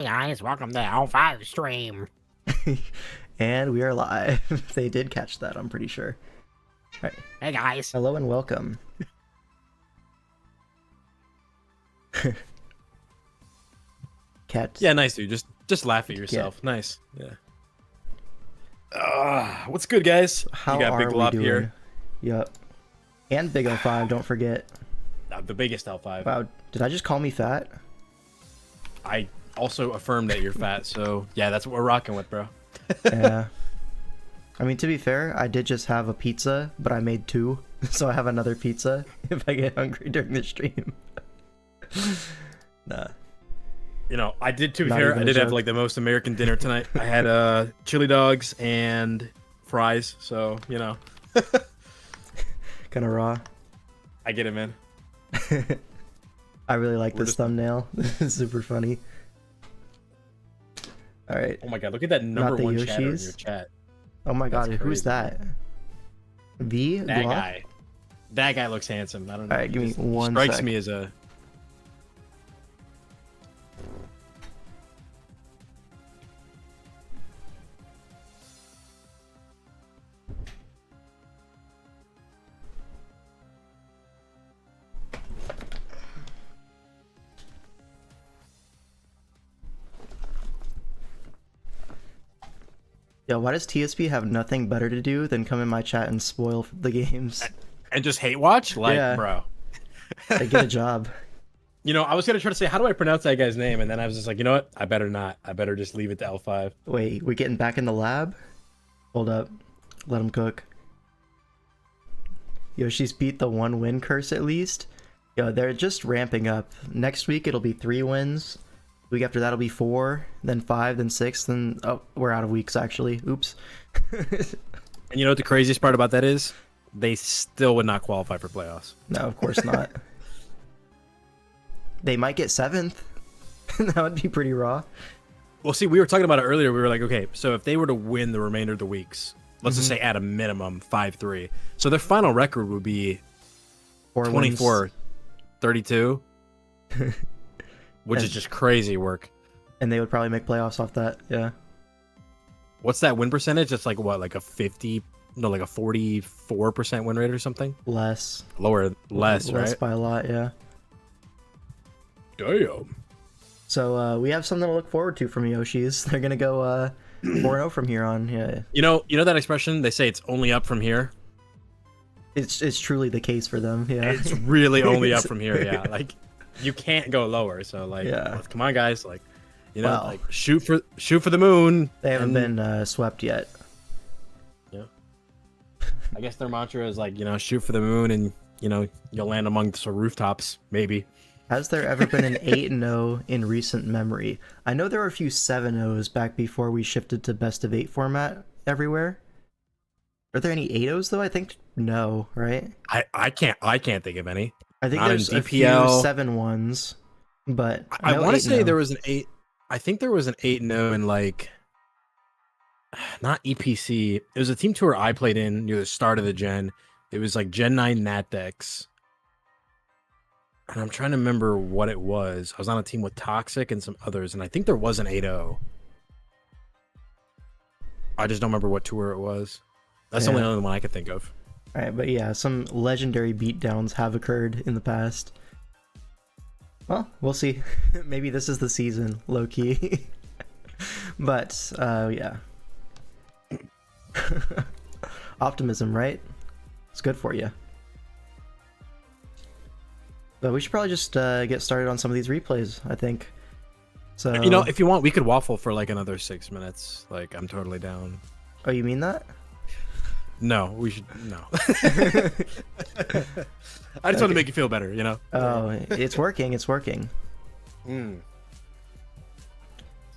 Hey guys, welcome to L5 stream. And we are live. They did catch that, I'm pretty sure. All right. Hey guys. Hello and welcome. Cat. Yeah, nice dude. Just laugh at yourself. Nice. Yeah. What's good, guys? How you got are Big we Glop doing? here. Yep. And Big L5, don't forget. The biggest L5. Wow, did I just call me fat? I also affirm that you're fat, so yeah, that's what we're rocking with, bro. Yeah. I mean, to be fair, I did just have a pizza, but I made two, so I have another pizza if I get hungry during the stream. Nah. You know, I did, to be Not fair, even I a did have joke. like the most American dinner tonight. I had chili dogs and fries, so, you know. Kind of raw. I get it, man. I really like this thumbnail. This is super funny. All right. Oh my god, look at that number the one chatter in Yoshis? your chat. Oh my god, That's who's crazy. that? V? That Glock? guy. That guy looks handsome. I don't know. Alright, give me Just one strikes sec. me as a... Yo, why does TSP have nothing better to do than come in my chat and spoil the games? And just hate watch? Like, Yeah. bro. They get a job. You know, I was gonna try to say, how do I pronounce that guy's name? And then I was just like, you know what? I better not. I better just leave it to L5. Wait, we getting back in the lab? Hold up. Let him cook. Yoshi's beat the 1-win curse at least. Yo, they're just ramping up. Next week it'll be 3 wins. Week after that'll be 4, then 5, then 6, then... Oh, we're out of weeks actually. Oops. And you know what the craziest part about that is? They still would not qualify for playoffs. No, of course not. They might get 7th. That would be pretty raw. Well, see, we were talking about it earlier. We were like, okay, so if they were to win the remainder of the weeks, let's just say at a minimum 5-3. So their final record would be 4 wins. 24-32, which is just crazy work. And they would probably make playoffs off that, yeah. What's that win percentage? It's like what, like a 44% win rate or something? Less. Less, Less right? by a lot, yeah. Damn. So we have something to look forward to from Yoshi's. They're gonna go 4-0 from here on. Yeah, You know that expression? They say it's only up from here. it's truly the case for them. Yeah, It's really only up from here. Yeah, like you can't go lower. So like, Yeah. come on, guys. Like, you know, Well. like shoot for the moon. they haven't and- been swept yet. Yeah. I guess their mantra is like, you know, shoot for the moon, and you know you'll land among some rooftops, maybe. Has there ever been an 8-0 in recent memory? I know there were a few 7-0s back before we shifted to best of 8 format everywhere. Are there any 8-0s though? I think no, right? I can't think of any. I think Not in there's a few DPL. 7-1s, but I no want to say 8-0. there was an 8. I think there was an 8-0 in like, not EPC. It was a team tour I played in near the start of the gen. It was like Gen 9 Nat decks. And I'm trying to remember what it was. I was on a team with Toxic and some others, and I think there was an 8-0. I just don't remember what tour it was. That's the Yeah. only other one I could think of. Alright, but yeah, some legendary beatdowns have occurred in the past. Well, we'll see. Maybe this is the season, low-key. But, yeah. Optimism, right? It's good for you. But we should probably just get started on some of these replays, I think. So, You know, if you want, we could waffle for like another 6 minutes. Like, I'm totally down. Oh, you mean that? No, we should. No. I just want to make you feel better, you know? Oh, it's working, it's working. Mm.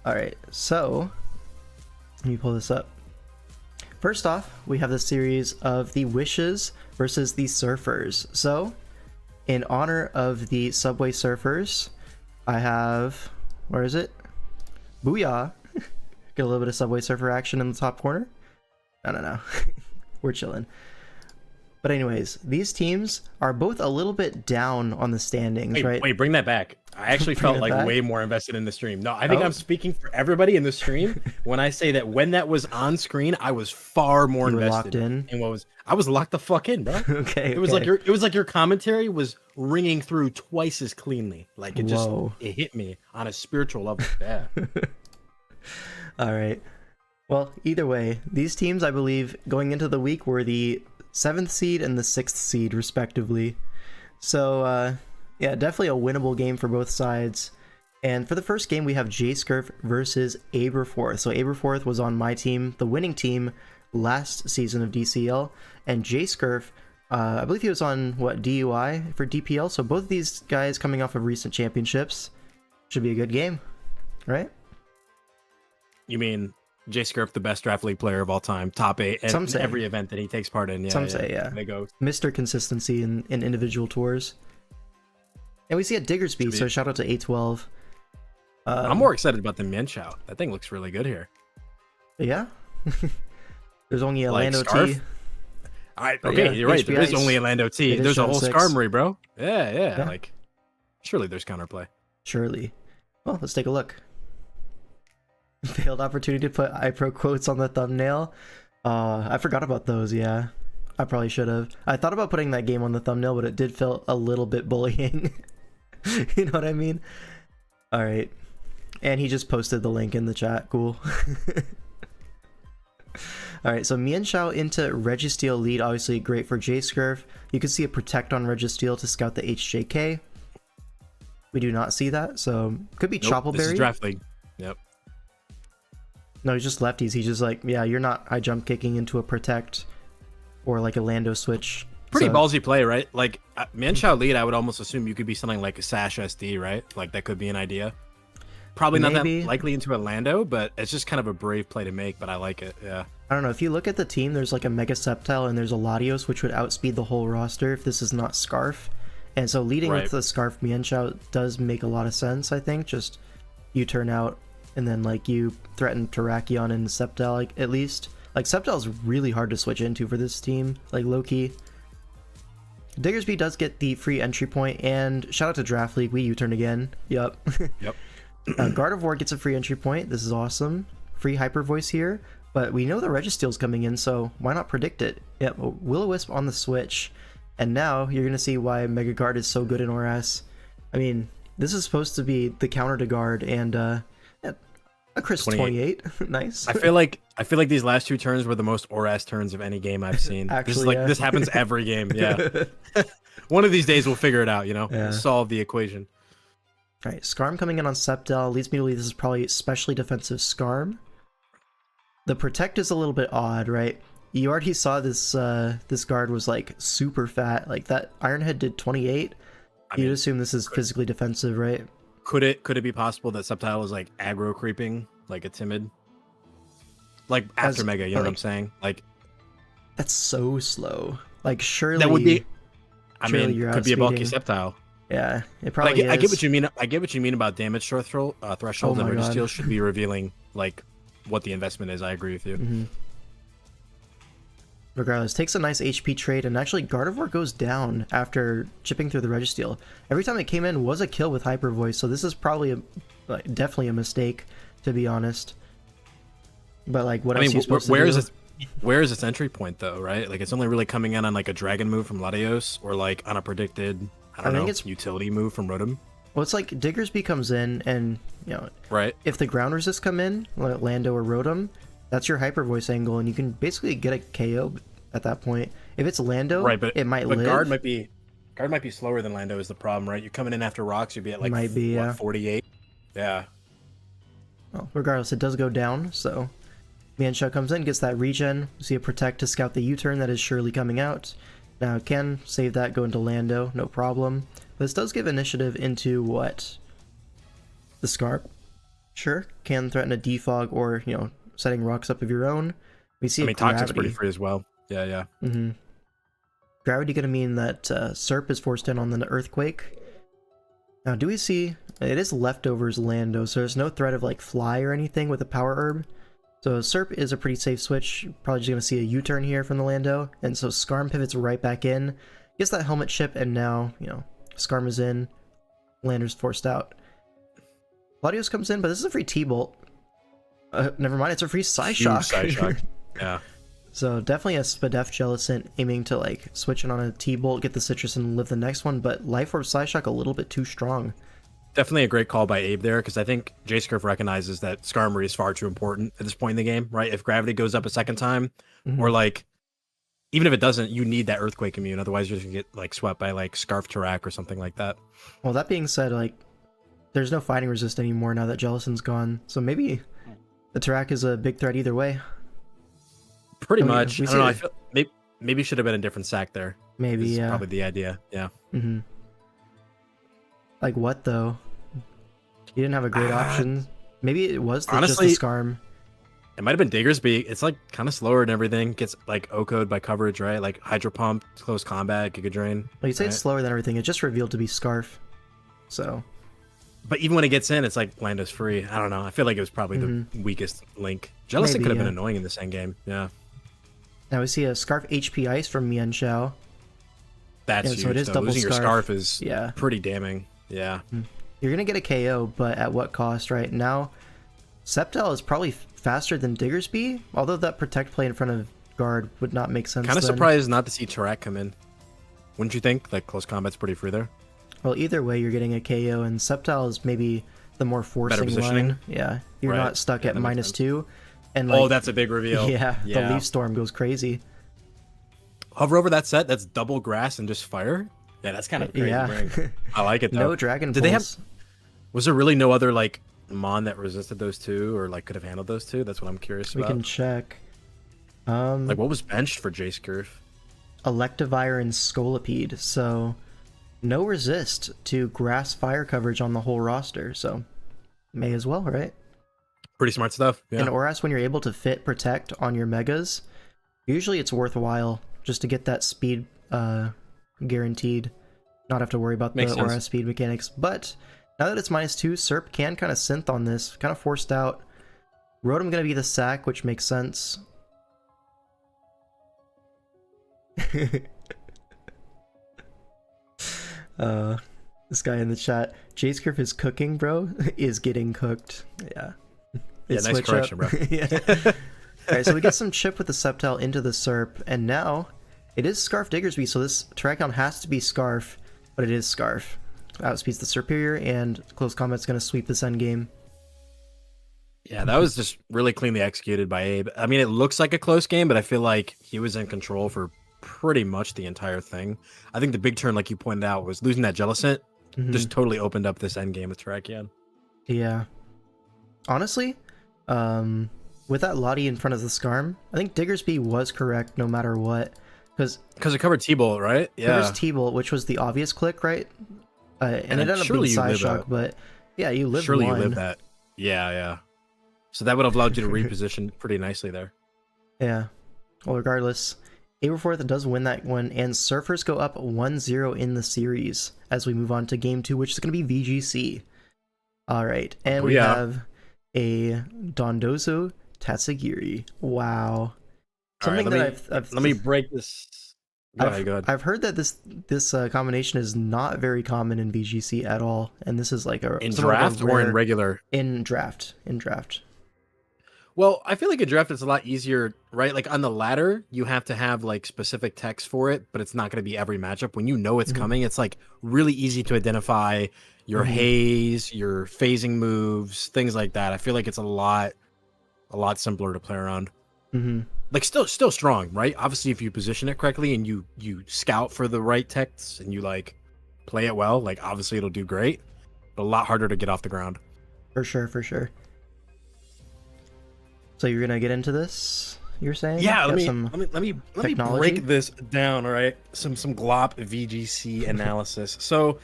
Alright, so let me pull this up. First off, we have the series of the Wishes versus the Surfers. So, in honor of the Subway Surfers, I have, where is it? Booyah! Get a little bit of Subway Surfer action in the top corner. No. We're chilling. But anyways, these teams are both a little bit down on the standings, right? Wait, bring that back. I actually felt like way more invested in the stream. No, I think I'm speaking for everybody in the stream when I say that when that was on screen, I was far more invested in what was. I was locked the fuck in, bro. Okay. It was like your commentary was ringing through twice as cleanly. Like it hit me on a spiritual level. Yeah. All right. Well, either way, these teams, I believe, going into the week were the 7th seed and the 6th seed, respectively. So, yeah, definitely a winnable game for both sides. And for the first game, we have J-Scurf versus Aberforth. So Aberforth was on my team, the winning team, last season of DCL. And J-Scurf, I believe he was on, DUI for DPL. So both of these guys coming off of recent championships. Should be a good game, right? You mean J-Scurf, the best draft league player of all time, top 8 at every event that he takes part in. Yeah, Some say, yeah. They go Mr. Consistency in individual tours. And we see a Diggersby, so shout out to A12. I'm more excited about the Mienshao. That thing looks really good here. Yeah? There's only a Lando T. Okay, you're right. There is only a Lando T. There's a whole 6. Skarmory, bro. Yeah. Like, surely there's counterplay. Surely. Well, let's take a look. Failed opportunity to put iPro quotes on the thumbnail. I forgot about those, yeah. I probably should have. I thought about putting that game on the thumbnail, but it did feel a little bit bullying. You know what I mean? Alright. And he just posted the link in the chat. Cool. Alright, so Mienshao into Registeel lead. Obviously great for J-Scurf. You can see a Protect on Registeel to scout the HJK. We do not see that, so could be Choppleberry. This is draft league. Yep. No, he's just lefties. He's just like, yeah, you're not high jump kicking into a Protect or like a Lando switch. Pretty ballsy play, right? Like, Mienshao lead, I would almost assume you could be something like a Sash SD, right? Like, that could be an idea. Probably not that likely into a Lando, but it's just kind of a brave play to make, but I like it, yeah. I don't know, if you look at the team, there's like a Mega Sceptile and there's a Latios, which would outspeed the whole roster if this is not Scarf. And so leading with the Scarf Mienshao does make a lot of sense, I think. Just you turn out and then like you threaten Terrakion and Sceptile, like, at least. Like, Sceptile is really hard to switch into for this team, like low-key. Diggersby does get the free entry point, and shout out to Draft League, we U-turn again. Yep. Yep. Gardevoir gets a free entry point. This is awesome. Free Hyper Voice here, but we know the Registeel's coming in, so why not predict it? Yep, Will-O-Wisp on the switch. And now you're going to see why Mega Guard is so good in ORAS. I mean, this is supposed to be the counter to Guard, and a crisp 28. Nice. I feel like these last 2 turns were the most ORAS turns of any game I've seen. Actually, this happens every game. Yeah. One of these days we'll figure it out, you know? Yeah. We'll solve the equation. All right, Skarm coming in on Sceptile leads me to believe this is probably specially defensive Skarm. The Protect is a little bit odd, right? You already saw this this guard was like super fat. Like that Ironhead did 28. You'd assume this is physically defensive, right? Could it be possible that Sceptile was like aggro creeping, like a timid? Like after Mega, you know what I'm saying? Like that's so slow. Like surely that would be. I mean, could be a bulky Sceptile. Yeah, it probably is. I get what you mean. I get what you mean about damage threshold. And Registeel should be revealing like what the investment is. I agree with you. Mm-hmm. Regardless, takes a nice HP trade, and actually Gardevoir goes down after chipping through the Registeel. Every time it came in was a kill with Hyper Voice, so this is probably definitely a mistake, to be honest. But like, what else are you supposed to do? Where is its entry point though, right? Like it's only really coming in on like a Dragon move from Latios or like on a predicted, I don't know, utility move from Rotom. Well, it's like Diggersby comes in and, you know, right. If the ground resist come in, like Lando or Rotom, that's your Hyper Voice angle, and you can basically get a KO at that point. If it's Lando, right, but it might live. Guard might be slower than Lando is the problem, right? You're coming in after rocks, you'd be at like 48. Yeah. Well, regardless, it does go down, so Mienshao comes in, gets that regen. See a Protect to scout the U-turn that is surely coming out. Now it can save that, go into Lando, no problem. But this does give initiative into what? The Scarp. Sure, can threaten a Defog or, you know, setting rocks up of your own. We see Toxic's pretty free as well. Yeah. Mm-hmm. Gravity gonna mean that Serp is forced in on the Earthquake. Now, do we see... It is Leftovers Lando, so there's no threat of, like, Fly or anything with a Power Herb. So Serp is a pretty safe switch. Probably just going to see a U-turn here from the Lando. And so Skarm pivots right back in. Gets that helmet chip, and now, Skarm is in. Lander's forced out. Gladios comes in, but this is a free T-Bolt. Never mind, it's a free Psyshock. Psyshock. Yeah. So definitely a Spadef Jellicent aiming to like switch in on a T-Bolt, get the Citrus, and live the next one, but Life Orb Psyshock a little bit too strong. Definitely a great call by Abe there, because I think J-Scurf recognizes that Skarmory is far too important at this point in the game, right? If gravity goes up a second time, or like, even if it doesn't, you need that Earthquake immune, otherwise you're just gonna get like swept by like Scarf Tarak or something like that. Well, that being said, like, there's no fighting resist anymore now that Jellicent's gone, so maybe the Tarak is a big threat either way. Pretty much. I don't know, I feel maybe should have been a different sack there. Maybe, yeah. Probably the idea, yeah. Like what though? You didn't have a great option. Maybe it was honestly, just the Skarm. It might have been Diggersby. It's like kind of slower and everything. Gets like O-code by coverage, right? Like Hydro Pump, close combat, Giga Drain. Well, you say it's slower than everything. It just revealed to be Scarf. So. But even when it gets in, it's like Lando's free. I don't know. I feel like it was probably the weakest link. Jellicent could have been annoying in this endgame. Yeah. Now we see a Scarf HP Ice from Mian Xiao. That's huge. So it is double losing your Scarf is pretty damning. Yeah. You're going to get a KO, but at what cost, right? Now, Sceptile is probably faster than Diggersby, although that Protect play in front of Guard would not make sense. Kind of surprised not to see Tarak come in. Wouldn't you think? Like, close combat's pretty free there. Well, either way, you're getting a KO, and Sceptile is maybe the more forcing line. Yeah, you're not stuck at -2. And like, that's a big reveal. Yeah, the Leaf Storm goes crazy. Hover over that set, that's double grass and just fire. Yeah, that's kind of crazy. Yeah. I like it though. No Dragon Pulse. Did they have... Was there really no other like Mon that resisted those two, or like could have handled those two? That's what I'm curious about. We can check. Like what was benched for J-Scurf? Electivire and Scolipede, so no resist to grass fire coverage on the whole roster, so may as well, right? Pretty smart stuff. Yeah. And Oras, when you're able to fit Protect on your Megas, usually it's worthwhile just to get that speed guaranteed. Not have to worry about the Oras speed mechanics, but now that it's -2, Serp can kind of synth on this, kind of forced out. Rotom gonna be the sack, which makes sense. This guy in the chat, J-Scurf is cooking, bro, is getting cooked. Yeah. Yeah, nice correction, bro. Yeah. Alright, so we get some chip with the Sceptile into the Serp, and now it is Scarf Diggersby, so this Terrakion has to be Scarf, but it is Scarf. Outspeeds the Superior, and close combat's going to sweep this endgame. Yeah, that was just really cleanly executed by Abe. I mean, it looks like a close game, but I feel like he was in control for pretty much the entire thing. I think the big turn, like you pointed out, was losing that Jellicent. Just totally opened up this endgame with Terrakion. Yeah. Honestly, with that Lottie in front of the Skarm, I think Diggersby was correct no matter what. Because it covered T-Bolt, right? Yeah. Covers T-Bolt, which was the obvious click, right? And it ended up being Psyshock, but yeah, you lived one. You lived that. Yeah, yeah. So that would have allowed you to reposition pretty nicely there. Yeah. Well, regardless, Aberforth does win that one, and Surfers go up 1-0 in the series as we move on to Game 2, which is going to be VGC. All right, and we have a Dondozo Tatsugiri. Wow. Something that I've let me break this. I've heard that this combination is not very common in VGC at all, and this is like in draft or in regular. In draft. Well, I feel like in draft it's a lot easier, right? Like on the ladder, you have to have like specific text for it, but it's not going to be every matchup. When you know it's coming, it's like really easy to identify your haze, your phasing moves, things like that. I feel like it's a lot simpler to play around. Like still strong, right? Obviously, if you position it correctly and you scout for the right texts and you like play it well, like obviously it'll do great, but a lot harder to get off the ground. For sure. So you're gonna get into this? You're saying? Yeah. Let me break this down. All right. Some glop VGC analysis. So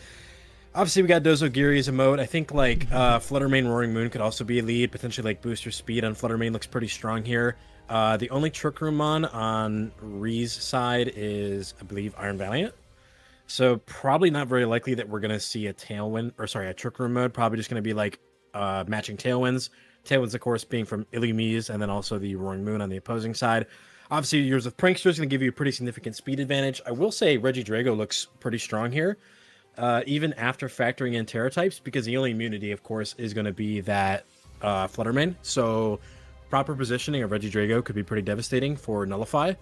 obviously we got Dozogiri as a mode. I think like Fluttermane Roaring Moon could also be a lead. Potentially like booster speed on Fluttermane looks pretty strong here. The only Trick Room on Ree's side is, I believe, Iron Valiant. So probably not very likely that we're going to see a Trick Room mode. Probably just going to be like matching Tailwinds. Tailwinds, of course, being from Illumise and then also the Roaring Moon on the opposing side. Obviously, yours with Prankster is going to give you a pretty significant speed advantage. I will say Regidrago looks pretty strong here, even after factoring in Terra types, because the only immunity, of course, is going to be that Fluttermane. So proper positioning of Regidrago could be pretty devastating for Nullify.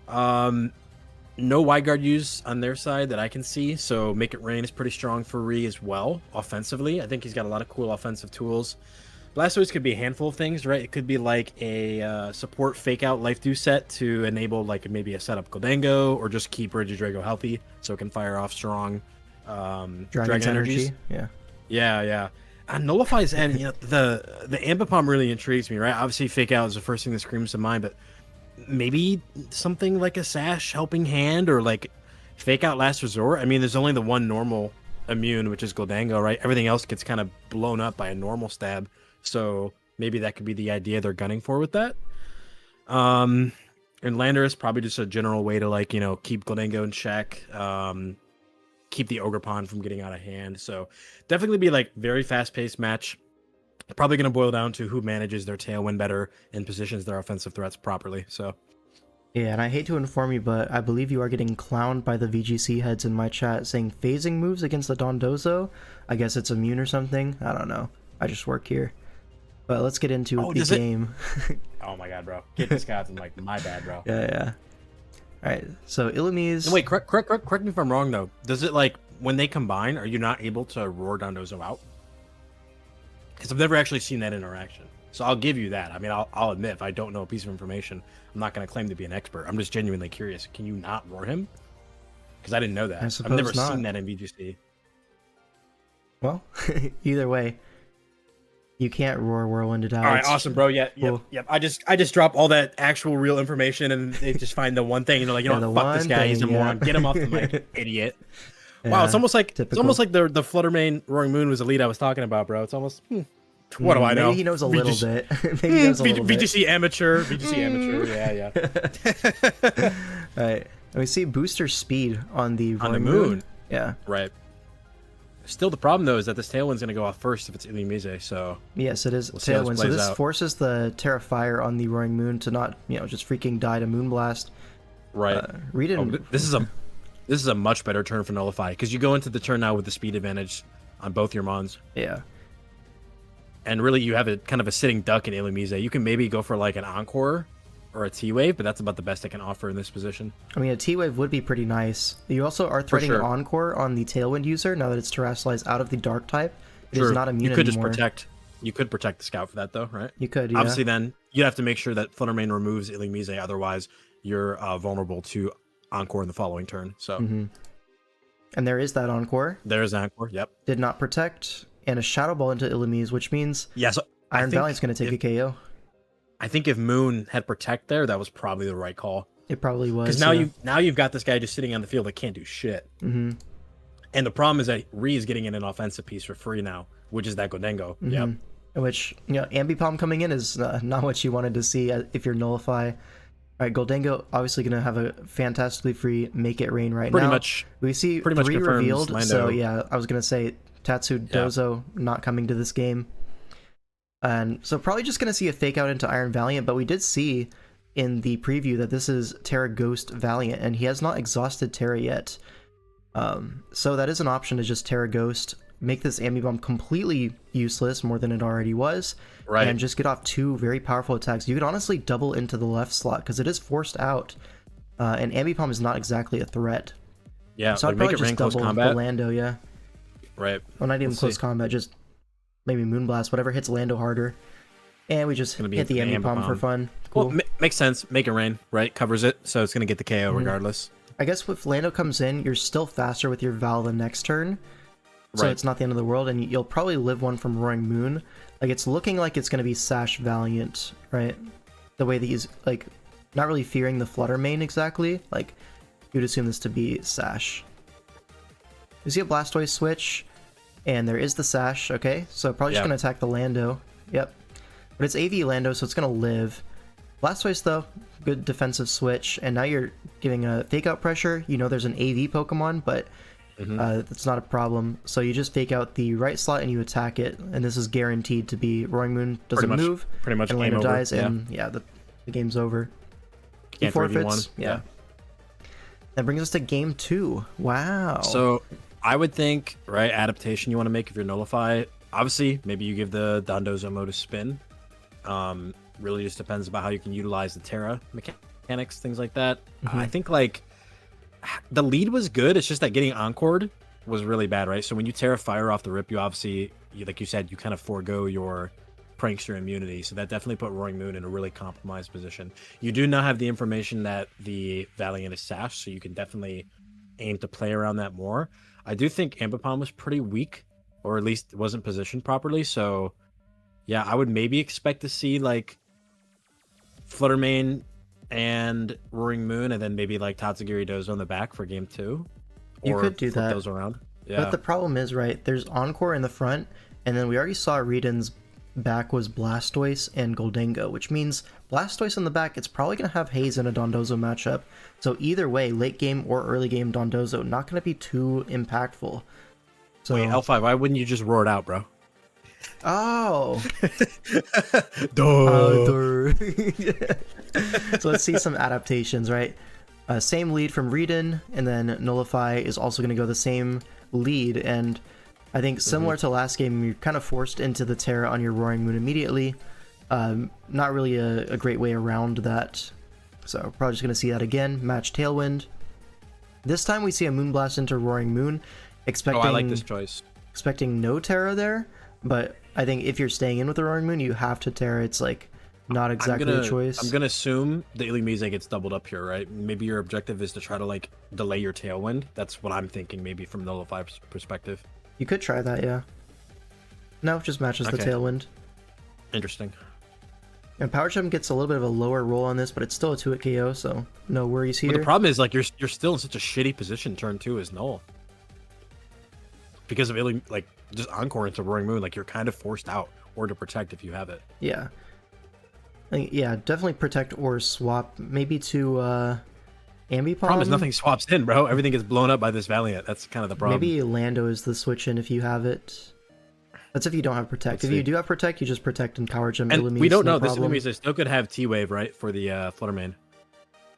No wide guard use on their side that I can see, so Make It Rain is pretty strong for Ree as well, offensively. I think he's got a lot of cool offensive tools. Blastoise could be a handful of things, right? It could be like a support fake out life do set to enable like maybe a setup Goldango, or just keep Regidrago healthy so it can fire off strong Dragon energies. Yeah. And Nullifies, and the Ambipom really intrigues me, right? Obviously, fake out is the first thing that screams to mind, but maybe something like a Sash Helping Hand, or like fake out Last Resort. I mean, there's only the one normal immune, which is Goldango, right? Everything else gets kind of blown up by a normal stab. So maybe that could be the idea they're gunning for with that. And Lander is probably just a general way to keep Goldango in check, keep the Ogerpon from getting out of hand. So definitely be like very fast-paced match. Probably going to boil down to who manages their Tailwind better and positions their offensive threats properly. So yeah, and I hate to inform you, but I believe you are getting clowned by the VGC heads in my chat saying phasing moves against the Dondozo. I guess it's immune or something. I don't know. I just work here. But let's get into the game. Oh my god, bro. Get this guy. I'm like, my bad, bro. Yeah. Alright, so Illumise... Wait, correct me if I'm wrong, though. Does it, when they combine, are you not able to roar Dondozo out? Because I've never actually seen that interaction. So I'll give you that. I mean, I'll admit, if I don't know a piece of information, I'm not going to claim to be an expert. I'm just genuinely curious. Can you not roar him? Because I didn't know that. I've never seen that in VGC. Well, either way, you can't roar Whirlwind it out. All right, awesome, bro. Yeah, cool. Yep. I just drop all that actual real information, and they just find the one thing, and fuck this guy, he's a moron. Get him off the mic, idiot. Yeah, wow, it's almost like the Fluttermane Roaring Moon was the lead I was talking about, bro. It's almost what do I know? Maybe he knows a little bit. Maybe he knows a little bit. VGC amateur. Yeah. All right, and we see booster speed on the moon. Yeah. Right. Still, the problem though is that this Tailwind's gonna go off first if it's Illumise. So yes, it is Tailwind. So this forces the Terra Fire on the Roaring Moon to not, just freaking die to Moonblast. Right. Read it. This is a much better turn for Nullify, because you go into the turn now with the speed advantage on both your mons. Yeah. And really, you have a kind of a sitting duck in Illumise. You can maybe go for like an Encore or a T-Wave, but that's about the best I can offer in this position. I mean, a T-Wave would be pretty nice. You also are threatening Encore on the Tailwind user now that it's Terrestrialized out of the Dark type. It is not immune anymore. You could protect the Scout for that, though, right? You could, yeah. Obviously, then, you'd have to make sure that Fluttermane removes Illumise, otherwise you're vulnerable to Encore in the following turn. So, And there is that Encore. There is Encore, yep. Did not protect, and a Shadow Ball into Illumise, which means so Iron Valiant's going to take a KO. I think if Moon had Protect there, that was probably the right call. It probably was. Because now you've got this guy just sitting on the field that can't do shit. Mm-hmm. And the problem is that Ree is getting in an offensive piece for free now, which is that Goldango. Mm-hmm. Yep. Which, Ambipom coming in is not what you wanted to see if you're Nullify. All right, Goldango obviously going to have a fantastically free Make It Rain right now. We see pretty much 3 revealed. Lando. So yeah, I was going to say Tatsu Dozo not coming to this game. And so probably just going to see a fake out into Iron Valiant, but we did see in the preview that this is Terra Ghost Valiant, and he has not exhausted Terra yet. So that is an option to just Terra Ghost, make this Ambibomb completely useless, more than it already was, and just get off 2 very powerful attacks. You could honestly double into the left slot, because it is forced out, and Ambipom is not exactly a threat. Yeah, so I'd probably just double the Lando, yeah. Right. Well, not even close combat, just maybe Moonblast, whatever hits Lando harder. And we just hit the Ambipom for fun. Cool. Well, makes sense. Make It Rain, right? Covers it, so it's going to get the KO regardless. I guess if Lando comes in, you're still faster with your Val the next turn. So it's not the end of the world, and you'll probably live one from Roaring Moon. Like, it's looking like it's going to be Sash Valiant, right? The way that he's, like, not really fearing the Fluttermane exactly. Like, you'd assume this to be Sash. You see a Blastoise switch, and there is the Sash, okay? So probably just going to attack the Lando. Yep. But it's AV Lando, so it's going to live. Blastoise, though, good defensive switch, and now you're giving a fake out pressure. You know there's an AV Pokemon, but That's not a problem. So you just fake out the right slot and you attack it, and this is guaranteed to be Roaring Moon doesn't move, pretty much and game Lando over. dies, and the game's over. He Can't 3v1. forfeits. Yeah. That brings us to game 2. Wow. So I would think, right, adaptation you want to make if you're nullify. Obviously, maybe you give the Dondozo mode a spin. Really just depends about how you can utilize the Terra mechanics, things like that. I think like the lead was good. It's just that getting encored was really bad, right? So when you Terra fire off the rip, you obviously, like you said, you kind of forego your prankster immunity. So that definitely put Roaring Moon in a really compromised position. You do now have the information that the Valiant is Sash, so you can definitely aim to play around that more. I do think Ambipom was pretty weak, or at least wasn't positioned properly. So yeah, I would maybe expect to see like Fluttermane and Roaring Moon, and then maybe like Tatsugiri Dozo on the back for game 2. You could do flip that. those around. Yeah. But the problem is, right, there's Encore in the front, and then we already saw Reden's back was Blastoise and Goldengo, which means Blastoise in the back, it's probably going to have Haze in a Dondozo matchup. So either way, late game or early game Dondozo, not going to be too impactful. So, Wait, L5, why wouldn't you just roar it out, bro? Oh! Duh. So let's see some adaptations, right? Same lead from Reden, and then Nullify is also going to go the same lead, and I think similar to last game, you're kind of forced into the Terra on your Roaring Moon immediately. Not really a great way around that, so probably just going to see that again. Match Tailwind. This time we see a Moonblast into Roaring Moon, expecting, I like this choice. Expecting no Terra there, but I think if you're staying in with the Roaring Moon, you have to Terra. It's like not exactly a choice. I'm gonna assume the Illumise gets doubled up here, right? Maybe your objective is to try to like delay your Tailwind. That's what I'm thinking, maybe from Nullify's perspective. You could try that, yeah. No, it just matches the Tailwind. Interesting. And Power Gem gets a little bit of a lower roll on this, but it's still a 2-hit KO, so no worries here. But the problem is like you're still in such a shitty position turn 2 as Null. Because of like just Encore into Roaring Moon, like you're kind of forced out or to protect if you have it. Yeah. Yeah, definitely protect or swap. Maybe to Ambipom. Problem is nothing swaps in, bro. Everything gets blown up by this Valiant. That's kind of the problem. Maybe Lando is the switch in if you have it. That's if you don't have Protect. If you do have Protect, you just Protect and Power Gem. And we don't know. This Illumise still could have T-Wave, right, for the Fluttermane.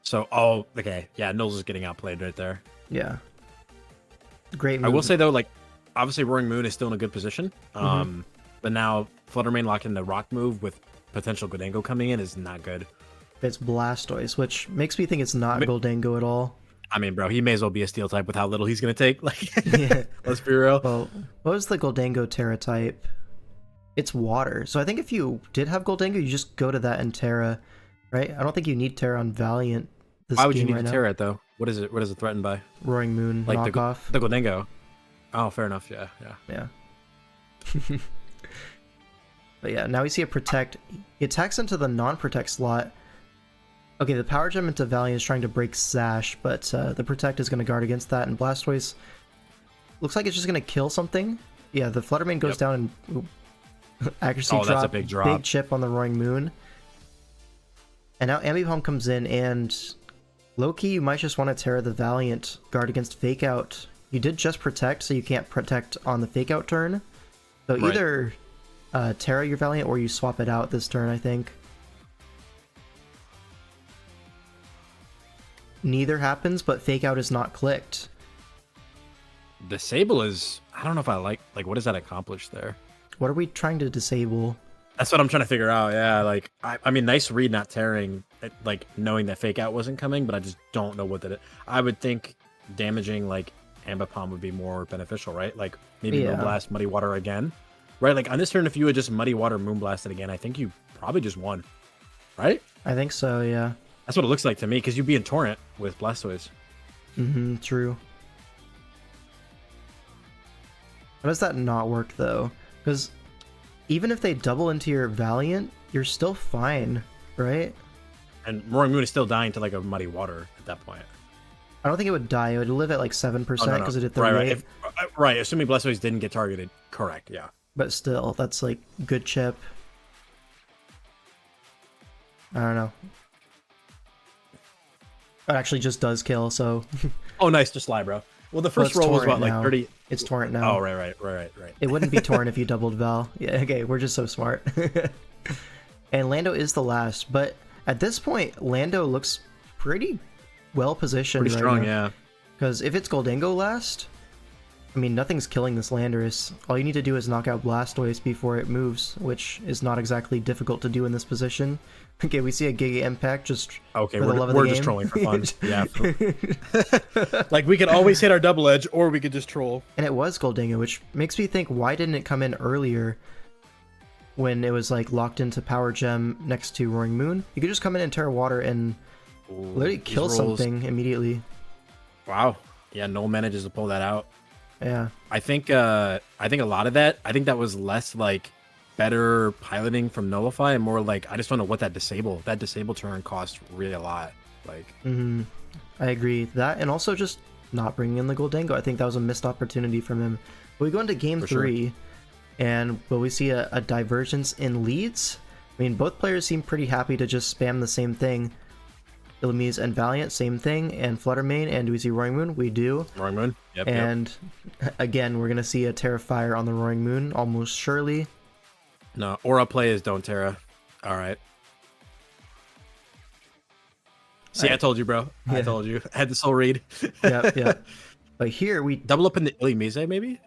So, okay. Yeah, Null's is getting outplayed right there. Yeah. Great move. I will say, though, like, obviously Roaring Moon is still in a good position. But now Fluttermane locked in the Rock move with potential Goldengo coming in is not good. It's Blastoise, which makes me think it's not Goldengo at all. I mean, bro, he may as well be a Steel type with how little he's going to take. Like, yeah. Let's be real. Well, what was the Goldengo Terra type? It's Water. So I think if you did have Goldengo, you just go to that and Terra, right? I don't think you need Terra on Valiant. Why would you need to Terra it, though? What is it? What is it threatened by? Roaring Moon, like knockoff. The Goldengo. Oh, fair enough. Yeah. But yeah, now we see a Protect. He attacks into the non-Protect slot. Okay, the Power Gem into Valiant is trying to break Sash, but the Protect is going to guard against that, and Blastoise looks like it's just going to kill something. Yeah, the Fluttermane goes down and accuracy drop. That's a big drop. Big chip on the Roaring Moon. And now Ambipom comes in, and low-key, you might just want to Terra the Valiant, guard against Fake Out. You did just Protect, so you can't Protect on the Fake Out turn. So either Terra your Valiant or you swap it out this turn, I think. Neither happens, but Fake Out is not clicked. Disable is... I don't know if I like what does that accomplish there? What are we trying to disable? That's what I'm trying to figure out, yeah. Like, I mean, nice read not tearing, like, knowing that Fake Out wasn't coming, but I just don't know what that is. I would think damaging, like, Ambipom would be more beneficial, right? Like, maybe Moonblast, Muddy Water again. Right, like, on this turn, if you would just Muddy Water Moonblast it again, I think you probably just won. Right? I think so, yeah. That's what it looks like to me, because you'd be in Torrent with Blastoise. True. How does that not work, though? Because even if they double into your Valiant, you're still fine, right? And Roaring Moon is still dying to, like, a Muddy Water at that point. I don't think it would die. It would live at, like, 7% because it did 38. Right, assuming Blastoise didn't get targeted. Correct, yeah. But still, that's, like, good chip. I don't know. It actually just does kill, so... Oh, nice. Just lie, bro. Well, the Well, first it's roll was torrent what, like now. 30. It's torrent now. Oh, right. It wouldn't be torrent if you doubled Val. Yeah, okay, we're just so smart. And Lando is the last, but at this point, Lando looks pretty well positioned Pretty right strong, now. yeah. Because if it's Goldango last, I mean, nothing's killing this Landorus. All you need to do is knock out Blastoise before it moves, which is not exactly difficult to do in this position. Okay, we see a Giga Impact just Okay, for the love of we're the just game. trolling for fun. Yeah. Like, we could always hit our double edge, or we could just troll. And it was Goldango, which makes me think, why didn't it come in earlier when it was like locked into Power Gem next to Roaring Moon? You could just come in and Terra Water and literally kill something immediately. Wow. Yeah, Noel manages to pull that out. Yeah. I think a lot of that, I think that was less like better piloting from Nullify and more like, I just don't know what that disable turn cost really a lot. Like, I agree. That, and also just not bringing in the Goldango. I think that was a missed opportunity from him. But we go into game 3, and we see a divergence in leads. I mean, both players seem pretty happy to just spam the same thing. Illumise and Valiant, same thing, and Fluttermane, and do we see Roaring Moon? We do. Roaring Moon? Yep. And again, we're going to see a Terrafire on the Roaring Moon, almost surely. No, Aura play is don't Terra. All right. See, I told you, bro. Yeah. I told you. I had the soul read. Yep. But here we... Double up in the Illumise, maybe?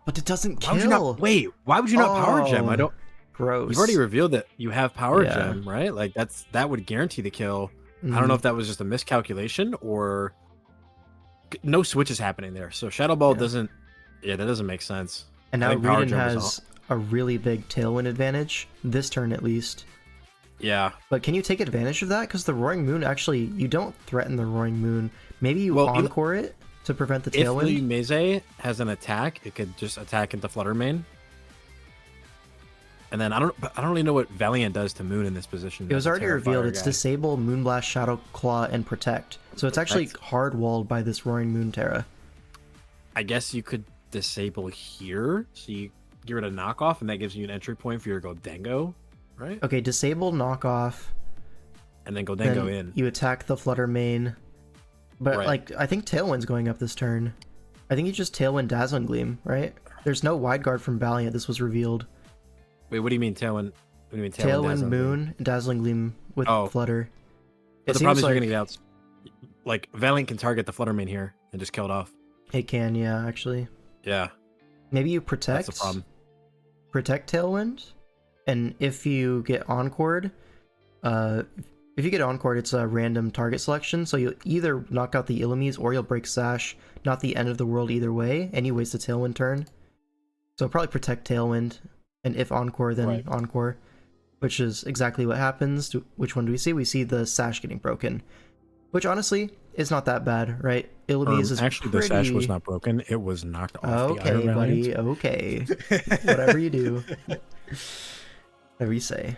But it doesn't kill. Why would you not, wait, why would you not Power Gem? I don't... Gross. You've already revealed that you have Power Gem, right? Like, that would guarantee the kill. I don't know if that was just a miscalculation or... No switch is happening there. So Shadow Ball doesn't... Yeah, that doesn't make sense. And now Power Reden Gem has a really big Tailwind advantage, this turn at least. Yeah. But can you take advantage of that? Because the Roaring Moon, actually, you don't threaten the Roaring Moon. Maybe you Encore it to prevent the Tailwind? If Illumise has an attack, it could just attack into Fluttermane. And then I don't really know what Valiant does to Moon in this position. It was already revealed. It's Disable, Moonblast, Shadow Claw, and Protect. So it's actually hard-walled by this Roaring Moon Terra. I guess you could disable here, so you get rid of Knockoff, and that gives you an entry point for your Goldango, right? Okay, Disable, Knockoff. And then Goldango in. You attack the Fluttermane. But, like, I think Tailwind's going up this turn. I think you just Tailwind Dazzling Gleam, right? There's no Wide Guard from Valiant. This was revealed. Wait, what do you mean Tailwind? What do you mean Tailwind Moon, Dazzling Gleam with Flutter. But the problem is you're gonna get out. Like, Valiant can target the Fluttermane here and just kill it off. It can, yeah, actually. Yeah. Maybe you Protect. That's the problem. Protect Tailwind, and if you get Encored, it's a random target selection, so you'll either knock out the Illumise or you'll break Sash, not the end of the world either way, and you waste a Tailwind turn. So probably Protect Tailwind, and if Encore, then Encore, which is exactly what happens. Which one do we see? We see the Sash getting broken, which honestly is not that bad, right? Illumise is actually the Sash was not broken; it was knocked off. Okay, the Iron buddy. Valiant. Okay, whatever you do, whatever you say.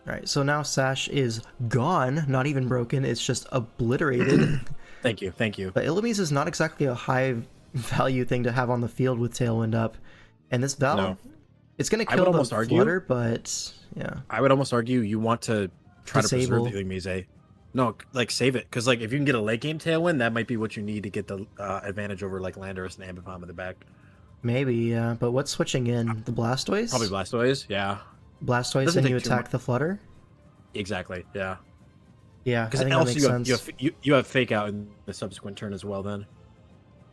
All right, so now Sash is gone, not even broken. It's just obliterated. Thank you. But Illumise is not exactly a high value thing to have on the field with Tailwind up, and this Val, it's gonna kill the Flutter, but yeah. I would almost argue you want to try Disable. to preserve the Illumise. No, like save it, because like if you can get a late game Tailwind, that might be what you need to get the advantage over like Landorus and Ambipom in the back. Maybe, yeah. But what's switching in? The Blastoise? Probably Blastoise, yeah. Blastoise, and you attack the Flutter? Exactly, yeah. Yeah, because I think that makes sense. You have Fake Out in the subsequent turn as well then.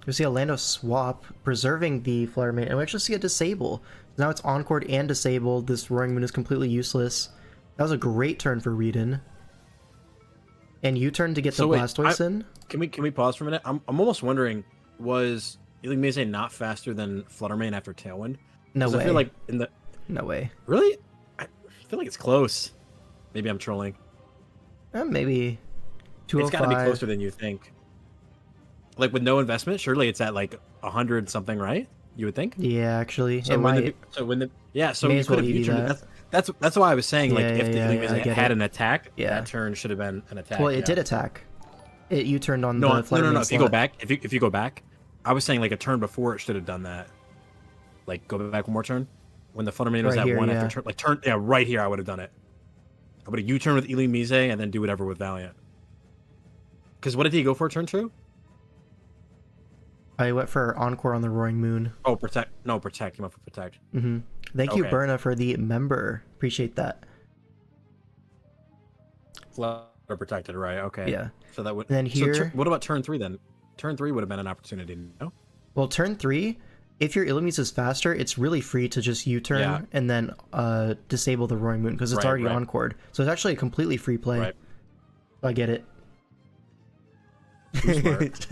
We see a Lando swap, preserving the Fluttermane, and we actually see a Disable. Now it's Encored and Disabled. This Roaring Moon is completely useless. That was a great turn for Reden. And U-turn to get the Blastoise in? Can we pause for a minute? I'm almost wondering, was Illumise not faster than Fluttermane after Tailwind? No way. I feel like in the... No way. Really? I feel like it's close. Maybe I'm trolling. Maybe 205. It's got to be closer than you think. Like with no investment, surely it's at like 100 something, right? You would think. Yeah, actually, so it so might. you could have U-turned. That's why I was saying like if the Illumise had an attack, that turn should have been an attack. Well, it did attack. It U-turned on the Fluttermane. No. If you go back, if you go back, I was saying like a turn before it should have done that. Like go back one more turn when the Fluttermane was at one after turn. Right here I would have done it. I would have U-turned with Illumise and then do whatever with Valiant. Because what did he go for turn 2? I went for Encore on the Roaring Moon. Oh, protect. No, protect. You went for protect. Mm-hmm. Thank you, Okay. Berna, for the member. Appreciate that. Flutter protected, right? Okay. Yeah. So that would. And then here, what about turn 3 then? Turn 3 would have been an opportunity. No. well, turn 3, if your Illumise is faster, it's really free to just U-turn Yeah. and then disable the Roaring Moon because it's Right, already right. encored. So it's actually a completely free play. Right. I get it. Too smart.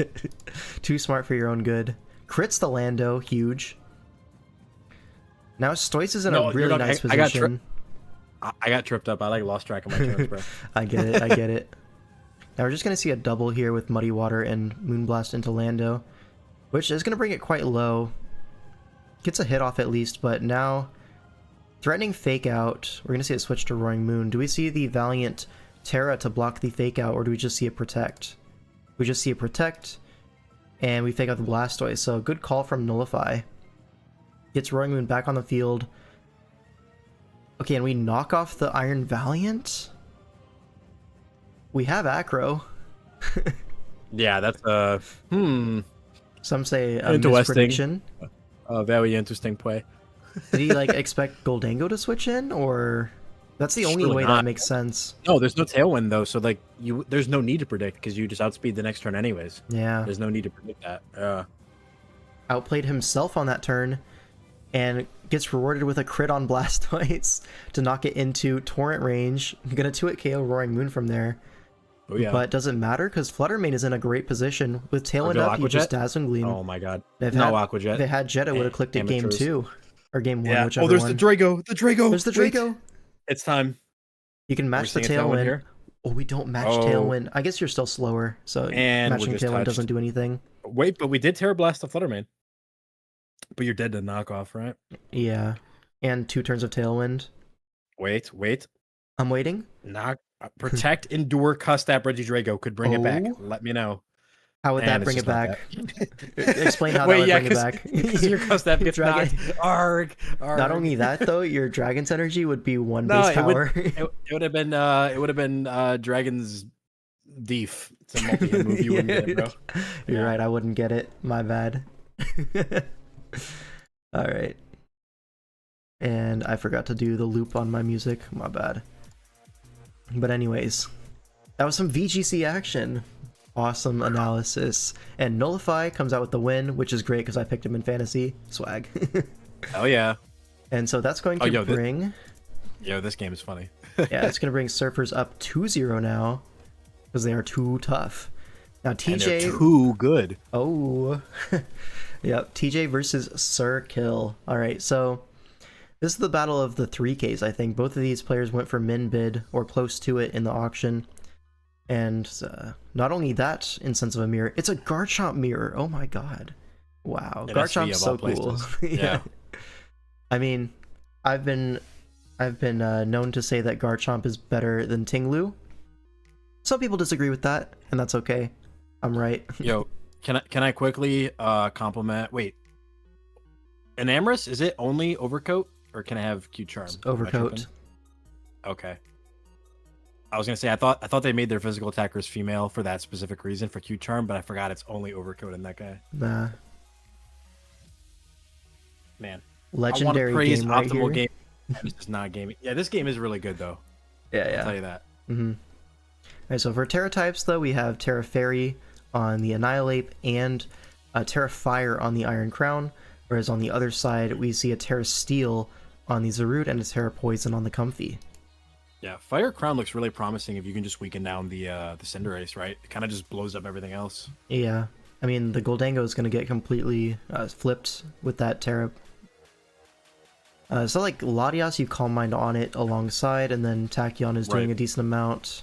Too smart for your own good. Crits the Lando, huge. Now Stoice is in No, a really nice position. I got tripped up. I like lost track of my turns, bro. I get it. I get it. Now we're just gonna see a double here with Muddy Water and Moonblast into Lando, which is gonna bring it quite low. Gets a hit off at least, but now threatening Fake Out. We're gonna see it switch to Roaring Moon. Do we see the Valiant Terra to block the Fake Out, or do we just see it Protect? We just see it Protect, and we fake out the Blastoise. So good call from Nullify. Gets Roaring Moon back on the field. Okay, and we knock off the Iron Valiant. We have Acro. Yeah, that's Some say a Interesting. misprediction. a very interesting play. Did he like expect Goldango to switch in, or that's the only Surely way not. that makes sense? No, there's no Tailwind though, so like there's no need to predict because you just outspeed the next turn anyways. Yeah. There's no need to predict that. Outplayed himself on that turn, and gets rewarded with a crit on Blastoise to knock it into Torrent range. Gonna 2-hit KO Roaring Moon from there. Oh yeah. But doesn't matter because Fluttermane is in a great position. With Tailwind Go up, you Aqua just Jet? Dazzling Gleam. Oh my god. If No had- Aqua Jet. If they had Jet, it would have clicked at game Amateurs. 2. Or game 1, Yeah. whichever Oh, there's one. the Drago. The Drago. There's the Wait. Drago. It's time. You can match the We're seeing a Tailwind Tailwind. here. Oh, we don't match Oh. Tailwind. I guess you're still slower, so And we're matching just Tailwind touched. doesn't do anything. Wait, but we did Terra Blast the Fluttermane. But you're dead to knockoff, right? Yeah. And 2 turns of Tailwind. Wait. I'm waiting. Knock. Protect, Endure, Custap, Regidrago could bring it back. Oh. Let me know. How would And that bring it's it just not back? Explain how Wait, that would yeah, bring it back. Because your Custap gets Dragon- knocked. Arg. Not only that though, your Dragon's energy would be 1 No, base it would- power. It would have been. It would have been Dragon's Thief. It's a multi-hit move. You wouldn't get it, bro. You're Yeah. right, I wouldn't get it. My bad. Alright. And I forgot to do the loop on my music. My bad. But anyways, that was some VGC action. Awesome analysis. And Nullify comes out with the win, which is great because I picked him in fantasy. Swag. Hell yeah. And so that's going to yo, bring... Yo, this game is funny. Yeah, it's going to bring Surfers up 2-0 now because they are too tough. Now And they're TJ... too good. Oh, yep. TJ versus Sir Kill. All right, so this is the battle of the 3Ks. I think both of these players went for min bid or close to it in the auction, and not only that, in Sense of a Mirror, it's a Garchomp mirror. Oh my god! Wow, An SV Garchomp's of so all cool. places. Yeah. Yeah. I mean, I've been known to say that Garchomp is better than Tinglu. Some people disagree with that, and that's okay. I'm right. Yo, can I quickly compliment? Wait, an Amorous, is it only Overcoat or can I have Q Charm? Am I Overcoat. tripping? Okay. I was gonna say I thought they made their physical attackers female for that specific reason for Q Charm, but I forgot it's only Overcoat in that guy. Nah. Man, Legendary I want to praise game right optimal here. game. This is not gaming. Yeah, this game is really good though. Yeah, I'll yeah. tell you that. Mm-hmm. Alright, so for Terra types, though, we have Terra Fairy on the Annihilate and Terra Fire on the Iron Crown, whereas on the other side, we see a Terra Steel on the Zarude and a Terra Poison on the Comfy. Yeah, Fire Crown looks really promising if you can just weaken down the Cinderace, right? It kind of just blows up everything else. Yeah, I mean, the Goldango is going to get completely flipped with that Terra. So like Latias, you Calm Mind on it alongside, and then Tachyon is doing Right. a decent amount.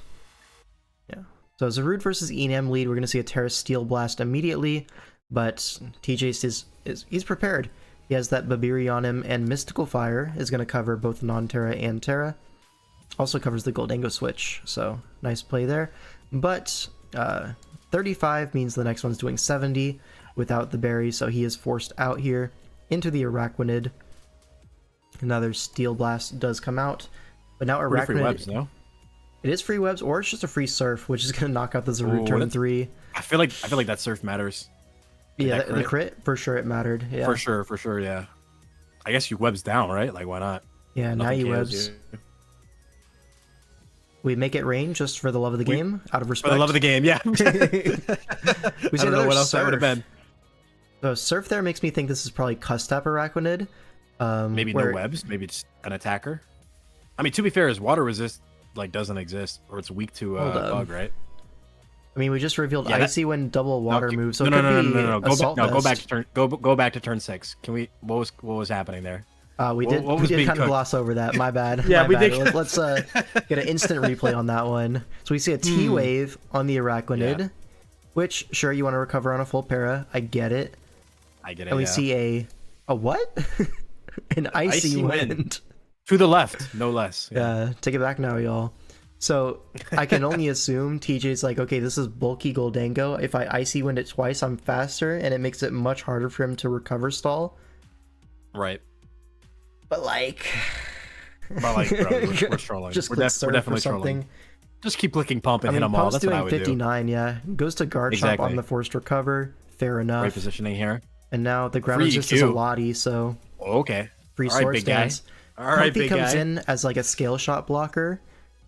Yeah. So Zarude versus Enam lead, we're going to see a Terra Steel Blast immediately, but TJ is he's prepared. He has that Babiri on him, and Mystical Fire is going to cover both non-Terra and Terra. Also covers the Goldango switch, so nice play there. But 35 means the next one's doing 70 without the berry, so he is forced out here into the Araquanid. Another Steel Blast does come out, but now Pretty free Araquanid... webs, no? It is free webs, or it's just a free surf, which is gonna knock out the Zaru turn 3. I feel like that surf matters. Yeah, the crit for sure it mattered. Yeah, for sure. Yeah. I guess you webs down, right? Like, why not? Yeah, Nothing now you KOs webs. you. We make it rain just for the love of the game, out of respect. For the love of the game, yeah. We I see don't know another what else that would have been. So surf there makes me think this is probably Custap Araquanid. Maybe no webs. Maybe it's an attacker. I mean, to be fair, his water resist like doesn't exist, or it's weak to bug, right? I mean, we just revealed Icy when double water moves, so no. Go back to turn 6. Can we? What was happening there? We did kind of gloss over that. My bad. Yeah, we bad. did. Let's get an instant replay on that one. So we see a T wave on the Araquanid, which sure you want to recover on a full para. I get it. And we see a what? An icy wind. To the left, no less. Yeah, take it back now, y'all. So I can only assume TJ's like, okay, this is bulky Goldango. If I icy wind it twice, I'm faster, and it makes it much harder for him to recover stall. Right. But like, bro, we're trolling. Just we're definitely trolling. Just keep clicking pump and hit them all. That's what I would do. 59, yeah. Goes to Garchomp on the forced recover. Fair enough. Great positioning here. And now the ground resist is a Lottie, so okay. Free sword stance. All right, big guy. Comes in as like a scale shot blocker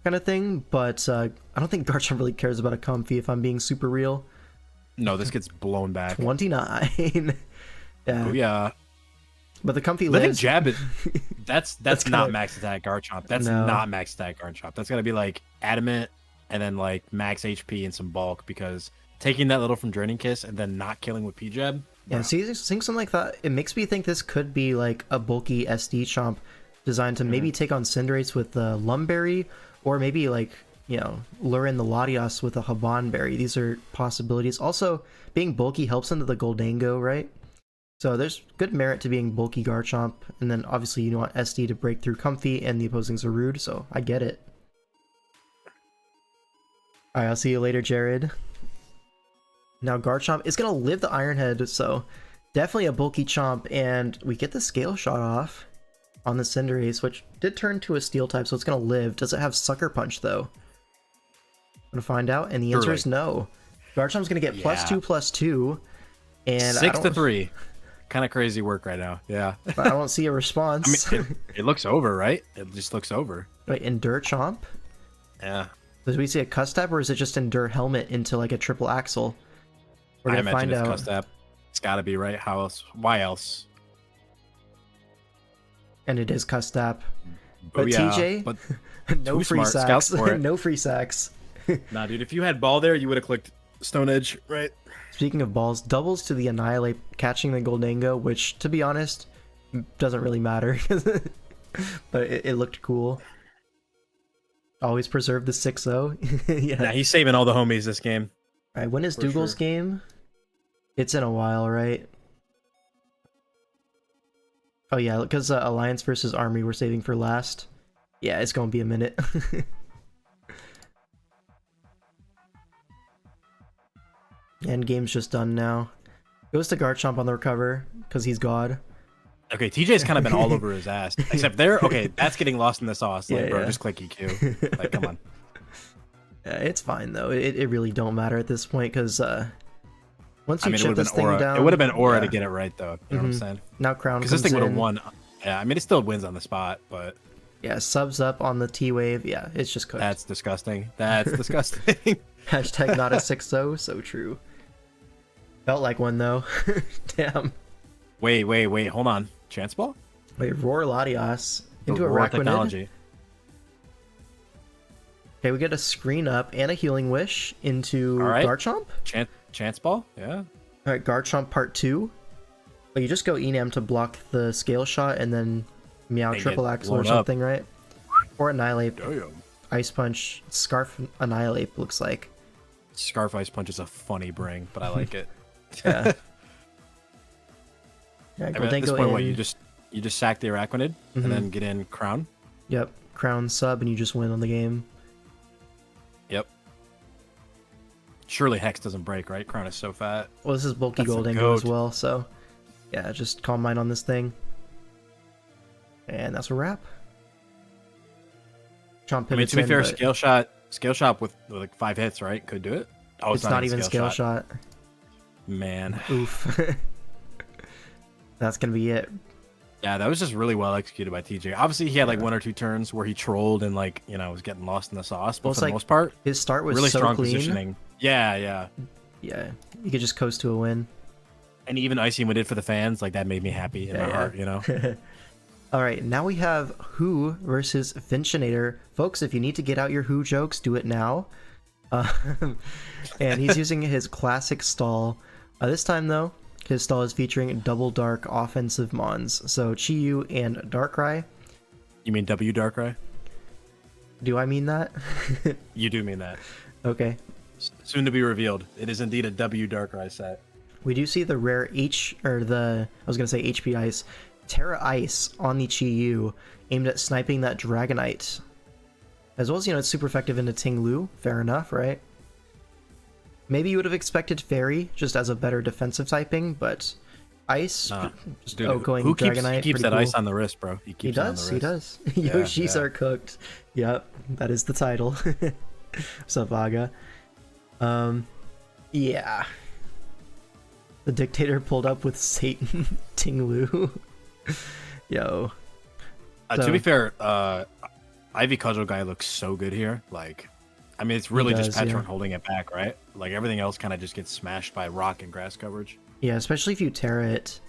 kind of thing, but I don't think Garchomp really cares about a Comfy if I'm being super real. No, this gets blown back. 29. Yeah. Oh, yeah. But the Comfy living lives. jab is that's not kinda... max attack Garchomp. That's not max attack Garchomp. That's gotta be like adamant and then like max HP and some bulk, because taking that little from Draining Kiss and then not killing with P-Jab. Yeah, seeing something like that, it makes me think this could be like a bulky SD chomp designed to maybe take on Cinderace with the Lumberry, or maybe like, you know, lure in the Latias with a Haban Berry. These are possibilities. Also, being bulky helps into the Goldango, right? So there's good merit to being bulky Garchomp, and then obviously you want SD to break through Comfy, and the opposings are rude, so I get it. Alright, I'll see you later, Jared. Now Garchomp is going to live the Iron Head, so definitely a bulky chomp, and we get the Scale Shot off on the Cinderace, which did turn to a Steel type, so it's going to live. Does it have Sucker Punch, though? I'm going to find out, and the answer is no. Garchomp's going to get +2/+2, and 6-3. Kind of crazy work right now. Yeah. I don't see a response. I mean, it looks over, right? It just looks over. Wait, Endure Chomp? Yeah. Does we see a Custap, or is it just Endure Helmet into like a triple axle? We're going to find out. Custap. It's got to be, right? How else? Why else? And it is Custap. But yeah, TJ, but no free sacks. No free sacks. Nah, dude, if you had ball there, you would have clicked Stone Edge, right? Speaking of balls, doubles to the Annihilate, catching the Goldango, which, to be honest, doesn't really matter. But it looked cool. Always preserve the 6-0. Yeah. Nah, he's saving all the homies this game. Alright, when is Dougal's game? It's in a while, right? Oh yeah, because Alliance versus Army we're saving for last. Yeah, it's gonna be a minute. And game's just done now. Goes to Garchomp on the recover, because he's God. Okay, TJ's kind of been all over his ass. Except there, okay, that's getting lost in the sauce. Like, bro, just click EQ. Like, come on. Yeah, it's fine, though. It really don't matter at this point, because once you chip this thing down... It would have been Aura to get it right, though. You know what I'm saying? Now Crown comes in. Because this thing would have won. Yeah, I mean, it still wins on the spot, but... Yeah, subs up on the T-Wave. Yeah, it's just cooked. That's disgusting. That's disgusting. Hashtag not a 6-0. So true. Felt like one, though. Damn. Wait. Hold on. Chance Ball? Wait, Roar Latias into a Roar Araquanid. technology. Okay, we get a screen up and a Healing Wish into Garchomp. Chance Ball? Yeah. Alright, Garchomp part 2. But you just go Enam to block the Scale Shot and then Meow Triple Axle or something, right? Or Annihilate. Ice Punch. Scarf Annihilate looks like. Scarf Ice Punch is a funny bring, but I like it. Yeah. Yeah, I mean, at this point, what, you just sack the Araquanid and then get in Crown? Yep. Crown sub and you just win on the game. Yep. Surely Hex doesn't break, right? Crown is so fat. Well, this is bulky Goldango as well, so yeah, just Calm Mind on this thing. And that's a wrap. I mean, to be fair, Scale Scale shot with like 5 hits, right? Could do it. Oh, It's not even scale shot. Man. Oof. That's gonna be it. Yeah, that was just really well executed by TJ. Obviously, he had like 1 or 2 turns where he trolled and like was getting lost in the sauce. But Well, for the like, most part, his start was really so strong clean. positioning. Yeah. Yeah, you could just coast to a win. And even Icy when did for the fans, like that made me happy in my heart. All right, now we have Who versus Finchinator. Folks, if you need to get out your Who jokes, do it now. And he's using his classic stall. This time, though, his stall is featuring double dark offensive mons. So Chi-Yu and Darkrai. You mean W Darkrai? Do I mean that? You do mean that. Okay. Soon to be revealed. It is indeed a W Darkrai set. We do see the rare HP Ice, Terra Ice on the Chi-Yu, aimed at sniping that Dragonite. As well as, it's super effective into Ting-Lu. Fair enough, right? Maybe you would have expected Fairy, just as a better defensive typing, but Ice, going who Dragonite. He keeps that cool. Ice on the wrist, bro. He does. He does. Yoshis are cooked. Yep, that is the title. What's up, Vaga? Yeah. The dictator pulled up with Satan Ting-Lu. Yo. To be fair, Ivy Cudgel guy looks so good here. Like, I mean, it's really just Petron holding it back, right? Like, everything else kind of just gets smashed by rock and grass coverage. Yeah, especially if you Terra it.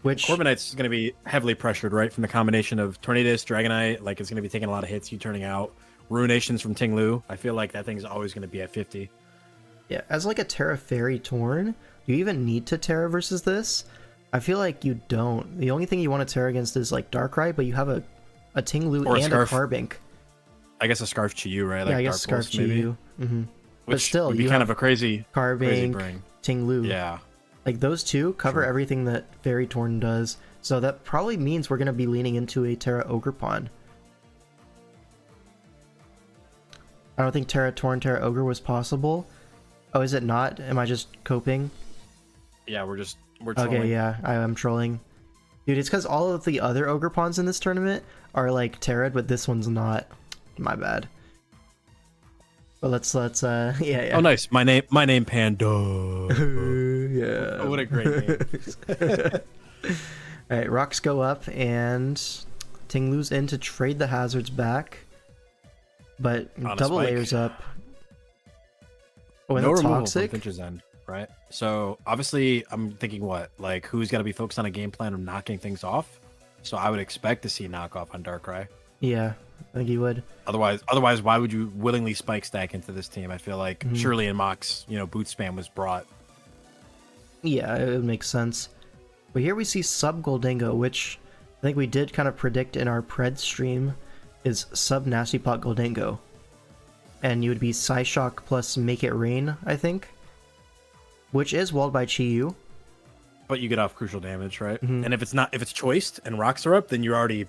Which Corbinite's going to be heavily pressured, right? From the combination of Tornadus, Dragonite, like, it's going to be taking a lot of hits, you turning out. Ruinations from Ting-Lu. I feel like that thing's always going to be at 50. Yeah, as like a Terra Fairy Torn, do you even need to Terra versus this? I feel like you don't. The only thing you want to Terra against is like Darkrai, but you have a Ting-Lu and a Carbink. I guess a Scarf Chi-Yu, right? Like yeah, I guess Scarf Chi-Yu. But still, would be kind of a crazy Carbink, Ting-Lu. Yeah. Like those two cover everything that Fairy Torn does. So that probably means we're going to be leaning into a Terra Ogerpon. I don't think Terra Torn, Terra Ogre was possible. Oh, is it not? Am I just coping? Yeah, we're trolling. Okay, yeah, I'm trolling. Dude, it's because all of the other Ogerpons in this tournament are like Terra, but this one's not. My bad. But let's yeah. Oh, nice. My name Panda. Yeah. Oh, what a great name. All right, rocks go up and Ting-Lu's in to trade the hazards back. But double layers up. Oh, and no the removal toxic. from Finch's end, right? So obviously, I'm thinking who's got to be focused on a game plan of knocking things off. So I would expect to see knockoff on Darkrai. Yeah, I think you would. Otherwise, why would you willingly spike stack into this team? I feel like surely in Mox, boot spam was brought. Yeah, it would make sense. But here we see Sub Goldango, which I think we did kind of predict in our Pred stream, is Sub Nasty Pot Goldango. And you would be Psyshock plus Make It Rain, I think. Which is walled by Chi-Yu. But you get off crucial damage, right? And if it's choiced and rocks are up, then you're already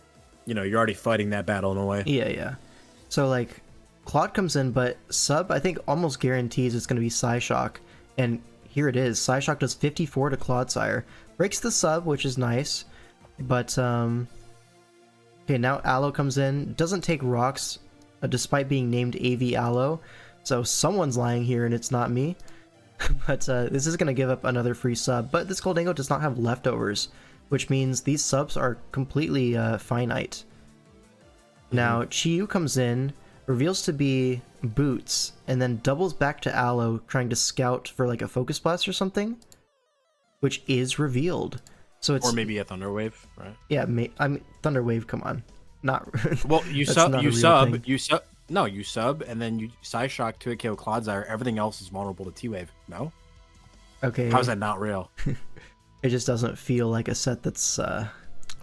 fighting that battle in a way. Yeah. So like, Claude comes in, but Sub I think almost guarantees it's going to be Psyshock. And here it is. Psyshock does 54 to Clodsire. Breaks the Sub, which is nice. But, okay, now Aloe comes in. Doesn't take rocks, despite being named AV Aloe. So someone's lying here and it's not me. But this is going to give up another free sub. But this Goldango does not have leftovers, which means these subs are completely finite. Now, Chi-Yu comes in, reveals to be Boots, and then doubles back to Aloe, trying to scout for like a Focus Blast or something, which is revealed. So it's, or maybe a Thunder Wave, right? Yeah, I mean, Thunder Wave, come on. Not well, you sub, and then you Psyshock to a KO Clodsire. Everything else is vulnerable to T-Wave. No? Okay. How's that not real? It just doesn't feel like a set that's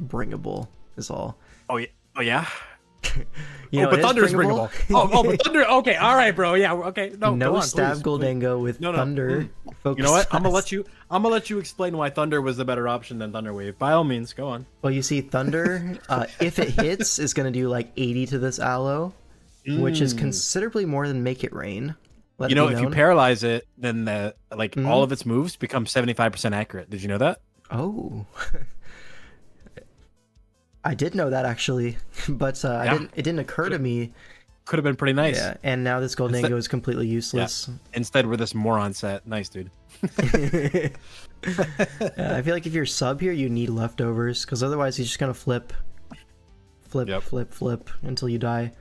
bringable, is all. Oh yeah. Oh yeah. But Thunder's bringable. But Thunder. Okay, all right, bro. Yeah, okay. No stab please, Goldango with Thunder. You know what? I'm gonna let you explain why Thunder was the better option than Thunder Wave. By all means, go on. Well, you see, Thunder, if it hits, is gonna do like 80 to this Aloe, which is considerably more than Make It Rain. If you paralyze it, then all of its moves become 75% accurate. Did you know that? Oh. I did know that actually, but it didn't occur to me Could have been pretty nice. Yeah, and now this Goldango is completely useless. Instead, we're this moron set. Nice, dude. Yeah, I feel like if you're sub here, you need leftovers, because otherwise he's just gonna flip, flip until you die,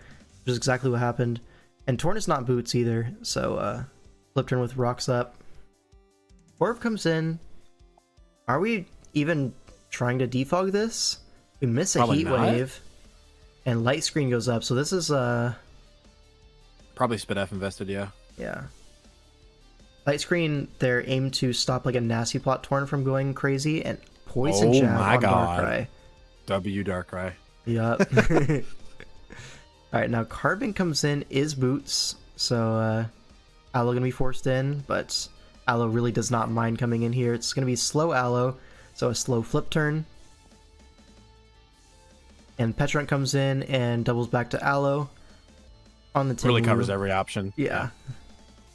which is exactly what happened. And Torn is not boots either, so flip turn with rocks up. Orb comes in. Are we even trying to defog this? We miss a Probably heat not. wave, and light screen goes up. So this is Probably Spit F invested, yeah. yeah. Light screen, they're aimed to stop like a nasty plot Torn from going crazy, and poison jab my on God. Darkrai. W Darkrai. Yup. Alright, now Carbon comes in, is boots, so Aloe gonna be forced in, but Aloe really does not mind coming in here. It's gonna be slow Aloe, so a slow flip turn. And Petrant comes in and doubles back to Aloe on the Really Tinglu. covers every option. Yeah.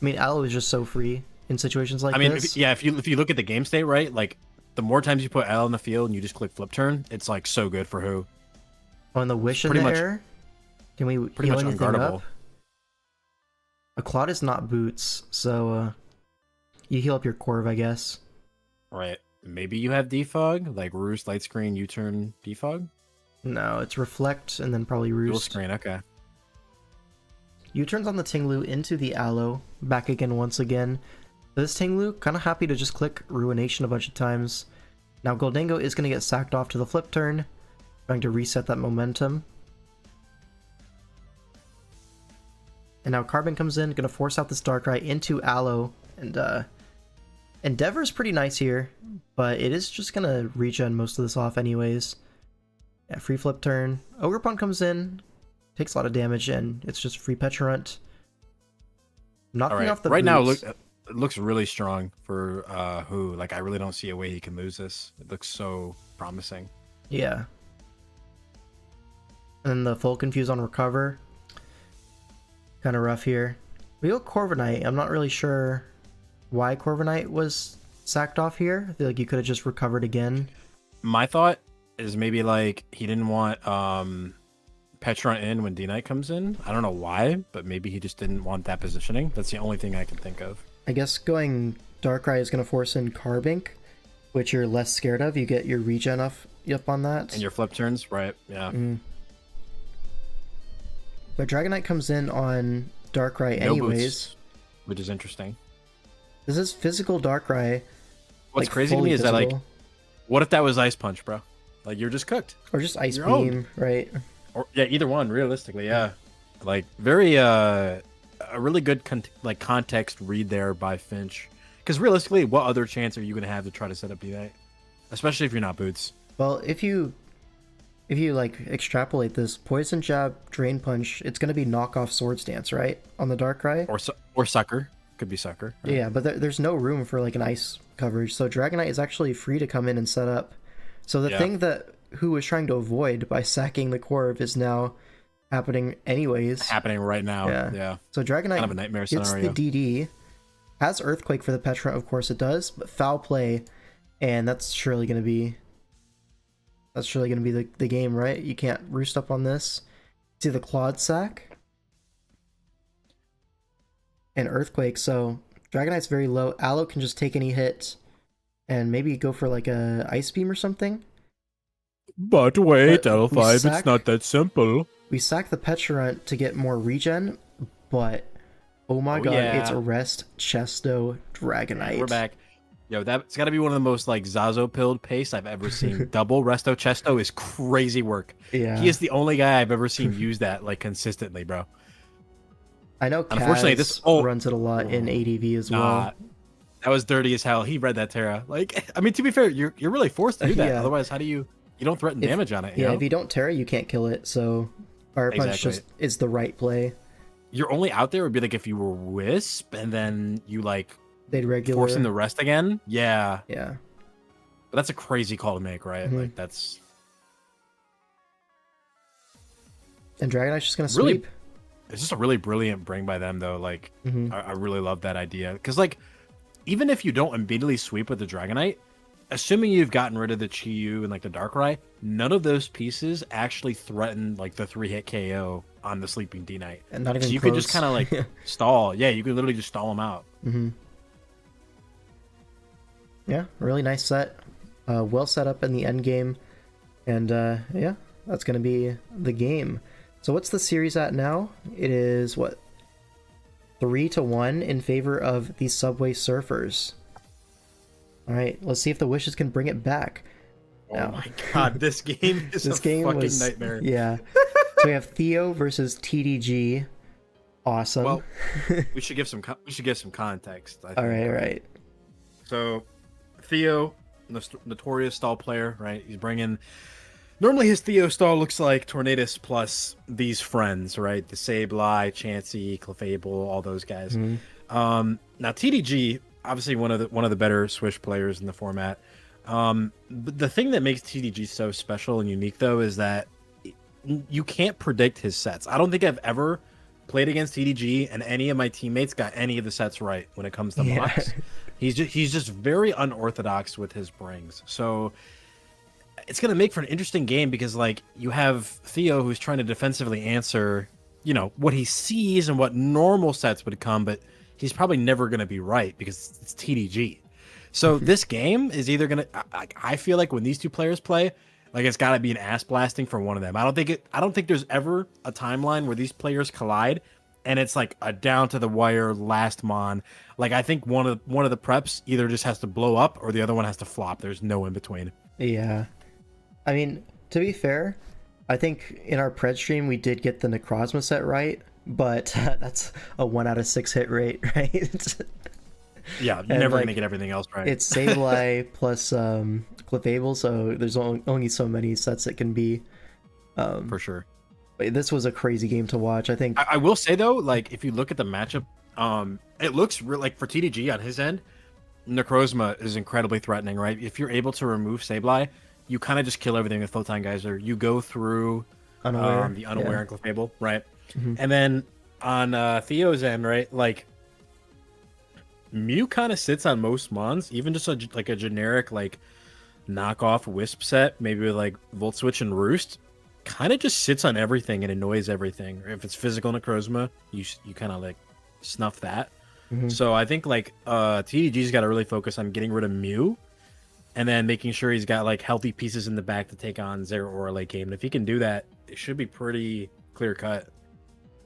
I mean, Aloe is just so free in situations like this. If you look at the game state, right, like the more times you put L in the field and you just click flip turn, it's like so good for who. Oh, and the wish in pretty the much- air? Can we Pretty heal much anything unguardable. up? A Claude is not boots, so you heal up your Corv, I guess. Right. Maybe you have defog, like Roost, light screen, U-turn, defog? No, it's reflect and then probably Dual roost. screen, okay. U-turns on the Tinglu into the Aloe, back again once again. This Tinglu, kind of happy to just click Ruination a bunch of times. Now Goldango is going to get sacked off to the flip turn, trying to reset that momentum. And now Carbon comes in, going to force out this Darkrai into Aloe, and Endeavor's pretty nice here, but it is just going to regen most of this off anyways. Yeah, free flip turn. Ogerpon comes in, takes a lot of damage, and it's just free Pecharunt. Knocking All right. off the Right now, boots. it looks really strong for who. Like, I really don't see a way he can lose this. It looks so promising. Yeah. And then the full confuse on recover. Kind of rough here. We go Corviknight. I'm not really sure why Corviknight was sacked off here. I feel like you could have just recovered again. My thought is maybe like he didn't want Pecharunt in when D-Knight comes in. I don't know why, but maybe he just didn't want that positioning. That's the only thing I can think of. I guess going Darkrai is going to force in Carbink, which you're less scared of. You get your regen up on that. And your flip turns, right? Yeah. But Dragonite comes in on Darkrai No anyways. boots, which is interesting. This is physical Darkrai. What's like, crazy to fully me is that, like, physical. what if that was Ice Punch, bro? Like, you're just cooked. Or just Ice your Beam, own. right? Or yeah, either one, realistically, yeah. Like, very a really good context read there by Finch. Because realistically, what other chance are you gonna have to try to set up D-Knight? Especially if you're not boots. Well, if you like extrapolate this, Poison Jab, Drain Punch, it's gonna be knockoff Swords Dance, right? On the Darkrai? Or Sucker. Could be Sucker. Right? Yeah, but there's no room for like an ice coverage, so Dragonite is actually free to come in and set up. So the thing that Who was trying to avoid by sacking the Corv is now happening anyways. Happening right now. Yeah. So Dragonite Kind of a nightmare gets scenario. the DD, has Earthquake for the Petra, of course it does, but foul play, and that's surely going to be the game, right? You can't roost up on this. See the Claude sack and Earthquake, so Dragonite's very low. Aloe can just take any hit and maybe go for like a Ice Beam or something. But wait, But we L5, sack- it's not that simple. We sack the Pecharunt to get more regen, but oh my god, yeah. it's Arrest Chesto Dragonite. We're back. Yo, that's got to be one of the most like Zazo pilled pace I've ever seen. Double Resto Chesto is crazy work. Yeah. He is the only guy I've ever seen use that like consistently, bro. I know Kaz Unfortunately, this- oh. runs it a lot in ADV as well. Nah, that was dirty as hell. He read that Terra. Like, I mean, to be fair, you're really forced to do that. Yeah. Otherwise, how do you don't threaten damage on it? You Yeah, know? if you don't Terra, you can't kill it, so Fire Punch Exactly. just is the right play. Your only out there would be like if you were Wisp and then you like They'd regular. forcing the rest again. Yeah, Yeah. but that's a crazy call to make, right? Mhm. Like that's And Dragonite's just gonna Really- sweep. it's just a really brilliant bring by them though. Like Mhm. I really love that idea because like even if you don't immediately sweep with the Dragonite, assuming you've gotten rid of the Chi-Yu and like the Darkrai, none of those pieces actually threaten like the 3-hit KO on the Sleeping D-Knight. And not even So you close. could just kind of like stall. Yeah, you could literally just stall them out. Mm-hmm. Yeah, really nice set. Well set up in the end game. And yeah, that's going to be the game. So what's the series at now? It is, what, 3-1 in favor of the Subway Surfers. All right, let's see if the Wishes can bring it back. Oh my god, this game is this a game fucking was, nightmare. Yeah. So we have Theo versus TDG. Awesome. Well, we should give some context. I think. All right. So, Theo, notorious stall player, right? He's bringing. Normally, his Theo stall looks like Tornadus plus these friends, right? The Sableye, Chansey, Clefable, all those guys. Mm-hmm. Now, TDG, obviously one of the better Swish players in the format. But the thing that makes TDG so special and unique, though, is that you can't predict his sets. I don't think I've ever played against TDG and any of my teammates got any of the sets right when it comes to mocks. He's just very unorthodox with his brings. So it's going to make for an interesting game because like you have Theo who's trying to defensively answer, what he sees and what normal sets would come, but he's probably never going to be right because it's TDG. So this game is either going to, I feel like when these two players play, like it's got to be an ass blasting for one of them. I don't think there's ever a timeline where these players collide and it's like a down to the wire last mon. Like I think one of the preps either just has to blow up or the other one has to flop. There's no in between. Yeah. I mean, to be fair, I think in our pred stream we did get the Necrozma set right, but that's a 1 out of 6 hit rate, right? Yeah, you're never gonna get everything else right. It's Sableye plus Clefable, so there's only so many sets it can be. For sure. But this was a crazy game to watch. I think I will say though, like if you look at the matchup, it looks like for TDG on his end, Necrozma is incredibly threatening, right? If you're able to remove Sableye, you kind of just kill everything with Photon Geyser. You go through Unaware, the Unaware and Clefable, right? Mm-hmm. And then on Theo's end, right, like Mew kind of sits on most mons, even just a generic like knockoff Wisp set, maybe with like Volt Switch and Roost, kind of just sits on everything and annoys everything. If it's physical Necrozma, you kind of like snuff that. Mm-hmm. So I think like TDG's got to really focus on getting rid of Mew, and then making sure he's got like healthy pieces in the back to take on Zeraora late game. And if he can do that, it should be pretty clear cut.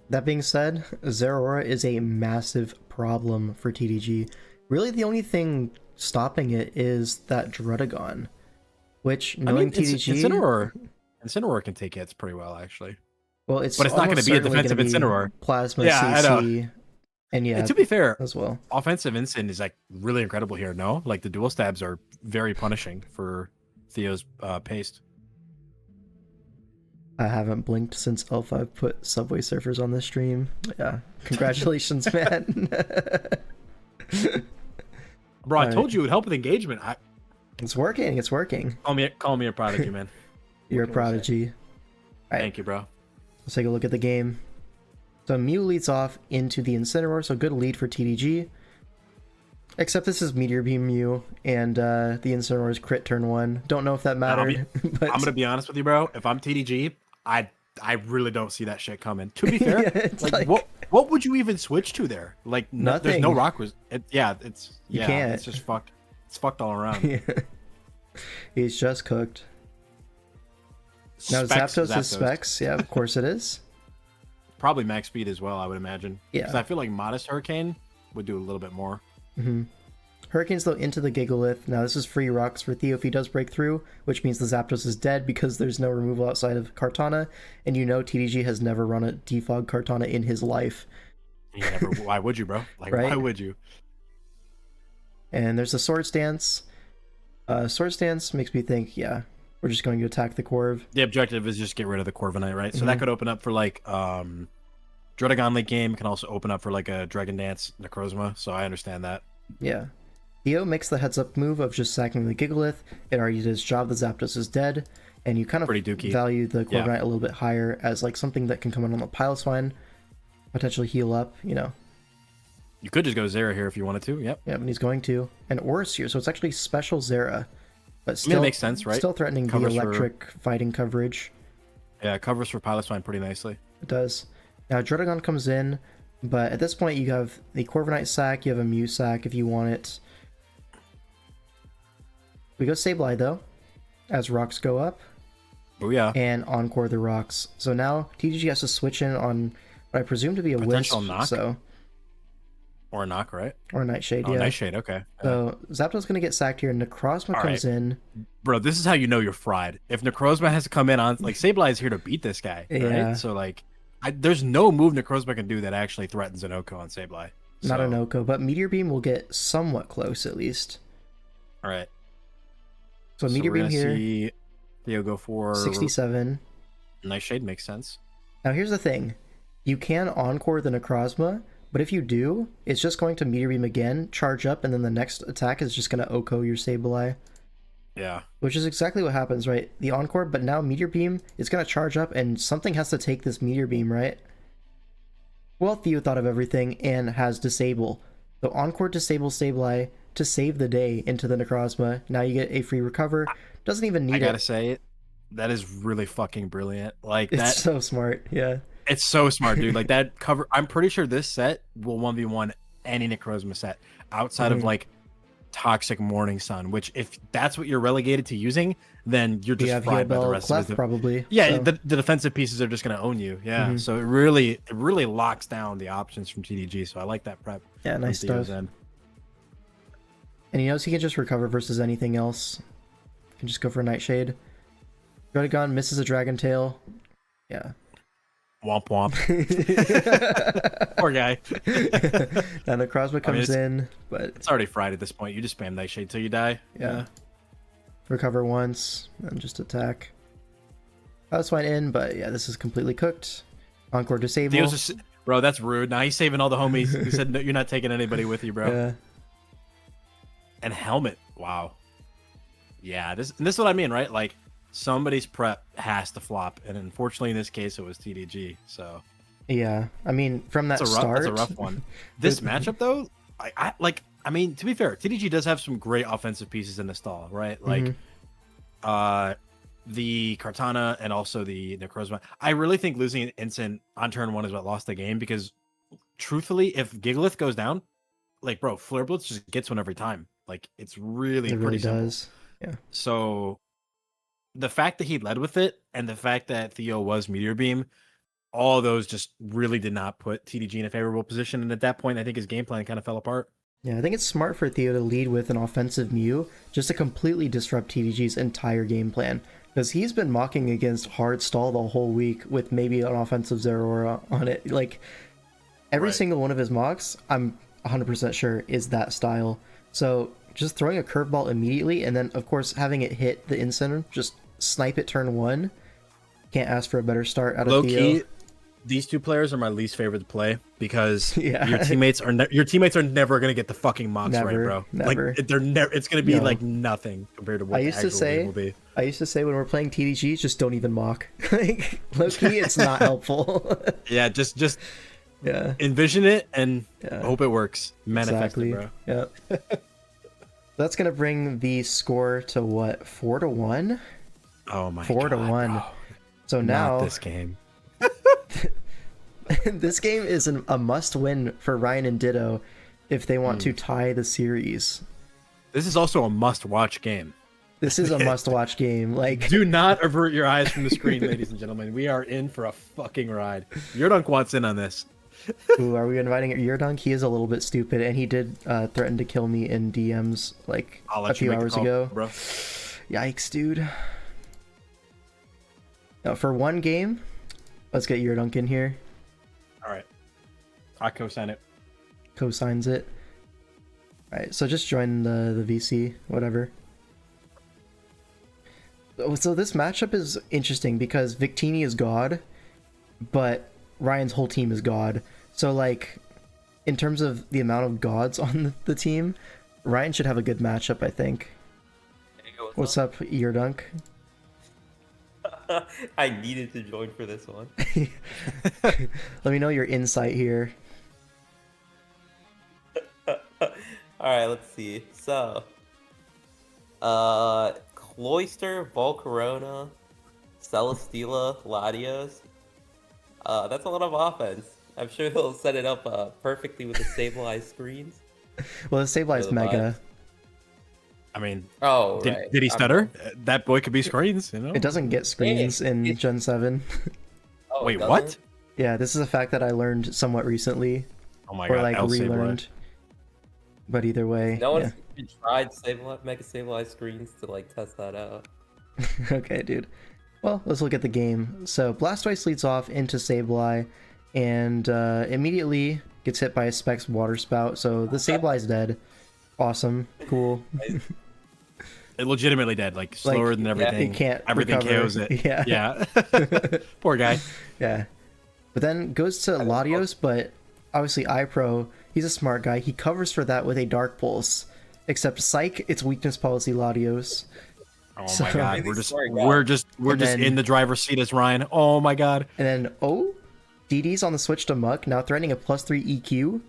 That being said, Zeraora is a massive problem for TDG. Really, the only thing stopping it is that Druddigon, which knowing TDG, Incineroar can take hits pretty well, actually. Well, it's but it's not going to be a defensive Incineroar. Plasma, CC, and and to be fair, as well, offensive Incin is like really incredible here. No, like the dual stabs are very punishing for Theo's paste. I haven't blinked since L5 put Subway Surfers on the stream. Yeah, congratulations, man. Bro, I told you it would help with engagement. It's working. It's working. Call me a prodigy, man. You're a prodigy. All right. Thank you, bro. Let's take a look at the game. So Mew leads off into the Incineroar, so good lead for TDG. Except this is Meteor Beam Mew, and the Incineroar is crit turn 1. Don't know if that mattered. But... I'm gonna be honest with you, bro. If I'm TDG, I really don't see that shit coming. To be fair, yeah, like what would you even switch to there? Like nothing. There's no rock. You can't. It's just fucked. It's fucked all around. He's just cooked. Now Zapdos is Specs. Yeah, of course it is. Probably max speed as well, I would imagine. Yeah. Because I feel like Modest Hurricane would do a little bit more. Mm-hmm. Hurricane's though into the Gigalith. Now this is free rocks for Theo if he does break through, which means the Zapdos is dead because there's no removal outside of Kartana, and TDG has never run a defog Kartana in his life. Why would you, bro? Like, right? Why would you? And there's a Swords Dance. Swords Dance makes me think, yeah, we're just going to attack the Corv. The objective is just get rid of the Corviknight, right? So that could open up for like Druddigon late game. Can also open up for like a Dragon Dance Necrozma. So I understand that. Yeah. Theo makes the heads up move of just sacking the Gigalith. It already did its job. The Zapdos is dead. And you kind of value the Corviknight a little bit higher as like something that can come in on the Piloswine, potentially heal up, You could just go Zera here if you wanted to. Yep. Yeah, and he's going to. And Oris here, so it's actually special Zera. but I mean, it still makes sense, right? Still threatening the Covers electric fighting coverage. Yeah, covers for Pilot Spine pretty nicely. It does. Now Drodagon comes in, but at this point you have the Corviknight sack, you have a Mew sack if you want it. We go Sableye though, as rocks go up. Oh yeah. And encore the rocks. So now TGG has to switch in on what I presume to be a Potential Wisp. knock? So Or a knock, right? or a Nightshade, Oh, yeah. Nightshade, okay. So Zapdos gonna get sacked here. Necrozma All comes right. in. Bro, this is how you know you're fried. If Necrozma has to come in on, like, Sableye is here to beat this guy, Yeah. right? So, like, there's no move Necrozma can do that actually threatens an Oko on Sableye. Not So, an Oko, but Meteor Beam will get somewhat close at least. All right. So Meteor we're Beam gonna here, see Theo go for 67. Nightshade, makes sense. Now here's the thing. You can encore the Necrozma, but if you do, it's just going to Meteor Beam again, charge up, and then the next attack is just going to Oko your Sableye. Yeah. Which is exactly what happens, right? The encore, but now Meteor Beam is going to charge up, and something has to take this Meteor Beam, right? Well, Theo thought of everything and has Disable. So encore Disable Sableye to save the day into the Necrozma. Now you get a free recover. Doesn't even need I gotta it. say, that is really fucking brilliant. Like, that. It's so smart, yeah. It's so smart, dude. Like, that cover. I'm pretty sure this set will 1v1 any Necrozma set outside of, like, Toxic Morning Sun, which, if that's what you're relegated to using, then you're just fried by the rest Clef, of it. probably. Yeah, so. the defensive pieces are just going to own you. Yeah, so it really locks down the options from TDG. So I like that prep. Yeah, from nice Theo's stuff. end. And he knows he can just recover versus anything else. Can just go for a Nightshade. Drodagon misses a Dragon Tail. Yeah. Womp womp. Poor guy. Now Necrozma comes in, but It's already fried at this point. You just spam Nightshade till you die. yeah. Recover once, and just attack. That's fine in, but yeah, this is completely cooked. Encore Disable. Theo's just, bro, that's rude. Now he's saving all the homies. He said, no, you're not taking anybody with you, bro. Yeah. And Helmet. Wow. Yeah, this is what I mean, right? Like, somebody's prep has to flop, and unfortunately in this case it was TDG. So Yeah. I mean, from that that's start. a rough one. This matchup though, I mean, to be fair, TDG does have some great offensive pieces in the stall, right? Like the Kartana and also the Necrozma. I really think losing an instant on turn one is what lost the game, because truthfully, if Gigalith goes down, like, bro, Flare Blitz just gets one every time. Like, it's really It pretty really simple. does. Yeah. So the fact that he led with it and the fact that Theo was Meteor Beam, all of those just really did not put TDG in a favorable position. And at that point, I think his game plan kind of fell apart. Yeah, I think it's smart for Theo to lead with an offensive Mew just to completely disrupt TDG's entire game plan. Because he's been mocking against hard stall the whole week with maybe an offensive Zeraora on it. Like, every single one of his mocks, I'm 100% sure, is that style. So just throwing a curveball immediately, and then, of course, having it hit the instant, just snipe it turn one. Can't ask for a better start out of Theo. Low-key, these two players are my least favorite to play, because Yeah. your teammates are never gonna get the fucking mocks right, Never, bro. never. Like, they're never. It's gonna be No. like nothing compared to what I the used to actual game will say, be. when we're playing TDG, just don't even mock. Like, low-key, it's not helpful. Yeah, just Yeah. envision it and Yeah. hope it works. Manifest it, bro. Yeah. That's gonna bring the score to what, 4-1? Oh my 4-1. bro. So now Not this game. this game is a must-win for Ryan and Ditto if they want to tie the series. This is also a must-watch game. This is a must-watch game. Like, Do not avert your eyes from the screen, ladies and gentlemen. We are in for a fucking ride. Yurdunk wants in on this. ooh, are we inviting Yurdunk? He is a little bit stupid, and he did threaten to kill me in DMs like I'll a let you few make the hours call, ago. bro. Yikes, dude. Now, for one game, let's get Yurdunk in here. All right. I co-sign it. Co-signs it. Alright, so just join the VC, whatever. So this matchup is interesting because Victini is God, but Ryan's whole team is God. So, like, in terms of the amount of gods on the team, Ryan should have a good matchup, I think. What's up, Yurdunk? I needed to join for this one. Let me know your insight here. Alright, let's see. So, Cloyster, Volcarona, Celesteela, Latios. That's a lot of offense. I'm sure they'll set it up perfectly with the stabilized screens. Well, the stabilized the mega. I mean, Oh, did, right. did he stutter? That boy could be screens, you know? It doesn't get screens in Gen 7. Oh, Wait, it what? doesn't? Yeah, this is a fact that I learned somewhat recently, Oh my or god, like El Sableye. relearned. But either way, No yeah. one's even tried mega stabilized screens to like test that out. Okay, dude. Well, let's look at the game. So Blastoise leads off into Sableye, and immediately gets hit by a Specs Water Spout. So the Sableye's dead. Awesome, cool. It legitimately dead, like slower than everything. It can't Everything recover. KOs it. Yeah. Yeah. Poor guy. Yeah. But then goes to Latios, but obviously iPro, he's a smart guy. He covers for that with a Dark Pulse. Except Psych, it's weakness policy Latios. Oh So- my god, Really we're just smart guy. we're just then- in the driver's seat as Ryan. Oh my god. And then, oh, DD's on the switch to Muck, now threatening a +3 EQ.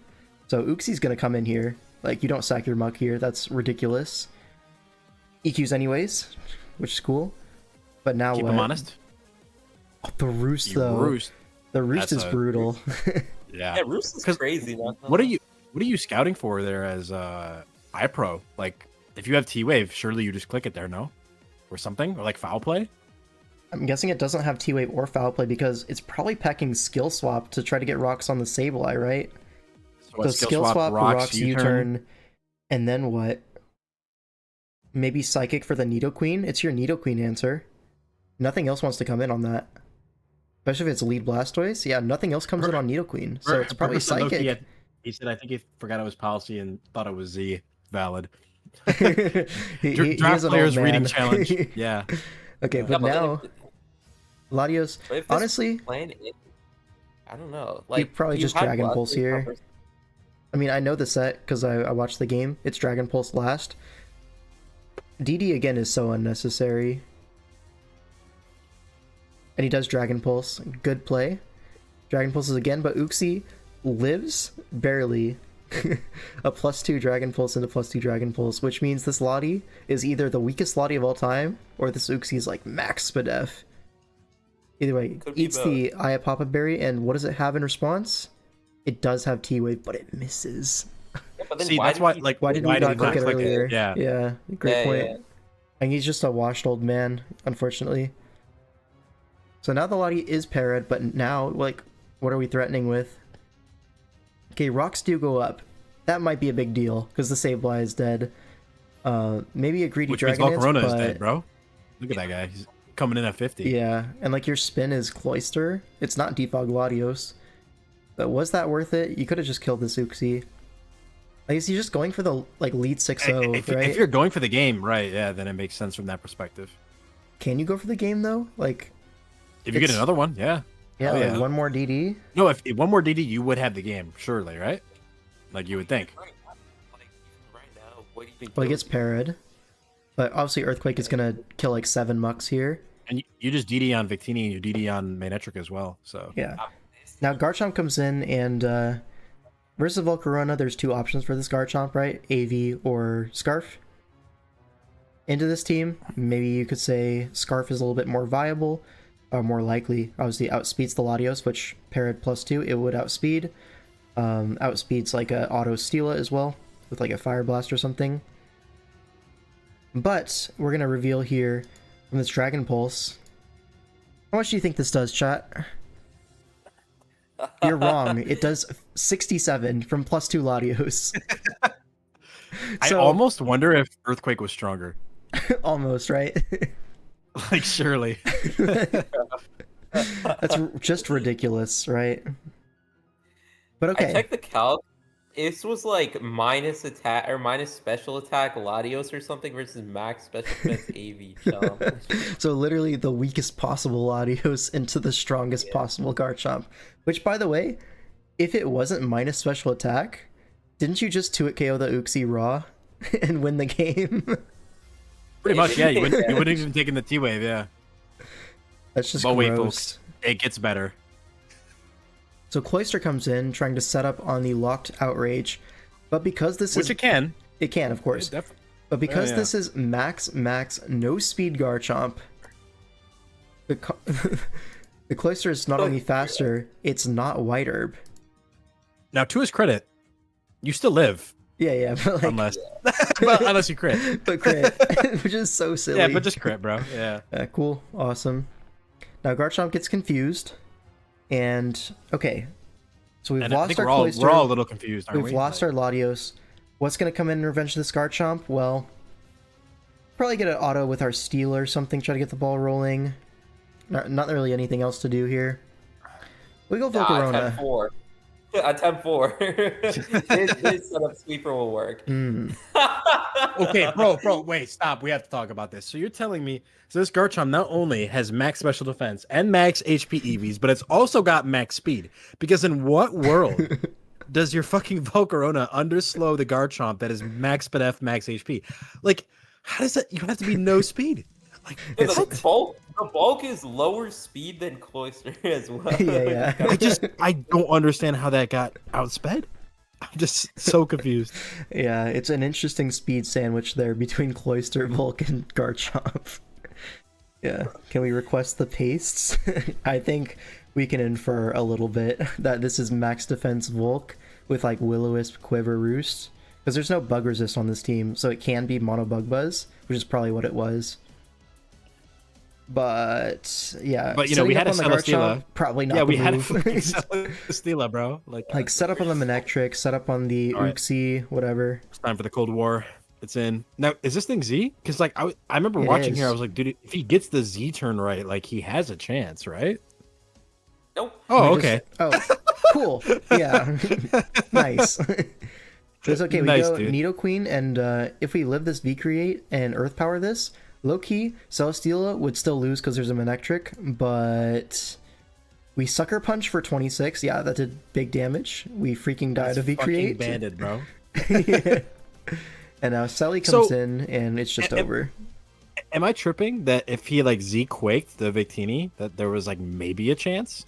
So Uxie's gonna come in here. Like, you don't sack your Muck here, that's ridiculous. EQs anyways, which is cool. But now Keep what? him honest. Oh, the Roost, You though. roost. The Roost That's is a- brutal. Yeah. Yeah, Roost is 'Cause crazy. What are you scouting for there as iPro? Like, if you have T-Wave, surely you just click it there, no? Or something? Or like foul play? I'm guessing it doesn't have T-Wave or Foul Play because it's probably packing Skill Swap to try to get rocks on the Sableye, right? So So Skill Swap, rocks, U-turn, and then what? Maybe Psychic for the Nidoqueen? It's your Nidoqueen answer. Nothing else wants to come in on that. Especially if it's lead Blastoise. Yeah, nothing else comes in on Nidoqueen. So it's probably Purpose of Loki, Psychic. he said, I think he forgot it was policy and thought it was Z. Valid. he Draft is an old players man. reading challenge. Yeah. Okay, Yeah, but but now, Latios, But if this honestly, plan is- I don't know. Like probably you just had Dragon Pulse Blastoise here. covers- I mean, I know the set because I watched the game. It's Dragon Pulse last. DD again is so unnecessary. And he does Dragon Pulse. Good play. Dragon Pulses again, but Uxie lives barely. A +2 Dragon Pulse into +2 Dragon Pulse, which means this Lottie is either the weakest Lottie of all time, or this Uxie is like max Spadef. Either way, Could be eats the Iapapa Berry, and what does it have in response? It does have T-Wave, but it misses. Yeah, but then See, why that's did why, he- like, Why did why we did not he click it click earlier? Yeah. Yeah, great Yeah, point. yeah. And he's just a washed old man, unfortunately. So now the Lottie is parried, but now, like, what are we threatening with? Okay, rocks do go up. That might be a big deal, because the Sableye is dead. Maybe a greedy Which means Dragon Dance, Volcarona is but... dead, bro. Look at that guy. He's coming in at 50. Yeah, and like your spin is Cloyster. It's not Defog Latios. But was that worth it? You could have just killed this Uxie. Like, is he just going for the like lead 6-0, If, right? if you're going for the game, right, yeah, then it makes sense from that perspective. Can you go for the game though? Like, If you get It's- another one, yeah. yeah, Oh, like yeah. one more DD. No, if one more DD, you would have the game, surely, right? Like you would think. Like, even right now, what do you think? Well, he gets kills parried. But obviously Earthquake is gonna kill like 7 mucks here. And you just DD on Victini and you DD on Manectric as well. So Yeah. you? Now Garchomp comes in and versus Volcarona, there's 2 options for this Garchomp, right? AV or Scarf. Into this team, maybe you could say Scarf is a little bit more viable, or more likely. Obviously outspeeds the Latios, which parried +2, it would outspeed. Outspeeds like a Auto Steela as well, with like a Fire Blast or something. But we're gonna reveal here from this Dragon Pulse. How much do you think this does, chat? You're wrong. It does 67 from +2 Latios. I almost wonder if Earthquake was stronger. Almost, right? Like surely. That's just ridiculous, right? But I okay. checked the calc. This was like minus attack or minus special attack Latios or something versus max special defense AV Chomp. So literally the weakest possible Latios into the strongest possible Garchomp. Which, by the way, if it wasn't minus special attack, didn't you just 2-hit KO the Uxie raw and win the game? Pretty much, yeah. You wouldn't have even taken the T-Wave, yeah. That's just But wait, gross. folks. It gets better. So Cloyster comes in, trying to set up on the locked Outrage. But because this Which is... it can. It can, of course. But because yeah. this is max no speed Garchomp, the the Cloyster is not only faster, it's not White Herb. Now, to his credit, you still live. Yeah, but like, Unless, but unless you crit. but crit, which is so silly. Yeah, but just crit, bro. Yeah. Cool, awesome. Now Garchomp gets confused, and okay, so we've And I lost think our Cloyster. we're all a little confused, aren't We've we? lost our Latios. What's gonna come in and revenge this Garchomp? Well, probably get an auto with our Steel or something. Try to get the ball rolling. Not really anything else to do here. We go Volcarona. 10-4. Attempt 4. his setup sweeper will work. Okay, bro, wait, stop. We have to talk about this. So you're telling me, so this Garchomp not only has max special defense and max HP EVs, but it's also got max speed. Because in what world does your fucking Volcarona underslow the Garchomp that is max SPDF, max HP? Like, how does that? You have to be no speed. Like, The bulk is lower speed than Cloyster as well. Yeah. I don't understand how that got outsped. I'm just so confused. Yeah, it's an interesting speed sandwich there between Cloyster, Volk, and Garchomp. Yeah, can we request the pastes? I think we can infer a little bit that this is max defense Volk with like Will-O-Wisp, Quiver, Roost. Because there's no bug resist on this team, so it can be Mono Bug Buzz, which is probably what it was. But yeah, But you know, we had a Celesteela. Probably not. Yeah, the we had a move. fucking Celesteela, bro. Like set up on the Manectric, set up on the All right. Uxie, whatever. it's time for the Cold War. It's in. Now, is this thing Z? Because like I remember It watching is. here, I was like, dude, if he gets the Z turn right, like he has a chance, right? Nope. Oh, We okay. just- cool. Yeah. Nice. It's okay. We Nice, go dude. Nidoqueen, and if we live this V-Create and Earth Power this, low-key, Celesteela would still lose because there's a Manectric, but we Sucker Punch for 26. Yeah, that did big damage. We freaking died of Fucking V-Create. banded, bro. Yeah. And now Sally comes in, and it's just over. Am I tripping that if he like Z quaked the Victini, that there was like maybe a chance?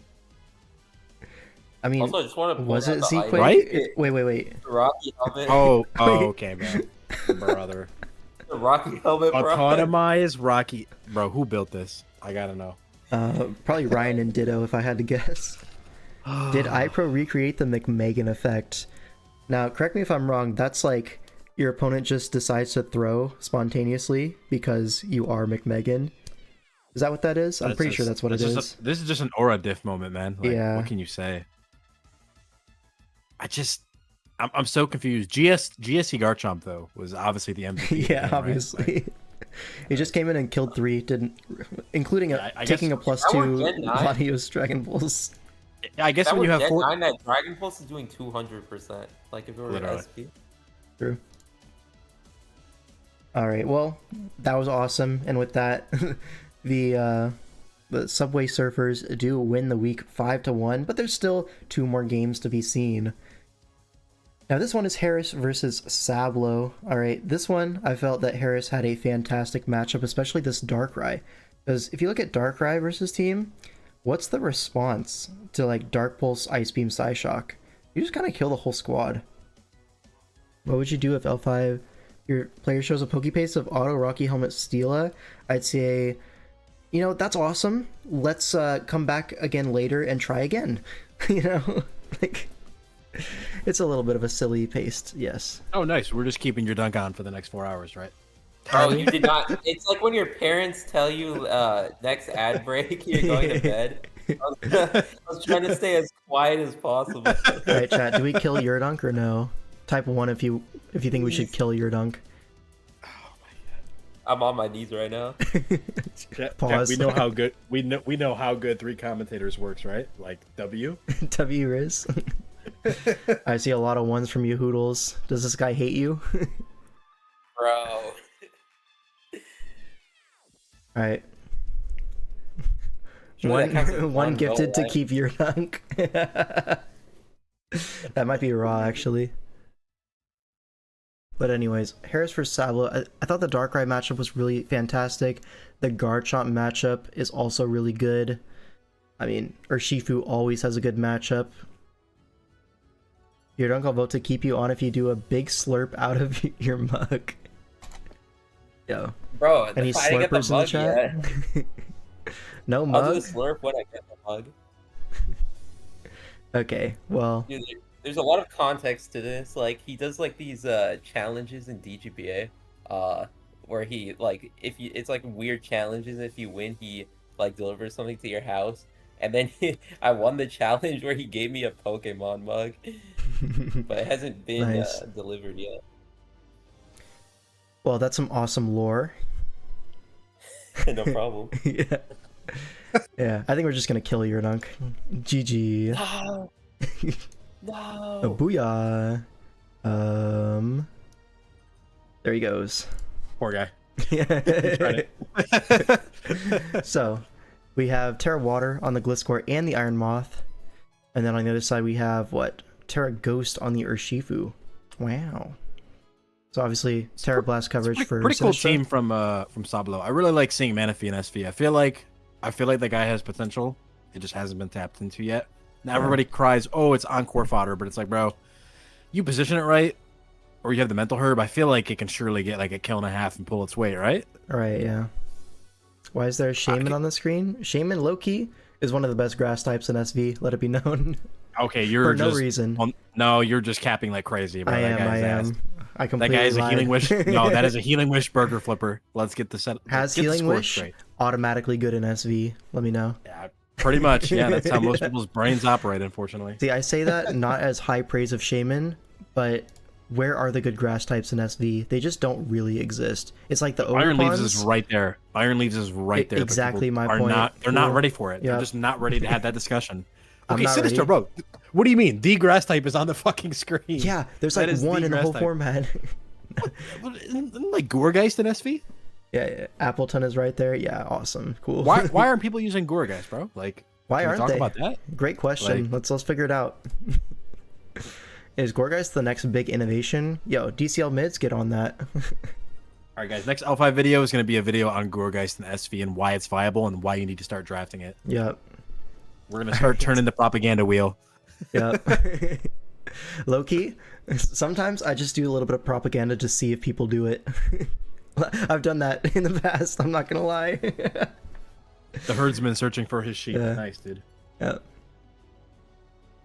I mean, Also, I just want to was it Z-Quake? Right? Wait. The Rocky helmet. Oh, okay, bro. Brother. The Rocky helmet, bro. Autonomized Rocky. Bro, who built this? I gotta know. Probably Ryan and Ditto, if I had to guess. Did iPro recreate the McMegan effect? Now, correct me if I'm wrong, that's like your opponent just decides to throw spontaneously because you are McMegan. Is that what that is? I'm pretty sure that's what it is. This is just an aura diff moment, man. Like, Yeah. What can you say? I'm so confused. GSC Garchomp though was obviously the MVP. Yeah, again, right? obviously. He just came in and killed 3, didn't, including I taking guess- a +2 That were Gen 9. Latios Dragon Balls. I guess That when you was have Gen 4, 9, that Dragon Pulse is doing 200%. Like if it were Literally. SP. True. All right. Well, that was awesome. And with that, the Subway Surfers do win the week 5-1, but there's still 2 more games to be seen. Now this one is Harris versus Sablo. All right, this one I felt that Harris had a fantastic matchup, especially this Darkrai. Because if you look at Darkrai versus team, what's the response to like Dark Pulse, Ice Beam, Psyshock? You just kind of kill the whole squad. What would you do if L5 your player shows a Pokepace of Auto Rocky Helmet Steela? I'd say, you know, that's awesome. Let's come back again later and try again. You know, like it's a little bit of a silly paste, yes. oh nice, we're just keeping your dunk on for the next 4 hours, right? Oh, you did not. It's like when your parents tell you next ad break, you're going to bed. I was trying to stay as quiet as possible. All right, chat. Do we kill your dunk or no? Type 1 if you think we should kill your dunk. I'm on my knees right now. Pause. We know how good we know how good 3 commentators works, right? Like W. W Riz. I see a lot of ones from you, Hoodles. Does this guy hate you? Bro. All right. Surely that counts as One one gifted goal, to right? keep your dunk. That might be raw, actually. But anyways, Harris versus Sablo. I thought the Darkrai matchup was really fantastic. The Garchomp matchup is also really good. I mean, Urshifu always has a good matchup. Your dunk, I'll vote to keep you on if you do a big slurp out of your mug. Yo. Bro, Any I didn't get the slurpers in the mug chat? yet. No I'll do mug? the slurp when I get the mug. Okay, well, Dude, there's a lot of context to this. Like he does like these challenges in DGBA, where he like if you it's like weird challenges. If you win, he like delivers something to your house. And then I won the challenge where he gave me a Pokemon mug, but it hasn't been nice. delivered yet. Well, that's some awesome lore. No problem. Yeah. Yeah, I think we're just gonna kill your dunk. GG. No, no. Booyah. There he goes. Poor guy. Yeah. So, we have Terra Water on the Gliscor and the Iron Moth. And then on the other side we have, what? Terra Ghost on the Urshifu. Wow. So obviously, Terra Blast coverage for pretty cool Sinistra. team from Sablo. I really like seeing Manaphy and SV. I feel like the guy has potential. It just hasn't been tapped into yet. Now everybody cries, "Oh, it's encore fodder," but it's like, bro, you position it right, or you have the mental herb. I feel like it can surely get like a kill and a half and pull its weight, right? Right, yeah. Why is there a Shaman on the screen? Shaman Loki is one of the best grass types in SV, let it be known. Okay, you're For no just, reason. No, you're just capping like crazy, bro. I That am. guy's ass. I That completely guy is a lied. healing wish. No, that is a healing wish burger flipper. Let's get the set. Has get the healing score wish straight. automatically good in SV? Let me know. Yeah, pretty much. Yeah, that's how most people's brains operate, unfortunately. See, I say that not as high praise of Shaman, but where are the good grass types in SV? They just don't really exist. It's like the Iron Leaves Overpawns. is right there. Iron Leaves is right there. but Exactly people my are point. they're not Cool. ready for it. Yeah. They're just not ready to have that discussion. I'm Okay, not Sinister, ready. bro. What do you mean? The grass type is on the fucking screen. Yeah, there's That like is one in the grass whole type. format. Isn't like Gourgeist in SV? Yeah, Appleton is right there. Yeah, awesome, cool. Why aren't people using Gourgeist, bro? Like, Why can we aren't talk they? about that? Great question. Like- Let's figure it out. Is Gourgeist the next big innovation? Yo, DCL mids, get on that. All right, guys. Next L5 video is going to be a video on Gourgeist and SV and why it's viable and why you need to start drafting it. Yep. We're going to start turning the propaganda wheel. Yep. Low key, sometimes I just do a little bit of propaganda to see if people do it. I've done that in the past, I'm not gonna lie. The herdsman searching for his sheep. Yeah. Nice, dude. Yep.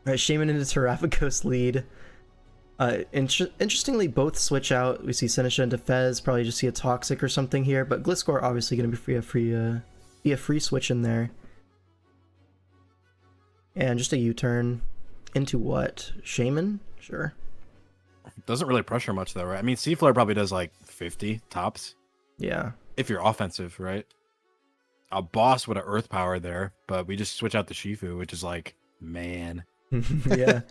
Alright, Shaman into Terrapagos lead. Interestingly, both switch out. We see Sinistra into Fez, probably just see a Toxic or something here, but Gliscor obviously gonna be a free switch in there. And just a U-turn. Into what? Shaman? Sure. Doesn't really pressure much, though, right? I mean, Seaflare probably does like 50 tops. Yeah. If you're offensive, right? A boss with an earth power there, but we just switch out the Shifu, which is like, man. Yeah.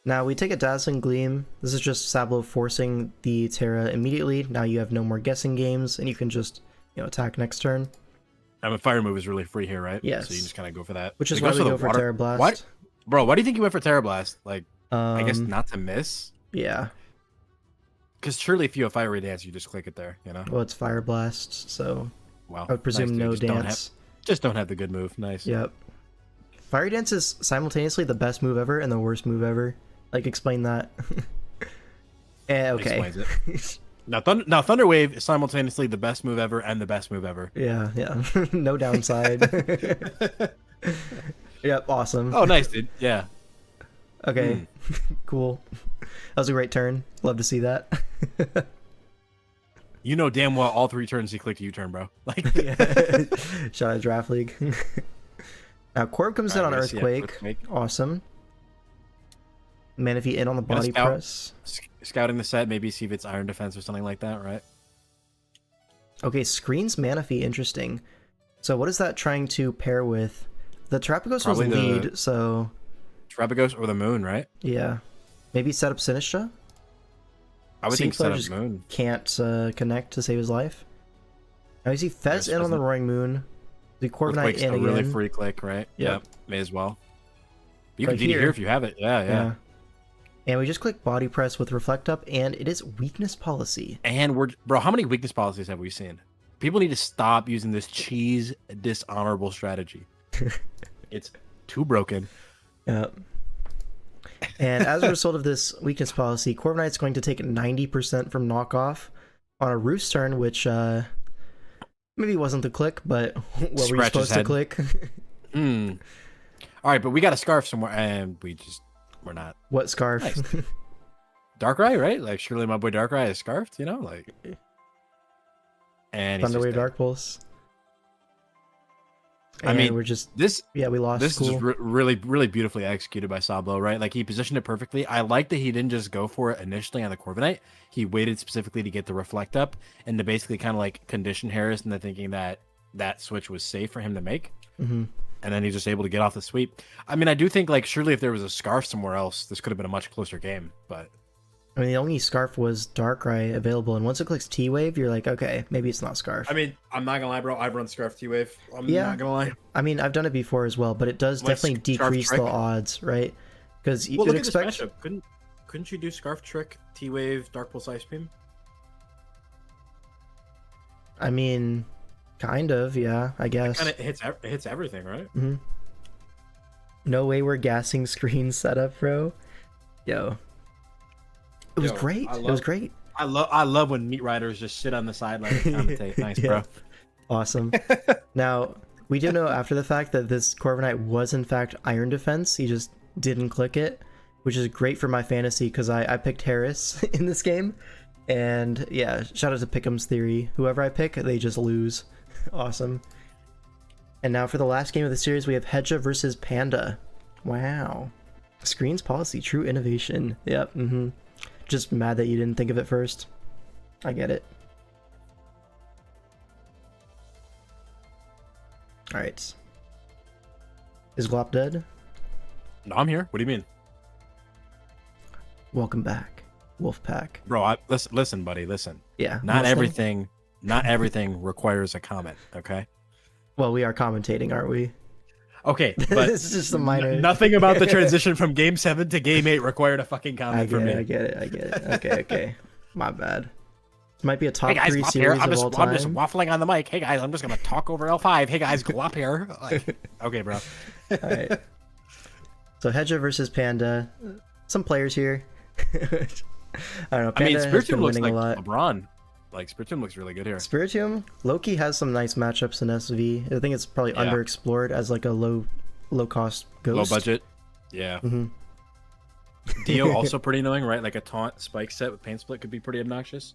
Now we take a Dazzling Gleam. This is just Sablo forcing the Terra immediately. Now you have no more guessing games, and you can just, attack next turn. I mean, fire move is really free here, right? Yes. So you just kind of go for that. Which is It why goes we the go for water- Terra Blast. Why, bro, why do you think you went for Terra Blast? Like, I guess Um, not to miss? Yeah. Because surely if you have Fiery Dance, you just click it there, you know? Well, it's Fire Blast, so Wow. I would presume nice, dude. no Just dance. Just don't have the good move. Nice. Yep. Fire Dance is simultaneously the best move ever and the worst move ever. Like, explain that. Okay. Explains it. Now, Thunder Wave is simultaneously the best move ever and the best move ever. Yeah. No downside. Yep, awesome. Oh, nice, dude. Yeah. Okay, cool. That was a great turn. Love to see that. You know damn well all 3 turns he clicked U-turn, bro. Like, Yeah. Shout out Draft League. Now Corb comes in on Alright, yeah, Earthquake. Awesome. Manaphy in on the Gonna body scout. press. Scouting the set, maybe see if it's Iron Defense or something like that, right? Okay, screens Manaphy, interesting. So what is that trying to pair with? The Terrapagos was Probably the- lead, so Terrapagos or the Moon, right? yeah. Maybe set up Sinistra? I would think Seaflare set up just Moon. can't connect to save his life. Now you see Fez Yes, in on the doesn't- Roaring Moon. The Corviknight Earthquake's in a again. really free click, right? Yep. May as well. You But can DD here if you have it. Yeah. Yeah. And we just click body press with reflect up, and it is weakness policy. And bro, how many weakness policies have we seen? People need to stop using this cheese dishonorable strategy. It's too broken. Yeah. And as a result of this weakness policy, Corviknight's going to take 90% from knockoff on a Roost turn, which maybe wasn't the click, but what were you Scratch his supposed to head. click? Hmm. All right, but we got a scarf somewhere, and we're not. What scarf? Nice. Darkrai, right? Like surely my boy Darkrai is scarfed, you know, like. And he's just Thunderwave dead. Dark Pulse. I And mean, we're just we lost. this Cool. is really really beautifully executed by Sablo, right? Like he positioned it perfectly. I like that he didn't just go for it initially on the Corviknight. He waited specifically to get the reflect up and to basically kind of like condition Harris into thinking that that switch was safe for him to make. Mm-hmm. And then he's just able to get off the sweep. I mean, I do think like surely if there was a scarf somewhere else, this could have been a much closer game. But I mean, the only scarf was Darkrai available, and once it clicks T-Wave, you're like, okay, maybe it's not scarf. I mean, I'm not gonna lie, bro. I've run Scarf T-Wave. I'm Yeah. not gonna lie. I mean, I've done it before as well, but it does Like definitely Scarf decrease the Trick? odds, right? Because you Well, would look at expect. this matchup. Couldn't you do Scarf Trick, T-Wave, Dark Pulse, Ice Beam? I mean, kind of, yeah, I guess. Kind of hits everything, right? Mhm. No way we're gassing screen setup, bro. Yo. It was Yo, great. I It was love- great. I love when meat riders just sit on the sideline and commentate. Nice, Yeah. bro. Awesome. Now, we do know after the fact that this Corviknight was in fact Iron Defense. He just didn't click it, which is great for my fantasy because I picked Harris in this game. And yeah, shout out to Pick'em's Theory. Whoever I pick, they just lose. Awesome. And now for the last game of the series, we have Hedja versus Panda. Wow. Screens policy, true innovation. Yep, Just mad that you didn't think of it first. I get it. Alright. Is Glop dead? No, I'm here. What do you mean, Welcome back, Wolfpack. bro? Listen, buddy. Listen. Yeah. Not listening? everything requires a comment. Okay. Well, we are commentating, aren't we? Okay, but This is just a minor. nothing about the transition from Game 7 to Game 8 required a fucking I comment get from it. me. I get it. Okay. My bad. This might be a top Hey guys, 3 Glop here. series of all I'm just time. waffling on the mic. Hey guys, I'm just gonna talk over L5. Hey guys, Glop here. Like, okay, bro. All right. So Hedja versus Panda. Some players here. I don't know. Panda I mean, has Spiritomb been looks winning like a lot. LeBron. Like Spiritomb looks really good here. Spiritomb, Loki has some nice matchups in SV. I think it's probably Yeah. underexplored as like a low cost ghost. Low budget. Yeah. hmm Dio also pretty annoying, right? Like a taunt spike set with pain split could be pretty obnoxious.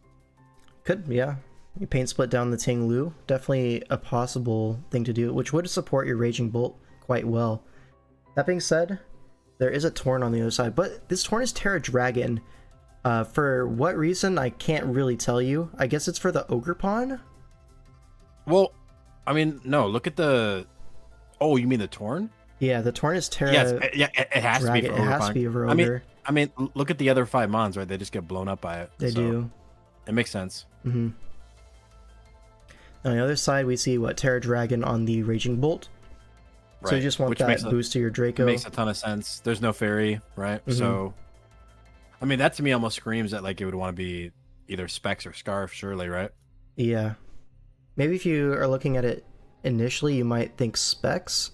Could, yeah. You paint split down the Ting Lu. Definitely a possible thing to do, which would support your Raging Bolt quite well. That being said, there is a Torn on the other side, but this Torn is Terra Dragon. For what reason, I can't really tell you. I guess it's for the Ogre Pawn? Well, I mean, no. Look at the. Oh, you mean the Torn? Yeah, the Torn is Terra It has to be Dragon. for It has Overcon. to be over I mean, Ogre. look at the other 5 mons, right? They just get blown up by it. They so do. It makes sense. On the other side, we see what Terra Dragon on the Raging Bolt. Right. So you just want Which that makes boost to your Draco. makes a ton of sense. There's no fairy, right? Mhm. So, I mean, that to me almost screams that like it would want to be either Specs or Scarf, surely, right? Yeah. Maybe if you are looking at it initially, you might think Specs,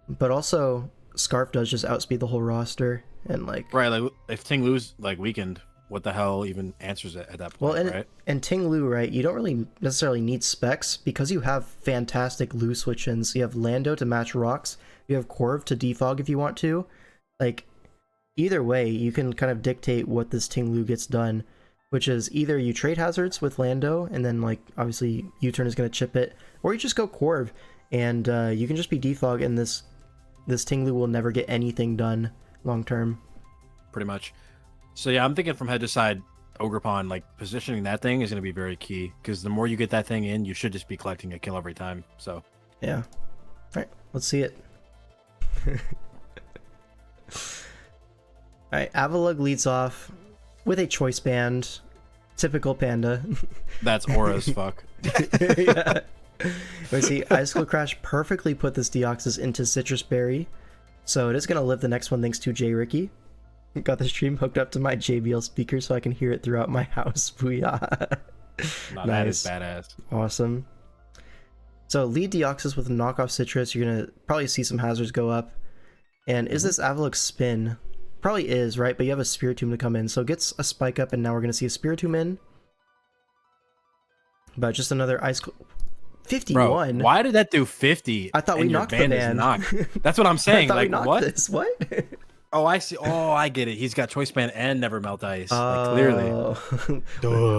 but also Scarf does just outspeed the whole roster, and like Right. Like if Ting Lu's like weakened, what the hell even answers it at that point, well, and right? and Ting Lu, right? You don't really necessarily need Specs because you have fantastic Lu switch-ins. You have Lando to match rocks. You have Corv to defog if you want to. Like either way, you can kind of dictate what this Ting Lu gets done, which is either you trade hazards with Lando, and then like obviously U-turn is going to chip it, or you just go Corv, and you can just be defog, and this Ting Lu will never get anything done long term. Pretty much. So yeah, I'm thinking from head to side, Ogre Pawn, like positioning that thing is going to be very key because the more you get that thing in, you should just be collecting a kill every time. So Yeah. All right, let's see it. All right, Avalug leads off with a choice band, typical Panda. that's aura as fuck. Yeah. We see Icicle Crash perfectly put this Deoxys into Citrus Berry, so it is gonna live the next one thanks to J Ricky. Got the stream hooked up to my JBL speaker so I can hear it throughout my house. Booyah! No, that is Nice. badass. Awesome. So lead Deoxys with a knockoff Citrus. You're gonna probably see some hazards go up. And is this Avalok spin? Probably is, right? But you have a Spiritomb to come in, so it gets a spike up, and now we're gonna see a Spiritomb in. But just another ice. Bro, 51. why did that do 50? I thought we and your knocked the band is ban. knocked? That's what I'm I saying. thought we Like, knocked what? this. What? Oh, I see. Oh, I get it. He's got choice band and never melt ice. Like, clearly.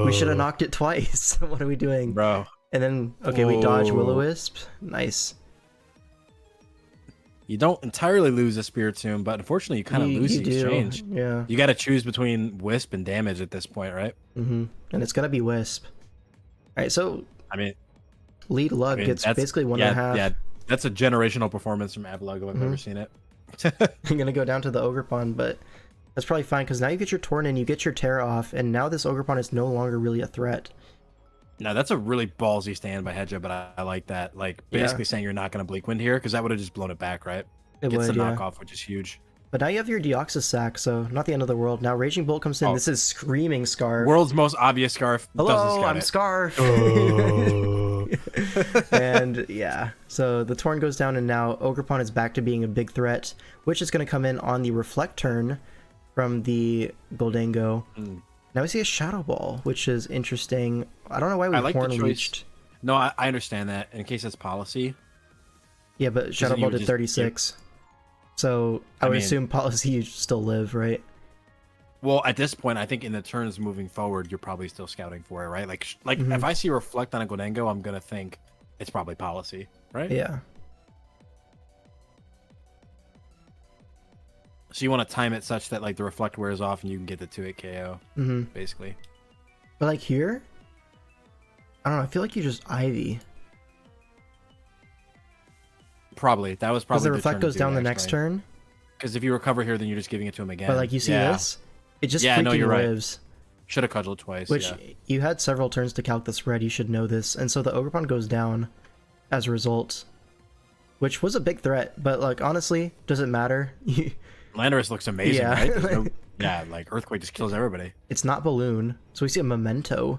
We should have knocked it twice. What are we doing? Bro. And then, okay, we dodge Whoa. Will-O-Wisp. Nice. You don't entirely lose a Spiritomb, but unfortunately you kind of lose the exchange. Yeah. You got to choose between Wisp and damage at this point, right? Mm-hmm. And it's gonna be Wisp. All right, so I mean, lead Lug gets basically 1.5. Yeah, that's a generational performance from Avalug if I've ever seen it. I'm gonna go down to the Ogerpon, but that's probably fine because now you get your Torn in, you get your Terra off, and now this Ogerpon is no longer really a threat. No, that's a really ballsy stand by Hedja, but I like that. Like, basically saying you're not going to Bleak Wind here, because that would have just blown it back, right? It Gets would, the yeah. knockoff, which is huge. But now you have your Deoxys sack, so not the end of the world. Now Raging Bolt comes in. Oh. This is Screaming Scarf. World's most obvious Scarf. Hello, I'm it. Scarf. Oh. And yeah, so the Torn goes down, and now Ogerpon is back to being a big threat, which is going to come in on the Reflect turn from the Goldango. Now we see a Shadow Ball, which is interesting. I don't know why we like the Horn choice. Leeched. No, I understand that. In case that's policy. Yeah, but Shadow you Ball would did just 36. So I would mean- assume policy you still live, right? Well, at this point, I think in the turns moving forward, you're probably still scouting for it, right? Like if I see Reflect on a Goldango, I'm going to think it's probably policy, right? Yeah. So you want to time it such that like the Reflect wears off and you can get the 2-hit KO, basically. But like here, I don't know. I feel like you just Ivy. Probably. That was Because probably the Reflect turn goes to down the actually. next turn. Because if you recover here, then you're just giving it to him again. But like you see this, it just Yeah, no, freaking you're right. lives. Should have cudgeled twice. Which yeah. you had several turns to calc this red. You should know this, and so the Ogerpon goes down as a result, which was a big threat. But like honestly, does it matter? Landorus looks amazing, Yeah. right? Yeah, like Earthquake just kills everybody. It's not Balloon, so we see a Memento.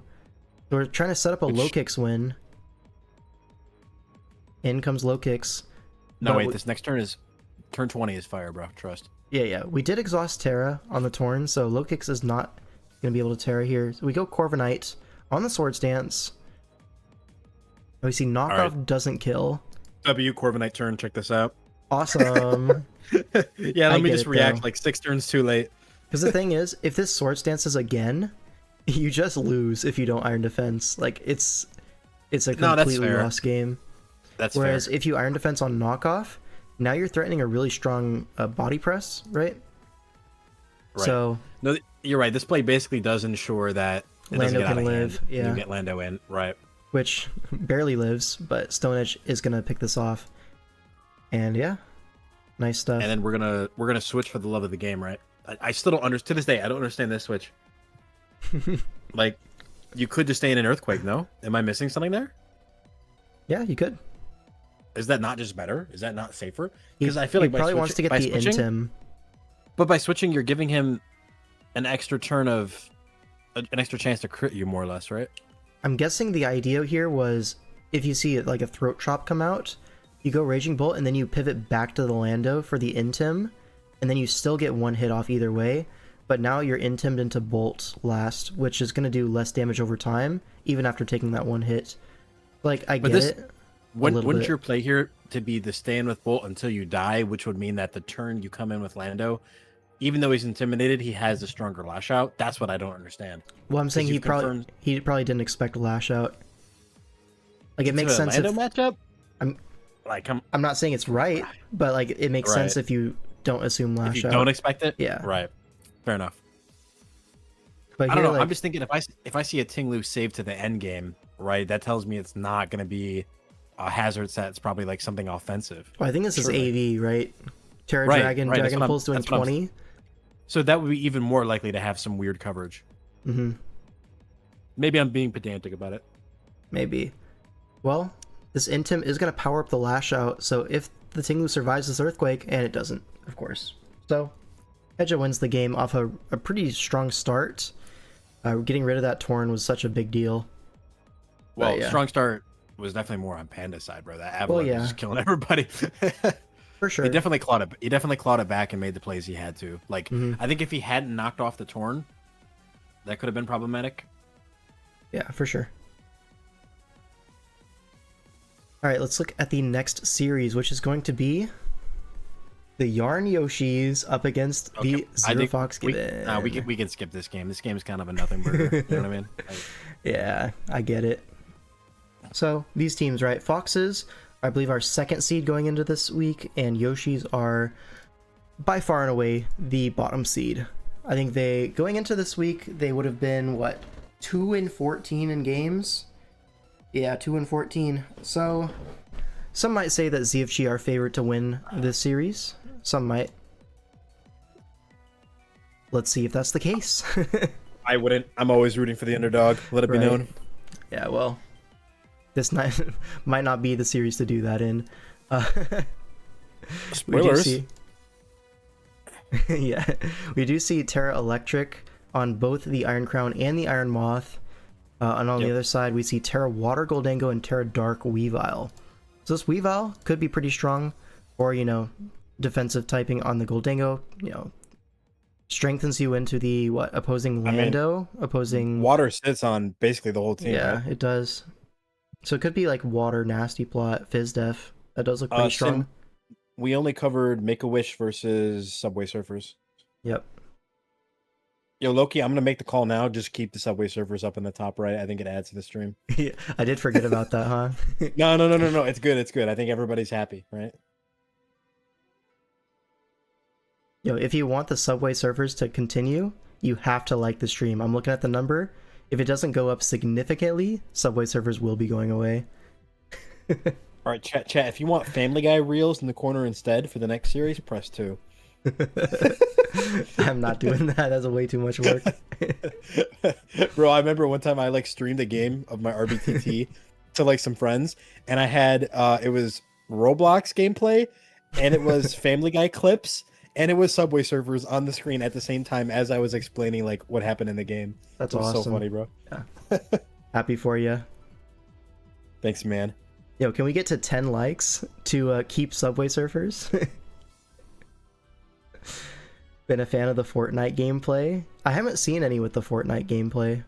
So we're trying to set up a low kicks win. In comes low kicks. No, But wait, this next turn is turn 20 is fire, bro. Trust. Yeah. We did exhaust Terra on the Torn, so low kicks is not gonna be able to Terra here. So we go Corviknight on the Swords Dance. We see knockoff right. doesn't kill. W Corviknight turn. Check this out. Awesome. Yeah, I let me get just it, react though. like 6 turns too late. Because the thing is, if this Swords dances again, you just lose if you don't Iron Defense. Like it's a No, that's completely fair. lost game. That's Whereas fair. if you Iron Defense on knockoff, now you're threatening a really strong body press, right? Right. So No, you're right. This play basically does ensure that it doesn't Lando get out can of hand, live, and yeah. You get Lando in, right? which barely lives, but Stone Edge is gonna pick this off. And yeah, nice stuff. And then we're gonna switch for the love of the game, right? I still don't understand. To this day, I don't understand this switch. Like, you could just stay in an Earthquake, no? Am I missing something there? Yeah, you could. Is that not just better? Is that not safer? He- Because I feel he like by probably wants to get by the switching, Intim. but by switching, you're giving him an extra turn of an extra chance to crit you, more or less, right? I'm guessing the idea here was if you see like a Throat Chop come out, you go Raging Bolt and then you pivot back to the Lando for the Intim, and then you still get one hit off either way. But now you're Intimed into Bolt last, which is going to do less damage over time, even after taking that one hit. Like, I get it. Wouldn't your play here to be the stay in with Bolt until you die, which would mean that the turn you come in with Lando, even though he's intimidated, he has a stronger lash out? That's what I don't understand. Well, I'm saying you've confirmed- he probably didn't expect Lash Out. Like, it To makes a sense Lando if... matchup? I'm not saying it's right, but like it makes sense Right. if you don't assume Lash If you Out. don't expect it? Yeah. Right. Fair enough. But I don't here, know. like, I'm just thinking if I see a Tinglu save to the end game, right, that tells me it's not going to be a hazard set. It's probably like something offensive. well, I think this is Surely. AV, right? Terra Right, Dragon, right, that's Dragon what I'm- Pulse doing that's what I'm- 20. So that would be even more likely to have some weird coverage. Mm-hmm. Maybe I'm being pedantic about it. Maybe. Well, this Intim is going to power up the Lash Out, so if the Tinglu survives this Earthquake, and it doesn't, of course. So, Hedja wins the game off a pretty strong start. Getting rid of that Torn was such a big deal. Well, yeah. strong start was definitely more on Panda's side, bro. That Avalon yeah. was just killing everybody. For sure. He definitely clawed it. He definitely clawed it back and made the plays he had to. Like, Mm-hmm. I think if he hadn't knocked off the Torn, that could have been problematic. Yeah, for sure. All right, let's look at the next series, which is going to be the Yarn Yoshis up against the Zero Fox Gibbon. We can skip this game. This game is kind of a nothing burger. You know what I mean? Yeah, I get it. So these teams, right? Foxes, I believe, are second seed going into this week, and Yoshis are by far and away the bottom seed. I think they, going into this week, they would have been, what, 2-14 in games? Yeah, 2-14. So some might say that ZFG are favored to win this series. Some might. Let's see if that's the case. I wouldn't. I'm always rooting for the underdog. Let it be known. Yeah, well, this night might not be the series to do that in. Spoilers. Yeah, we do see Terra Electric on both the Iron Crown and the Iron Moth. And on the other side, we see Terra Water Goldango and Terra Dark Weavile. So this Weavile could be pretty strong, or, you know, defensive typing on the Goldango, you know, strengthens you into the, what, opposing Lando? Opposing... Water sits on basically the whole team, Yeah, right? it does. So it could be like Water, Nasty Plot, Fizz Def. That does look pretty strong. We only covered Make-A-Wish versus Subway Surfers. Yep. Yo, Loki, I'm going to make the call now. Just keep the Subway Surfers up in the top right. I think it adds to the stream. Yeah, I did forget about that, huh? No. It's good. It's good. I think everybody's happy, right? Yo, if you want the Subway Surfers to continue, you have to like the stream. I'm looking at the number. If it doesn't go up significantly, Subway Surfers will be going away. All right, chat. If you want Family Guy reels in the corner instead for the next series, press 2. I'm not doing that. That's way too much work. Bro, I remember one time I like streamed a game of my RBTT to like some friends, and I had it was Roblox gameplay, and it was Family Guy clips, and it was Subway Surfers on the screen at the same time as I was explaining like what happened in the game. That's awesome. awesome. So funny, bro. Yeah. Happy for you. Thanks, man. Yo, can we get to 10 likes to keep Subway Surfers? Been a fan of the Fortnite gameplay. I haven't seen any with the Fortnite gameplay.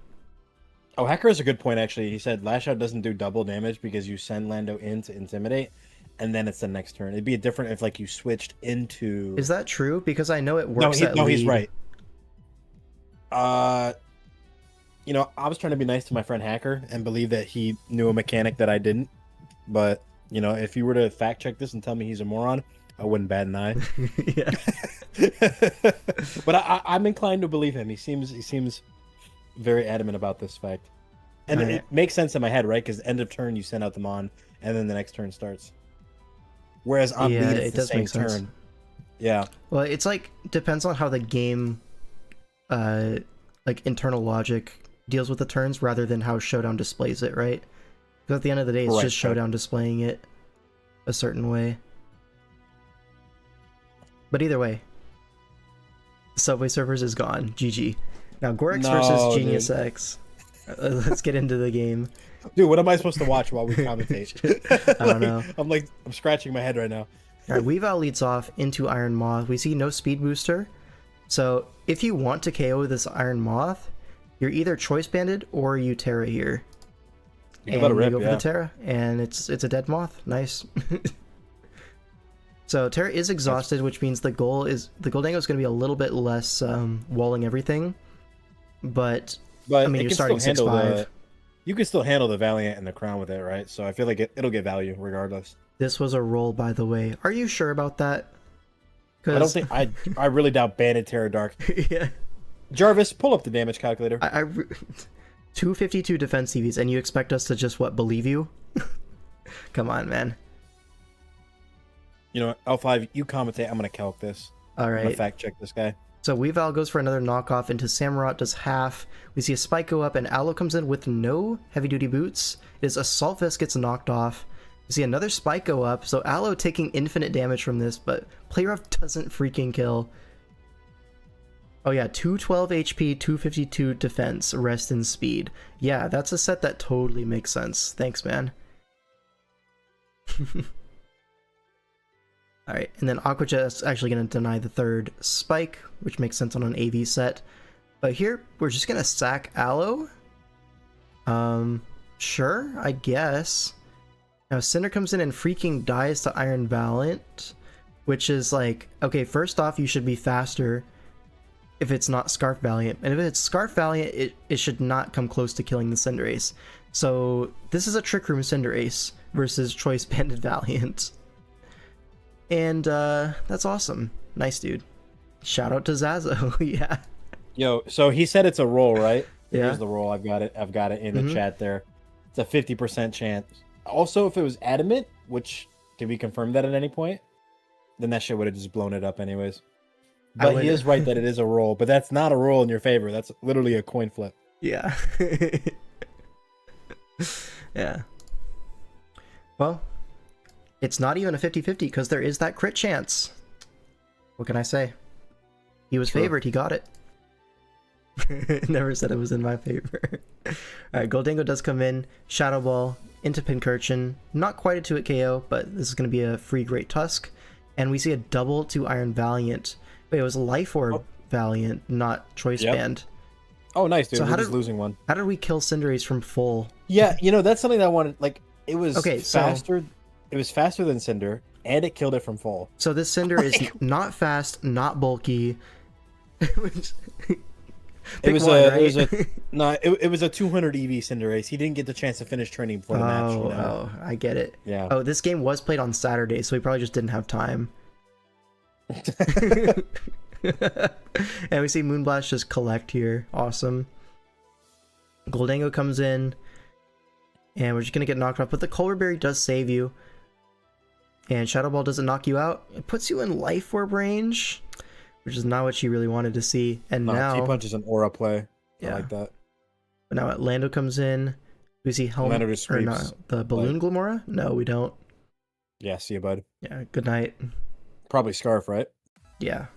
Oh, Hacker has a good point, actually. He said Lash Out doesn't do double damage because you send Lando in to intimidate, and then it's the next turn. It'd be different if like you switched into... Is that true? Because I know it works at lead. He's right. You know, I was trying to be nice to my friend Hacker and believe that he knew a mechanic that I didn't. But, you know, if you were to fact check this and tell me he's a moron, I wouldn't bat an eye. Yeah. But I'm inclined to believe him. He seems very adamant about this fact. And it makes sense in my head, right? Because end of turn, you send out the Mon, and then the next turn starts. Whereas on lead, it's the same turn. Yeah. Well, it's like, depends on how the game, like, internal logic deals with the turns rather than how Showdown displays it, right? Because at the end of the day, it's just Showdown displaying it a certain way. But either way, Subway Surfers is gone. GG. Now, Gorix versus Genius X. Let's get into the game. Dude, what am I supposed to watch while we commentate? I don't know. I'm scratching my head right now. Alright, Weavile leads off into Iron Moth. We see no speed booster. So, if you want to KO this Iron Moth, you're either Choice Banded or you Terra here. And you go for the Terra, and it's a dead Moth. Nice. So Terra is exhausted, which means the Goldango is going to be a little bit less walling everything. But I mean, you're starting 6-5. You can still handle the Valiant and the Crown with it, right? So I feel like it'll get value regardless. This was a roll, by the way. Are you sure about that? I don't think I really doubt Banded Terra Dark. Yeah. Jarvis, pull up the damage calculator. 252 defense CVs, and you expect us to just believe you? Come on, man. You know, L5, you commentate. I'm gonna calc this. All right. I'm gonna fact check this guy. So Weavile goes for another knockoff into Samurott, does half. We see a spike go up, and Aloe comes in with no heavy-duty boots. His Assault Vest gets knocked off. We see another spike go up, so Aloe taking infinite damage from this, but Playrough doesn't freaking kill. Oh yeah, 212 HP, 252 defense, rest and speed. Yeah, that's a set that totally makes sense. Thanks, man. Alright, and then Aqua Jet's actually going to deny the third spike, which makes sense on an AV set. But here, we're just going to sack Aloe. Sure, I guess. Now Cinder comes in and freaking dies to Iron Valiant, which is like, okay, first off, you should be faster if it's not Scarf Valiant. And if it's Scarf Valiant, it should not come close to killing the Cinderace. So this is a Trick Room Cinderace versus Choice Banded Valiant. And that's awesome. Nice, dude. Shout out to Zazo. Yeah. Yo, so he said it's a roll, right? Yeah. Here's the roll. I've got it in the chat there. It's a 50% chance. Also, if it was adamant, which did we confirm that at any point? Then that shit would have just blown it up anyways. But he is right that it is a roll, but that's not a roll in your favor. That's literally a coin flip. Yeah. Yeah. Well, it's not even a 50-50 because there is that crit chance. What can I say? He was favored, he got it. Never said it was in my favor. Alright, Goldango does come in. Shadow Ball into Pincurchin. Not quite a 2-hit KO, but this is going to be a free Great Tusk. And we see a double to Iron Valiant. Wait, it was Life Orb Valiant, not Choice Band. Oh, nice, dude. So We're just losing one. How did we kill Cinderace from full? Yeah, that's something that I wanted. Like, it was faster. So, it was faster than Cinder, and it killed it from full. So this Cinder is not fast, not bulky. It was a 200 EV Cinderace. He didn't get the chance to finish training before the match. Oh, I get it. Yeah. Oh, this game was played on Saturday, so he probably just didn't have time. And we see Moonblast just collect here. Awesome. Goldango comes in, and we're just gonna get knocked off, but the Culver Berry does save you. And Shadow Ball doesn't knock you out. It puts you in Life Orb range, which is not what you really wanted to see. And now T-Punch is an aura play. Yeah. I like that. But now Lando comes in. We see Lando just or sweeps, not, the Balloon Glamora? No, we don't. Yeah, see you, bud. Yeah, good night. Probably Scarf, right? Yeah.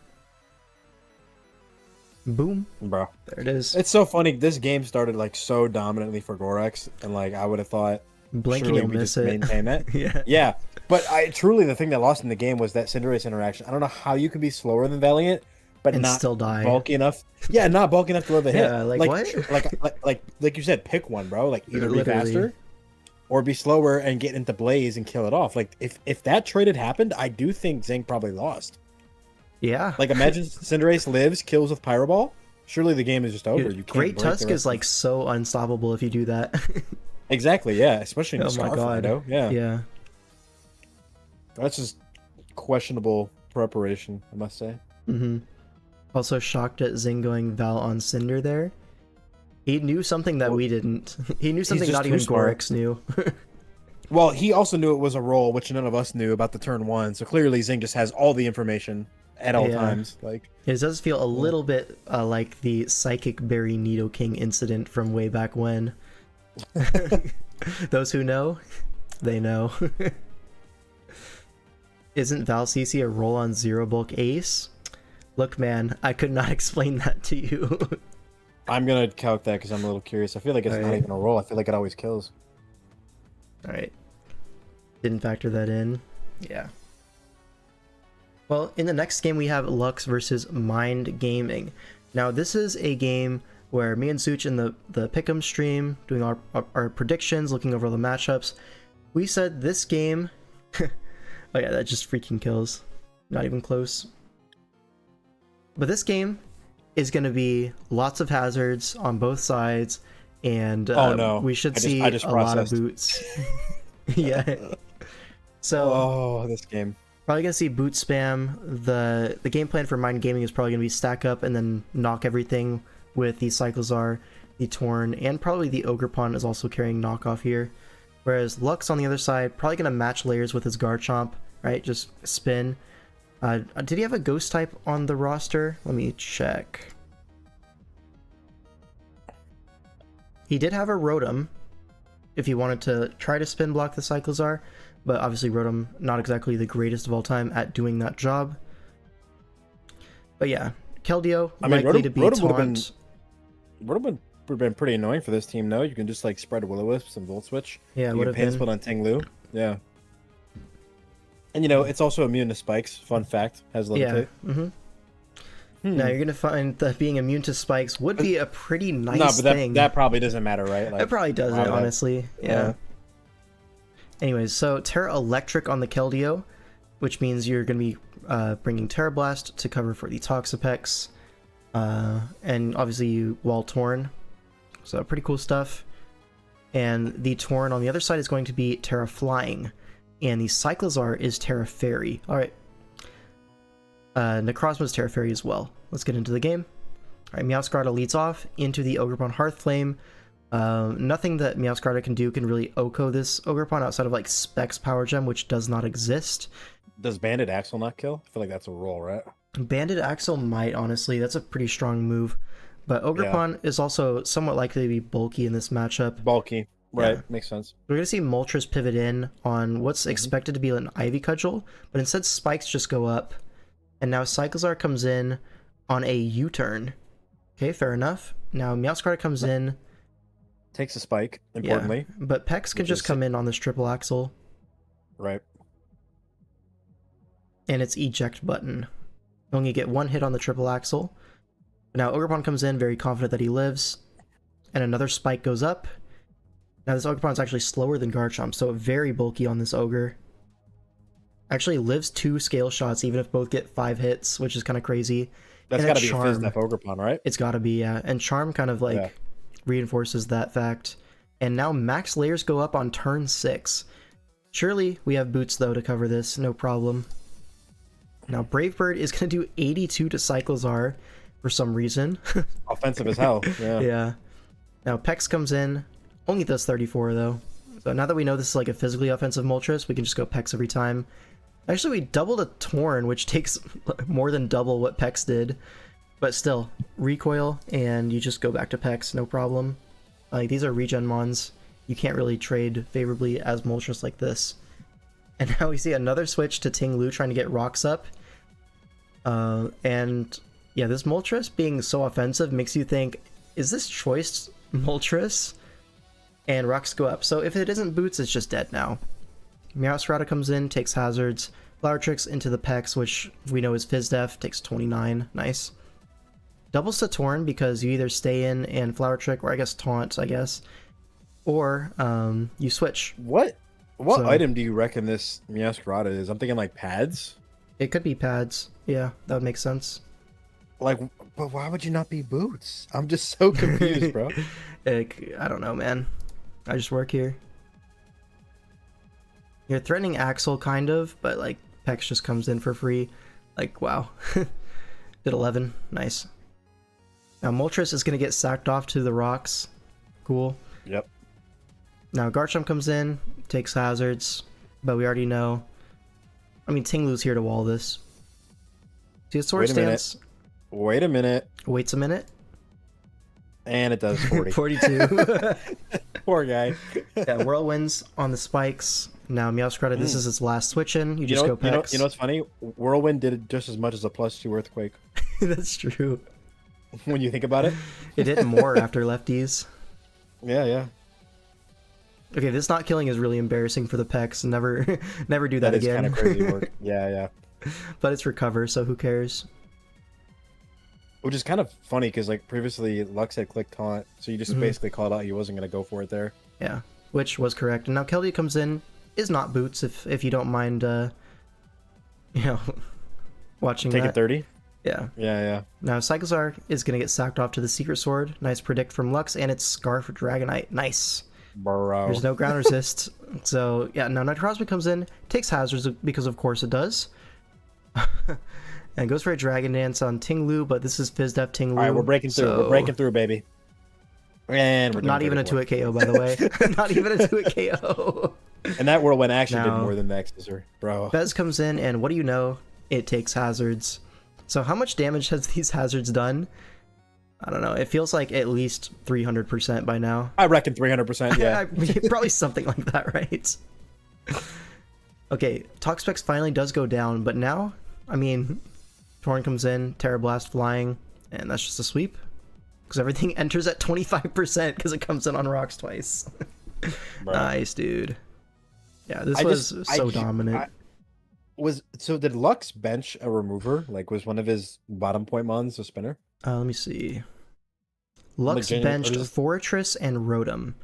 Boom. Bro. There it is. It's so funny. This game started like so dominantly for Gorex, and like I would have thought Blinking, you'll miss it. Maintain that. Yeah. Yeah. But the thing that lost in the game was that Cinderace interaction. I don't know how you can be slower than Valiant, but and not still die. bulky enough. Yeah, not bulky enough to live a hit. Yeah, like what? like you said, pick one, bro. Like either be Literally. faster or be slower and get into Blaze and kill it off. Like if that trade had happened, I do think Zing probably lost. Yeah. Like imagine Cinderace lives, kills with Pyro Ball. Surely the game is just over. Dude, You can't Great break the Tusk rest is like so unstoppable if you do that. Exactly, yeah. Especially in Oh the my Scarf god. window. Yeah. Yeah. That's just questionable preparation, I must say. Mm-hmm. Also shocked at Zing going Val on Cinder there. He knew something that we didn't. He knew something not even Gorex knew. Well, he also knew it was a roll, which none of us knew about the turn one. So clearly Zing just has all the information at all times. Like it does feel a little bit like the Psychic Berry Nidoking incident from way back when. Those who know, they know. Isn't Val CC a roll on zero bulk ace? Look, man, I could not explain that to you. I'm gonna calc that because I'm a little curious. I feel like it's not even a roll. I feel like it always kills. Alright. Didn't factor that in. Yeah. Well, in the next game we have Lux versus Mind Gaming. Now this is a game where me and Such in the Pick'em stream, doing our predictions, looking over all the matchups, we said this game... Oh yeah, that just freaking kills. Not even close. But this game is going to be lots of hazards on both sides, and we should see a lot of boots. Yeah. So this game. Probably gonna see boot spam. The game plan for Mind Gaming is probably gonna be stack up and then knock everything with the Cyclozar, the Torn, and probably the Ogerpon is also carrying knockoff here. Whereas Lux on the other side, probably gonna match layers with his Garchomp, right? Just spin. Did he have a Ghost type on the roster? Let me check. He did have a Rotom, if he wanted to try to spin block the Cyclozar, but obviously Rotom not exactly the greatest of all time at doing that job. But yeah, Keldeo likely to be taunt. Rotom would have been pretty annoying for this team, no? You can just like spread Will-O-Wisp and Volt Switch. Yeah, you would have can been. split on Tinglu. Yeah. And it's also immune to spikes. Fun fact. Has levitate. Yeah. Mm-hmm. Now you're gonna find that being immune to spikes would be a pretty nice thing. thing. That probably doesn't matter, right? Like, it probably doesn't, honestly. Yeah. Anyways, so Terra Electric on the Keldeo, which means you're going to be bringing Terra Blast to cover for the Toxapex. And obviously you wall Torn. So pretty cool stuff. And the Torn on the other side is going to be Terra Flying. And the Cyclozar is Terra Fairy. Alright. Necrozma is Terra Fairy as well. Let's get into the game. Alright, Meowscarada leads off into the Ogerpon Hearthflame. Nothing that Meowscarada can do can really OHKO this Ogerpon outside of like Specs Power Gem, which does not exist. Does Banded Axle not kill? I feel like that's a roll, right? Banded Axle might, honestly. That's a pretty strong move. But Ogerpon is also somewhat likely to be bulky in this matchup. Bulky. Right, Yeah. makes sense. We're going to see Moltres pivot in on what's expected to be an Ivy Cudgel, but instead spikes just go up. And now Cyclozar comes in on a U-turn. Okay, fair enough. Now Meowscarada comes in. Takes a spike, importantly. Yeah, but Pex can Which just is- come in on this triple axle. Right. And it's eject button. You only get one hit on the triple axle. Now Ogerpon comes in, very confident that he lives. And another spike goes up. Now this Ogerpon is actually slower than Garchomp, so very bulky on this Ogre. Actually lives 2 scale shots, even if both get 5 hits, which is kind of crazy. That's And got to then be a Charm. Fizdef Ogerpon, right? It's gotta be, yeah. And Charm kind of like Yeah. reinforces that fact. And now max layers go up on turn 6. Surely we have boots though to cover this, no problem. Now Brave Bird is gonna do 82 to Cyclozar for some reason. Offensive as hell. Yeah. Yeah. Now Pex comes in, only does 34 though. So now that we know this is like a physically offensive Moltres, we can just go Pex every time. Actually, we doubled a Torn, which takes more than double what Pex did. But still, recoil, and you just go back to Pex, no problem. Like, these are regen mons. You can't really trade favorably as Moltres like this. And now we see another switch to Ting Lu trying to get rocks up. And yeah, this Moltres being so offensive makes you think, is this choice Moltres? And rocks go up. So if it isn't boots, it's just dead now. Meowscarada comes in, takes hazards. Flower Tricks into the Pex, which we know is Fizdef, takes 29. Nice. Doubles to Torn because you either stay in and Flower Trick, or I guess Taunt, I guess. Or you switch. What So- item do you reckon this Meowscarada is? I'm thinking like pads. It could be pads. Yeah, that would make sense. Like, but why would you not be boots? I'm just so confused, bro. I don't know, man. I just work here. You're threatening Axel, kind of, but like Pex just comes in for free. Like, wow. Did 11. Nice. Now Moltres is going to get sacked off to the rocks. Cool. Yep. Now Garchomp comes in, takes hazards, but we already know. I mean, Tinglu's here to wall this. See, the Sword Wait a minute. Stance Wait a minute. waits a minute. And it does 40. 42. Poor guy. Yeah, Whirlwinds on the spikes. Now Meowscarada, this is its last switch in. You just go Pex. You know what's funny? Whirlwind did just as much as a +2 Earthquake. That's true. When you think about it. It did more after lefties. Yeah, yeah. Okay, this not killing is really embarrassing for the Pex. Never, never do that, That is again. kind of crazy work. Yeah, yeah. But it's recover, so who cares? Which is kind of funny because like previously Lux had clicked taunt, so you just basically called out he wasn't gonna go for it there. Yeah, which was correct. And now Keldeo comes in, is not boots if you don't mind, you know, watching Take that. it 30. Yeah. Yeah, yeah. Now Cyclozar is gonna get sacked off to the Secret Sword. Nice predict from Lux, and it's Scarf Dragonite. Nice. Bro. There's no ground resist. So yeah, now Necrozma comes in, takes hazards because of course it does. And goes for a Dragon Dance on Ting Lu, but this is Fizdef Ting Lu. All right, we're breaking through. so- We're breaking through, baby. And we're Not doing even a 34. 2-hit KO, by the way. Not even a 2-hit KO. And that Whirlwind actually Now- did more than the Exorcisor, bro. Bez comes in, and what do you know? It takes hazards. So how much damage has these hazards done? I don't know. It feels like at least 300% by now. I reckon 300%. Yeah. Probably something like that, right? Okay, Toxapex finally does go down, but now, I mean, Torn comes in, Terra Blast flying, and that's just a sweep. Because everything enters at 25% because it comes in on rocks twice. Bro. Nice, dude. Yeah, this I was just- so I ju- dominant. So did Lux bench a remover? Like, was one of his bottom point mons a spinner? Let me see. Lux Genuine- benched or is- Fortress and Rotom.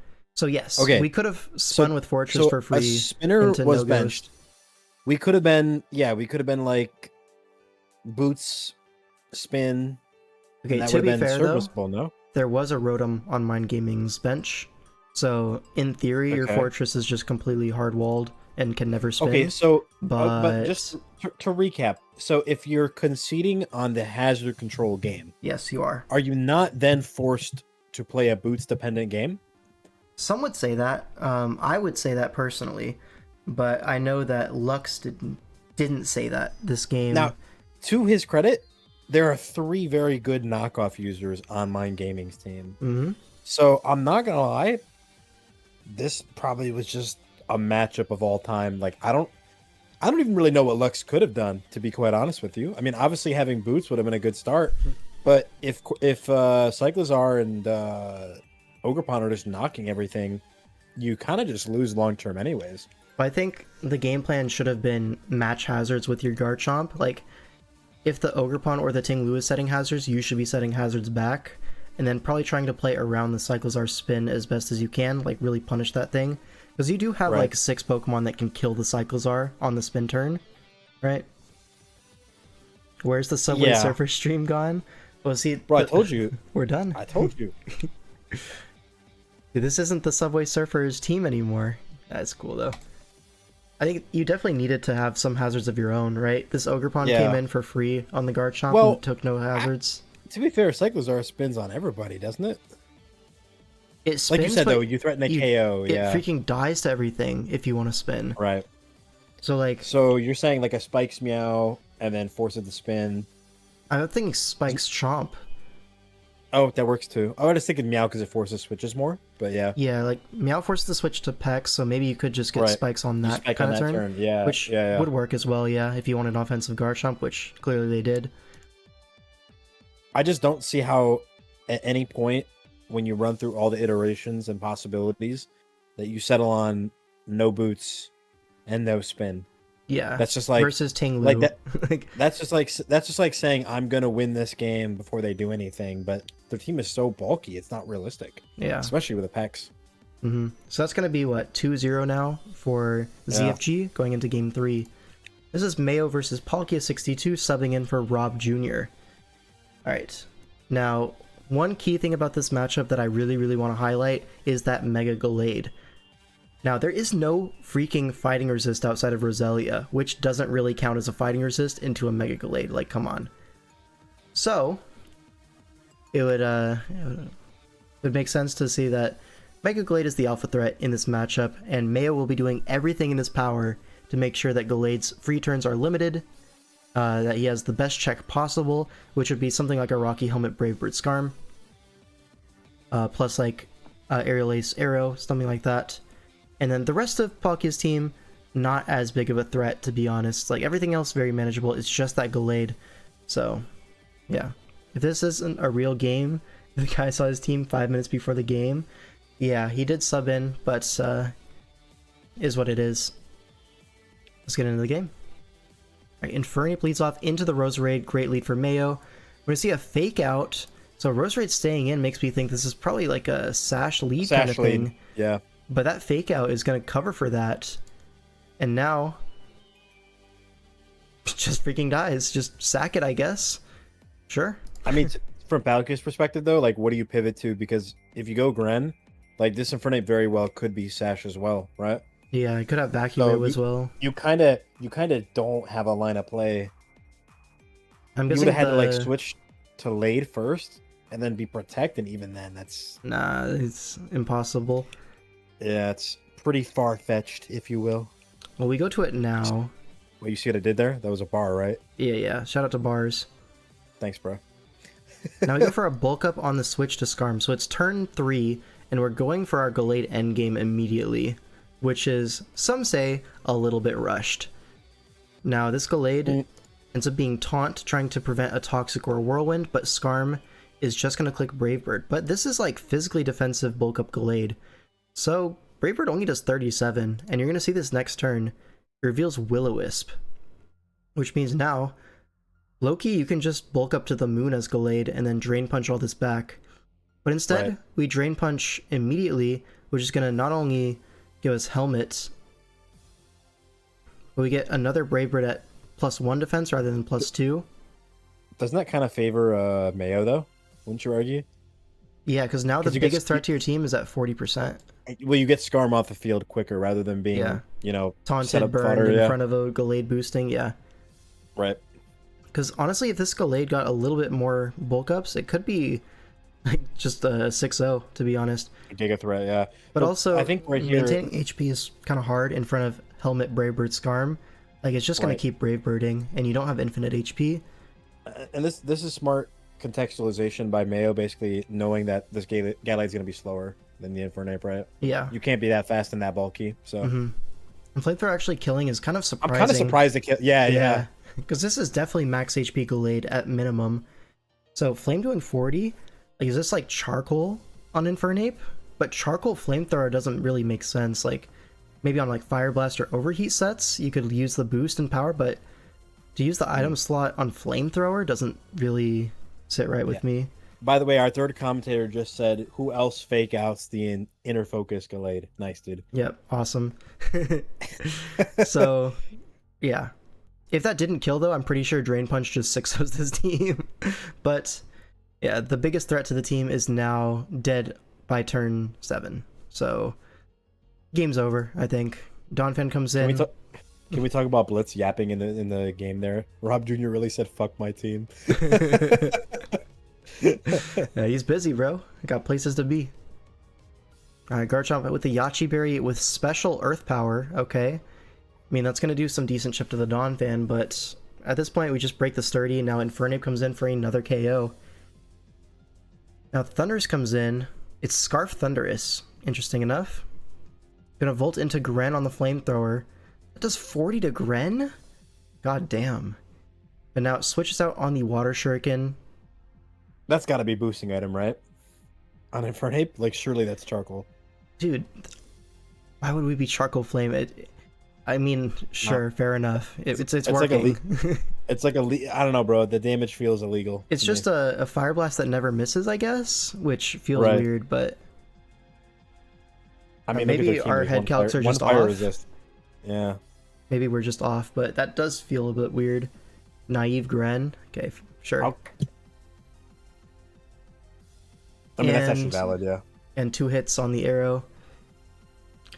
So yes, Okay, we could have spun with Fortress for a free. spinner into was no benched. ghost. We could have been like boots, spin, Okay, and that to would be have been fair though, serviceable, no? there was a Rotom on Mind Gaming's bench. So in theory, your Okay. Fortress is just completely hard-walled and can never spin. Okay, so but just to recap, so if you're conceding on the hazard control game, yes, you are. are you not then forced to play a boots dependent game? Some would say that. I would say that personally, but I know that Lux didn't say that this game. Now, to his credit, there are 3 very good knockoff users on Mind Gaming's team. Mhm. So I'm not gonna lie, this probably was just a matchup of all time. Like I don't even really know what Lux could have done, to be quite honest with you. I mean, obviously having boots would have been a good start, but if Cyclizar and Ogerpon are just knocking everything, you kind of just lose long term anyways. But I think the game plan should have been match hazards with your Garchomp. Like, if the Ogerpon or the Ting-Lu is setting hazards, you should be setting hazards back, and then probably trying to play around the Cyclizar spin as best as you can, like really punish that thing. Because you do have Right. like 6 Pokemon that can kill the Cyclizar on the spin turn, right? Where's the Subway Yeah. Surfer stream gone? Well, see, Bro, I told you. we're done. I told you. Dude, this isn't the Subway Surfers team anymore. That's cool though. I think you definitely needed to have some hazards of your own, right? This Ogerpon Yeah. came in for free on the Garchomp Well, and took no hazards. To be fair, Cyclizar spins on everybody, doesn't it? It spins, Like you said, but though, you threaten a you- KO. it Yeah. freaking dies to everything if you want to spin. Right. So like, So you're saying like a Spikes Meow and then force it to spin. I don't think Spike's Chomp. Oh, that works too. I was thinking Meow because it forces switches more, but yeah. Yeah, like Meow forced the switch to Peck, so maybe you could just get Right. Spikes on You that spike kind on of that turn, Yeah. which yeah. would work as well. Yeah, if you wanted an offensive Garchomp, which clearly they did. I just don't see how at any point when you run through all the iterations and possibilities that you settle on no boots and no spin. Yeah, That's just like versus Ting-Lu. like that- Like, that's just like saying I'm gonna win this game before they do anything, but their team is so bulky, it's not realistic, yeah. especially with the Pex. So that's going to be, what, 2-0 now for Yeah. ZFG going into Game 3. This is Mayo versus Palkia62 subbing in for Rob Jr. Alright, now, one key thing about this matchup that I really, really want to highlight is that Mega Gallade. Now, there is no freaking fighting resist outside of Roselia, which doesn't really count as a fighting resist into a Mega Gallade, like, come on. So, it would make sense to see that Mega Gallade is the alpha threat in this matchup, and Mayo will be doing everything in his power to make sure that Gallade's free turns are limited, that he has the best check possible, which would be something like a Rocky Helmet Brave Bird Scarm, plus like Aerial Ace Arrow, something like that. And then the rest of Palkia's team, not as big of a threat, to be honest. Like, everything else very manageable, it's just that Gallade. So, yeah. If this isn't a real game, the guy saw his team 5 minutes before the game, yeah, he did sub in, but is what it is. Let's get into the game. Alright, Infernape leads off into the Roserade, great lead for Mayo. We're gonna see a fake out, so Roserade staying in makes me think this is probably like a Sash lead kind of thing. Yeah. But that fake out is gonna cover for that. And now, just freaking dies. Just sack it, I guess. Sure. I mean, from Palkia's perspective, though, like, what do you pivot to? Because if you go Gren, like, this Infernape very well could be Sash as well, right? Yeah, I could have Vacuum So as well. You kind of don't have a line of play. I'm You would guessing have had to, like, switch to Lade first, and then be Protect, and even then, that's... Nah, it's impossible. Yeah, it's pretty far-fetched, if you will. Well, we go to it now. Well, you see what I did there? That was a bar, right? Yeah. Shout out to Bars. Thanks, bro. Now we go for a bulk up on the switch to Scarm. So it's turn 3, and we're going for our Gallade endgame immediately, which is, some say, a little bit rushed. Now this Gallade ends up being Taunt, trying to prevent a Toxic or a Whirlwind, but Scarm is just going to click Brave Bird. But this is like physically defensive bulk up Gallade. So Brave Bird only does 37, and you're going to see this next turn. It reveals Will-O-Wisp, which means now, Loki, you can just bulk up to the moon as Gallade and then Drain Punch all this back. But instead, Right. we Drain Punch immediately which is going to not only give us helmets, but we get another Brave Bird at +1 defense rather than +2. Doesn't that kind of favor Mayo though? Wouldn't you argue? Yeah, because now the biggest threat to your team is at 40%. Well, you get Scarm off the field quicker rather than being, Taunted, burned in front of a Gallade boosting, yeah. Right. Because honestly, if this Gallade got a little bit more bulk ups, it could be like just a 6-0, to be honest. A Giga threat, yeah. But also, I think right here, maintaining HP is kind of hard in front of Helmet, Brave Bird, Scarm. Like, it's just going to keep Brave Birding, and you don't have infinite HP. And this is smart contextualization by Mayo, basically knowing that this Gallade's going to be slower than the Infernape, right? Yeah. You can't be that fast and that bulky, so... And Flamethrower actually killing is kind of surprising. I'm kind of surprised to kill... Yeah. Because this is definitely max HP Gallade at minimum. So, Flame doing 40? Like, is this like Charcoal on Infernape? But Charcoal Flamethrower doesn't really make sense. Like, maybe on like Fire Blast or Overheat sets, you could use the boost and power, but to use the item slot on Flamethrower doesn't really sit right with me. By the way, our third commentator just said, who else fake outs the inner focus Gallade? Nice, dude. Yep, awesome. So, yeah. If that didn't kill, though, I'm pretty sure Drain Punch just 6-0s this team. But, yeah, the biggest threat to the team is now dead by turn 7. So, game's over, I think. Donphan comes in. Can we talk about Blitz yapping in the game there? Rob Jr. really said, fuck my team. Yeah, he's busy, bro. Got places to be. Alright, Garchomp with the Yachi Berry with special Earth Power. Okay. I mean, that's going to do some decent chip to the Donphan, but at this point, we just break the Sturdy, and now Infernape comes in for another KO. Now, Thundurus comes in. It's Scarf Thundurus. Interesting enough. Gonna Volt into Gren on the Flamethrower. That does 40 to Gren? God damn. But now it switches out on the Water Shuriken. That's got to be boosting item, right? On Infernape? Like, surely that's Charcoal. Dude, why would we be Charcoal Flame? I mean, sure, fair enough. It's working. It's like I don't know, bro. The damage feels illegal. It's just a Fire Blast that never misses, I guess, which feels weird, but... I mean, maybe our head calcs are just off. Resist. Yeah. Maybe we're just off, but that does feel a bit weird. Naive Gren. Okay, sure. I mean, that's actually valid, yeah. And 2 hits on the arrow.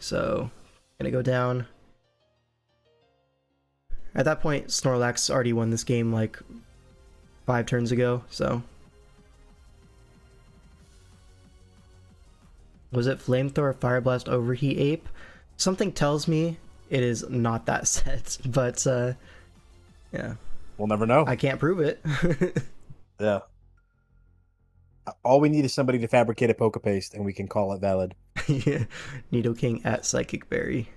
So, gonna go down. At that point, Snorlax already won this game like 5 turns ago, so... Was it Flamethrower, Fire Blast, Overheat, Ape? Something tells me it is not that set, but yeah. We'll never know. I can't prove it. Yeah. All we need is somebody to fabricate a Poke Paste, and we can call it valid. Yeah. Nidoking at Psychic Berry.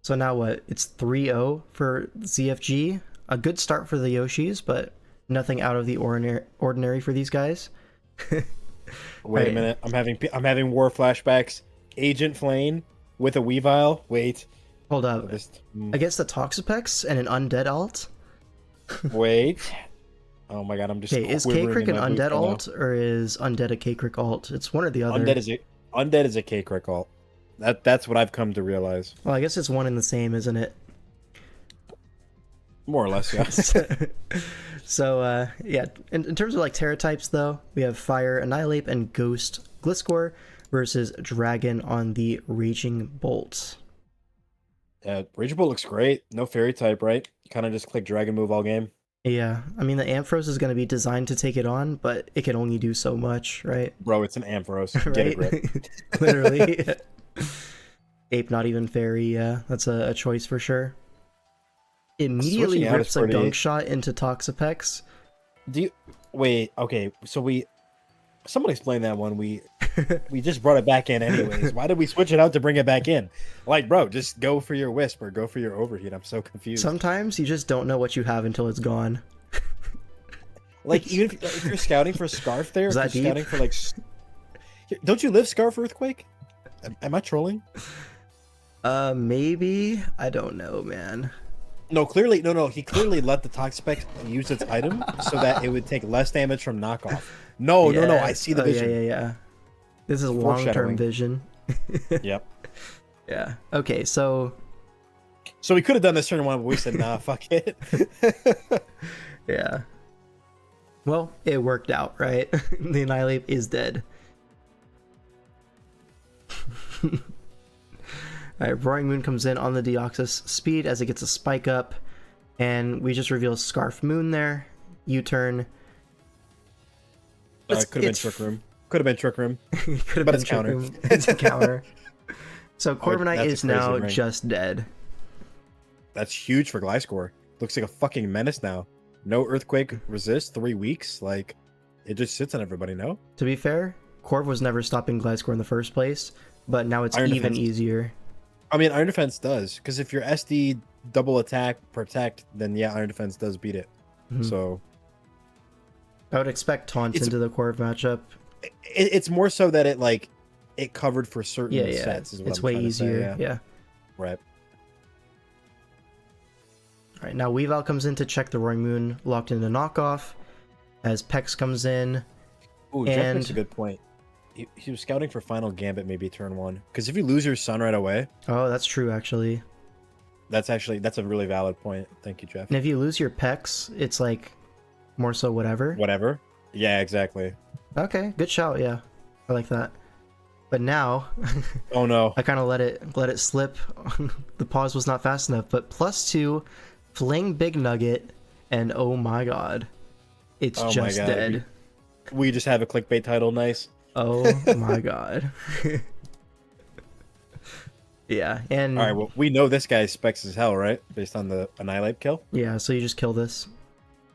So now what? It's 3-0 for ZFG. A good start for the Yoshis, but nothing out of the ordinary for these guys. Wait a minute. I'm having war flashbacks. Agent Flame with a Weavile. Wait. Hold up. I guess the Toxapex and an Undead alt? Wait. Oh my god, I'm just is K-Crick an Undead alt, or is Undead a K-Crick alt? It's one or the other. Undead is a K-Crick alt. That's what I've come to realize. Well, I guess it's one and the same, isn't it? More or less, yeah. So, yeah, in terms of like Terra types, though, we have Fire, Annihilate, and Ghost Gliscor versus Dragon on the Raging Bolt. Yeah, Raging Bolt looks great. No Fairy type, right? Kind of just click Dragon move all game. Yeah, I mean, the Ampharos is going to be designed to take it on, but it can only do so much, right? Bro, it's an Ampharos. Right? Get it, Rick. Literally. Ape, not even Fairy, yeah. That's a choice for sure. Immediately rips a gunk shot into Toxapex. Wait, okay, so someone explain that one. We just brought it back in anyways. Why did we switch it out to bring it back in? Like, bro, just go for your Wisp or go for your Overheat. I'm so confused. Sometimes you just don't know what you have until it's gone. Like, even if you're scouting for Scarf there, if you're scouting for like... Don't you live Scarf Earthquake? Am I trolling? Maybe. I don't know, man. No, clearly, no. He clearly let the Toxapex use its item so that it would take less damage from knockoff. No. I see the vision. Yeah. This is long-term Foreshadowing. vision. Yep. Yeah. Okay, so So we could have done this turn one, but we said, nah, fuck it. yeah. Well, it worked out, right? The Annihilate is dead. Alright, Roaring Moon comes in on the Deoxys speed as it gets a spike up, and we just reveal Scarf Moon there. U-turn. Could have been Trick Room. Could have been Trick Room. Could have But been it's counter. Trick Room. It's a counter. So Corviknight that's a is now crazy ring. just dead. That's huge for Gliscor. Looks like a fucking menace now. No Earthquake resist, 3 weeks. Like, it just sits on everybody, no? To be fair, Corv was never stopping Gliscor in the first place, but now it's Iron even Defense. easier. I mean, Iron Defense does. Because if you're SD double attack, protect, then yeah, Iron Defense does beat it. Mhm. So, I would expect taunt It's- into the Corv matchup. it's more so that it covered for certain Yeah, sets. Is what it's I'm way trying to say, easier. Yeah. Right. All right, now Weavile comes in to check the Roaring Moon locked into knockoff. As Pex comes in, Ooh, Jeff And- makes a good point. He was scouting for Final Gambit maybe turn one. Because if you lose your Sun right away, oh, that's true actually. that's a really valid point. Thank you, Jeff. And if you lose your Pex, it's like more so whatever. Whatever. Yeah, exactly. Okay, good shout. Yeah, I like that. But now, Oh no. I kind of let it slip. The pause was not fast enough. But +2, fling Big Nugget, and oh my god, it's Oh my just God, dead. We just have a clickbait title, nice. Oh my god. Yeah, and Alright, well, we know this guy's specs as hell, right? Based on the Annihilate kill. yeah, so you just kill this,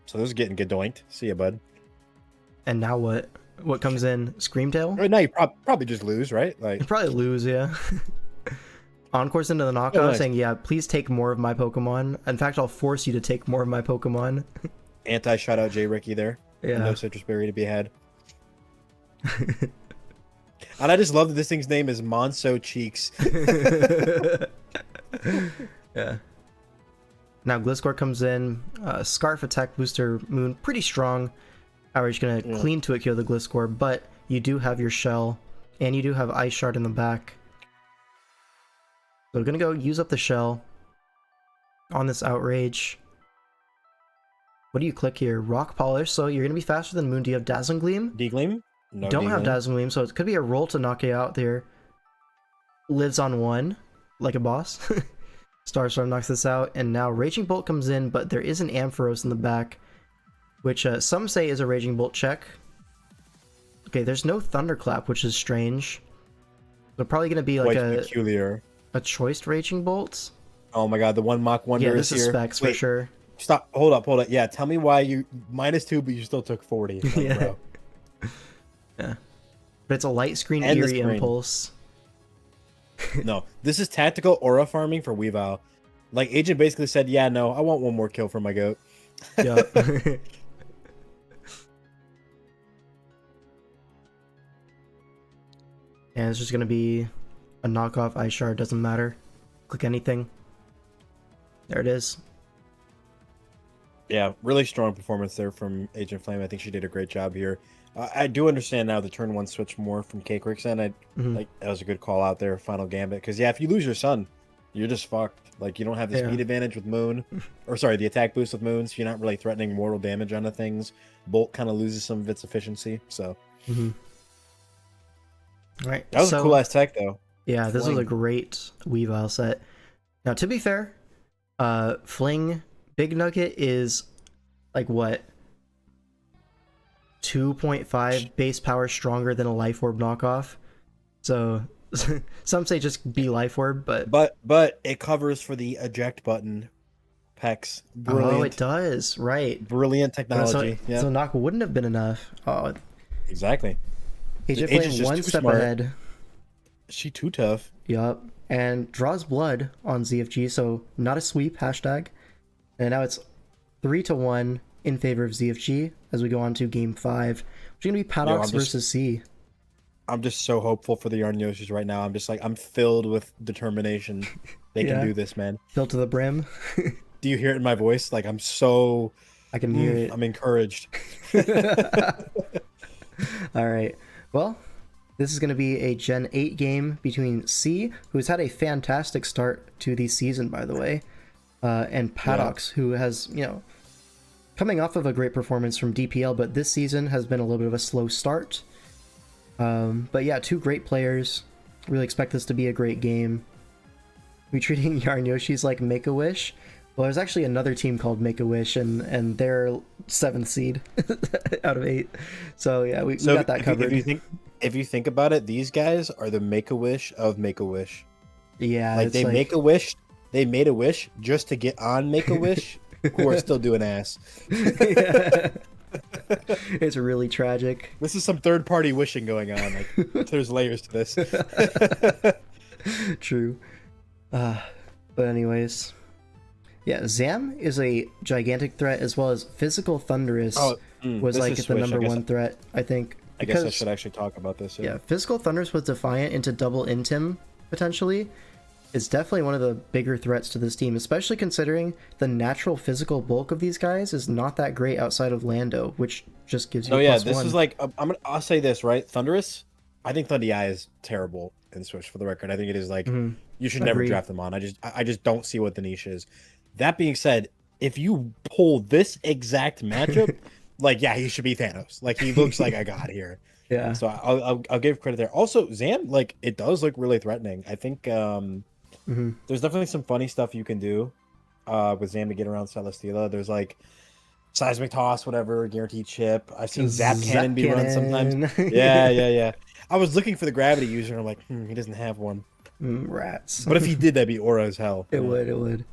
So this is getting gedoinked. See ya, bud. and now what? What comes in? Screamtail? Right now you probably just lose, right? You Like, probably lose, yeah. Encore's into the knockoff, nice. saying, "Yeah, please take more of my Pokemon. In fact, I'll force you to take more of my Pokemon." anti-shout out J Ricky there. Yeah. No citrus berry to be had. And I just love that this thing's name is Monso Cheeks. Yeah. Now Gliscor comes in, Scarf attack booster Moon, pretty strong. Average gonna clean to it kill the Gliscor, but you do have your shell, and you do have Ice Shard in the back. So we're gonna go use up the shell on this Outrage. What do you click here? Rock Polish, so you're gonna be faster than Moon. Do you have Dazzling Gleam? D-Gleam? No Don't have D-Gleam. Dazzling Gleam, so it could be a roll to knock you out there. Lives on 1, like a boss. Starstorm knocks this out, and now Raging Bolt comes in, but there is an Ampharos in the back, which some say is a Raging Bolt check. Okay, there's no Thunderclap, which is strange. So probably going to be like Quite peculiar. a choiced Raging Bolt. Oh my god, the one Mach Wonder Yeah, this is here. specs for Wait, sure. Stop. Hold up. Yeah, tell me why you -2, but you still took 40. Like, Yeah. bro. Yeah. But it's a Light Screen And the Eerie screen. Impulse. No, this is tactical aura farming for Weavile. Like, Agent basically said, yeah, no, I want one more kill for my goat. Yup. And it's just gonna be a knockoff Ice Shard, doesn't matter. Click anything. There it is. Yeah, really strong performance there from Agent Flame. I think she did a great job here. I do understand now the turn one switch more from K Quicksand. Mhm. Like, that was a good call out there, Final Gambit. Because, yeah, if you lose your Sun, you're just fucked. Like, you don't have the Yeah. speed advantage with Moon. Or, sorry, the attack boost with Moon, so you're not really threatening mortal damage onto things. Bolt kind of loses some of its efficiency, so... Alright, That was so, a cool-ass tech, though. yeah, this was a Fling. great Weavile set. Now, to be fair, Fling Big Nugget is, like, what? 2.5 base power stronger than a Life Orb knockoff. So, some say just be Life Orb, but... But it covers for the eject button. Pex. Brilliant. Oh, it does, right. Brilliant technology. So, Yeah, so knock wouldn't have been enough. Oh, exactly. Agent Agent's Flame just one too step smart. ahead. She too tough. Yup. And draws blood on ZFG, so not a sweep, hashtag. And now it's 3-1 in favor of ZFG as we go on to game 5, which is going to be Paddocks versus C. I'm just so hopeful for the Yarn Yoshis right now. I'm just like, I'm filled with determination. They Yeah. can do this, man. Filled to the brim. Do you hear it in my voice? Like, I'm so... I can hear it. I'm encouraged. All right. Well, This is going to be a Gen 8 game between C, who's had a fantastic start to the season, by the way, and Paddox, who has, coming off of a great performance from DPL, but this season has been a little bit of a slow start. But yeah, two great players. Really expect this to be a great game. We treating Yarn Yoshis like Make-A-Wish. Well, there's actually another team called Make-A-Wish, and they're 7th seed out of 8. So yeah, we got that covered. If you think about it, these guys are the Make-A-Wish of Make-A-Wish. Yeah, like they make a wish. They made a wish just to get on Make-A-Wish, who are still doing ass. It's really tragic. This is some third-party wishing going on. Like, there's layers to this. True. But anyways, yeah, Zam is a gigantic threat, as well as Physical Thunderous was like the number one threat, I think. I guess I should actually talk about this. Yeah, Physical Thunderous with Defiant into double Intim, potentially. It's definitely one of the bigger threats to this team, especially considering the natural physical bulk of these guys is not that great outside of Lando, which just gives you this +1. is like, I'll say this, right? Thunderous, I think Thundy Eye is terrible in Switch, for the record. I think it is like, you should never draft them on. I just don't see what the niche is. That being said, if you pull this exact matchup, like, yeah, he should be Thanos. Like, he looks like a god here. Yeah. So I'll give credit there. Also, Zam, like, it does look really threatening. I think there's definitely some funny stuff you can do with Zam to get around Celesteela. There's like seismic toss, whatever, guaranteed chip. I've seen Zap Cannon be run sometimes. Yeah. I was looking for the gravity user, and I'm like, he doesn't have one. Rats. But if he did, that'd be aura as hell. It would.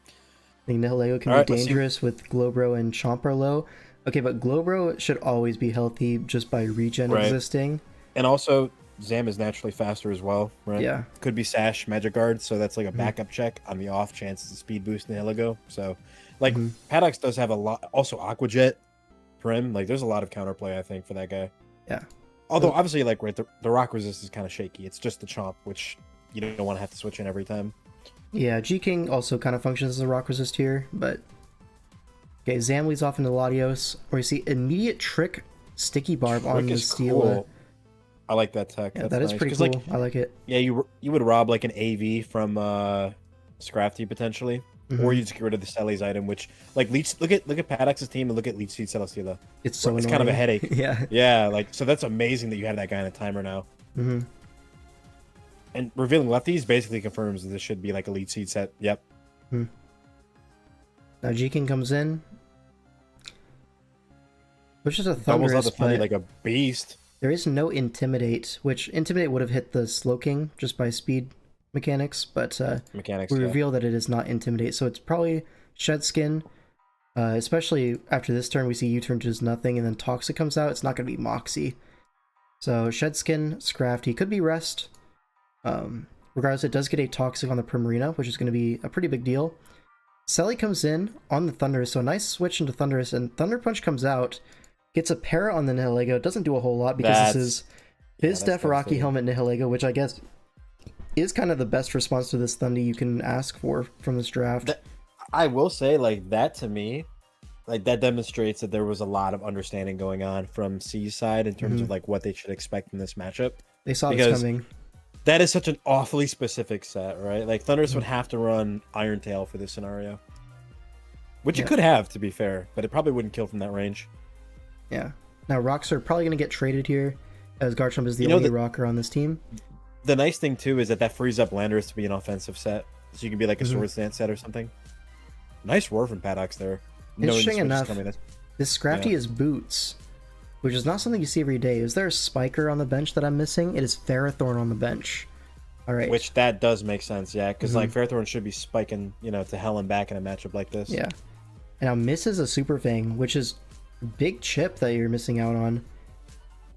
I think Nihilego can be dangerous with Glowbro and Chomperlo. Okay, but Glowbro should always be healthy just by regen existing. And also, Zam is naturally faster as well, right? Yeah. Could be Sash, Magic Guard, so that's like a backup check on the off chance it's a speed boost Nihilego. So, like, Paddox does have a lot. Also, Aqua Jet, Prim. Like, there's a lot of counterplay, I think, for that guy. Yeah. Although, obviously, like, right, the rock resist is kind of shaky. It's just the Chomp, which you don't want to have to switch in every time. Yeah, G-King also kind of functions as a rock resist here, but... Okay, Zam leads off into Latios, where you see immediate Trick Sticky Barb on the Steela. Cool. I like that tech. Yeah, that's that is nice. pretty cool. Like, I like it. Yeah, you would rob, like, an AV from Scrafty, potentially. Or you just get rid of the Selly's item, which, like, look at Paddox's team and look at Leech Seed Celesteela. It's so It's annoying. kind of a headache. Yeah. Yeah, like, so that's amazing that you have that guy on a timer now. And revealing lefties basically confirms that this should be like a lead seed set. Yep. Now G-King comes in. Which is a Doubles out Thunderous, the Thundy but like a beast. there is no Intimidate, which Intimidate would have hit the Slowking just by speed mechanics, but we reveal that it is not Intimidate, so it's probably Shed Skin. Especially after this turn, we see U-turn does nothing, and then Toxic comes out. It's not going to be Moxie. So Shed Skin, Scrafty, could be Rest. Regardless, it does get a Toxic on the Primarina, which is going to be a pretty big deal. Selly comes in on the Thunderous, so a nice switch into Thunderous, and Thunder Punch comes out, gets a Para on the Nihilego. Doesn't do a whole lot because this is Biz Def Rocky Helmet Nihilego, which I guess is kind of the best response to this Thundy you can ask for from this draft. I will say, like, that to me, like, that demonstrates that there was a lot of understanding going on from C's side in terms of, like, what they should expect in this matchup. They saw this coming. That is such an awfully specific set, right? Like, Thunderous would have to run Iron Tail for this scenario. Which it could have, to be fair, but it probably wouldn't kill from that range. Yeah. Now, rocks are probably going to get traded here, as Garchomp is the only rocker on this team. The nice thing, too, is that frees up Landorus to be an offensive set. So you can be like a Swords Dance set or something. Nice roar from Paddox there. Interesting enough, this Scrafty is Boots, which is not something you see every day. Is there a Spiker on the bench that I'm missing? It is Ferrothorn on the bench. All right. Which that does make sense, yeah, because like Ferrothorn should be spiking, to hell and back in a matchup like this. Yeah. And now misses a Super Fang, which is a big chip that you're missing out on.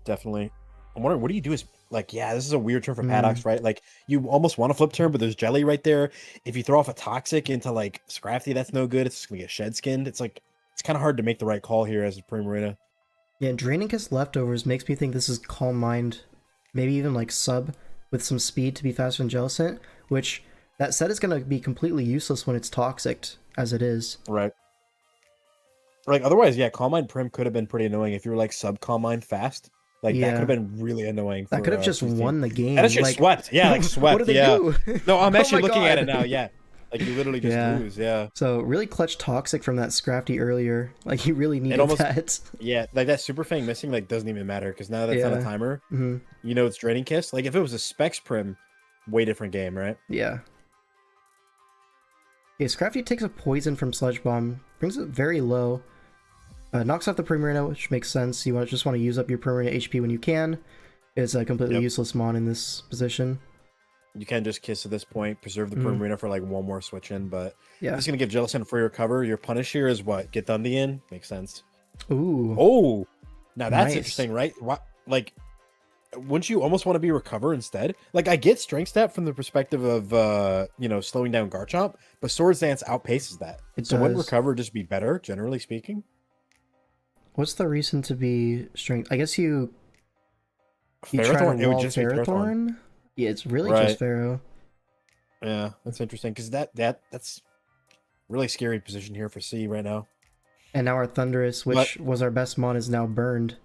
Definitely. I'm wondering, what do you do? Is like, yeah, this is a weird turn for Paddox, right? Like, you almost want to flip turn, but there's Jelly right there. If you throw off a Toxic into like Scrafty, that's no good. It's just gonna get Shed Skinned. It's like, it's kind of hard to make the right call here as a Primarina. Yeah, Draining Kiss Leftovers makes me think this is Calm Mind, maybe even like Sub with some speed to be faster than Jellicent, which that set is going to be completely useless when it's Toxic, as it is. Right. Like, otherwise, yeah, Calm Mind Prim could have been pretty annoying if you were like Sub Calm Mind fast. Like that Yeah. could have been really annoying. That for, could have just Fleece team. won the game. And it's just like, swept. Yeah, like swept. What did they yeah. do? No, I'm Oh actually my looking at it God. now. Yeah, like you literally just Yeah. lose. Yeah. So really clutch toxic from that Scrafty earlier. Like he really needed almost- that. Yeah, like that Super Fang missing like doesn't even matter because now that's on a Yeah. timer. Hmm. You know it's Draining Kiss. Like if it was a Specs Prim, way different game, right? Yeah. Okay, Scrafty takes a poison from Sludge Bomb, brings it very low, knocks off the Primarina, which makes sense. You just want to use up your Primarina HP when you can. It's a completely useless mon in this position. You can just Kiss at this point, preserve the Primarina for like one more switch in, but Yeah. it's gonna give Jellicent a free recover. Your punish here is what? Get Thundy in? Makes sense. Ooh. Oh, now that's Nice. interesting, right? What, like, wouldn't you almost want to be recover instead? Like, I get strength stat from the perspective of you know, slowing down Garchomp, but Swords Dance outpaces that. It So wouldn't does. recover just be better, generally speaking? What's the reason to be strength? I guess you try to Ferrothorn, it would wall just be Ferrothorn. Ferrothorn? Yeah, it's really Right. just Pharaoh. Yeah, that's interesting because that's really scary position here for C right now. And now our Thunderous, which was our best mon, is now burned.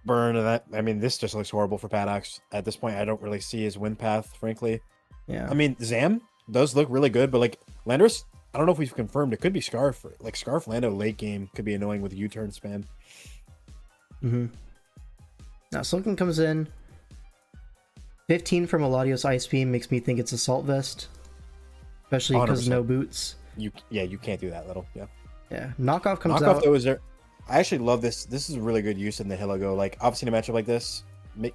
Burn and that. I mean, this just looks horrible for Paddox. At this point, I don't really see his win path, frankly. Yeah. I mean, Zam does look really good, but like Landorus, I don't know if we've confirmed. It could be Scarf. Like Scarf Lando late game could be annoying with U-turn spam. Mm-hmm. Now Silken comes in. 15 from Eladios Ice Beam makes me think it's Assault Vest. Especially because 100%. no boots. You can't do that little. Yeah. Yeah. Knockoff comes Knockoff out. though is there. I actually love this. This is a really good use in the Hillago. Like obviously in a matchup like this,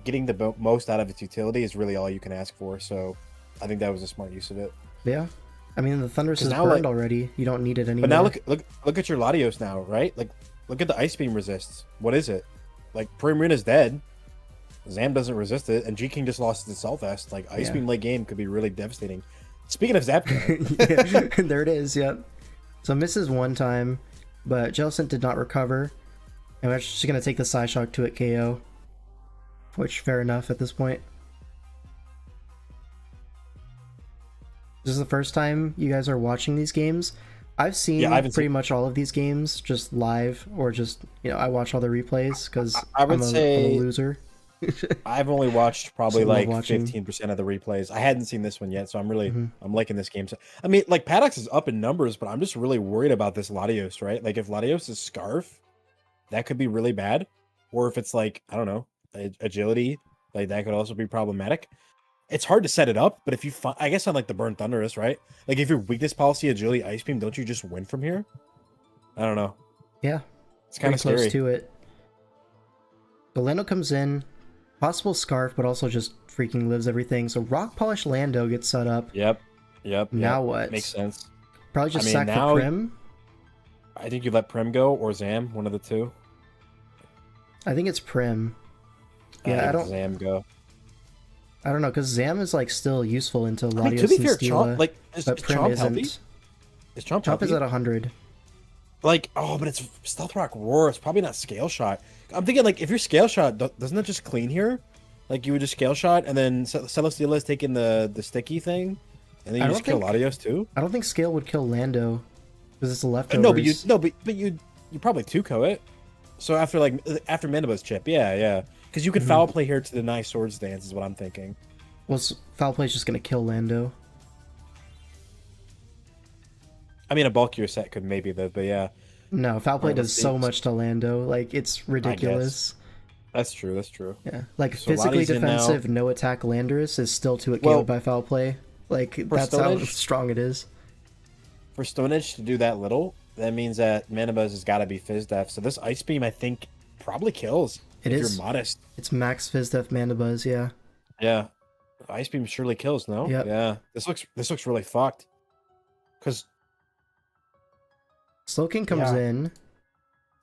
getting the most out of its utility is really all you can ask for. So I think that was a smart use of it. Yeah. I mean, the Thunderous 'Cause is now, burned like- already. You don't need it anymore. But now look at your Latios now, right? Like look at the Ice Beam resists. What is it? Like Primarina's dead. Zam doesn't resist it, and G King just lost his Assault Vest. Like Ice Yeah. Beam late game could be really devastating. Speaking of Zapdos, Yeah, there it is, yep. So misses one time, but Jellicent did not recover. And we're just going to take the Psyshock to it KO. Which, fair enough at this point. This is the first time you guys are watching these games. I've seen I haven't pretty seen- much all of these games just live, or just, you know, I watch all the replays because I would I'm say- a loser. I've only watched probably So love like watching. 15% of the replays. I hadn't seen this one yet, so I'm really Mhm. I'm liking this game. So, I mean, like Paddox is up in numbers, but I'm just really worried about this Latios, right? Like if Latios is Scarf, that could be really bad. Or if it's like, I don't know, agility, like that could also be problematic. It's hard to set it up, but if you find, I guess on like the Burn Thunderous, right? Like if your weakness policy agility Ice Beam, don't you just win from here? I don't know. Yeah, It's kind pretty of close scary. to it. So Lando comes in, possible Scarf, but also just freaking lives everything. So Rock Polish Lando gets set up. Yep. Now what? Makes sense. Probably just mean, sack the now- Prim. I think you let Prem go or Zam, one of the two. I think it's Prim. Yeah, I think don't. Zam go. I don't know, because Zam is like still useful until I mean, Latios to be and fair, Stila, Chomp, like, is but Prim Chomp isn't. healthy? Is Chomp Chomp healthy? is at 100. Like, oh, but it's Stealth Rock Roar. It's probably not Scale Shot. I'm thinking, like, if you're Scale Shot, doesn't that just clean here? Like, you would just Scale Shot, and then Celesteela is taking the sticky thing, and then I you don't just kill think- Latios too? I don't think Scale would kill Lando because it's the leftovers. But you probably 2-ko it. So after Mandiba's chip, yeah. Because you could foul play here to deny Swords Dance is what I'm thinking. Well, Foul Play is just gonna kill Lando. I mean, a bulkier set could maybe, but yeah. No, Foul Play Alright, does let's so see. much to Lando. Like it's ridiculous. That's true. Yeah, like So physically Lottie's in now. defensive, no attack Landorus is still to it Well, KO'd by Foul Play. Like that's Stone how Edge- strong it is. For Stone Edge to do that little, that means that Manibuzz has got to be Fizz Def. So this Ice Beam, I think, probably kills. It if is. you're modest. It's max Fizdef Mandibuzz, yeah. Yeah. Ice Beam surely kills, no? Yep. Yeah. This looks really fucked. Because, Slowking comes Yeah. in.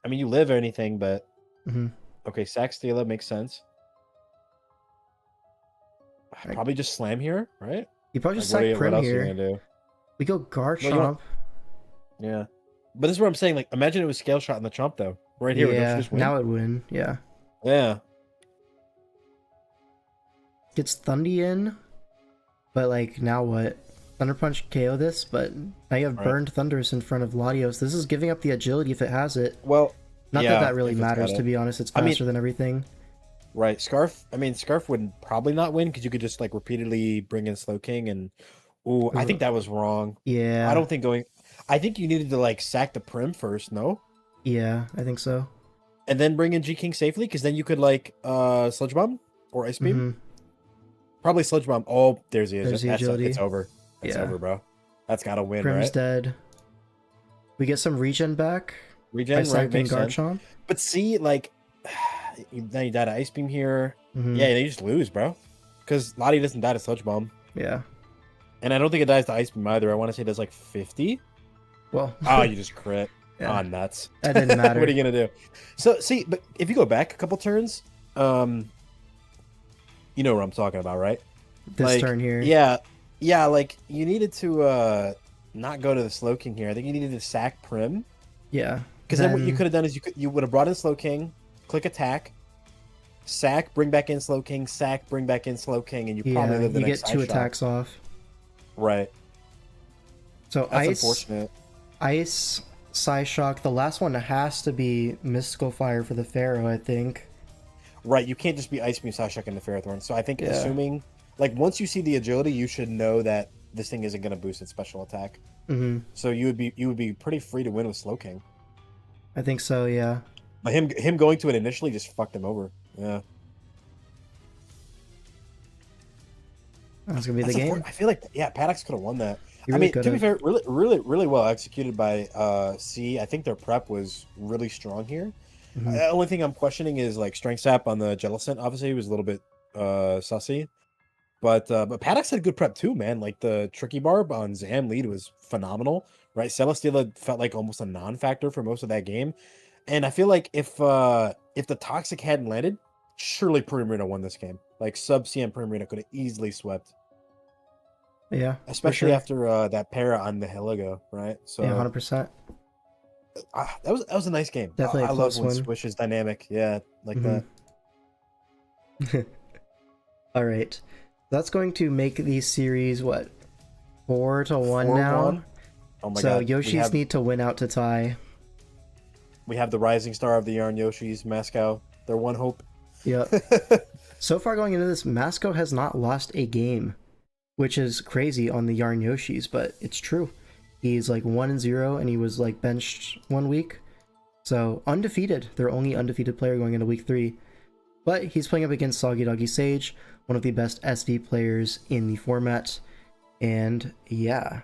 I mean, you live or anything, but... Mhm. Okay, Sack Steela makes sense. Right. Probably just Slam here, right? You probably just Like, sack Prim else are you here. gonna do? We go Garchomp. No, you don't- Yeah. But this is what I'm saying. Like, imagine it was Scale Shot in the Chomp, though. Right here, don't you yeah, just win? now it win. Yeah. Yeah. Gets Thundy in. But like now what? Thunder Punch KO this, but now you have Right. burned Thunderous in front of Latios. This is giving up the agility if it has it. Well, Not yeah, that really if it's matters, got to it. be honest. It's I mean- faster than everything. Right, Scarf. I mean, Scarf would probably not win because you could just like repeatedly bring in Slow King, and ooh, I think that was wrong. I Yeah, don't think going. I think you needed to like sack the Prim first, no, yeah, I think so. and then bring in G King safely because then you could like Sludge Bomb or Ice Beam. Hmm. Probably Sludge Bomb. Oh, there's the There's the that's agility. it's over. It's Yeah, over, bro. That's gotta win, Prim's right? dead. We get some regen back by Regen, right? sacking Makes sense. Garchomp. But see, like, now you died to Ice Beam here. Hmm. Yeah, they just lose, bro. Because Lottie doesn't die to Sludge Bomb. Yeah. And I don't think it dies to Ice Beam either. I want to say it does like 50. Well. Oh, you just crit. Yeah. Oh, nuts. That didn't matter. What are you going to do? So, see, but if you go back a couple turns, you know what I'm talking about, right? This Like, turn here. Yeah, like, you needed to not go to the Slow King here. I think you needed to sack Prim. Yeah. Because then what you could have done is you would have brought in Slow King, click attack, sack, bring back in Slow King, sack, bring back in Slow King, and you probably live the you next get 2 Ice Shock. attacks off. Right. So That's unfortunate. Ice, Psyshock. The last one has to be Mystical Fire for the Pharaoh, I think. Right, you can't just be Ice Beam, Psyshock, and the Ferrothorn. So I think Yeah. assuming, like, once you see the agility, you should know that this thing isn't going to boost its special attack. Hmm. So you would be pretty free to win with Slow King. I think so, yeah. But him going to it initially just fucked him over. Yeah. That's going to be That's the game. unfortunate. I feel like, yeah, Paddox could have won that. He I really mean, to could've. be fair, really well executed by C. I think their prep was really strong here. Mhm. The only thing I'm questioning is like strength sap on the Jellicent. Obviously, he was a little bit sussy, but Paddox had good prep too, man. Like the Tricky Barb on Zam lead was phenomenal, right? Celesteela felt like almost a non-factor for most of that game, and I feel like if the Toxic hadn't landed, surely Primarina won this game. Like sub CM Primarina could have easily swept. Yeah. for Especially sure. after that para on the Heligo, right? So Yeah, 100%. that was a nice game. Definitely a I love close when one. Swish is dynamic. Yeah, like Mhm. that. All right. That's going to make the series, what, 4-1 now? 4-1. Oh my so god. Yoshis need to win out to tie. We have the rising star of the yarn, Yoshis, Moscow. Their one hope. Yep. So far going into this, Masco has not lost a game, which is crazy on the Yarn Yoshis, but it's true. He's like 1-0 and he was like benched 1 week. So undefeated. Their only undefeated player going into week 3. But he's playing up against Soggy Doggy Sage, one of the best SV players in the format. And yeah.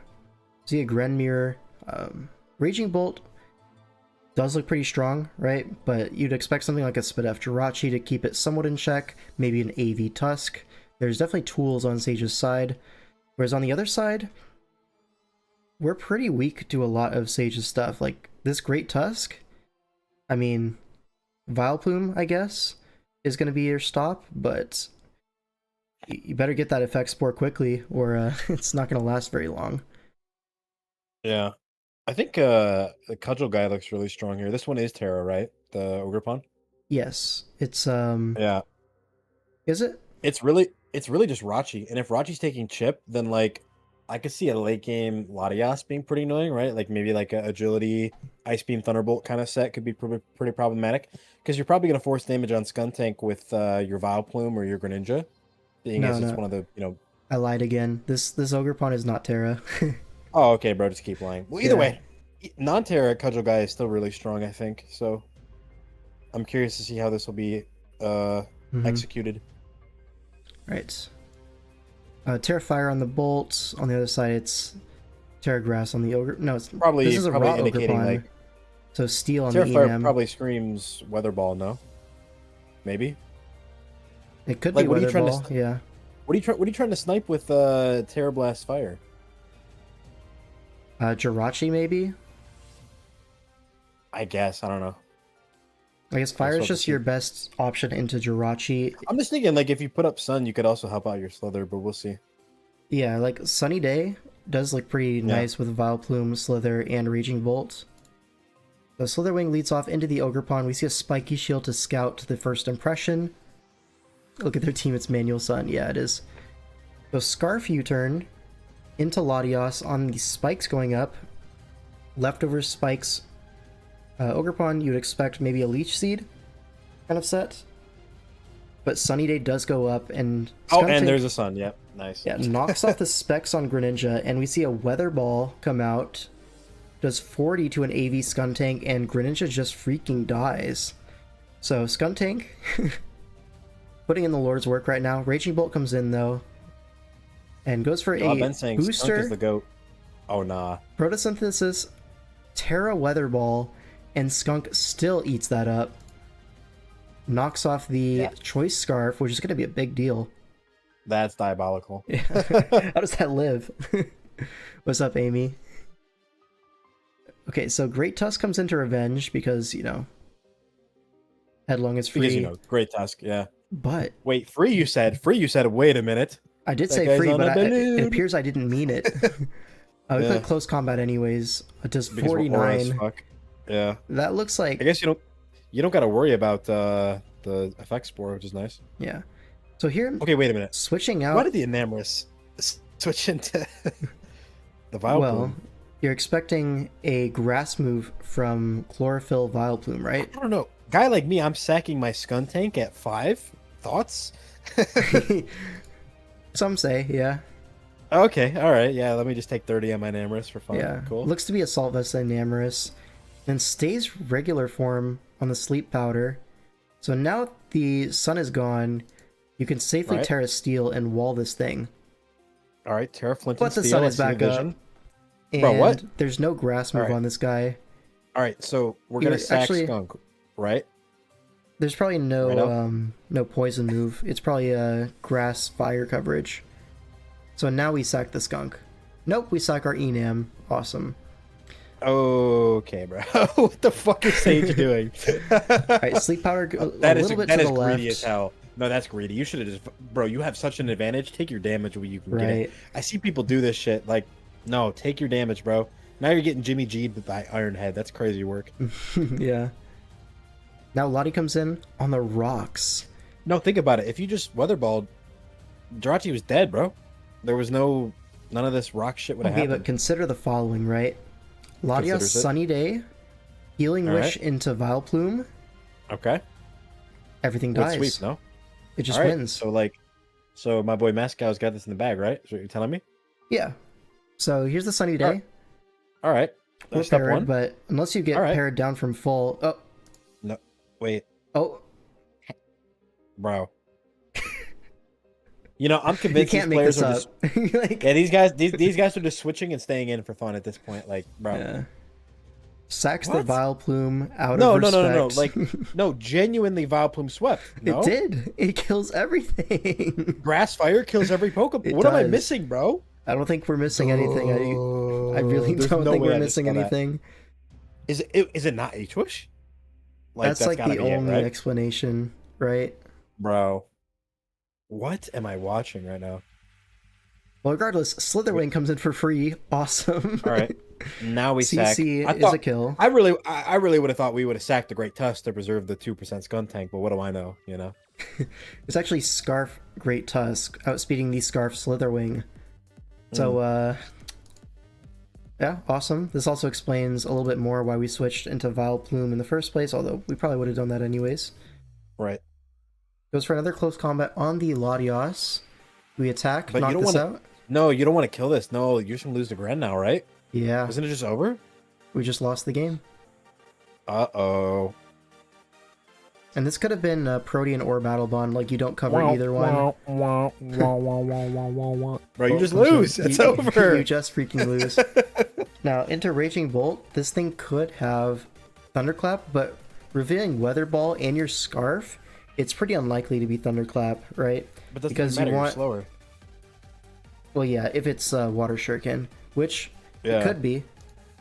See a Gren Mirror. Raging Bolt does look pretty strong, right? But you'd expect something like a Spadef Jirachi to keep it somewhat in check, maybe an AV Tusk. There's definitely tools on Sage's side. Whereas on the other side, we're pretty weak to a lot of Sage's stuff. Like, this Great Tusk, I mean, Vileplume, I guess, is going to be your stop, but you better get that effect spore quickly, or it's not going to last very long. Yeah. I think the Cudgel guy looks really strong here. This one is Terra, right? The Ogrepon? Yes, it's, Yeah. is it? It's really just Rachi. And if Rachi's taking chip, then like I could see a late game Latias being pretty annoying, right? Like maybe like a agility, Ice Beam, Thunderbolt kind of set could be pretty problematic. Because you're probably gonna force damage on Skuntank with your Vileplume or your Greninja. Being as it's one of the, I lied again. This Ogrepon is not Terra. Oh, okay, bro, just keep lying. Well, either way, non-Terra Cudgel guy is still really strong, I think. So I'm curious to see how this will be executed. Right. Terra Fire on the Bolt. On the other side, it's Terra Grass on the Ogre. No, it's Probably this is a raw indicating Ogrepon. like So Steel on Terra the Fire EM. probably screams Weather Ball, no? Maybe. It could Like, be what are you Weather trying to Ball. Yeah. What are you trying to snipe with Terra Blast Fire? Jirachi maybe. I guess I don't know. I guess Fire is hope to just see. your best option into Jirachi. I'm just thinking like if you put up Sun, you could also help out your Slither, but we'll see. Yeah, like Sunny Day does look pretty nice with Vileplume, Slither, and Raging Bolt. So Slitherwing leads off into the Ogrepon. We see a Spiky Shield to scout the first impression. Look at their team, it's Manual Sun. Yeah, it is. So Scarf U-turn into Latios on the spikes going up. Leftover spikes. Ogrepon, you'd expect maybe a Leech Seed kind of set. but Sunny Day does go up, and Oh, Skuntank, and there's a sun. Yep, nice. yeah, knocks off the specs on Greninja, and we see a Weather Ball come out, does 40 to an AV Skuntank, and Greninja just freaking dies. So Skuntank putting in the Lord's work right now. Raging Bolt comes in though, and goes for I've a been saying Skunk booster, is the goat. Oh nah. Photosynthesis, Terra Weather Ball, and Skunk still eats that up. Knocks off the Choice Scarf, which is going to be a big deal. That's diabolical. How does that live? What's up, Amy? Okay, so Great Tusk comes into Revenge because, you know, Headlong is free. Because, you know, Great Tusk, yeah. But Wait, free you said. Free you said, wait a minute. I did That say guy's free, on but a it balloon. appears I didn't mean it. We Yeah. put close combat anyways. It does Because we're aura as 49. fuck. Yeah. That looks like... I guess you don't got to worry about the effect spore, which is nice. Yeah. So here, Okay, wait a minute. switching out... Why did the Enamorous switch into the Vileplume? Well, you're expecting a grass move from Chlorophyll Vileplume, right? I don't know. Guy like me, I'm sacking my Skuntank at 5. Thoughts? Some say, yeah. Okay, all right. Yeah, let me just take 30 on my Enamorous for fun. Yeah. Cool. Looks to be Assault Vest and Enamorous. Then stays regular form on the Sleep Powder. So now the sun is gone, you can safely Right. Terra Steel and wall this thing. All right, Terra Flint But and the Steel. sun I is see back vision. up. And Bro, what? there's no grass move Alright. on this guy. All right, so we're You're gonna sack actually- Skunk, right? There's probably no Right now? no poison move. It's probably a grass fire coverage. So now we sack the skunk. Nope, we sack our Enam. Awesome. Okay, bro. What the fuck is Sage doing? Alright, Sleep Powder a That is little bit that to is the greedy left. as hell. No, that's greedy. You should have just, bro. You have such an advantage. Take your damage where you can get Right. it. I see people do this shit. Like, no, take your damage, bro. Now you're getting Jimmy G'd by Iron Head. That's crazy work. Yeah. Now Lottie comes in on the rocks. No, think about it. If you just weatherballed, Jirachi was dead, bro. There was none of this rock shit would have Okay, happened. but consider the following, right? Latios Considers it. Sunny Day, Healing All Wish right. into Vileplume, Okay. everything Good dies. sweep, no? It just All right, wins. So my boy Mascow's got this in the bag, right? Is what you're telling me? Yeah. So here's the Sunny Day. All right. We're Step paired, one. but unless you get All right. paired down from full... Oh, No, wait, oh, bro. You know, I'm you convinced can't these make players this are up. just Like, yeah. These guys are just switching and staying in for fun at this point. Like, bro. yeah. Sacks What? the Vileplume out No, of no, respect. no, no, no. Like, no, genuinely, Vileplume swept. No? It did. It kills everything. Grass fire kills every Pokemon. It What am I does. missing, bro? I don't think we're missing anything. I really There's don't no think way we're I just missing saw that. anything. Is it not H-Wish? That's like gotta the be it, only right? explanation, right? Bro. What am I watching right now? Well, regardless, Slitherwing comes in for free. Awesome. All right. Now we sack. CC I is thought- a kill. I really would have thought we would have sacked the Great Tusk to preserve the 2% Skuntank, but what do I know, you know? It's actually Scarf Great Tusk outspeeding the Scarf Slitherwing. So, yeah, awesome. This also explains a little bit more why we switched into Vileplume in the first place, although we probably would have done that anyways. Right. Goes for another close combat on the Latios. We attack, But you knock don't this wanna- out. No, you don't want to kill this. No, you're just gonna lose the Gren now, right? Yeah, Isn't it just over? we just lost the game. Uh-oh. And this could have been Protean or Battle Bond, like you don't cover either one. Bro, you just Oh, shit. lose. It's You- over. You just freaking lose. Now, into Raging Bolt, this thing could have Thunderclap, but revealing Weather Ball and your Scarf, it's pretty unlikely to be Thunderclap, right? But doesn't because matter, you you're want- slower. Well, yeah, if it's Water Shuriken, which Yeah. it could be.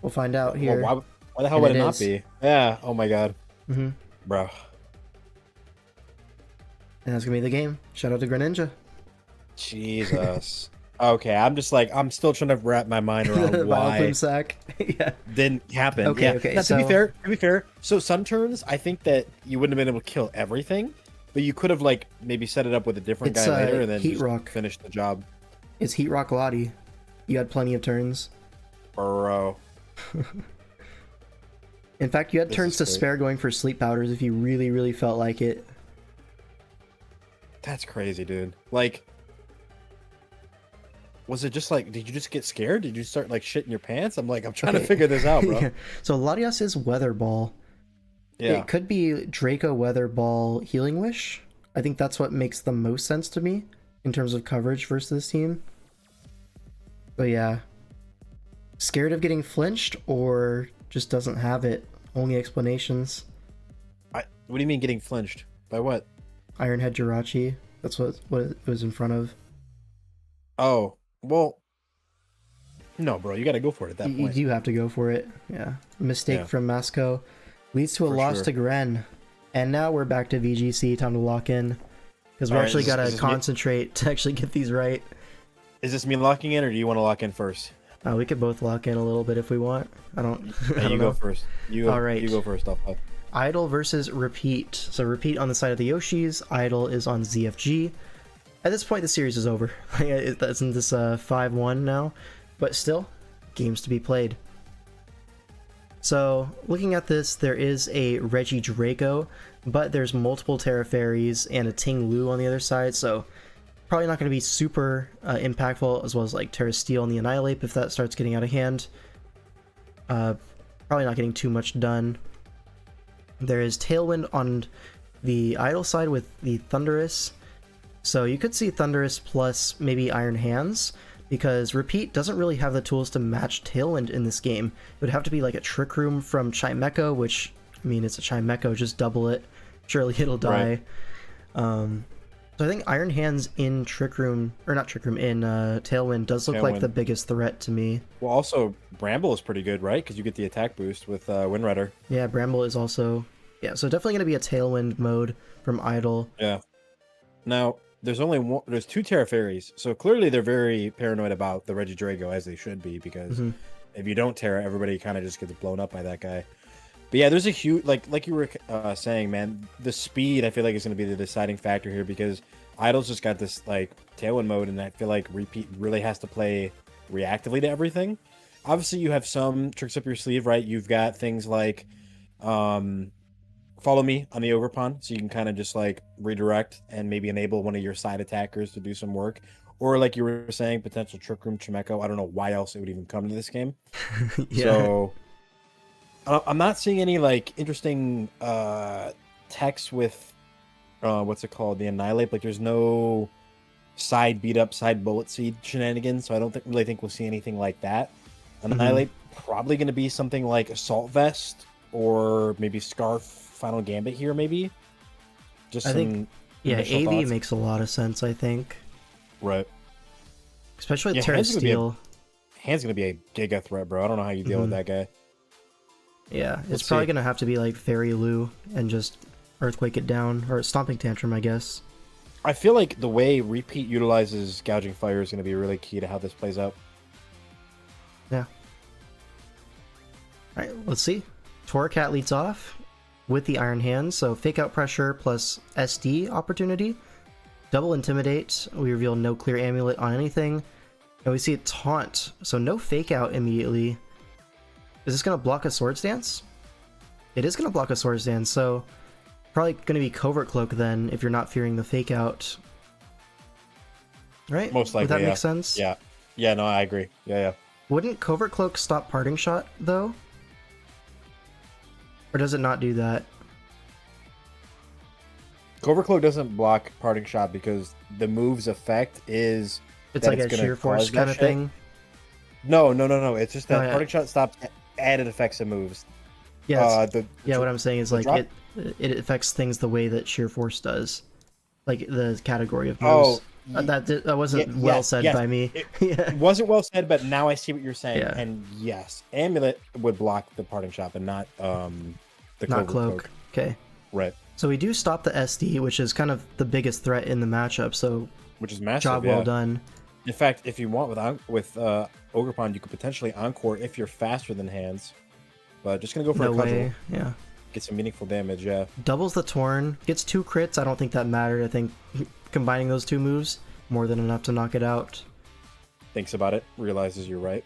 We'll find out here. Well, why the hell And would it it not is. be? Yeah, oh my god. hmm Bro. And that's gonna be the game. Shout out to Greninja. Jesus. Okay, I'm still trying to wrap my mind around why Vileplume sack. Yeah. didn't happen. Okay, yeah. okay, Now, so- to be fair, so Sun Turns, I think that you wouldn't have been able to kill everything, but you could have like maybe set it up with a different It's, guy later and then Heat just Rock. finish the job. It's Heat Rock Lottie. You had plenty of turns. Bro. In fact, you had This turns is to great. spare going for Sleep Powders if you really, really felt like it. That's crazy, dude. Like, was it just like, did you just get scared? Did you start like shitting your pants? I'm trying to figure this out, bro. Yeah. So Latias is Weather Ball. Yeah. It could be Draco Weather Ball Healing Wish. I think that's what makes the most sense to me in terms of coverage versus this team. But yeah. Scared of getting flinched or just doesn't have it? Only explanations. What do you mean getting flinched? By what? Iron Head Jirachi. That's what it was in front of. Oh, well, no, bro. You got to go for it at that You point. do have to go for it. Yeah. Mistake from Masco. Leads to a For loss sure. to Gren. And now we're back to VGC. Time to lock in. Because we All right, actually is got to this me? concentrate to actually get these right. Is this me locking in, or do you want to lock in first? We could both lock in a little bit if we want. I don't, I You don't go know. first. All right. You go first. I'll Idol versus Repeat. So Repeat on the side of the Yoshis. Idol is on ZFG. At this point, the series is over. That's in this 5-1 now. But still, games to be played. So, looking at this, there is a Reggie Draco, but there's multiple Terra Fairies and a Ting Lu on the other side, so probably not going to be super impactful, as well as like Terra Steel and the Annihilate if that starts getting out of hand. Probably not getting too much done. There is Tailwind on the Idol side with the Thunderous, so you could see Thunderous plus maybe Iron Hands, because Repeat doesn't really have the tools to match Tailwind in this game. It would have to be like a Trick Room from Chimecho, which, I mean, it's a Chimecho, just double it. Surely it'll die. Right. So I think Iron Hands in Trick Room, or not Trick Room, in Tailwind does look like the biggest threat to me. Well, also, Bramble is pretty good, right? Because you get the attack boost with Windrider. Yeah, Bramble is also... Yeah, so definitely going to be a Tailwind mode from Idol. Yeah. Now, there's two Terra Fairies, so clearly they're very paranoid about the Reggie Drago, as they should be, because if you don't Terra, everybody kind of just gets blown up by that guy. But yeah, there's a huge, like you were saying, man, the speed I feel like is going to be the deciding factor here, because Idol's just got this like Tailwind mode, and I feel like Repeat really has to play reactively to everything. Obviously, you have some tricks up your sleeve, right? You've got things like Follow Me on the Overpawn, so you can kind of just like redirect and maybe enable one of your side attackers to do some work. Or like you were saying, potential Trick Room Chimecho. I don't know why else it would even come to this game. Yeah. So I'm not seeing any like interesting text with what's it called, the Annihilate. Like there's no side beat up, side bullet seed shenanigans, so I don't really think we'll see anything like that. Annihilate probably going to be something like Assault Vest or maybe Scarf Final Gambit here, maybe. Just I think, yeah, AV thoughts. makes a lot of sense, I think. Right. Especially with Yeah, Terra Steel. Hand's going to be a giga threat, bro. I don't know how you deal with that guy. Yeah, it's Let's probably see. going to have to be like Fairy Lu and just Earthquake it down, or Stomping Tantrum, I guess. I feel like the way Repeat utilizes Gouging Fire is going to be really key to how this plays out. Yeah. Alright, let's see. Torracat leads off with the Iron Hands, so Fake Out Pressure plus SD opportunity. Double Intimidate, we reveal no clear amulet on anything. And we see a Taunt, so no Fake Out immediately. Is this going to block a Swords Dance? It is going to block a Swords Dance, so probably going to be Covert Cloak then if you're not fearing the Fake Out. Right? Most likely, Would that yeah. make sense? Yeah. Yeah, no, I agree. Yeah. Wouldn't Covert Cloak stop Parting Shot, though? Or does it not do that? Covert Cloak doesn't block Parting Shot because the move's effect is... It's that like a gonna Sheer Force cause that kind of shit. thing? No. It's just that Oh, yeah. Parting Shot stops added effects and moves. Yeah, Yeah, what I'm saying is like drop- it affects things the way that Sheer Force does. Like the category of Oh, moves. That wasn't well said by me. It wasn't well said, but now I see what you're saying. Yeah. And yes, Amulet would block the Parting Shot, but not the Not Covert Cloak. Okay. Right. So we do stop the SD, which is kind of the biggest threat in the matchup, so Which is massive. job well done. In fact, if you want with Ogrepond, you could potentially Encore if you're faster than Hands. But just gonna go for No a cudgel. way. Yeah. Get some meaningful damage, yeah. Doubles the Torn, gets 2 crits. I don't think that mattered. I think combining those 2 moves, more than enough to knock it out. Thinks about it, realizes you're right.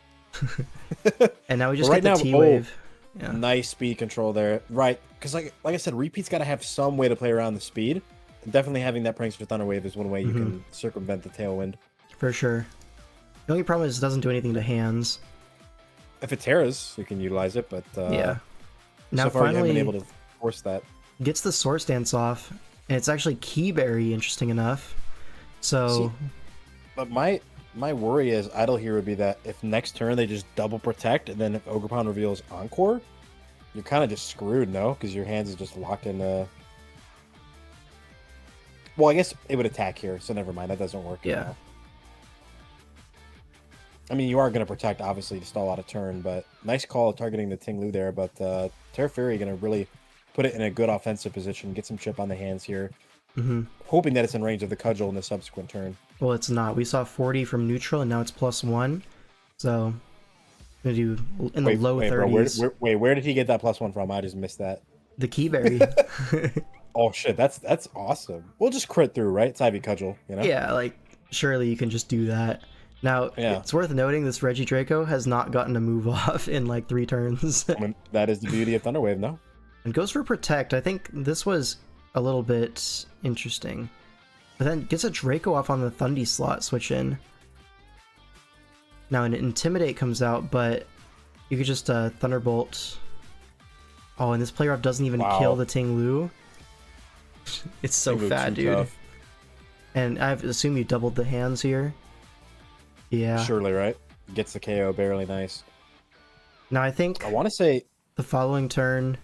And now we just Right get now, the T-Wave. Yeah. Nice speed control there. Right, because like I said, Repeat's got to have some way to play around the speed. definitely having that Prankster Thunder Wave is one way you can circumvent the Tailwind. For sure. The only problem is it doesn't do anything to hands. If it Terras, you can utilize it, but Yeah. Now so far you haven't finally been able to force that. gets the Source Dance off, and it's actually Keyberry, interesting enough. So, But my worry is idle here would be that if next turn they just double protect, and then if Ogerpon reveals Encore, you're kind of just screwed, no? Because your hands is just locked in. Well, I guess it would attack here, so never mind. That doesn't work. Yeah. At all. I mean, you are going to protect, obviously, to stall out a turn, but nice call targeting the Tinglu there. But Terra Fairy going to really put it in a good offensive position, get some chip on the hands here, hoping that it's in range of the Cudgel in the subsequent turn. well, it's not. We saw 40 from neutral, and now it's +1. So, gonna do in the low 30s. Bro, where did he get that +1 from? I just missed that. The Keyberry. Oh shit, that's awesome. We'll just crit through, right? It's Ivy Cudgel, you know? Yeah, like, surely you can just do that. Now, it's worth noting this Regidrago has not gotten a move off in like 3 turns. I mean, that is the beauty of Thunderwave, no? And goes for Protect. I think this was a little bit interesting. But then gets a Draco off on the Thundy slot, switch in. Now an Intimidate comes out, but you could just Thunderbolt. Oh, and this player off doesn't even kill the Tinglu. It's so fat, dude. Tough. And I assume you doubled the hands here. Yeah. Surely, right? Gets the KO barely nice. Now I think I want to say the following turn.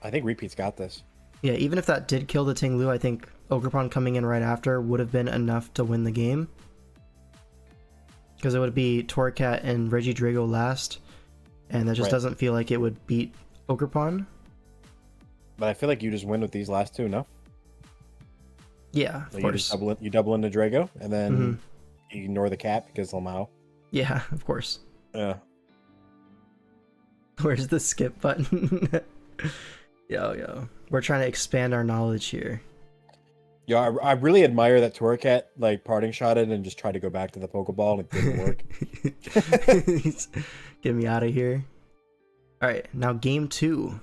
I think Repeat's got this. Yeah, even if that did kill the Tinglu, I think Ogerpon coming in right after would have been enough to win the game. Because it would be Torracat and Regidrago last, and that just doesn't feel like it would beat Ogerpon. But I feel like you just win with these last two, no? Yeah, of course. You double into Drago, and then you ignore the cap because Lamau. Yeah, of course. Yeah. Where's the skip button? Yo. We're trying to expand our knowledge here. Yeah, I really admire that Torracat like parting shotted and just tried to go back to the Pokeball and it didn't work. Get me out of here. Alright, now game 2.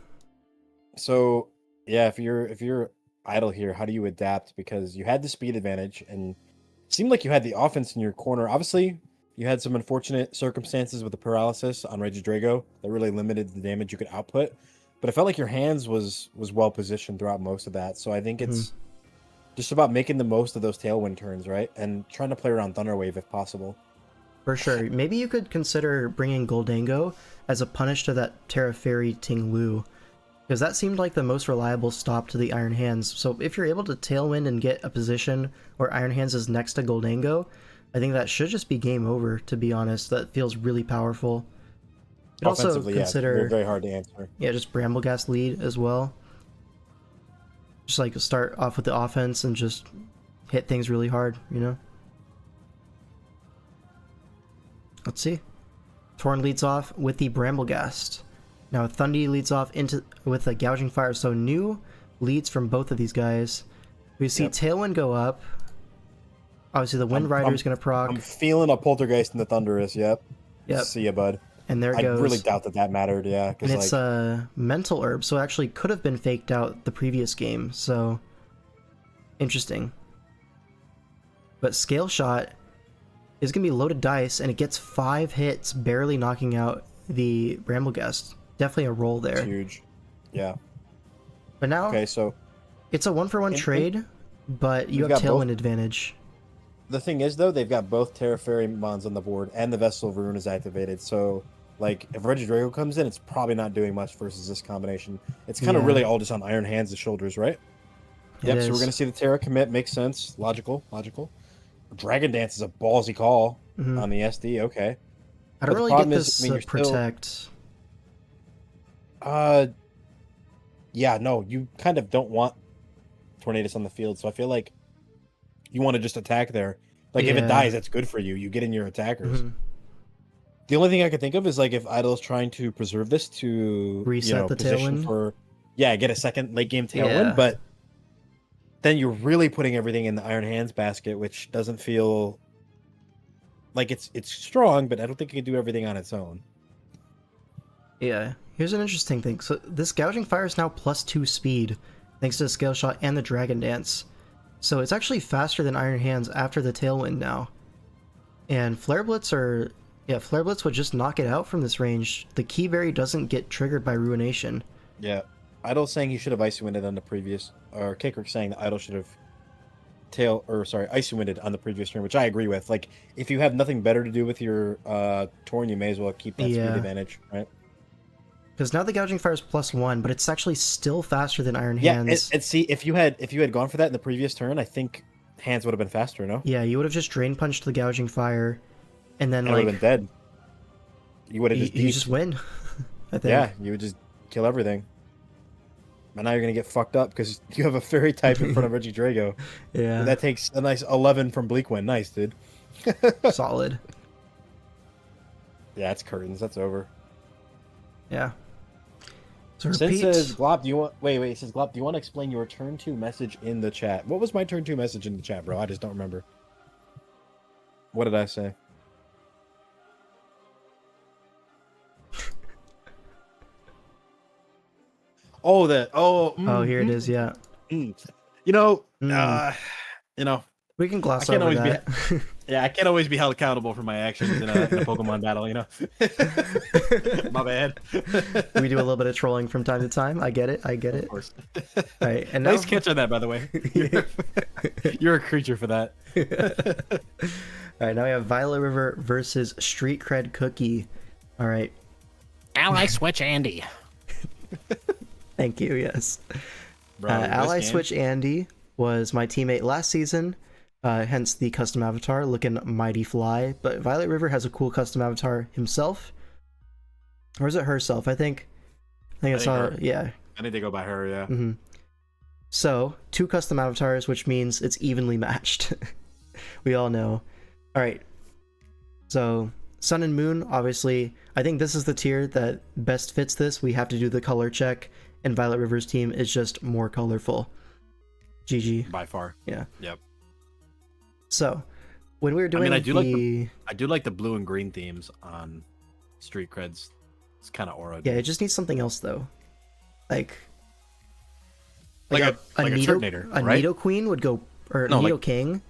So yeah, if you're idle here, how do you adapt? Because you had the speed advantage and it seemed like you had the offense in your corner. Obviously, you had some unfortunate circumstances with the paralysis on Regidrago that really limited the damage you could output. But it felt like your hands was well positioned throughout most of that. So I think it's just about making the most of those Tailwind turns, right? And trying to play around Thunderwave if possible. For sure. Maybe you could consider bringing Goldango as a punish to that Terra Fairy Tinglu, because that seemed like the most reliable stop to the Iron Hands. So if you're able to Tailwind and get a position where Iron Hands is next to Goldango, I think that should just be game over, to be honest. That feels really powerful. You could also consider very hard to answer. Yeah, just Brambleghast lead as well. Just like start off with the offense and just hit things really hard, you know? Let's see. Torn leads off with the Brambleghast. Now Thundy leads off with a Gouging Fire, so new leads from both of these guys. We see Tailwind go up. Obviously the Wind Rider is going to proc. I'm feeling a Poltergeist in the Thunderous, yep. See ya, bud. And there it goes. I really doubt that mattered, yeah. And it's a Mental Herb, so it actually could have been faked out the previous game, so interesting. But Scale Shot is going to be loaded dice, and it gets 5 hits, barely knocking out the Brambleghast. Definitely a roll there. It's huge. Yeah. But now, so it's a 1-for-1 trade, but you have Tailwind advantage. The thing is, though, they've got both Terra Fairy Mons on the board, and the Vessel of Ruin is activated, so like, if Regidrago comes in, it's probably not doing much versus this combination. It's kind of really all just on Iron Hands' shoulders, right? Yep, so we're going to see the Terra commit. Makes sense. Logical. Dragon Dance is a ballsy call on the SD. Okay. I don't really get this Protect. Yeah, no, you kind of don't want Tornadus on the field, so I feel like you want to just attack there. Like, if it dies, that's good for you. You get in your attackers. The only thing I could think of is like if Idle is trying to preserve this to reset the Tailwind for get a second late game Tailwind, but then you're really putting everything in the Iron Hands basket, which doesn't feel like it's strong, but I don't think it can do everything on its own. Yeah, here's an interesting thing. So this Gouging Fire is now +2 speed, thanks to the Scale Shot and the Dragon Dance. So it's actually faster than Iron Hands after the Tailwind now. And Flare Blitz Flare Blitz would just knock it out from this range. The Key Berry doesn't get triggered by Ruination. Yeah. Idle's saying he should have Icy Winded on the previous, or Kicker saying that Idle should have Icy Winded on the previous turn, which I agree with. Like, if you have nothing better to do with your Torn, you may as well keep that speed advantage, right? Because now the Gouging Fire is +1, but it's actually still faster than Iron Hands. And see, if you had gone for that in the previous turn, I think Hands would have been faster, no? Yeah, you would have just Drain Punched the Gouging Fire, and then would have been dead. You would have you just win. I think. Yeah, you would just kill everything. And now you're gonna get fucked up because you have a Fairy type in front of Reggie Drago. Yeah, and that takes a nice 11 from Bleakwind. Nice, dude. Solid. Yeah, it's curtains. That's over. Yeah. So Sin says, Glop, do you want... Wait, it says, Glop, do you want to explain your turn 2 message in the chat? What was my turn 2 message in the chat, bro? I just don't remember. What did I say? Here it is, yeah. You know, we can gloss over that. I can't always be held accountable for my actions in a Pokemon battle, you know? My bad. We do a little bit of trolling from time to time. I get it. Of course. All right, and now... Nice catch on that, by the way. You're a creature for that. All right, now we have Violet River versus Street Cred Cookie. All right. Ally Switch Andy. Thank you, yes. Bro, Ally Switch Andy was my teammate last season, hence the custom avatar, looking mighty fly. But Violet River has a cool custom avatar himself. Or is it herself? I think I saw her. Yeah. I need to go by her, yeah. Mm-hmm. So, 2 custom avatars, which means it's evenly matched. We all know. All right. So, Sun and Moon, obviously, I think this is the tier that best fits this. We have to do the color check, and Violet River's team is just more colorful. GG. By far. Yeah. Yep. So, when we were doing I do like the blue and green themes on Street Creds. It's kind of aura. Yeah, it just needs something else, though. Like a Nido, Turtonator, a right? Nidoqueen would go, or Nido King.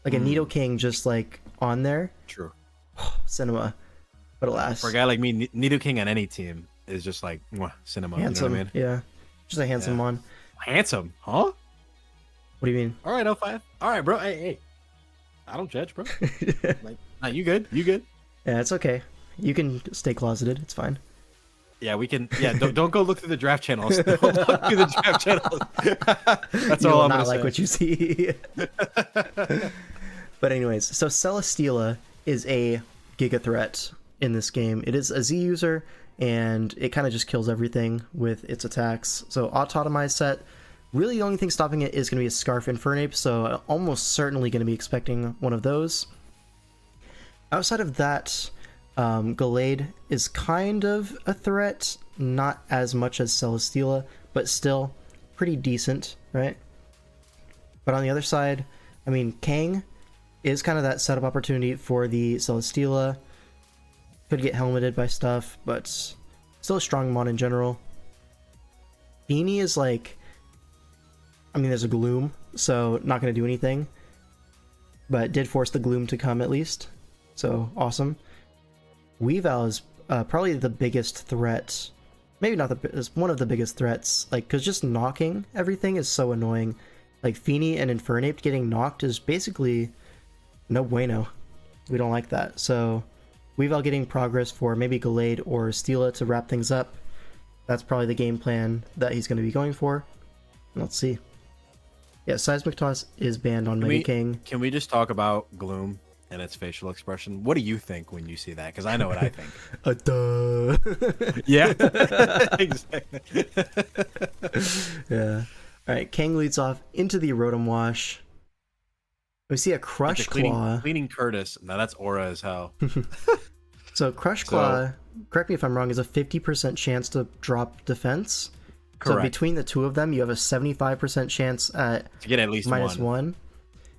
Like a Nido King just like on there. True. Cinema. But alas. For a guy like me, Nidoking on any team is just like cinema. Handsome. You know what I mean? Yeah. Just a handsome one. Handsome, huh? What do you mean? All right, 05. All right, bro. Hey. I don't judge, bro. Nah, you good? You good? Yeah, it's okay. You can stay closeted. It's fine. Yeah, we can. Yeah, don't go look through the draft channels. Don't look through the draft channels. That's all I'm gonna say. Not like what you see. But anyways, so Celesteela is a Giga Threat in this game. It is a Z user, and it kind of just kills everything with its attacks. So Autotomized set. Really, the only thing stopping it is going to be a Scarf Infernape, so almost certainly going to be expecting one of those. Outside of that, Gallade is kind of a threat, not as much as Celesteela, but still pretty decent, right? But on the other side, I mean, Kang is kind of that setup opportunity for the Celesteela. Could get helmeted by stuff, but still a strong mon in general. Beanie is like, I mean, there's a Gloom, so not going to do anything, but did force the Gloom to come at least, so awesome. Weavile is probably the biggest threat, maybe not is one of the biggest threats, like, because just knocking everything is so annoying. Like, Feeny and Infernape getting knocked is basically no bueno. We don't like that, so Weavile getting progress for maybe Gallade or Steela to wrap things up. That's probably the game plan that he's going to be going for. Let's see. Yeah, Seismic Toss is banned on Mega King. Can we just talk about Gloom and its facial expression? What do you think when you see that? Because I know what I think. Duh. Yeah. Exactly. Yeah. All right, Kang leads off into the Rotom Wash. We see a Crush Claw. Cleaning Curtis. Now that's aura as hell. So Crush Claw, correct me if I'm wrong, is a 50% chance to drop defense. Correct. So between the two of them, you have a 75% chance to get at least -1,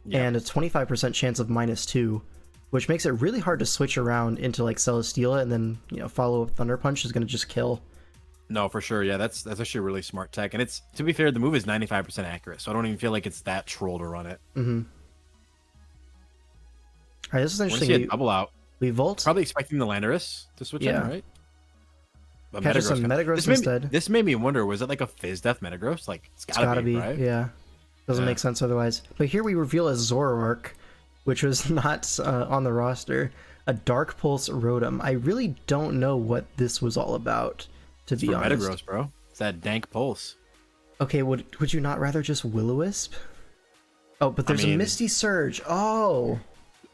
yeah, and a 25% chance of -2, which makes it really hard to switch around into like Celesteela and then follow up Thunder Punch is going to just kill. No, for sure. Yeah, that's actually a really smart tech. And it's, to be fair, the move is 95% accurate, so I don't even feel like it's that troll to run it. Mm-hmm. All right, this is Want to interesting. see a double out. We volt. Probably expecting the Landorus to switch in, right? But Catches some Metagross instead. This made me wonder, was it like a Fizz Death Metagross? Like, it's gotta be, right? Yeah. Doesn't make sense otherwise. But here we reveal a Zoroark, which was not on the roster. A Dark Pulse Rotom. I really don't know what this was all about, to be honest. Metagross, bro. It's that dank pulse. Okay, would you not rather just Will-O-Wisp? Oh, but there's a Misty Surge. Oh.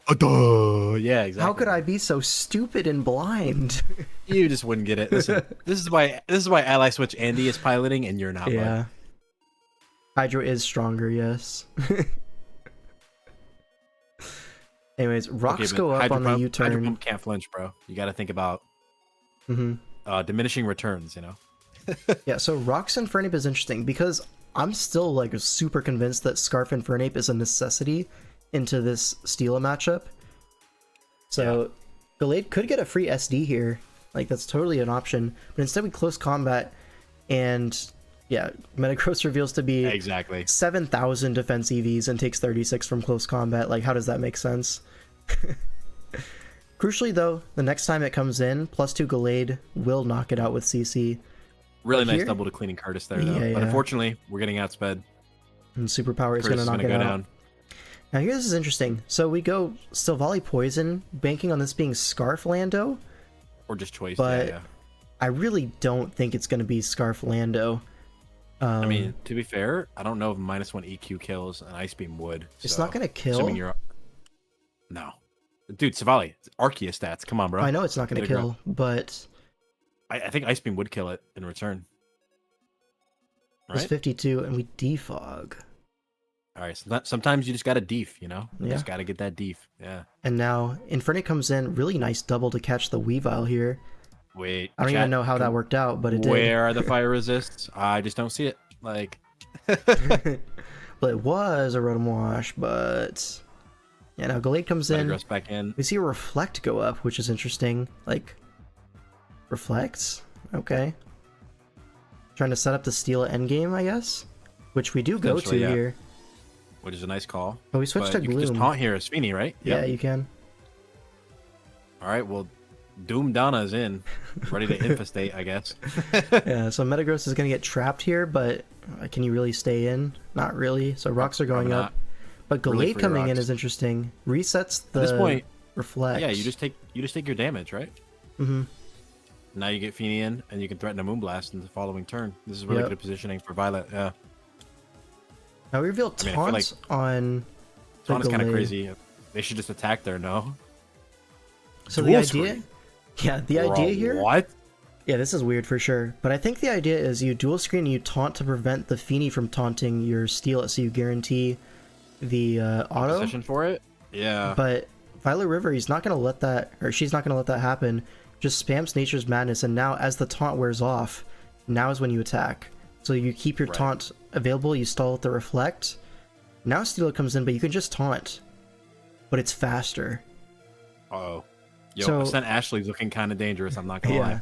Yeah, exactly. How could I be so stupid and blind? You just wouldn't get it. Listen, this is why Ally Switch Andy is piloting and you're not. Yeah. Hydro is stronger, yes. Anyways, rocks go up on the U-turn. Hydro Pump can't flinch, bro. You got to think about diminishing returns, you know? Yeah, so Rocks Infernape is interesting because I'm still like super convinced that Scarf Infernape is a necessity into this Steela matchup. So Gallade could get a free SD here. Like, that's totally an option. But instead we close combat and yeah, Metagross reveals to be 7,000 defense EVs and takes 36 from close combat. Like, how does that make sense? Crucially, though, the next time it comes in, +2 Gallade will knock it out with CC. Really nice double to Cleaning Curtis there, though. But unfortunately, we're getting outsped. And Superpower is going to knock it out. Down. Now, here, this is interesting. So we go Silvally Poison, banking on this being Scarf Lando. Or just Choice, but I really don't think it's going to be Scarf Lando. I mean, to be fair, I don't know if -1 EQ kills an Ice Beam would. It's not going to kill. No. Dude, Silvally, Arceus stats. Come on, bro. I know it's not going to kill, but I think Ice Beam would kill it in return. It's 52, and we defog. All right, so sometimes you just got to def, you know? You just got to get that def, And now Infernape comes in, really nice double to catch the Weavile here. Wait, I don't even know how that worked out, but it did. Where are the fire resists? I just don't see it. Like, well, it was a Rotom Wash, but yeah. Now Gallade comes in. Back in. We see a Reflect go up, which is interesting. Like, reflects. Okay. Trying to set up the Steela endgame, I guess, which we do go to here. Which is a nice call. But we switched to Gloom. You can just taunt here as Feeny, right? Yeah, you can. All right, well, Doom Donna's in, ready to infestate, I guess. Yeah, so Metagross is going to get trapped here, but can you really stay in? Not really. So rocks are going up. But Gallade coming in is interesting. Resets the At this point, Reflect. Yeah, you just take your damage, right? Mm-hmm. Now you get Feeny in, and you can threaten a Moonblast in the following turn. This is really good positioning for Violet, yeah. Now we reveal Taunt on the Taunt is kind of Gallade. crazy. They should just attack there, no? So the idea... Yeah, the idea here... What? Yeah, this is weird for sure. But I think the idea is you dual screen and you taunt to prevent the Feeny from taunting your Steela, so you guarantee the auto. Position for it? Yeah. But Violet River, he's not going to let that... Or she's not going to let that happen. Just spams Nature's Madness, and now as the taunt wears off, now is when you attack. So you keep your taunt available, you stall with the Reflect. Now Steela comes in, but you can just taunt. But it's faster. Uh-oh. Yo, Ascent Ashley's looking kind of dangerous, I'm not gonna lie.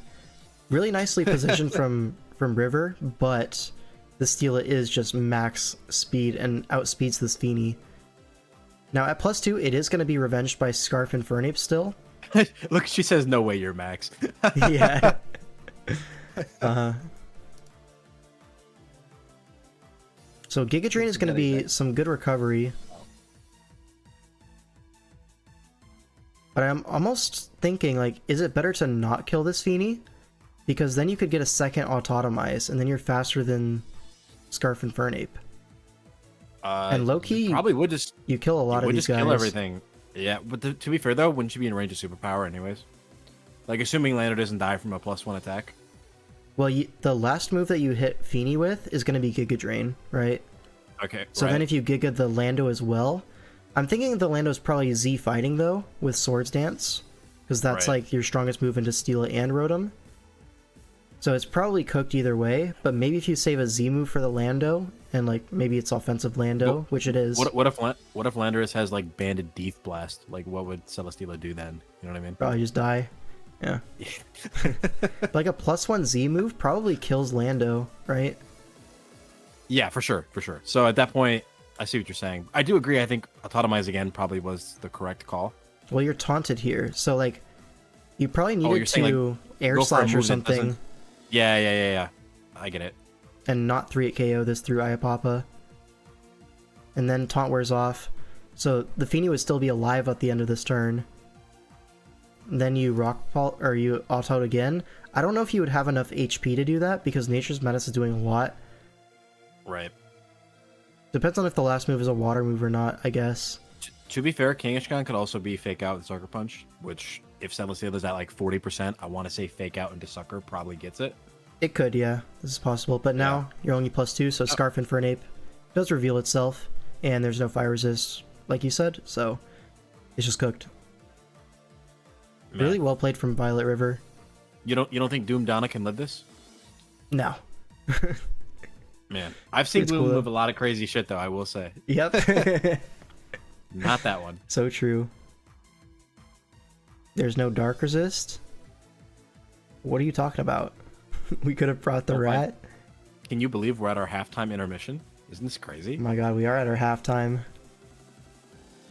Really nicely positioned from River, but the Steela is just max speed and outspeeds this Feeny. Now at +2, it is going to be revenged by Scarf Infernape still. Look, she says, no way you're max. Yeah. So Giga Drain is going to be some good recovery. But I'm almost thinking, like, is it better to not kill this Feeny? Because then you could get a second Autotomize, and then you're faster than Scarf Infernape. And low-key, probably would just... You kill a lot of these guys. Kill everything. Yeah, but to be fair, though, wouldn't you be in range of Superpower anyways? Like, assuming Lando doesn't die from a +1 attack. Well, the last move that you hit Feeny with is going to be Giga Drain, right? Okay, So then if you Giga the Lando as well... I'm thinking the Lando's probably Z fighting, though, with Swords Dance. Because that's, like, your strongest move into Steela and Rotom. So it's probably cooked either way, but maybe if you save a Z move for the Lando, and, like, maybe it's offensive Lando, which it is. What if Landorus has, like, Banded Deep Blast? Like, what would Celesteela do then? You know what I mean? Probably just die. Yeah. Like a +1 Z move probably kills Lando, right? Yeah, for sure, for sure. So at that point, I see what you're saying. I do agree. I think Autotomize again probably was the correct call. Well, you're taunted here, so like you probably you're needed saying, to air go for a slash or move that something doesn't- Yeah. I get it. and not 3-hit KO this through Iapapa. And then taunt wears off. So the Feeny would still be alive at the end of this turn. Then you or you auto again. I don't know if you would have enough HP to do that because Nature's Menace is doing a lot. Right. Depends on if the last move is a water move or not, I guess. To be fair, King Ishkan could also be fake out with Sucker Punch, which if Celestial is at like 40%, I want to say fake out into Sucker probably gets it. It could, yeah. This is possible. But now you're only +2, so Scarf in for an ape does reveal itself, and there's no fire resist, like you said, so it's just cooked. Man. Really well played from Violet River. You don't think Doom Donna can live this? No. Man, I've seen It's Bloom cool, though. live a lot of crazy shit though, I will say. Yep. Not that one. So true. There's no dark resist? What are you talking about? We could have brought the Oh, rat. Can you believe we're at our halftime intermission? Isn't this Oh crazy? my god, we are at our halftime.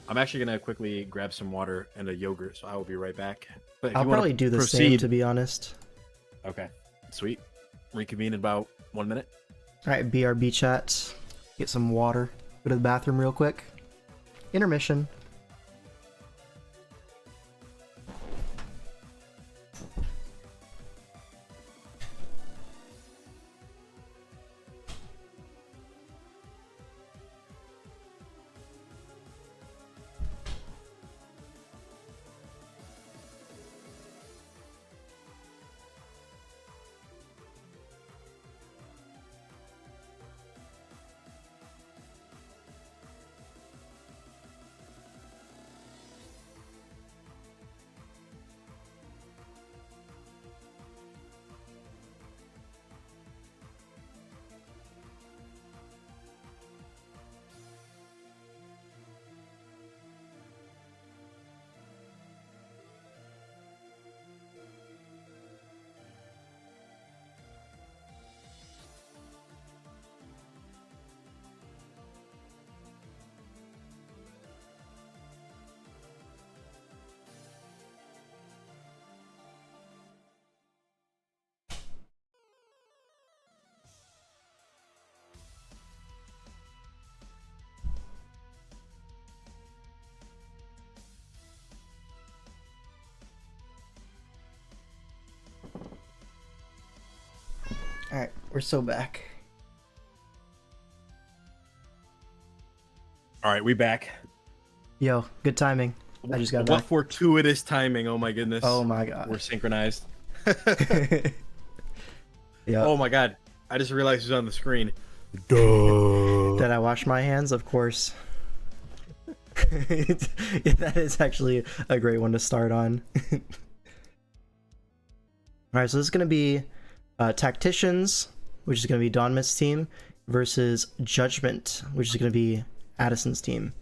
I'm actually gonna quickly grab some water and a yogurt, so I will be right back. But if I'll you wanna probably do the same, proceed- to be honest. Okay, sweet. Reconvene in about 1 minute. Alright, BRB chat. Get some water. Go to the bathroom real quick. Intermission. Alright, we're so back. All right, we back. Yo, good timing. I just got What back. fortuitous timing! Oh my goodness. Oh my god. We're synchronized. Yeah. Oh my god! I just realized who's on the screen. Duh. Did I wash my hands? Of course. That is actually a great one to start on. Alright, so this is going to be Tacticians, which is going to be Dawn Mist's team, versus Judgment, which is going to be Addison's team.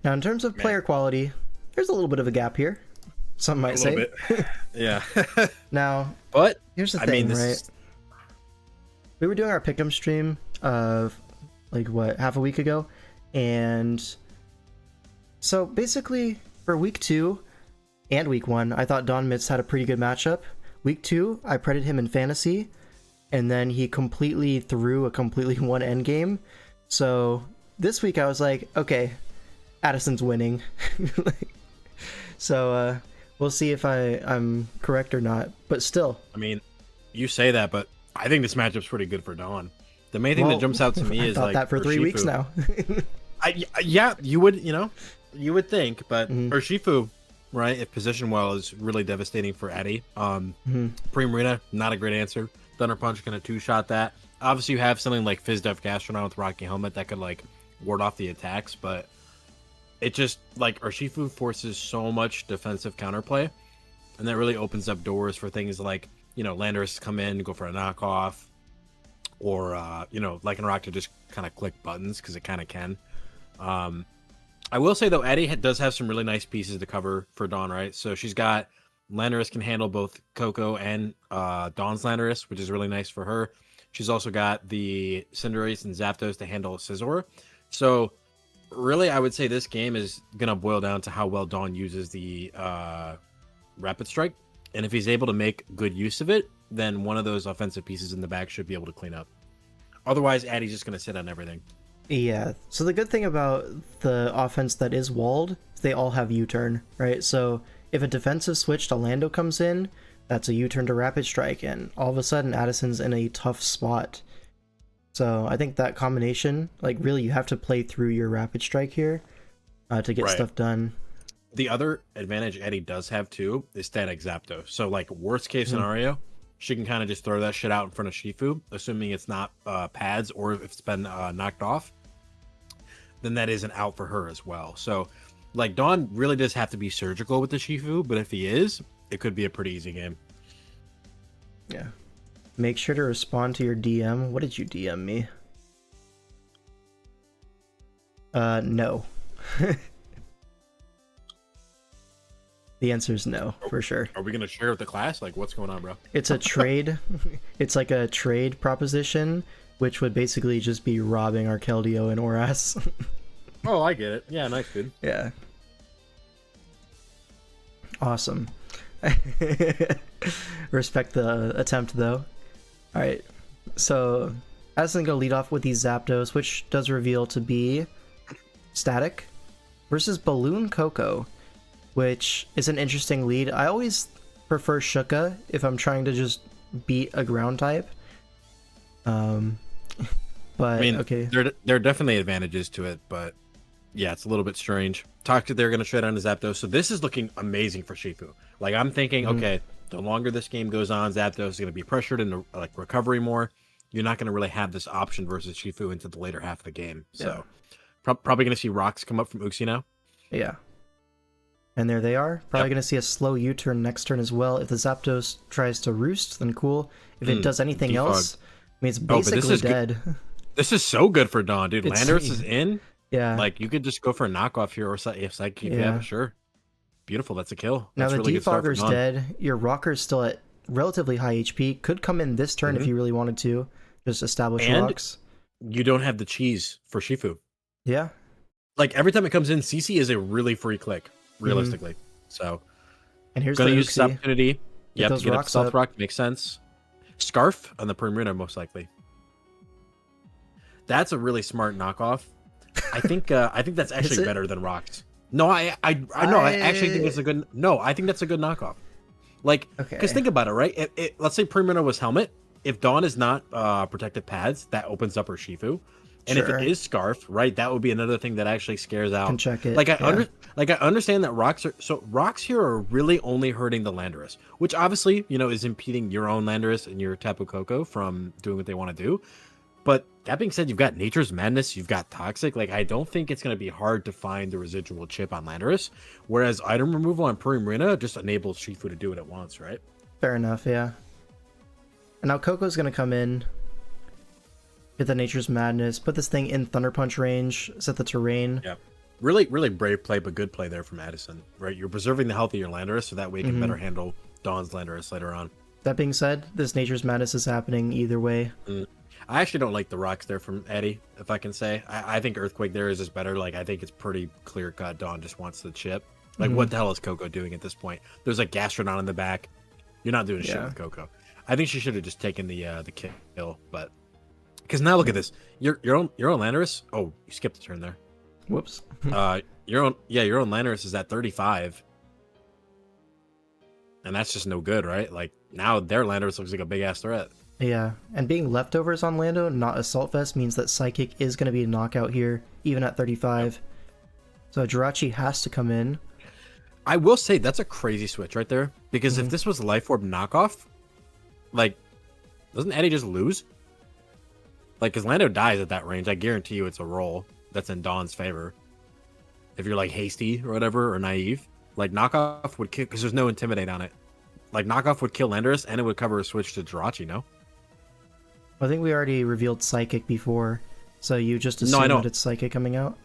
Now, in terms of player quality, there's a little bit of a gap here. Some might A say. little bit. Yeah. Now, But here's the I thing, mean, this right? is- We were doing our pick'em stream of like what, half a week ago, and so basically for week 2 and week 1, I thought Don Mitz had a pretty good matchup. Week 2, I predicted him in fantasy, and then he completely threw a completely one endgame. So this week I was like, okay, Addison's winning. So we'll see if I'm correct or not. But still, I mean, you say that, but I think this matchup's pretty good for Dawn. The main thing well, that jumps out to me I is thought like that for 3 weeks Urshifu. now. Yeah, you would, you would think, but Mhm. Urshifu, right, if positioned well, is really devastating for Eddie. Pre-Marina, not a great answer. Thunder Punch gonna 2-shot that. Obviously, you have something like Fizz Def Gastronaut with Rocky Helmet that could like ward off the attacks, but it just like Urshifu forces so much defensive counterplay, and that really opens up doors for things like Landorus come in, go for a knockoff, or Lycanroc to just kind of click buttons because it kind of can. I will say though, Eddie does have some really nice pieces to cover for Dawn, right? So she's got Landorus can handle both Coco and Dawn's Landorus, which is really nice for her. She's also got the Cinderace and Zapdos to handle Scizor. So really, I would say this game is going to boil down to how well Dawn uses the Rapid Strike. And if he's able to make good use of it, then one of those offensive pieces in the back should be able to clean up. Otherwise, Addy's just going to sit on everything. Yeah, so the good thing about the offense that is walled is they all have U-turn, right? So if a defensive switch to Lando comes in, that's a U-turn to Rapid Strike, and all of a sudden Addison's in a tough spot. So I think that combination, like really you have to play through your Rapid Strike here to get stuff done. The other advantage Eddie does have too is static Zapdos. So like worst case scenario, she can kind of just throw that shit out in front of Shifu, assuming it's not pads or if it's been knocked off. Then that is an out for her as well. So like Dawn really does have to be surgical with the Shifu, but if he is, it could be a pretty easy game. Yeah. Make sure to respond to your DM. What did you DM me? No. The answer is no, for sure. Are we going to share with the class? Like, what's going on, bro? It's a trade. It's like a trade proposition, which would basically just be robbing our Keldeo and Oras. Oh, I get it. Yeah, nice, dude. Yeah. Awesome. Respect the attempt, though. Alright, so Addison gonna lead off with these Zapdos, which does reveal to be Static versus Balloon Coco, which is an interesting lead. I always prefer Shuka if I'm trying to just beat a ground type. But I mean, okay. There are definitely advantages to it, but yeah, it's a little bit strange. They're going to shred on the Zapdos, so this is looking amazing for Shifu. Like, I'm thinking, okay, the longer this game goes on, Zapdos is going to be pressured into like recovery more. You're not going to really have this option versus Shifu into the later half of the game. So probably going to see rocks come up from Uxie now. Yeah. And there they are. Probably going to see a slow U-turn next turn as well. If the Zapdos tries to roost, then cool. If it does anything else, I mean, it's basically dead. This is so good for Dawn, dude. Landorus is in. Yeah. Like, you could just go for a knockoff here, or if Psychic, yeah, sure. Beautiful, that's a kill. Now that's the really Defogger's dead. Your Rocker's still at relatively high HP. Could come in this turn if you really wanted to. Just establish rocks. You don't have the cheese for Shifu. Yeah. Like, every time it comes in, CC is a really free click, realistically. So, and here's gonna the use this opportunity. Yep, those to get up rocks Stealth up. Rock makes sense. Scarf on the Perimeter, most likely. That's a really smart knockoff. I think that's actually better than rocks. No, I actually think it's a good. No, I think that's a good knockoff. Like, because think about it, right? Let's say Perimeter was helmet. If Dawn is not protective pads, that opens up her Shifu. And if it is Scarf, right, that would be another thing that actually scares out. Can check it. Like I understand that rocks here are really only hurting the Landorus, which obviously, you know, is impeding your own Landorus and your Tapu Koko from doing what they want to do. But that being said, you've got Nature's Madness, you've got Toxic. Like, I don't think it's going to be hard to find the residual chip on Landorus, whereas item removal on Perimarina just enables Shifu to do what it wants, right? Fair enough, yeah. And now Coco's going to come in, hit the Nature's Madness, put this thing in Thunder Punch range, set the terrain. Yeah. Really, really brave play, but good play there from Addison, right? You're preserving the health of your Landorus, so that way you can better handle Dawn's Landorus later on. That being said, this Nature's Madness is happening either way. I actually don't like the rocks there from Eddie, if I can say. I think Earthquake there is just better. Like, I think it's pretty clear-cut. Dawn just wants the chip. Like, what the hell is Coco doing at this point? There's like Gastrodon in the back. You're not doing shit with Coco. I think she should have just taken the kill, but because now look at this. Your own Landorus. Oh, you skipped a turn there. Whoops. Your own Landorus is at 35, and that's just no good, right? Like, now their Landorus looks like a big ass threat. Yeah, and being leftovers on Lando, not Assault Vest, means that Psychic is going to be a knockout here, even at 35. Yep. So Jirachi has to come in. I will say that's a crazy switch right there, because if this was Life Orb knockoff, like, doesn't Eddie just lose? Like, because Lando dies at that range, I guarantee you it's a roll that's in Dawn's favor. If you're, like, hasty or whatever, or naive. Like, knockoff would kill, because there's no Intimidate on it. Like, knockoff would kill Landorus, and it would cover a switch to Jirachi, no? I think we already revealed Psychic before, so you just assume that it's Psychic coming out?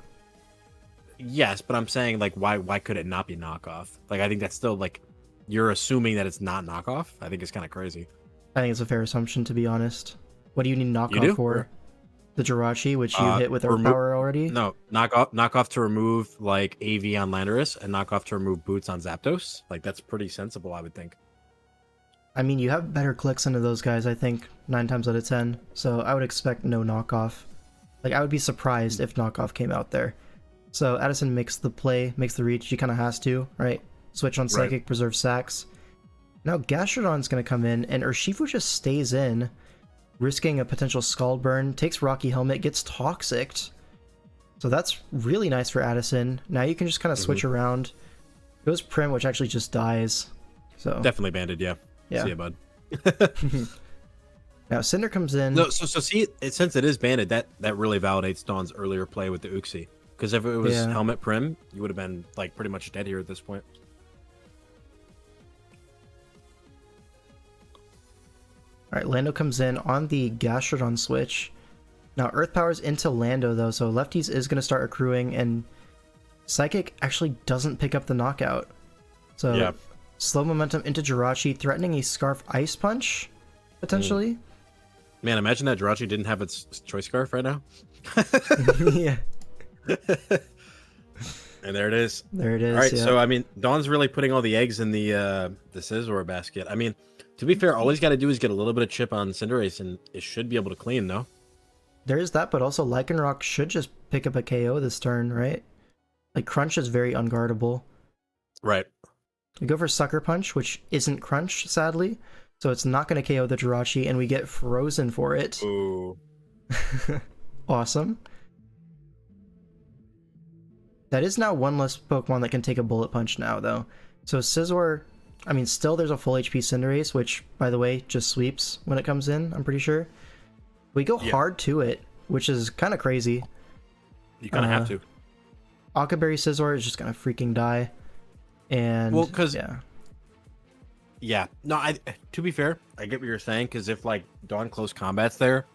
Yes, but I'm saying, like, why could it not be knockoff? Like, I think that's still, like, you're assuming that it's not knockoff. I think it's kind of crazy. I think it's a fair assumption, to be honest. What do you need knockoff do? for? Or- The Jirachi, which you hit with Earth remo- Power already? No, knockoff to remove like AV on Landorus and knockoff to remove boots on Zapdos. Like that's pretty sensible, I would think. I mean, you have better clicks into those guys, I think, 9 times out of 10. So I would expect no knockoff. Like, I would be surprised if knockoff came out there. So Addison makes the play, makes the reach. He kind of has to, right? Switch on Psychic, preserve Sax. Now Gastrodon's going to come in, and Urshifu just stays in, risking a potential Scald Burn, takes Rocky Helmet, gets Toxicked. So that's really nice for Addison. Now you can just kind of switch around. Goes Prim, which actually just dies. So Definitely banded, yeah. Yeah. See ya, bud. Now Cinder comes in. No, so see, since it is banded, that really validates Dawn's earlier play with the Uxie. Because if it was Helmet Prim, you would have been like pretty much dead here at this point. All right, Lando comes in on the Gastrodon switch. Now Earth Power's into Lando though, so Lefties is going to start accruing, and Psychic actually doesn't pick up the knockout. So slow momentum into Jirachi, threatening a Scarf Ice Punch, potentially. Man, imagine that Jirachi didn't have its Choice Scarf right now. Yeah. And there it is. There it is. All right, yeah. so I mean, Dawn's really putting all the eggs in the Scizor basket. I mean, to be fair, all he's got to do is get a little bit of chip on Cinderace, and it should be able to clean, no? There is that, but also Lycanroc should just pick up a KO this turn, right? Like, Crunch is very unguardable. Right. We go for Sucker Punch, which isn't Crunch, sadly. So it's not going to KO the Jirachi, and we get Frozen for it. Ooh. Awesome. That is now one less Pokemon that can take a Bullet Punch now, though. So Scizor, I mean, still there's a full HP Cinderace, which, by the way, just sweeps when it comes in, I'm pretty sure. We go hard to it, which is kind of crazy. You kind of have to. Akaberry Scizor is just going to freaking die. And, well, because yeah. No, to be fair, I get what you're saying, because if, like, Dawn close combat's there,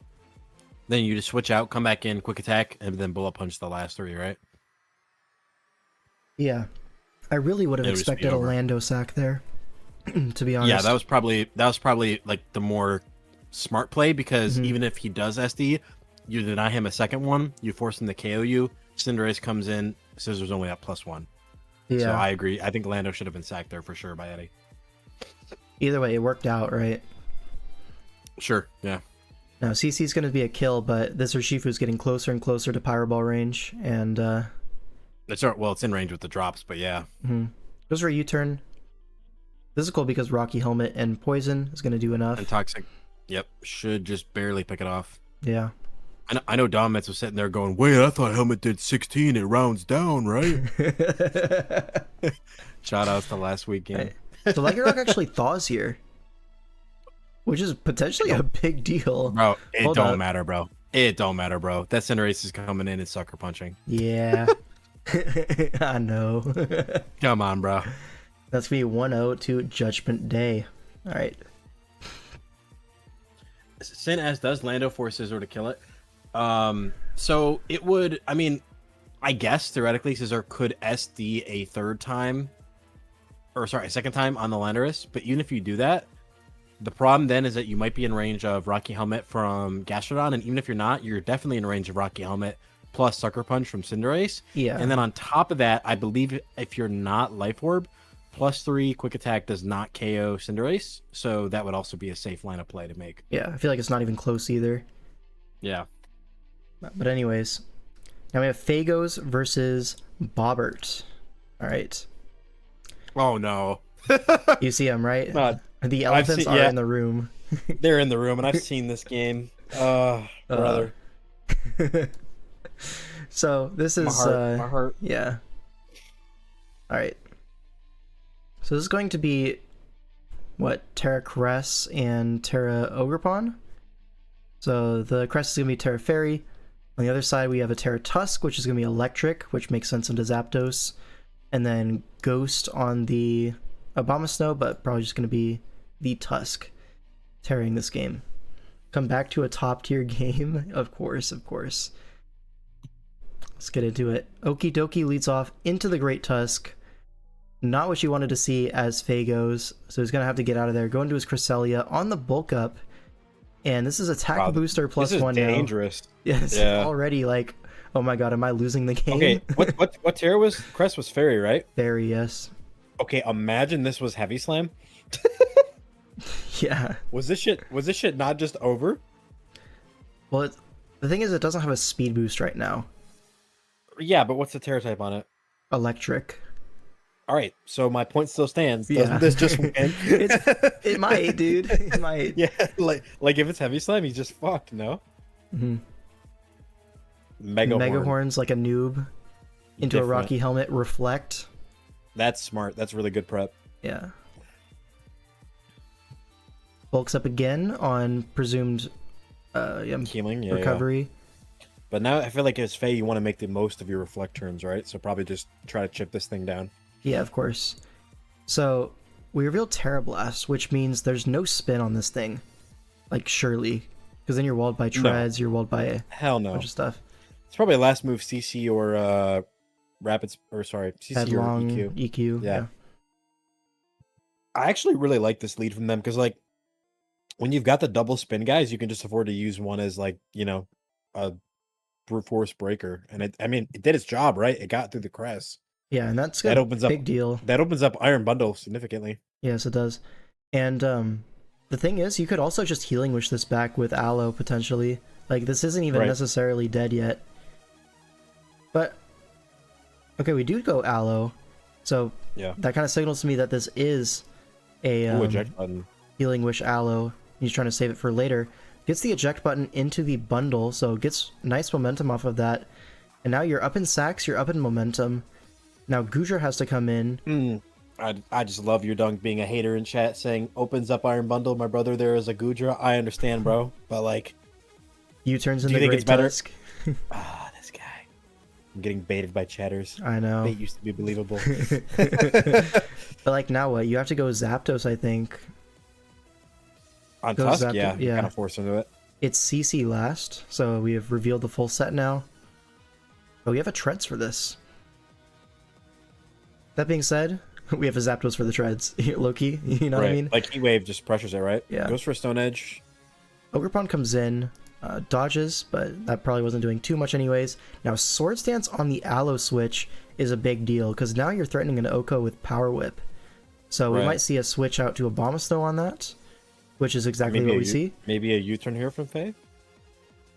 then you just switch out, come back in, quick attack, and then Bullet Punch the last 3, right? Yeah. I really would have expected a Lando sack there, to be honest. Yeah, that was probably like the more smart play, because even if he does SD, you deny him a second one, you force him to KO you, Cinderace comes in, Scizor's only at +1. Yeah. So I agree. I think Lando should have been sacked there for sure by Eddie. Either way, it worked out, right? Sure, yeah. Now, CC's going to be a kill, but this Urshifu's getting closer and closer to Pyro Ball range, and it's in range with the drops, but yeah. Goes for a U-turn. This is cool because Rocky Helmet and Poison is going to do enough. And Toxic, yep, should just barely pick it off. Yeah. I know Dominance was sitting there going, wait, I thought Helmet did 16, it rounds down, right? Shout outs to last week game. So Lycanroc actually thaws here, which is potentially a big deal. Bro, it don't matter, bro. It don't matter, bro. That Cinderace is coming in and sucker punching. Yeah. I know. Come on, bro. That's me 1-0 to Judgment Day. All right. Sin as does Lando force Scizor to kill it. So it would, I mean, I guess theoretically Scizor could SD a second time on the Landorus, but even if you do that, the problem then is that you might be in range of Rocky Helmet from Gastrodon, and even if you're not, you're definitely in range of Rocky Helmet plus Sucker Punch from Cinderace. Yeah. And then on top of that, I believe if you're not Life Orb, +3 Quick Attack does not KO Cinderace, so that would also be a safe line of play to make. Yeah, I feel like it's not even close either. Yeah. But anyways, now we have Fagos versus Bobbert. All right. Oh, no. You see them, right? God. The elephants are in the room. They're in the room, and I've seen this game. Brother. So this is my heart. Yeah. All right. So this is going to be what, Terra Cress and Terra Ogerpon. So the Cress is going to be Terra Fairy. On the other side, we have a Terra Tusk, which is going to be Electric, which makes sense into Zapdos. And then Ghost on the Abomasnow, but probably just going to be the Tusk tearing this game. Come back to a top tier game, of course. Let's get into it. Okie Dokie leads off into the Great Tusk. Not what you wanted to see as Faye goes, so he's gonna have to get out of there. Go into his Cresselia on the bulk up, and this is attack Wow, booster plus this is 1 dangerous. now. Yes, Yeah. already like, oh my god, am I losing the game? Okay, what tier was Crest was fairy, right? Very yes. Okay, imagine this was heavy slam. Yeah. Was this shit not just over? Well, the thing is, it doesn't have a speed boost right now. Yeah, but what's the Terra type on it? Electric. All right, so my point still stands. Yeah. Doesn't this just win? It might, dude. It might. Yeah, like if it's heavy slam, he's just fucked. No. Mm-hmm. Mega horn. Horns like a noob into a Different. Rocky helmet. Reflect. That's smart. That's really good prep. Yeah. Bulks up again on presumed Healing, yeah, recovery. yeah. But now I feel like as Faye, you want to make the most of your reflect turns, right? So probably just try to chip this thing down. Yeah, of course. So we revealed Terra Blast, which means there's no spin on this thing. Like, surely. Because then you're walled by treads, you're walled by a Hell no. bunch of stuff. It's probably last move CC or CC Headlong, or EQ. EQ. Yeah. I actually really like this lead from them because, like, when you've got the double spin guys, you can just afford to use one as, like, you know, a brute force breaker. And it did its job, right? It got through the crest. Yeah, and that's That a opens up big deal. That opens up Iron Bundle significantly. Yes, it does. And the thing is, you could also just Healing Wish this back with Aloe, potentially. Like, this isn't even Right. necessarily dead yet. But, okay, we do go Aloe. So, Yeah. that kind of signals to me that this is a Ooh, eject button. Healing Wish Aloe. He's trying to save it for later. Gets the eject button into the bundle, so gets nice momentum off of that. And now you're up in sacks, you're up in momentum. Now Gudra has to come in. I just love your dunk being a hater in chat saying opens up Iron Bundle. My brother there is a Gudra. I understand, bro. But like, U-turns do in you the think Great it's better? Tusk. This guy. I'm getting baited by chatters. I know. Bait used to be believable. But like now what? You have to go Zapdos, I think. On Go Tusk, Zapdos, yeah. yeah. Kind of forced into it. It's CC last, so we have revealed the full set now. But we have a Treads for this. That being said, we have a Zapdos for the Treads. Low-key, you know what I mean? Like Heat Wave just pressures it, right? Yeah. Goes for Stone Edge. Ogerpon comes in, dodges, but that probably wasn't doing too much anyways. Now Swords Dance on the Aloe switch is a big deal, because now you're threatening an Oko with Power Whip. So we Right. might see a switch out to a Abomasnow on that, which is exactly Maybe what a we see. Maybe a U-turn here from Faye?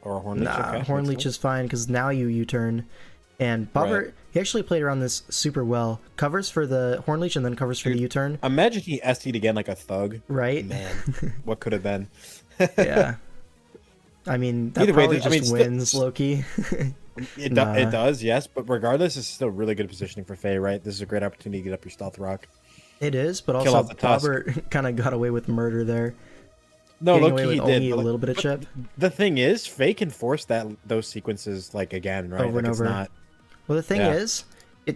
Or a Horn Leech? Nah, Okay, Horn makes Leech sense. is fine, because now you U-turn. And Bobber, Right. he actually played around this super well. Covers for the Horn Leech and then covers for the U-turn. Imagine he ST'd again like a thug. Right? Man, what could have been? Yeah. I mean, that Either way, probably I mean, just wins, Loki. It Nah. does, yes, but regardless, it's still really good positioning for Faye, right? This is a great opportunity to get up your Stealth Rock. It is, but Kill also off the Tusk. Bobber kind of got away with murder there. No, Getting look, away he with did. only a but, like, little bit of but chip. The thing is, Faye can force those sequences like again, right? Over like and it's over. not Well, the thing Yeah. is,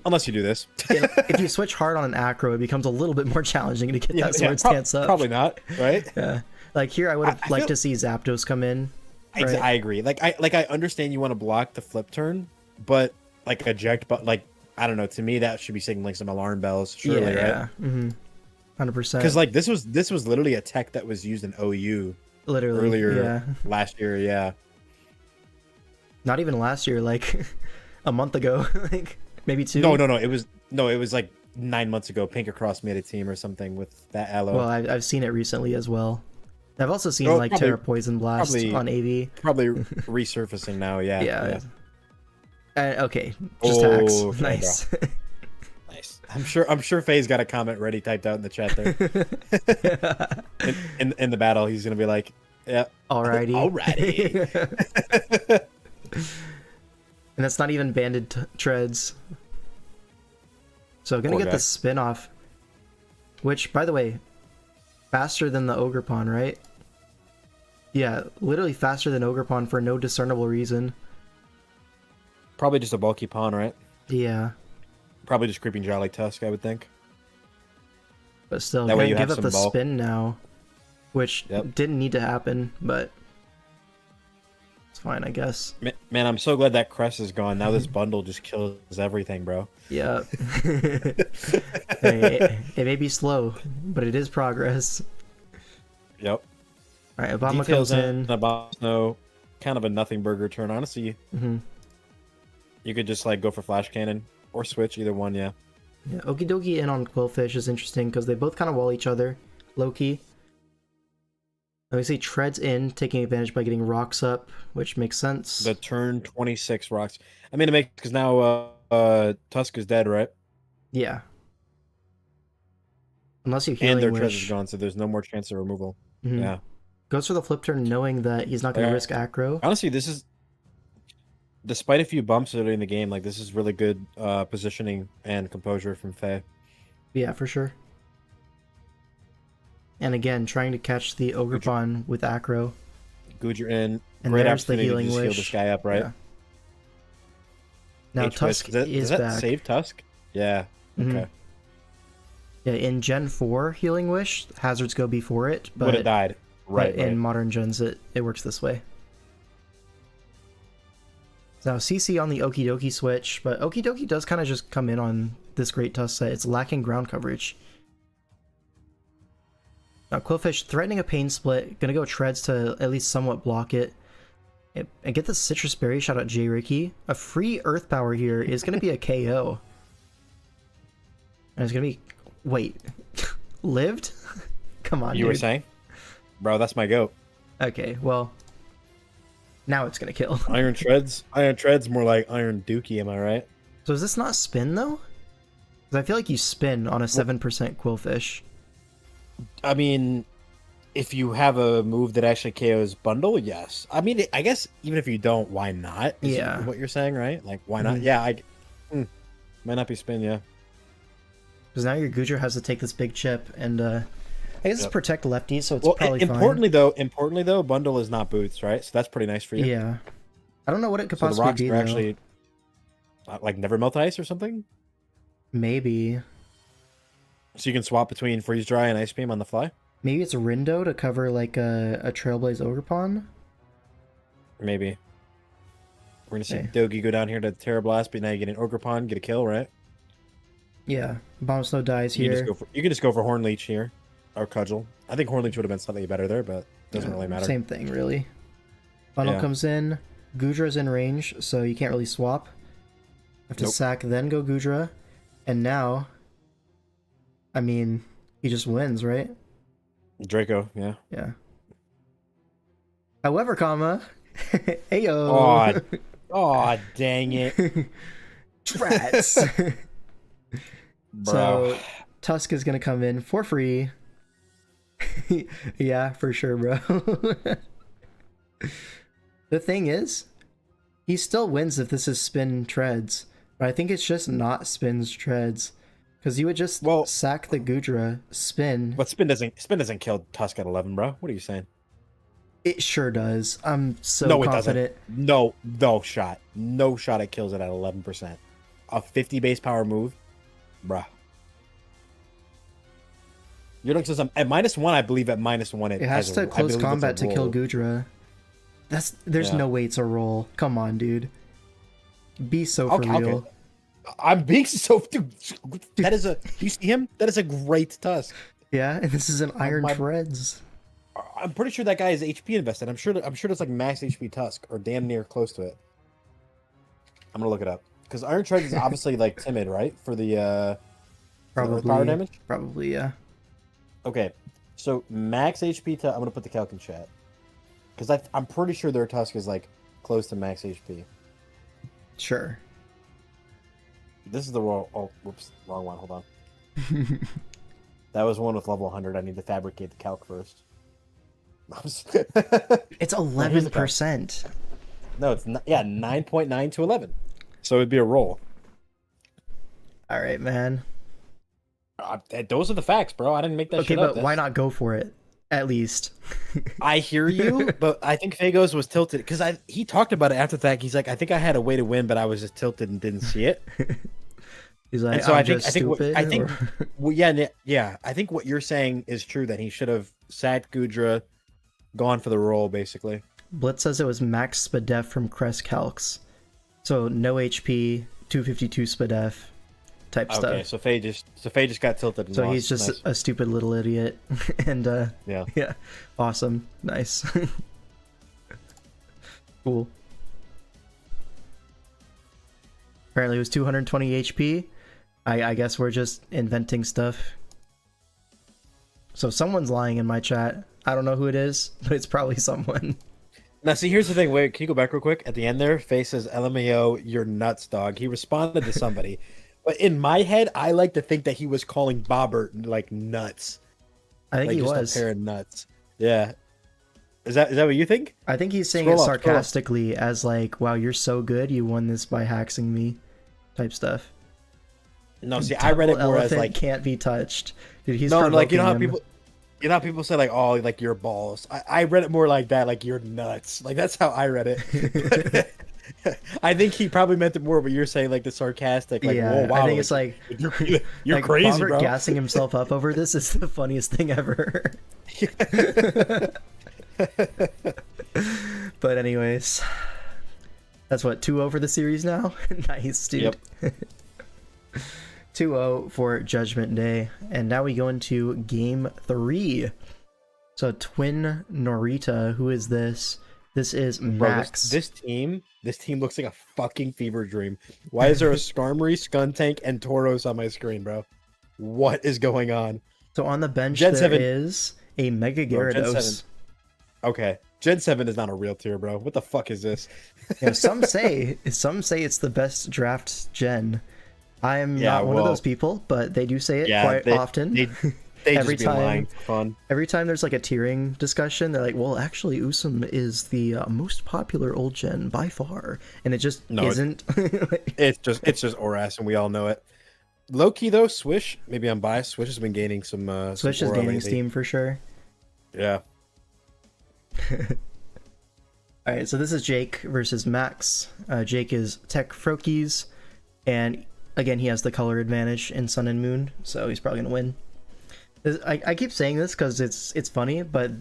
unless you do this. if you switch hard on an acro, it becomes a little bit more challenging to get that sword stance up. Probably not, right? Yeah. Like here, I would have I liked feel- to see Zapdos come in. Right? I agree. I understand you want to block the flip turn, but like eject, but like I don't know. To me, that should be signaling some alarm bells. Surely, right? Yeah. Mm-hmm. 100%. Because like this was literally a tech that was used in OU literally earlier yeah. last year. Yeah. Not even last year, like a month ago, like maybe two. No. It was like 9 months ago. Pinkercross made a team or something with that Aloe. Well, I've seen it recently as well. I've also seen Oh, like probably- Terra Poison Blast probably- on AV. Probably resurfacing now. Yeah. Yeah. Okay, just Oh, hacks. okay, Nice. Nice. I'm sure Faye's got a comment ready typed out in the chat there. in the battle, he's gonna be like, "Yeah, Alrighty. alrighty." And that's not even banded treads. So gonna Poor get guy. the spin off, which, by the way, faster than the Ogerpon, right? Yeah, literally faster than Ogerpon for no discernible reason. Probably just a bulky pawn, right? Yeah, Probably just creeping Jolly Tusk, I would think. but still, That way gonna you give have up the some ball. spin now, which Yep. didn't need to happen, but It's fine, I guess. Man, I'm so glad that crest is gone. Now this bundle just kills everything, bro. Yeah. It may be slow, but it is progress. Yep. All right, Obama Details comes in. About no, kind of a nothing burger turn. Honestly, you could just like go for flash cannon or switch either one. Yeah. Yeah, Okie dokie in on Quillfish is interesting because they both kind of wall each other, low key. Let me see, Tread's in, taking advantage by getting rocks up, which makes sense. The turn 26 rocks. I mean, it makes because now Tusk is dead, right? Yeah. Unless you And healing their wish. treasure is gone, so there's no more chance of removal. Yeah. Goes for the flip turn, knowing that he's not going to risk aggro. Honestly, this is, despite a few bumps early in the game, like this is really good positioning and composure from Faye. Yeah, for sure. And again, trying to catch the Ogrepon with aggro. Gujar in. And Great there's the opportunity healing to just heal wish. this guy up, right? Yeah. Now Tusk does that back. save Tusk? Yeah. Okay. Yeah, in Gen 4 Healing Wish, hazards go before it, but it died. Right. in modern gens it works this way. Now CC on the Okie Dokie switch, but Okie Dokie does kind of just come in on this great Tusk set. It's lacking ground coverage. Now Quillfish threatening a Pain Split, gonna go Treads to at least somewhat block it. And get the Citrus Berry shot at J Ricky. A free Earth Power here is gonna be a KO. And it's gonna be... Wait. Lived? Come on, You were saying? Bro, that's my goat. Okay, well... Now it's gonna kill. Iron Treads? Iron Treads more like Iron Dookie, am I right? So is this not spin, though? Because I feel like you spin on a 7% Quillfish. I mean, if you have a move that actually KOs bundle, yes. I mean, I guess even if you don't, why not? Is Yeah. what you're saying, right? Like, why not? Yeah, might not be spin, yeah. Because now your Gujar has to take this big chip, and I guess it's protect lefties, so it's probably importantly though, bundle is not boots, right? So that's pretty nice for you. Yeah. I don't know what it could So the possibly rocks be, are though. actually like never melt ice or something. Maybe. So you can swap between freeze dry and ice beam on the fly. Maybe it's Rindo to cover like a Trailblaze Ogrepon? Maybe. We're gonna see Okay. Dogi go down here to Terra Blast, but now you get an Ogrepon, get a kill, right? Yeah. Bomb Snow dies You here. can just go for Horn Leech here. Or Cudgel. I think Horn Leech would have been slightly better there, but it doesn't really matter. Same thing, really. Funnel comes in. Gudra's in range, so you can't really swap. Have to sack, then go Gudra. And now... I mean, he just wins, right? Draco, yeah. Yeah. However, comma... Ayo! Oh, dang it. Trats! Bro. So, Tusk is gonna come in for free. Yeah, for sure, bro. The thing is, he still wins if this is spin treads. But I think it's just not spins treads. Because you would just sack the Gudra, spin. But spin doesn't kill Tusk at 11, bro. What are you saying? It sure does. I'm so No, it confident. doesn't. No shot. No shot it kills it at 11%. A 50 base power move? Bruh. You're looking at at -1, I believe at -1 It has to close combat to kill Gudra. There's no way it's a roll. Come on, dude. Be so for real. Okay. I'm being so... Dude, that is a... You see him? That is a great Tusk. Yeah, and this is an Iron Treads. I'm pretty sure that guy is HP invested. I'm sure that's like max HP Tusk or damn near close to it. I'm gonna look it up because Iron Treads is obviously like timid, right? For the Probably power damage. Probably, yeah. Okay, so max HP. I'm gonna put the calc in chat because I'm pretty sure their Tusk is like close to max HP. Sure. This is the roll. Oh, whoops, wrong one. Hold on. That was one with level 100. I need to fabricate the calc first. It's 11%. No, it's not. Yeah, 9.9 to 11. So it'd be a roll. All right, man. Those are the facts, bro. I didn't make that shit up. Okay, but why not go for it? At least. I hear you, but I think Fagos was tilted because he talked about it after the fact. He's like, I think I had a way to win, but I was just tilted and didn't see it. He's like, and so I think what you're saying is true. That he should have sacked Gudra, gone for the roll, basically. Blitz says it was max SPDEF from Crest Calcs. So no HP, 252 SPDEF type stuff. Okay, so Faye just got tilted. And So lost. he's just Nice. a stupid little idiot. And Yeah. Awesome. Nice. Cool. Apparently it was 220 HP. I guess we're just inventing stuff. So someone's lying in my chat. I don't know who it is, but it's probably someone. Now, see, here's the thing. Wait, can you go back real quick? At the end there, Faye says, LMAO, you're nuts, dog. He responded to somebody. But in my head, I like to think that he was calling Bobbert, like, nuts. I think like, he just was. a pair of nuts. Yeah. Is that what you think? I think he's saying Scroll it up, scroll up. sarcastically as like, wow, you're so good, you won this by haxing me type stuff. No, see, I read it Double more as elephant like, can't be touched. Dude, he's no, like, you know how provoking him. people say like, oh, like your balls. I read it more like that, like you're nuts. Like that's how I read it. I think he probably meant it more, but you're saying like the sarcastic, like, Yeah, whoa, wow, I think it's like you're like crazy, Bobbert bro. gassing himself up over this is the funniest thing ever. But anyways, that's what 2-0 for the series now. Nice, dude. Yep. 2-0 for Judgment Day, and now we go into game 3. So Twin Norita, who is this? This is Bro, Max. this team looks like a fucking fever dream. Why is there a Skarmory, Skuntank, and Tauros on my screen, bro? What is going on? So on the bench Gen there 7 is a Mega Bro, Gen Gyarados. 7. Okay, Gen 7 is not a real tier, bro. What the fuck is this? Some say it's the best draft gen. I am not one of those people, but they do say it quite often. They Every just be lying time- for fun. Every time there's like a tiering discussion, they're like, well, actually, Usum is the most popular old gen by far. And it just isn't. It's just Oras, and we all know it. Low key though, Swish. Maybe I'm biased. Swish has been gaining some. Swish some is aura gaining lately. steam for sure. Yeah. Alright, so this is Jake versus Max. Jake is Tech Frokies, and again, he has the color advantage in Sun and Moon, so he's probably going to win. I keep saying this because it's funny, but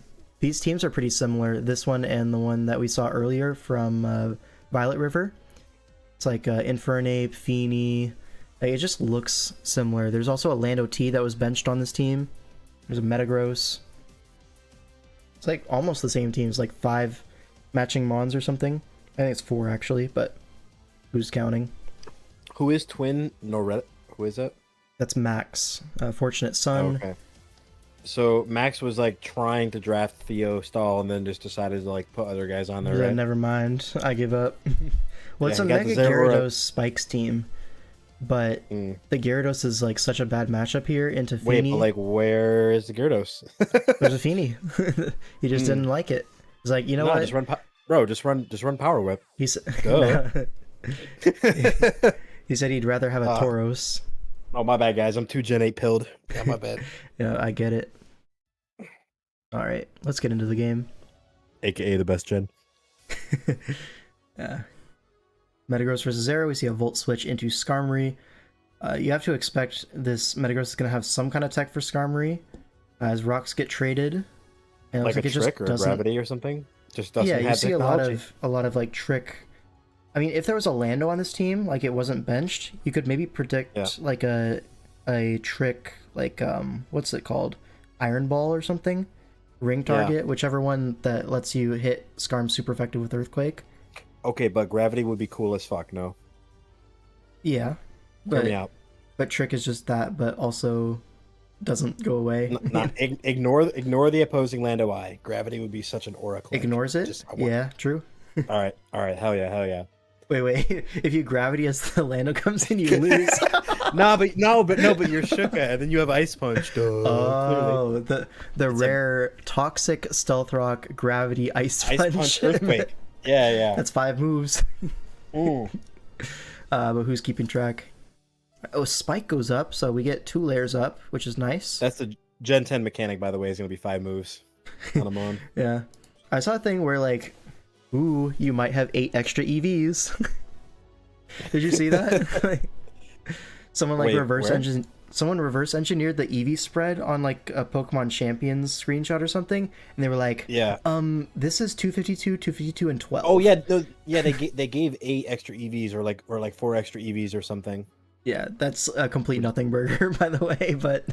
these teams are pretty similar. This one and the one that we saw earlier from Violet River. It's like Infernape, Feeny. Like, it just looks similar. There's also a Lando T that was benched on this team. There's a Metagross. It's like almost the same teams, like 5 matching Mons or something. I think it's 4 actually, but who's counting? Who is Twin Noretta? Who is that? That's Max, Fortunate Son. Okay. So Max was like trying to draft Theo Stall and then just decided to like put other guys on there, Yeah, right? never mind. I give up. Well, it's Yeah, a he got Mega the Zeraora. Gyarados Spikes team, but the Gyarados is like such a bad matchup here into Wait, Feeny. but like, where is the Gyarados? There's a Feeny. He just didn't like it. He's like, you know No, what? just run, bro. Just run Power Whip. He's Go. He said he'd rather have a Tauros. Oh, my bad, guys. I'm too Gen 8 pilled. Yeah, my bad. Yeah, I get it. All right, let's get into the game. AKA the best Gen. Yeah. Metagross versus Zero. We see a Volt switch into Skarmory. You have to expect this Metagross is going to have some kind of tech for Skarmory as rocks get traded. And it Like looks a it trick just or doesn't. gravity or something? Just doesn't Yeah, you have see technology. a lot of like trick. I mean, if there was a Lando on this team, like it wasn't benched, you could maybe predict like a trick, like what's it called, Iron Ball or something, ring target, whichever one that lets you hit Skarm super effective with Earthquake. Okay, but gravity would be cool as fuck, no? Yeah, Hear me out. but trick is just that, but also doesn't go away. Ignore the opposing Lando eye. Gravity would be such an oracle. Ignores it. Yeah, true. All right. Hell yeah. Wait. If you gravity as the Lando comes in, you lose. But you're Shuka, and then you have Ice Punch. Duh, Oh, the rare toxic Stealth Rock gravity ice punch. Ice Punch Earthquake. Yeah. That's 5 moves. Ooh. But who's keeping track? Oh, Spike goes up, so we get 2 layers up, which is nice. That's the Gen 10 mechanic, by the way, is going to be 5 moves on a Mon. Yeah. I saw a thing where, like, ooh, you might have 8 extra EVs. Did you see that? Someone, like, Wait, reverse where? someone reverse engineered the EV spread on like a Pokemon Champions screenshot or something, and they were like, Yeah. This is 252, 252, and 12. Oh yeah, no, yeah. They gave 8 extra EVs or like 4 extra EVs or something. Yeah, that's a complete nothing burger, by the way, but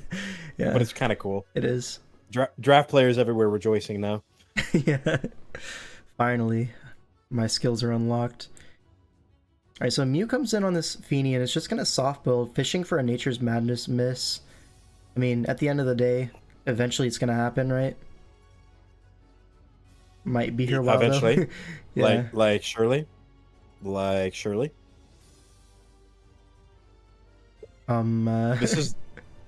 yeah. But it's kind of cool. It is. Draft players everywhere rejoicing now. Yeah. Finally, my skills are unlocked. Alright, so Mew comes in on this Feeny and it's just gonna soft build, fishing for a Nature's Madness miss. I mean, at the end of the day, eventually it's gonna happen, right? Might be here a while Eventually. though. Yeah. Like Shirley. This is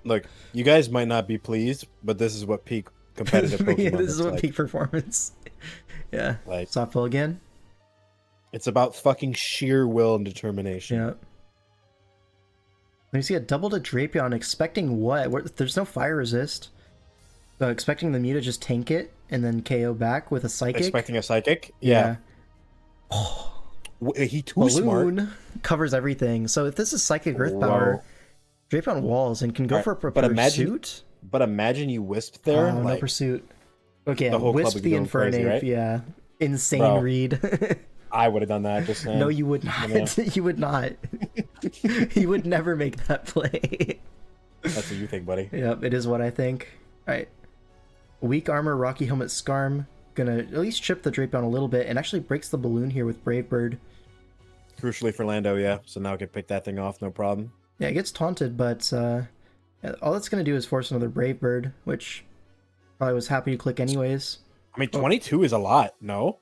look, you guys might not be pleased, but this is what peak competitive Pokemon Yeah, this is looks what like. peak performance. Yeah. Like, Soft pull again. it's about fucking sheer will and determination. Yeah. Let me see a double to Drapion, expecting what? There's no fire resist. So expecting the Mew to just tank it and then KO back with a Psychic. Expecting a psychic? Yeah. He too smart. Balloon covers everything. So if this is Psychic Earth Power, Drapion walls and can go for a pursuit. But imagine you Wisp there. Oh, like, no pursuit. Okay, the whole club Wisp would the be going crazy, Infernape, right? yeah. Insane Bro. read. I would have done that. Just saying. No, you would not. You would not. You would never make that play. That's what you think, buddy. Yep, it is what I think. Alright. Weak Armor, Rocky Helmet, Skarm. Gonna at least chip the Drapion a little bit and actually breaks the balloon here with Brave Bird. Crucially for Lando, yeah. So now I can pick that thing off, no problem. Yeah, it gets taunted, but all it's gonna do is force another Brave Bird, which probably was happy to click anyways. I mean, 22 is a lot, no?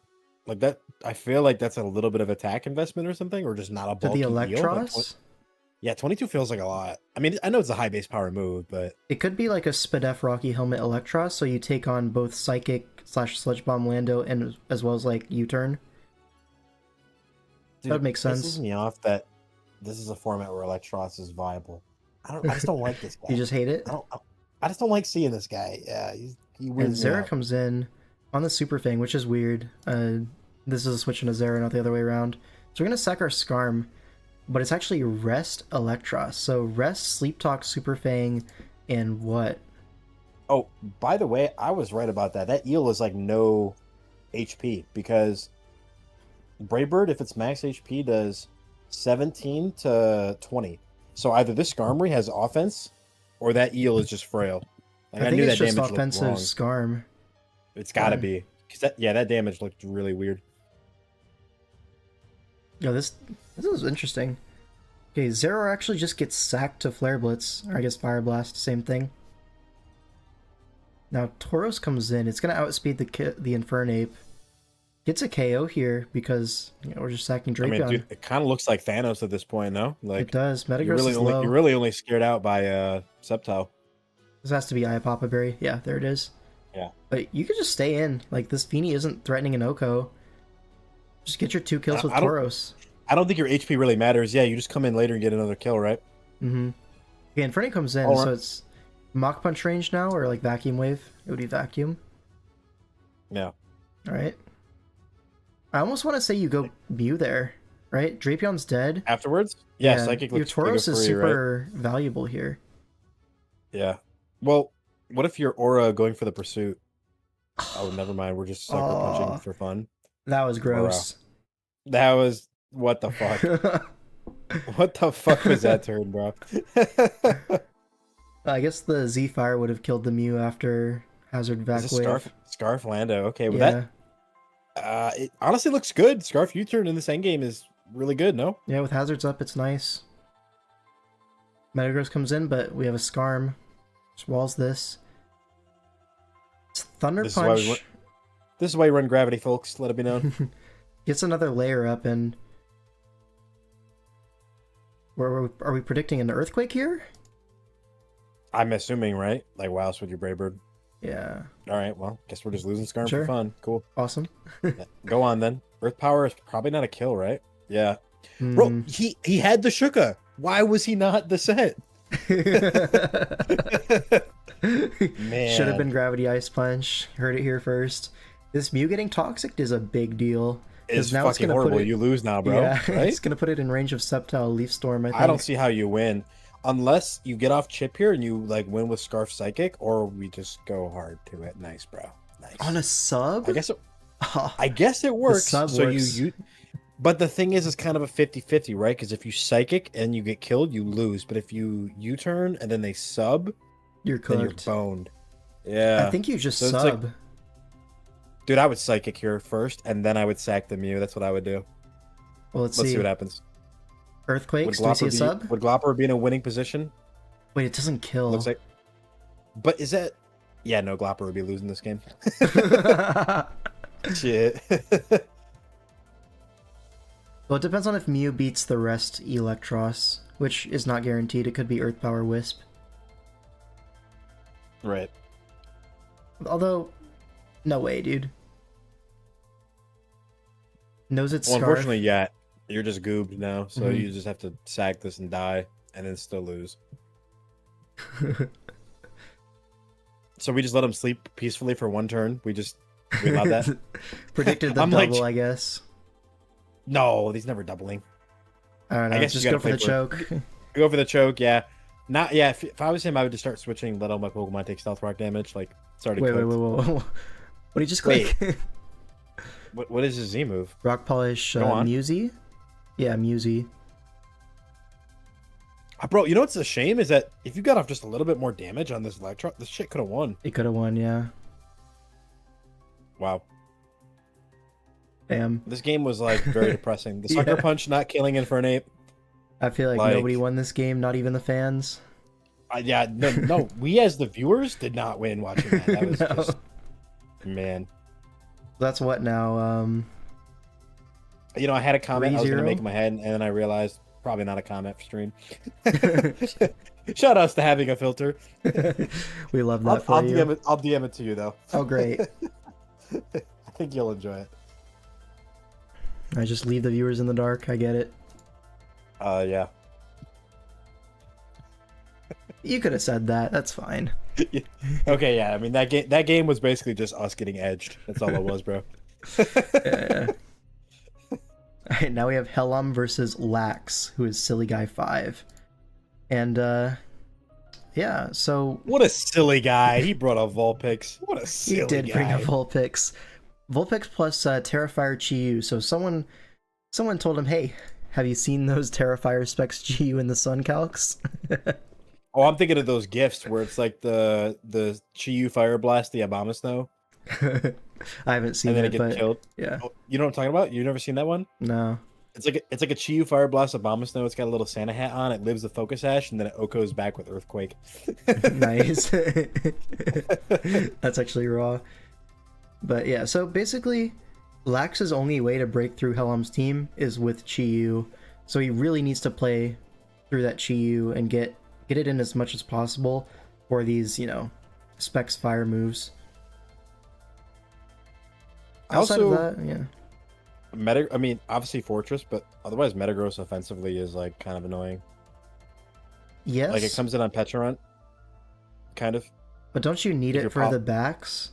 Like that, I feel like that's a little bit of attack investment or something, or just not a To bulky the deal, but Electros? yeah, 22 feels like a lot. I mean, I know it's a high base power move, but It could be like a Spadef Rocky Helmet Electros, so you take on both Psychic / Sludge Bomb Lando and as well as like U-turn. dude, That would make sense. Pisses me off that this is a format where Electros is viable. I just don't like this guy. You just hate it? I just don't like seeing this guy. Yeah, he And weirds me Zera out. comes in on the Super Fang, which is weird. This is a switch into Zera, not the other way around. So we're going to sack our Skarm, but it's actually Rest Electros. So Rest, Sleep Talk, Super Fang, and what? Oh, by the way, I was right about that. That eel is like no HP because Brave Bird, if it's max HP, does 17 to 20. So either this Skarmory has offense, or that eel is just frail. Like, I think knew it's that just damage looked offensive wrong. Skarm. It's got to be. Cause that damage looked really weird. Yeah, this is interesting. Okay, Zero actually just gets sacked to Flare Blitz, or I guess Fire Blast, same thing. Now Tauros comes in. It's gonna outspeed the Infernape. Gets a KO here because we're just sacking Drapion. I mean, dude, it kind of looks like Thanos at this point, no? Like It does. Metagross you're really is only low. you're really only scared out by Sceptile. This has to be Eye Papa Berry. Yeah, there it is. Yeah. But you could just stay in. Like, this Feeny isn't threatening an Oko. Just get your 2 kills with Tauros. I don't think your HP really matters. Yeah, you just come in later and get another kill, right? Mm-hmm. Okay, Infernape comes in, so it's Mach Punch range now, or like Vacuum Wave. It would be Vacuum. Yeah. Alright. I almost want to say you go Mew there, right? Drapion's dead. Afterwards? Yeah, Psychic your looks Tauros is free, super right? valuable here. Yeah. Well, what if your Aura going for the pursuit? Oh, never mind. We're just sucker punching for fun. That was gross. That was... What the fuck? What the fuck was that turn, bro? I guess the Z-Fire would have killed the Mew after Hazard Vac Is Wave. this Scarf Lando. Okay, well Yeah. that... it honestly looks good. Scarf U-turn in this endgame is really good, no? Yeah, with Hazards up, it's nice. Metagross comes in, but we have a Skarm. Just walls this. It's Thunder This Punch. This is why you run Gravity, folks. Let it be known. Gets another layer up, and... Are we predicting an Earthquake here? I'm assuming, right? Like, wow, else would you Brave Bird? Yeah. All right, well, guess we're just losing Skarm Sure. for fun. Cool. Awesome. Go on, then. Earth Power is probably not a kill, right? Yeah. Bro, he had the Shuka. Why was he not the set? Man. Should have been Gravity Ice Punch. Heard it here first. This Mew getting Toxic is a big deal. It's now fucking horrible. You lose now, bro. Yeah, Right? it's gonna put it in range of Sceptile Leaf Storm. I think. I don't see how you win. unless you get off chip here and you like win with Scarf Psychic, or we just go hard to it. Nice, bro. Nice. On a sub? I guess it works. sub So works. you but the thing is, it's kind of a 50-50, right? Because if you Psychic and you get killed, you lose. But if you U-turn and then they sub, You're then you're cooked. boned. Yeah. I think you just So it's sub. like- Dude, I would Psychic here first, and then I would sack the Mew. That's what I would do. Well, let's Let's see see. what happens. Earthquakes, do we see a sub? Would Glopper be in a winning position? Wait, it doesn't kill. Looks like. But is that? Yeah, no, Glopper would be losing this game. Shit. Well, it depends on if Mew beats the rest Electros, which is not guaranteed. It could be Earth Power Wisp. Right. Although, no way, dude. Knows its Well, scarf. unfortunately, yeah, you're just goobed now, so Mhm. you just have to sack this and die, and then still lose. So we just let him sleep peacefully for one turn. We allow that. Predicted the I'm like- double, I guess. No, he's never doubling. I don't know. I guess you Just gotta go for the play choke. Go for the choke, yeah. Not yeah. If I was him, I would just start switching. Let all my Pokemon take Stealth Rock damage. Like it's already Wait. cooked. What did you just click? What is his Z move? Rock Polish Go on. Musey? Yeah, Musey. Bro, you know what's a shame is that if you got off just a little bit more damage on this Electro, this shit could have won. It could have won, yeah. Wow. Damn. This game was like very depressing. The Sucker Yeah. Punch not killing Infernape. I feel like, Like- nobody won this game, not even the fans. Yeah, no, we as the viewers did not win watching that. That was No. just, man. That's what now? You know, I had a comment I was going to 3-0? make in my head, and then I realized probably not a comment for stream. Shout outs to having a filter. We love that for you. I'll DM it to you though. Oh, great. I think you'll enjoy it. I just leave the viewers in the dark. I get it. Yeah. You could have said that. That's fine. Okay, yeah. I mean that game was basically just us getting edged. That's all it was, bro. Yeah. Alright, now we have Helm versus Lax, who is Silly Guy 5. And, yeah, so What a silly guy. He brought a Vulpix. What a silly he did guy. bring a Vulpix. Vulpix plus Terrifier Chi-Yu. So someone told him, hey, have you seen those Terrifier specs Chi-Yu in the Sun calcs? Oh, I'm thinking of those gifts where it's like the Chi-Yu Fire Blast, the Abomasnow, I haven't seen and then it, it gets but killed. yeah, Oh, you know what I'm talking about? You've never seen that one? no. It's like a Chi-Yu Fire Blast Abomasnow. It's got a little Santa hat on. It lives the Focus Ash, and then it Oko's back with Earthquake. Nice. That's actually raw. But yeah, so basically, Lax's only way to break through Helm's team is with Chi-Yu. So he really needs to play through that Chi-Yu and get it in as much as possible for these, Specs Fire moves. Outside Also, of that, yeah. I mean, obviously Fortress, but otherwise Metagross offensively is like kind of annoying. Yes, Like it comes in on Pecharunt, kind of. but don't you need if it you're for pop- the backs?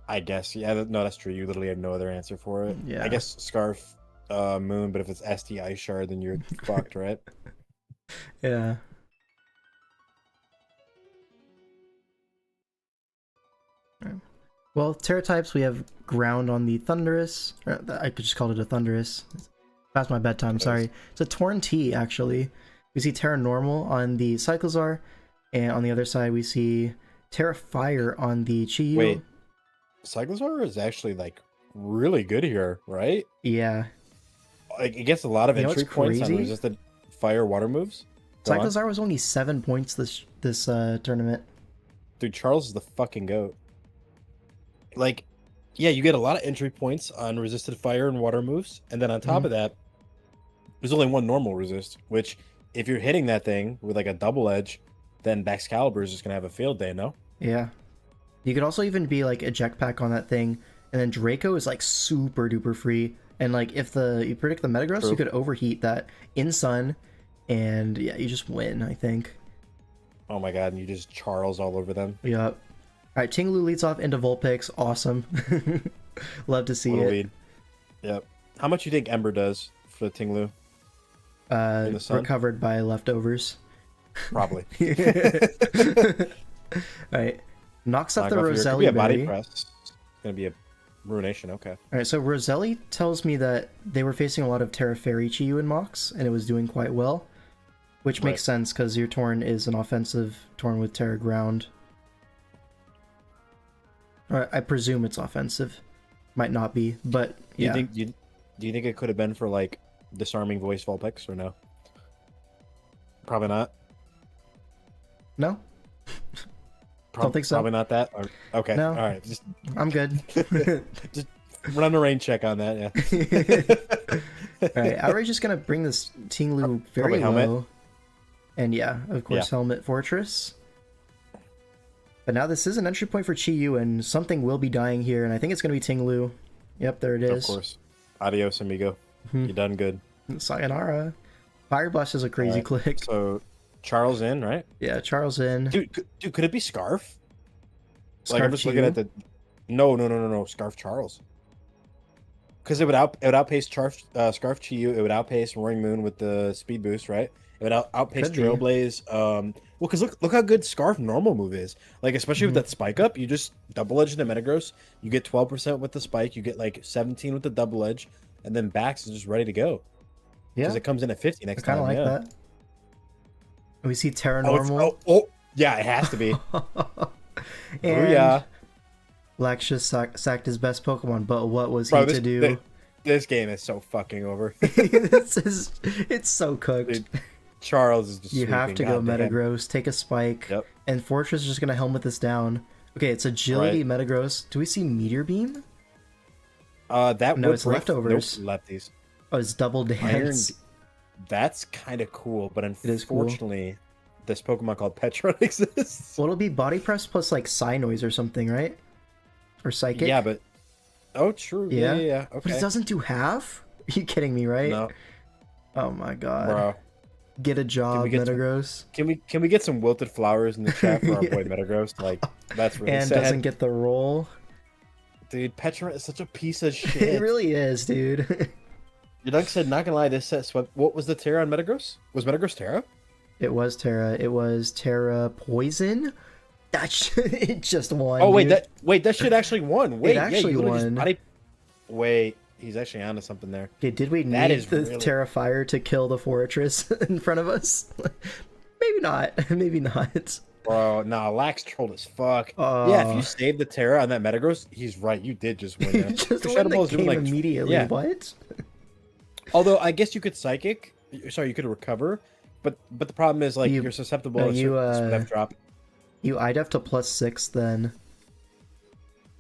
I guess. Yeah, no, that's true. You literally have no other answer for it. Yeah. I guess Scarf, Moon, but if it's ST Ice Shard, then you're fucked, right? Yeah. Well, Terra types, we have Ground on the Thunderous. Or, I could just call it a Thunderous. It's past my bedtime, It sorry. is. It's a Torn T, actually. We see Terra Normal on the Cyclozar, and on the other side we see Terra Fire on the Chi-Yu. Wait. Cyclozar is actually like really good here, right? Yeah. Like it gets a lot of You know entry what's points on crazy? resisted fire water moves. Go on. Cyclozar was only 7 points this tournament. Dude, Charles is the fucking goat. Like, yeah, you get a lot of entry points on resisted fire and water moves, and then on top of that, there's only one normal resist. Which, if you're hitting that thing with like a double edge, then Baxcalibur is just gonna have a field day, no? Yeah. You could also even be like eject pack on that thing, and then Draco is like super duper free. And like if you predict the Metagross, True. you could overheat that in Sun, and yeah, you just win, I think. Oh my god, and you just Charles all over them. Yep. Alright, Tinglu leads off into Vulpix. Awesome. Love to see What a it. lead. Yep. How much you think Ember does for the Tinglu? in the sun? Recovered by leftovers. Probably. Alright. Knocks off Knock the off your- could Roselli be a body berry. press. It's gonna be a ruination. Okay. Alright, so Roselli tells me that they were facing a lot of Terra Fairy Chi-Yu in Mox, and it was doing quite well. Which makes sense, because your Torn is an offensive Torn with Terra Ground. Or I presume it's offensive. Might not be, but yeah. Do you think it could have been for like disarming voice Vulpix or no? Probably not. No? Don't think so. Probably not that. Okay. No. All right. Just I'm good. just run a rain check on that. Yeah. Alright, Outrage is going to bring this Tinglu very Probably low. helmet. And yeah, of course, Helmet Fortress. But now this is an entry point for Chi-Yu, and something will be dying here, and I think it's going to be Tinglu. Yep, there it is. Of course. Adios, amigo. You done good. Sayonara. Fire Blast is a crazy click. So, Charles in, right? Yeah, Charles in. Dude, could it be Scarf? Like, Scarf I'm just looking Chi-Yu? at the... No. Scarf Charles. Because it would outpace Scarf Chi-Yu. It would outpace Roaring Moon with the speed boost, right? It would outpace Could be. Trailblaze. Well, because look how good Scarf normal move is. Like, especially with that spike up, you just double edge the Metagross. You get 12% with the spike. You get like 17 with the double edge, and then Bax is just ready to go. Yeah, Because it comes in at 50 next I kind time. of like yeah. that. We see Terra Oh, it's- Normal. oh, yeah, it has to be. And yeah. Lakshus sacked his best Pokemon, but what was Bro, he to do? This game is so fucking over. It's so cooked. Dude, Charles is just You have to go goddamn. Metagross, take a spike, Yep. and Fortress is just gonna helmet this down. Okay, it's Agility Metagross. Do we see Meteor Beam? That No, would it's break- leftovers. Nope, lefties. Oh, it's Double Iron. Dance. That's kind of cool, but is cool. unfortunately, this Pokemon called Petron exists. Well, it'll be Body Press plus like Psy Noise or something, right? Or Psychic? Yeah, but oh, true. Yeah. But Okay. it doesn't do half? Are you kidding me, right? No, Oh my god. bro. Get a job, get some- Metagross. Can we get some wilted flowers in the chat for our boy Metagross? Like, that's really And sad. doesn't get the roll. Dude, Petron is such a piece of shit. It really is, dude. Like I said, not gonna lie, this set swept. What was the Terra on Metagross? Was Metagross Terra? It was Terra. It was Terra Poison. It just won. Oh wait, dude. that shit actually won. Wait, actually you literally won. Wait, he's actually onto something there. Okay, did we That need is the really- Terra Fire to kill the Fortress in front of us? Maybe not. Maybe not. Bro, nah, Lax trolled as fuck. Yeah, if you save the Terra on that Metagross, he's right. You did just win. There. Just Shadow win the Ball's doing, game like, immediately. yeah. What? Although I guess you could Psychic. Sorry, you could recover. But the problem is like You- you're susceptible no, to you, certain F drop. You IDF to +6 then.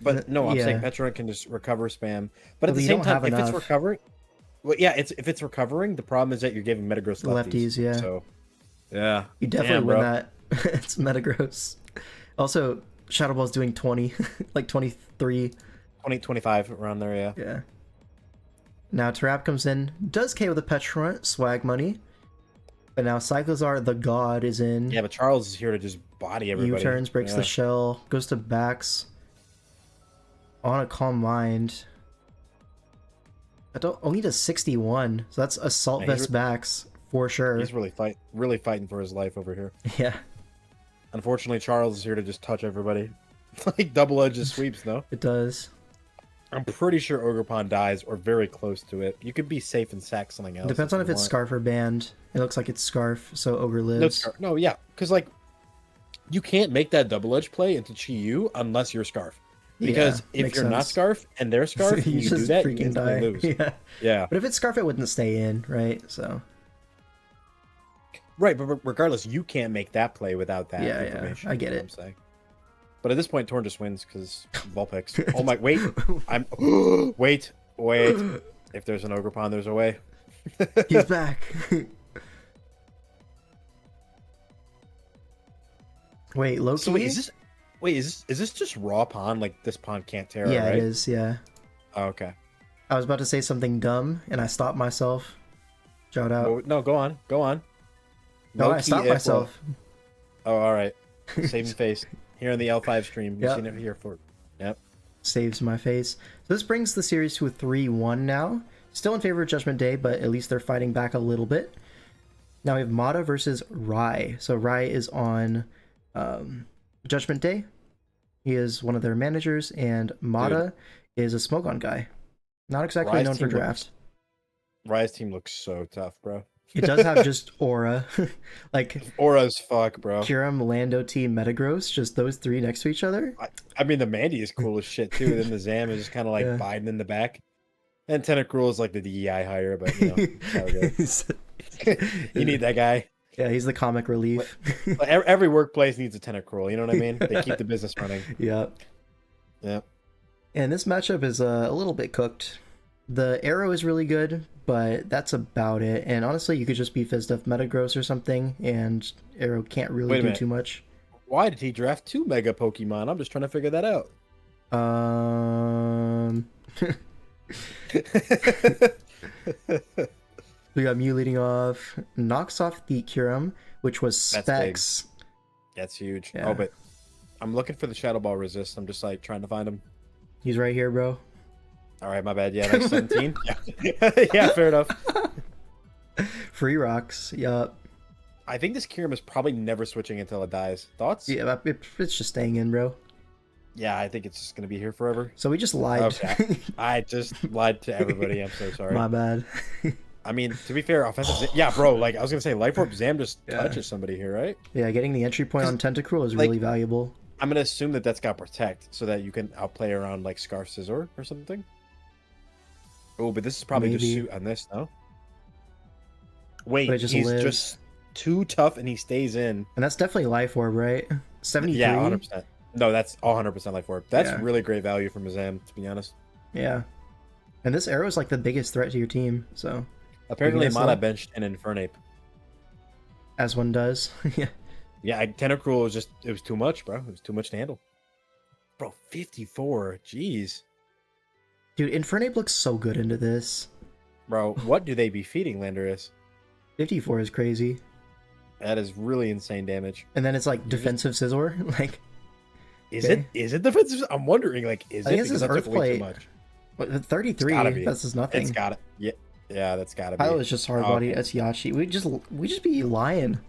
But no, I'm yeah. saying Petron can just recover spam. But at But the you same don't time, have if it's enough. recovering, well, yeah, if it's recovering, the problem is that you're giving Metagross lefties. Lefties, yeah. So, yeah, You definitely Damn, win bro. that. It's Metagross. Also, Shadow Ball's doing 20, like 23. 20-25 around there. Yeah. Yeah. Now Tarap comes in, does KO the Petrunt, swag money. But now Cyclozar, the god, is in. Yeah, but Charles is here to just body everybody. U-turns, breaks Yeah. the shell, goes to Bax. On a Calm Mind. Only does 61, so that's Assault Yeah, he's Vest Bax for sure. He's really fighting for his life over here. Yeah, Unfortunately, Charles is here to just touch everybody. Like double edges sweeps, though. it does. I'm pretty sure Ogerpon dies or very close to it. You could be safe and sack something else. Depends on if you it's want. Scarf or Band. It looks like it's Scarf, so Ogre No, lives. no, yeah, because like you can't make that double edge play into Chi-Yu unless you're Scarf. Because Yeah, if makes you're not sense. Scarf and they're Scarf, You and you just do that, you freaking instantly die. lose. Yeah. Yeah, But if it's Scarf, it wouldn't stay in, right? So right. But regardless, you can't make that play without that Yeah, yeah, information. I get is what it. I'm saying. But at this point, Torn just wins because Vulpix. Oh my! Wait, I'm. Wait. If there's an Ogerpon, there's a way. he's back. Wait, Loki? So wait, is this just raw pond? Like this pond can't tear. Yeah, right? it is. Yeah. Oh, okay. I was about to say something dumb, and I stopped myself. Shout out. Well, no, go on. No, I Low-key stopped if, myself. Oh, all right. Saving face here in the L5 stream. You've Yep. seen it here for. Yep. Saves my face. So this brings the series to a 3-1 now. Still in favor of Judgment Day, but at least they're fighting back a little bit. Now we have Mata versus Rai. So Rai is on Judgment Day. He is one of their managers, and Mata is a smoke on guy. Not exactly Rai's known for team draft. Rai's team looks so tough, bro. It does have just aura. Like Aura as fuck, bro. Kiram, Lando T, Metagross, just those three next to each other. I mean, the Mandy is cool as shit too. Then the Zam is just kind of like Yeah. Biden in the back. And Tentacruel is like the DEI hire, but you know, that's how it goes. You need that guy. Yeah, he's the comic relief. Like, every workplace needs a Tentacruel. You know what I mean? They keep the business running. Yeah. Yeah. And this matchup is a little bit cooked. The arrow is really good, but that's about it. And honestly, you could just be Fizdef Metagross or something, and arrow can't really Wait a do minute. too much. Why did he draft 2 Mega Pokemon? I'm just trying to figure that out. We got Mew leading off, knocks off the Kyurem, which was That's big. Specs. That's huge. Yeah. Oh, but I'm looking for the Shadow Ball resist. I'm just like trying to find him. He's right here, bro. All right, my bad. Yeah, that's 17. Yeah. Yeah, fair enough. Free rocks. Yup. I think this Kyurem is probably never switching until it dies. Thoughts? Yeah, it's just staying in, bro. Yeah, I think it's just gonna be here forever. So we just lied. Okay. I just lied to everybody. I'm so sorry. My bad. I mean, to be fair, offensive. Yeah, bro. Like I was gonna say, Life Orb Zam just Yeah. touches somebody here, right? Yeah, getting the entry point on Tentacruel is like- really valuable. I'm gonna assume that that's got Protect, so that you can outplay around like Scarf Scizor or something. Oh, but this is probably just Maybe. suit on this, no? Wait, But it just he's lives. just too tough and he stays in. And that's definitely Life Orb, right? 73? Yeah, 100%. No, that's 100% Life Orb. That's Yeah. really great value from Zam, to be honest. Yeah. And this arrow is like the biggest threat to your team, so Apparently, guess Mana so. benched an Infernape. as one does. Yeah. Yeah, Tentacruel was just, it was too much, bro. It was too much to handle. Bro, 54. Jeez. Dude, Infernape looks so good into this. Bro, what do they be feeding Landorus? 54 is crazy. That is really insane damage. And then it's like defensive Scizor. Like, Is Okay. it defensive? I'm wondering, like, is I it? think it's Because his that took way Earthquake. too much. what, 33, gotta be. that's just nothing. It's got it. Yeah, that's gotta be. Pilot is just hard body. okay. It's Yachi. We just be lying.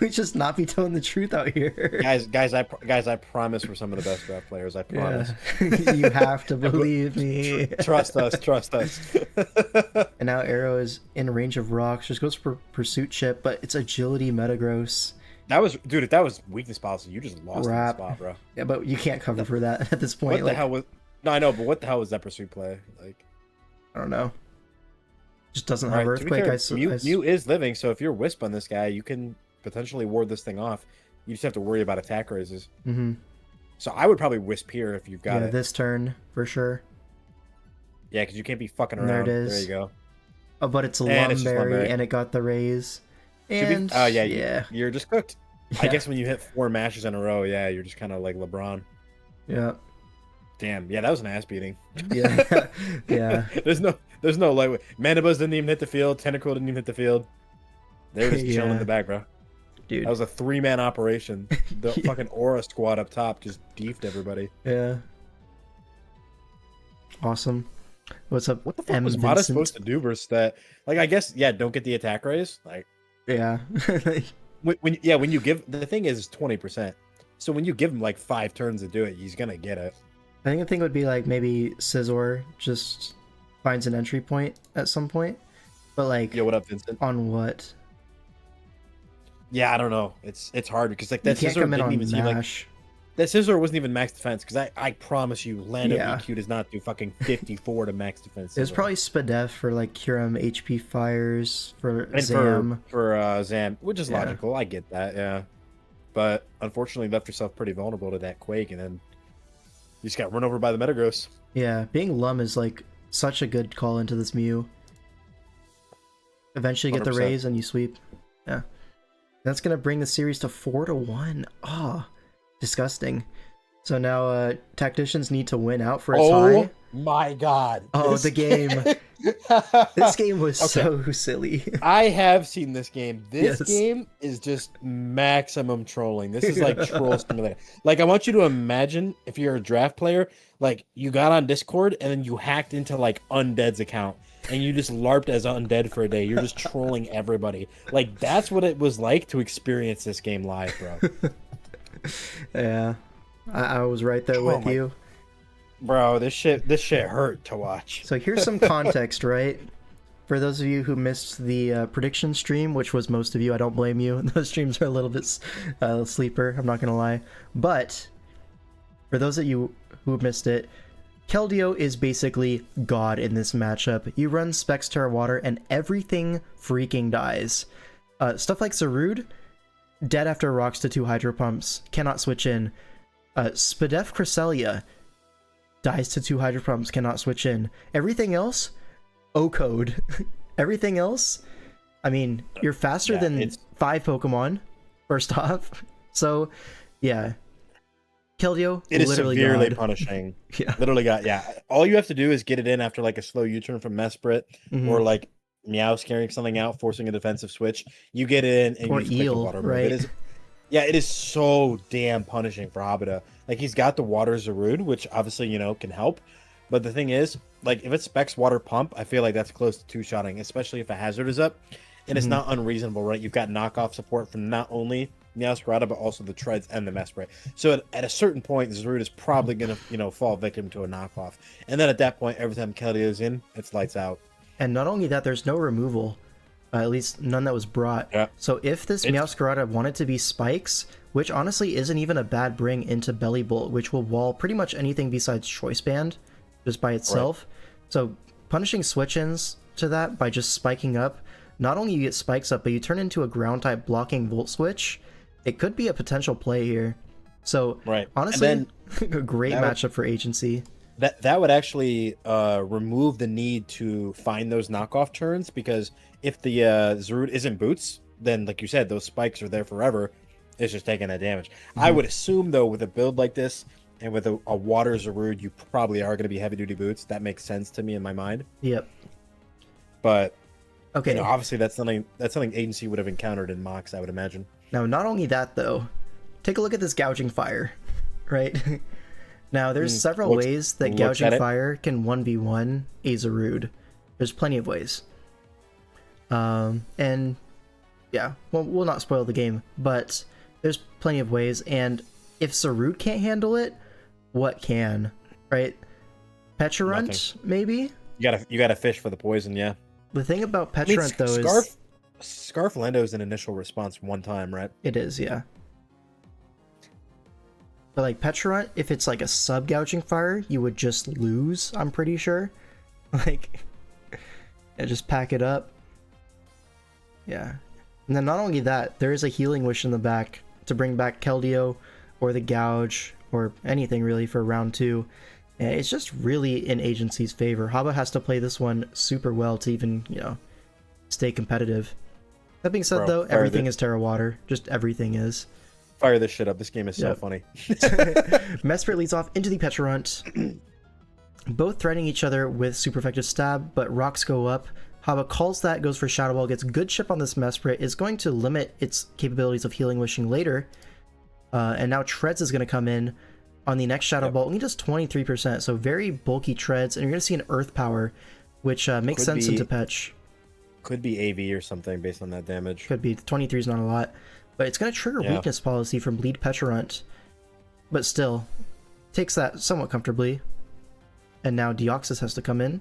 we just not be telling the truth out here. Guys, I promise we're some of the best draft players. I promise. Yeah. You have to believe me. Trust us. Trust us. And now Arrow is in range of rocks. Just goes for Pursuit Chip, but it's Agility Metagross. That was, dude. If that was weakness policy, you just lost Crap. in the spot, bro. Yeah, but you can't cover for that at this point. What the Like, hell was? No, I know, but what the hell was that pursuit play? Like, I don't know. Just doesn't all have right, to be Earthquake. fair, Mew is living, so if you're Wisp on this guy, you can potentially ward this thing off. You just have to worry about attack raises. Mm-hmm. So I would probably Wisp here if you've got Yeah, it. this turn for sure. Yeah, because you can't be fucking around. There it is. There you go. Oh, but it's a And it's just Lumberry, Lumberry. and it got the raise. Should we- And oh yeah, yeah, you're just cooked. I Yeah. guess when you hit 4 mashes in a row, yeah, you're just kind of like LeBron. yeah, Damn, yeah, that was an ass beating. yeah, yeah. there's no lightweight. Manibus didn't even hit the field. Tentacruel didn't even hit the field. They were just chilling Yeah. in the back, bro. Dude, That was a 3-man operation. The fucking Aura squad up top just beefed everybody. yeah. Awesome. What's up? What the fuck M. was Mata Vincent? supposed to do versus that? Like, I guess, yeah, don't get the attack raise. Like, Yeah. when you give, the thing is 20%. So when you give him like 5 turns to do it, he's gonna get it. I think the thing would be like maybe Scizor just finds an entry point at some point, but like Yo, what up, Vincent? on what? Yeah, I don't know. It's hard because like You that can't scissor come in didn't on even seem like Mash. that scissor wasn't even max defense because I promise you, Lando Yeah. EQ does not do fucking 54 to max defense. It was Scizor. probably Spadef for like Kyurem HP fires for and Zam. for Zam, which is Yeah. logical. I get that, yeah. But unfortunately, left yourself pretty vulnerable to that quake, and then you just got run over by the Metagross. Yeah, being Lum is like such a good call into this Mew. Eventually get the 100%. raise and you sweep. Yeah. That's gonna bring the series to 4-1. Ah, disgusting. So now tacticians need to win out for a tie. my god! Oh, the game. This game was so silly. I have seen this game. This Yes. game is just maximum trolling. This is like troll simulator. Like, I want you to imagine if you're a draft player, like you got on Discord and then you hacked into like Undead's account. and you just LARPed as undead for a day. You're just trolling everybody. Like, that's what it was like to experience this game live, bro. Yeah, I was right there with you. Bro, this shit hurt to watch. So here's some context, right? For those of you who missed the prediction stream, which was most of you, I don't blame you. Those streams are a little bit sleeper, I'm not gonna lie. But for those of you who missed it, Keldeo is basically God in this matchup. You run Specs Terra Water and everything freaking dies. Stuff like Zarude, dead after rocks to 2 Hydro Pumps, cannot switch in. Spadef Cresselia dies to 2 Hydro Pumps, cannot switch in. Everything else, O-code. Everything else, I mean, you're faster than 5 Pokemon, first off. So, yeah. Keldeo, it is literally severely God. punishing. Yeah. Literally all you have to do is get it in after like a slow U-turn from Mesprit, or like Meow scaring something out, forcing a defensive switch. You get it in and or you just click the Eel, water. right? It is so damn punishing for Habita. Like, he's got the water Zarude, which obviously, you know, can help. But the thing is, like, if it specs water pump, I feel like that's close to two-shotting, especially if a hazard is up. And it's not unreasonable, right? You've got knockoff support from not only Meowscarada, but also the Treads and the Mesprit. So at a certain point, Zarude is probably going to, you know, fall victim to a knockoff. And then at that point, every time Keldeo's in, it's lights out. And not only that, there's no removal. At least none that was brought. Yeah. So if this Meowscarada wanted to be Spikes, which honestly isn't even a bad bring into Belly Bolt, which will wall pretty much anything besides Choice Band just by itself. Right. So punishing switch-ins to that by just spiking up, not only you get spikes up, but you turn into a ground type blocking Volt Switch. It could be a potential play here. So honestly, a great matchup for Agency. That would actually remove the need to find those knockoff turns, because if the Zarude isn't boots, then like you said, those spikes are there forever. It's just taking that damage. I would assume though, with a build like this and with a water Zarude, you probably are going to be heavy duty boots. That makes sense to me in my mind. Yep. But okay, you know, obviously that's something Agency would have encountered in Mox, I would imagine. Now, not only that though, take a look at this Gouging Fire, right? Now, there's several ways that Gouging Fire can 1v1 a Zarude. There's plenty of ways. And yeah, well, we'll not spoil the game, but there's plenty of ways. And if Zarude can't handle it, what can, right? Pecharunt, maybe? You gotta fish for the poison, yeah. The thing about Pecharunt, though, is... Scarf Lendo is an initial response one time, right? It is, yeah. But like Pecharunt, if it's like a sub Gouging Fire, you would just lose, I'm pretty sure. Like, yeah, just pack it up. Yeah. And then not only that, there is a Healing Wish in the back to bring back Keldeo or the Gouge or anything really for round 2. And it's just really in Agency's favor. Haba has to play this one super well to even, you know, stay competitive. That being said, though, everything is Terra Water. Just everything is. Fire this shit up. This game is so funny. Mesprit leads off into the Pecharunt. Both threatening each other with super effective stab, but rocks go up. Haba calls that, goes for Shadow Ball, gets good chip on this Mesprit, is going to limit its capabilities of Healing Wishing later. And now Treads is going to come in on the next Shadow Ball, only just 23%, so very bulky Treads, and you're going to see an Earth Power, which makes sense into Petch. Could be AV or something based on that damage. Could be. 23 is not a lot. But it's going to trigger Weakness Policy from Bleed Pecharunt. But still, takes that somewhat comfortably. And now Deoxys has to come in.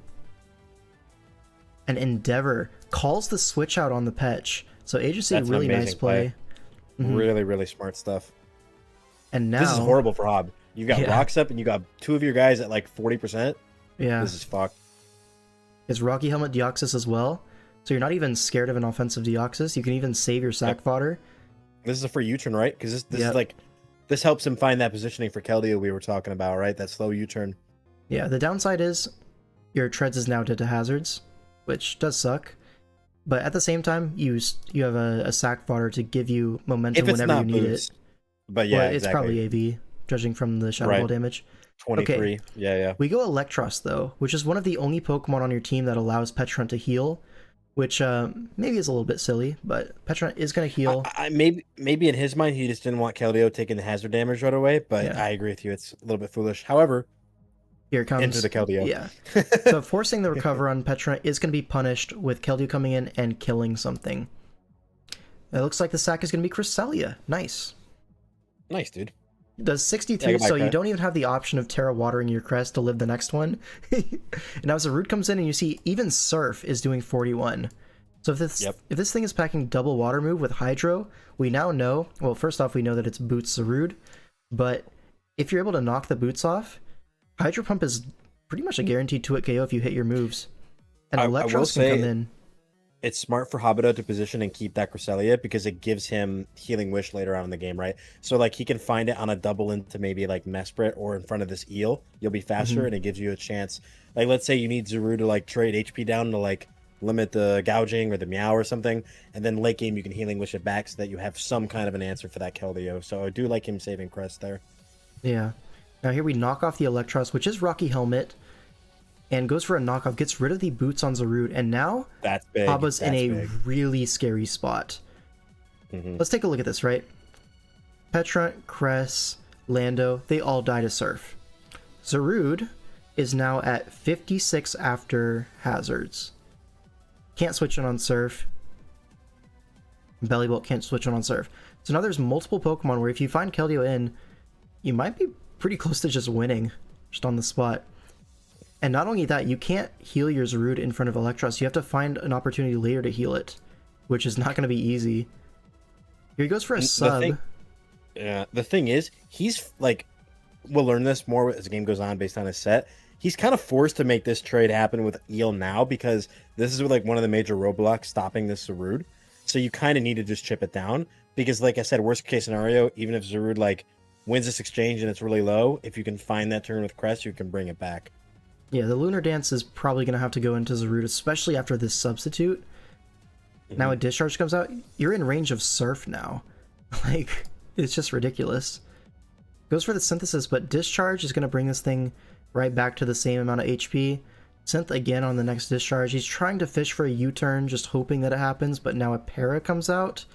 And Endeavor calls the switch out on the Petch. So Agency, really nice play. Really, really smart stuff. And now... This is horrible for Hob. You got rocks up and you got 2 of your guys at like 40%. Yeah. This is fucked. It's Rocky Helmet Deoxys as well. So you're not even scared of an offensive Deoxys. You can even save your sack fodder. This is a free U-turn, right? Because this is like... This helps him find that positioning for Keldeo we were talking about, right? That slow U-turn. Yeah, the downside is your Treads is now dead to hazards, which does suck. But at the same time, you have a sack fodder to give you momentum whenever you need it. But yeah, well, it's probably AV, judging from the Shadow Ball damage. 23. Okay. Yeah. We go Electros, though, which is one of the only Pokemon on your team that allows Pecharunt to heal, which maybe is a little bit silly, but Pecharunt is going to heal. Maybe in his mind, he just didn't want Keldeo taking the hazard damage right away, but I agree with you. It's a little bit foolish. However, Here it comes. Into the Keldeo. Yeah. So forcing the recover on Petra is going to be punished with Keldeo coming in and killing something. It looks like the sack is going to be Cresselia. Nice. Nice, dude. Does 63, goodbye, so you Crest. don't even have the option of Terra watering your crest to live the next one. And now Zarude comes in and you see even Surf is doing 41. So if this thing is packing double water move with Hydro, we now know, well, first off, we know that it's Boots Zarude, but if you're able to knock the boots off, Hydro Pump is pretty much a guaranteed 2-hit KO if you hit your moves. And I will Electros can say come in. It's smart for Habuto to position and keep that Cresselia because it gives him Healing Wish later on in the game, right? So like he can find it on a double into maybe like Mesprit or in front of this eel. You'll be faster and it gives you a chance. Like let's say you need Zaru to like trade HP down to like limit the gouging or the meow or something, and then late game you can Healing Wish it back so that you have some kind of an answer for that Keldeo. So I do like him saving Crest there. Yeah. Now here we knock off the Electros, which is Rocky Helmet, and goes for a knockoff, gets rid of the boots on Zarude, and now That's big. Haba's in That's a big. really scary spot. Let's take a look at this, right? Petra, Cress, Lando, they all die to Surf. Zarude is now at 56 after hazards. Can't switch in on Surf. Bellybolt can't switch in on Surf. So now there's multiple Pokemon where if you find Keldeo in, you might be pretty close to just winning, just on the spot. And not only that, you can't heal your Zarude in front of Electros. You have to find an opportunity later to heal it, which is not going to be easy. Here he goes for a sub. The thing is, he's like, we'll learn this more as the game goes on based on his set. He's kind of forced to make this trade happen with Eel now because this is like one of the major roadblocks stopping this Zarude. So you kind of need to just chip it down because, like I said, worst case scenario, even if Zarude like wins this exchange and it's really low, if you can find that turn with Crest, you can bring it back. Yeah, the Lunar Dance is probably going to have to go into Zarude, especially after this substitute. Now a Discharge comes out, you're in range of Surf now. Like, it's just ridiculous. Goes for the Synthesis, but Discharge is going to bring this thing right back to the same amount of HP. Synth again on the next Discharge. He's trying to fish for a U-turn, just hoping that it happens, but now a Para comes out.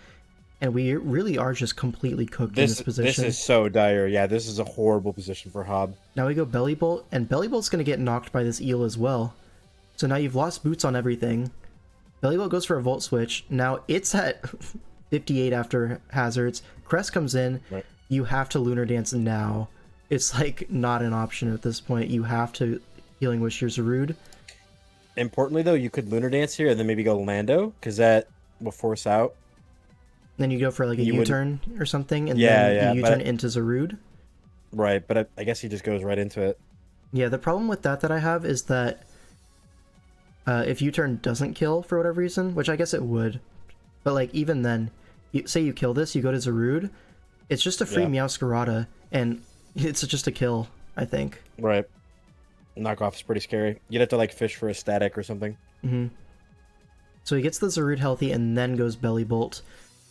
And we really are just completely cooked in this position. This is so dire. Yeah, this is a horrible position for Hob. Now we go Bellybolt, and Bellybolt's going to get knocked by this Eel as well. So now you've lost boots on everything. Bellybolt goes for a Volt Switch. Now it's at 58 after hazards. Crest comes in. Right. You have to Lunar Dance now. It's like not an option at this point. You have to Healing Wish your Zarude. Importantly, though, you could Lunar Dance here and then maybe go Lando because that will force out. Then you go for like a U-turn or something, and Yeah, then yeah, you U-turn into Zarude. Right, but I guess he just goes right into it. Yeah, the problem with that I have is that if U-turn doesn't kill for whatever reason, which I guess it would, but like even then, say you kill this, you go to Zarude, it's just a free Meowscarada, and it's just a kill, I think. Right. Knockoff is pretty scary. You'd have to like fish for a static or something. So he gets the Zarude healthy and then goes Bellybolt.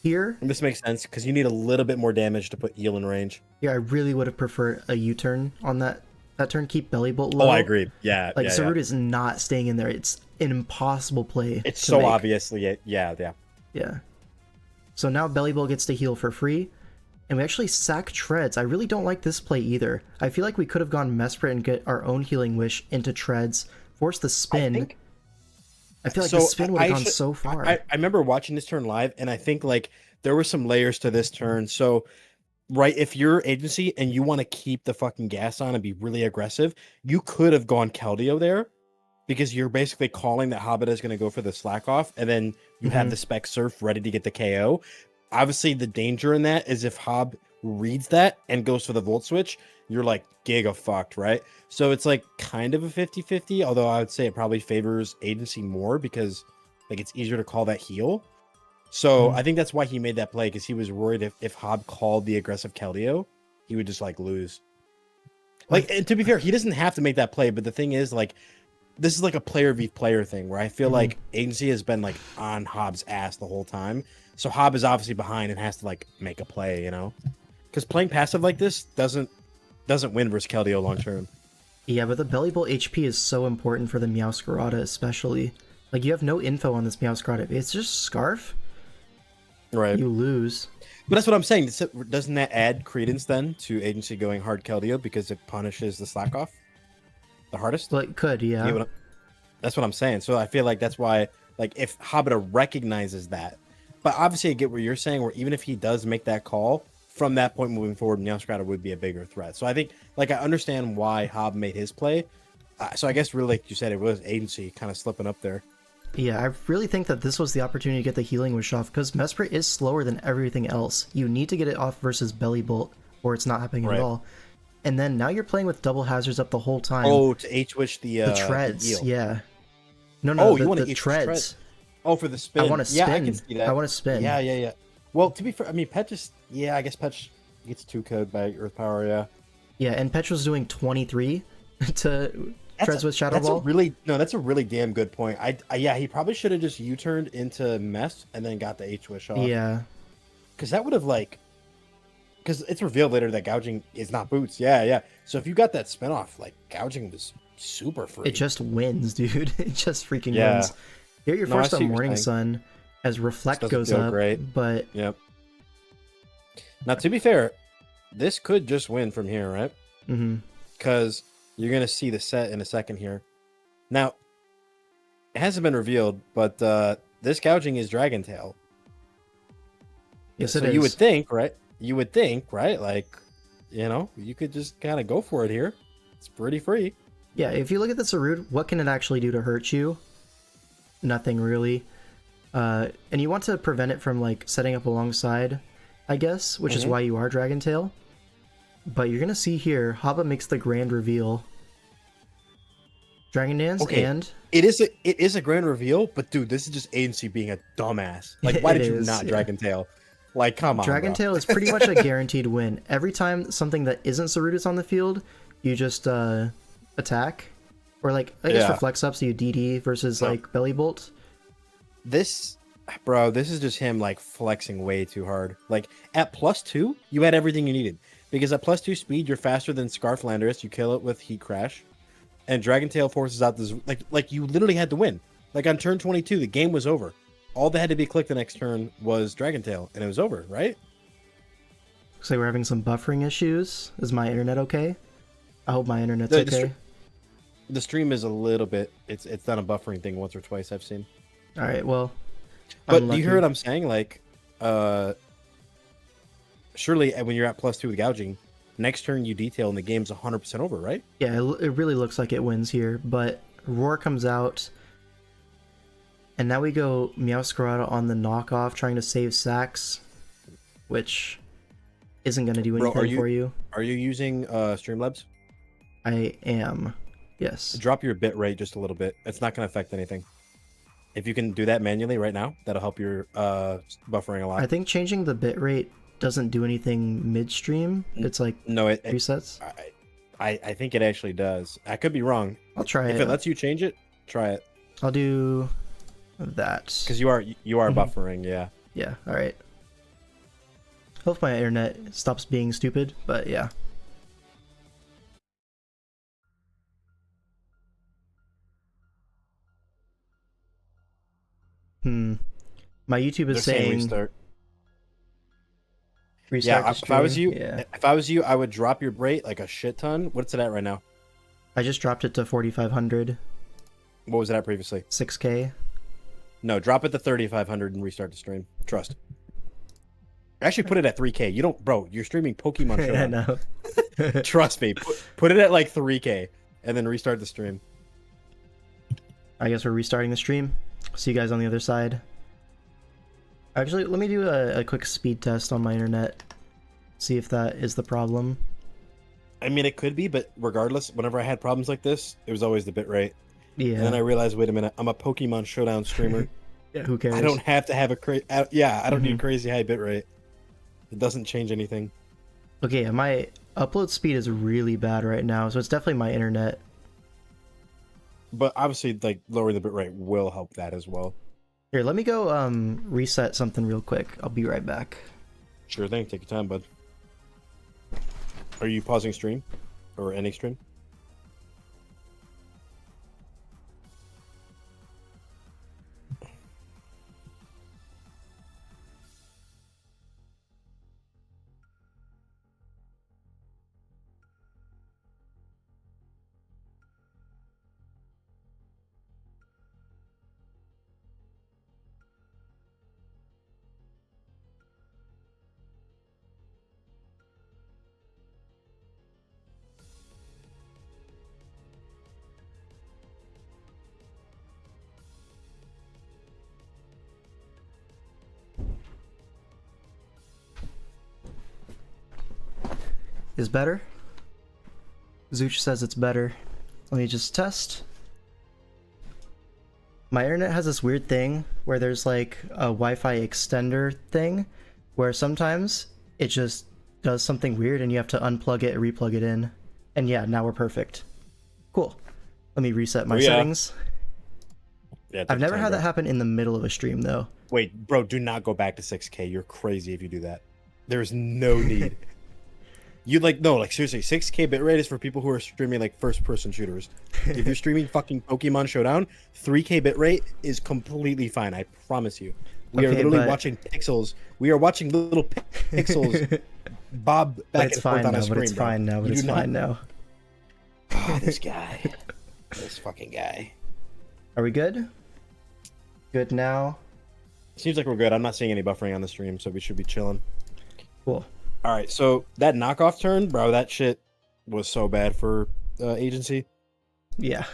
Here, And this makes sense because you need a little bit more damage to put Eel in range. I really would have preferred a U-turn on that turn. Keep Bellybolt low. Oh, I agree. Yeah, Like yeah, Zarude yeah. is not staying in there. It's an impossible play. It's to so make. obviously yeah. Yeah. So now Bellybolt gets to heal for free, and we actually sack Treads. I really don't like this play either. I feel like we could have gone Mesprit and get our own Healing Wish into Treads, force the spin. I feel like the spin would have gone so far. I remember watching this turn live, and I think like there were some layers to this turn. So, right, if you're agency and you want to keep the fucking gas on and be really aggressive, you could have gone Keldeo there because you're basically calling that Hobbit is going to go for the slack off, and then you have the Spec Surf ready to get the KO. Obviously, the danger in that is if Hob reads that and goes for the Volt Switch, you're like giga fucked, right? So it's like kind of a 50-50, although I would say it probably favors agency more because like it's easier to call that heal. So I think that's why he made that play, because he was worried if Hob called the aggressive Keldeo, he would just like lose. Like, and to be fair, he doesn't have to make that play, but the thing is, like, this is like a player v player thing where I feel like agency has been like on Hob's ass the whole time. So Hob is obviously behind and has to like make a play, you know? Because playing passive like this doesn't win versus Keldeo long term. Yeah, but the Bellybolt HP is so important for the Meowscarada especially. Like, you have no info on this Meowscarada. It's just Scarf. Right. You lose. But that's what I'm saying. Doesn't that add credence then to agency going hard Keldeo because it punishes the slack off? the hardest. Well, it could, You yeah. get what that's what I'm saying. So I feel like that's why, like, if Habita recognizes that, but obviously I get what you're saying, where even if he does make that call, from that point moving forward, Meowscratter would be a bigger threat. So I think, like, I understand why Hob made his play. So I guess really, like you said, it was agency kind of slipping up there. Yeah, I really think that this was the opportunity to get the healing wish off, because Mesprit is slower than everything else. You need to get it off versus Belly Bolt, or it's not happening Right. at all. And then now you're playing with double hazards up the whole time. Oh, to H-wish the treads, eel. yeah. No, you want to the H-wish treads. treads. Oh, for the spin. I want to spin. Yeah, I can see that. I want to spin. Yeah. Well, to be fair, I mean, Pet just, I guess Pet gets 2 code by Earth Power, yeah. Yeah, and Petch was doing 23 to treads with Shadow Ball. That's a really damn good point. Yeah, he probably should have just U-turned into Mess and then got the H-wish off. Yeah. Because that would have, like, because it's revealed later that gouging is not boots. Yeah. So if you got that spin off, like, gouging was super free. It just wins, dude. It just freaking Yeah. wins. You're No, I first see on what you're Morning saying. Sun as Reflect Doesn't goes feel up, great. but Yep. Now, to be fair, this could just win from here, right? mhm. Because you're going to see the set in a second here. Now, it hasn't been revealed, but this gouging is Dragon Tail. Yes, So it is. you would think, right? Like, you could just kind of go for it here. It's pretty free. Yeah, if you look at the Sarud, what can it actually do to hurt you? Nothing really. And you want to prevent it from like setting up alongside, I guess, which is why you are Dragon Tail. But you're gonna see here, Haba makes the grand reveal. Dragon Dance and it is a grand reveal, but dude, this is just agency being a dumbass. Like, why did you not Dragon Tail? Like, come on, Dragon bro. Tail is pretty much a guaranteed win. Every time something that isn't Sarud is on the field, you just attack. Or like, I guess Reflex up, so you DD versus like Belly Bolt. This is just him like flexing way too hard. Like, at +2, you had everything you needed. Because at +2 speed, you're faster than Scarf Landorus. You kill it with Heat Crash. And Dragon Tail forces out this, like you literally had to win. Like, on turn 22, the game was over. All that had to be clicked the next turn was Dragon Tail, and it was over, right? Looks like we're having some buffering issues. Is my internet okay? I hope my internet's okay. The stream is a little bit, it's done a buffering thing once or twice, I've seen. Alright, well. But do you hear what I'm saying? Like, surely when you're at +2 with gouging, next turn you detail and the game's 100% over, right? Yeah, it really looks like it wins here, but Roar comes out, and now we go Meowscarada on the knockoff, trying to save Sax, which isn't going to do anything for you. Are you using Streamlabs? I am, yes. Drop your bit rate just a little bit. It's not going to affect anything. If you can do that manually right now, that'll help your buffering a lot. I think changing the bit rate doesn't do anything midstream. It's like it resets. I think it actually does. I could be wrong. I'll try it. If it lets you change it, try it. I'll do that. Because you are buffering, yeah. Yeah, alright. Hope my internet stops being stupid, but yeah. My YouTube is saying restart. Restart if I was you, I would drop your rate like a shit ton. What's it at right now? I just dropped it to 4,500. What was it at previously? 6K. No, drop it to 3,500 and restart the stream. Trust. Actually, put it at 3K. You don't, bro. You're streaming Pokemon Showdown. I know. Trust me. Put it at like 3K and then restart the stream. I guess we're restarting the stream. See you guys on the other side. Actually, let me do a quick speed test on my internet. See if that is the problem. I mean, it could be, but regardless, whenever I had problems like this, it was always the bitrate. Yeah. And then I realized, wait a minute, I'm a Pokemon Showdown streamer. Yeah, who cares? I don't have to have a crazy. I don't need crazy high bitrate. It doesn't change anything. Okay, my upload speed is really bad right now, so it's definitely my internet. But obviously, like, lowering the bitrate will help that as well. Here, let me go reset something real quick. I'll be right back. Sure thing. Take your time, bud. Are you pausing stream? Or ending stream? is better. Zooch says it's better. Let me just test. My internet has this weird thing where there's like a Wi-Fi extender thing where sometimes it just does something weird and you have to unplug it and replug it in. And yeah, now we're perfect. Cool. Let me reset my settings. Yeah, I've never had that happen in the middle of a stream though. Wait, bro, do not go back to 6K. You're crazy if you do that. There's no need. Seriously, 6K bitrate is for people who are streaming like first-person shooters. If you're streaming fucking Pokemon Showdown, 3K bitrate is completely fine. I promise you. We are literally watching pixels. We are watching little pixels bob back and forth on a screen. But it's fine now. But it's fine now. Oh, this guy. This fucking guy. Are we good? Good now. Seems like we're good. I'm not seeing any buffering on the stream, so we should be chilling. Cool. All right, so that knockoff turn, bro, that shit was so bad for agency. Yeah.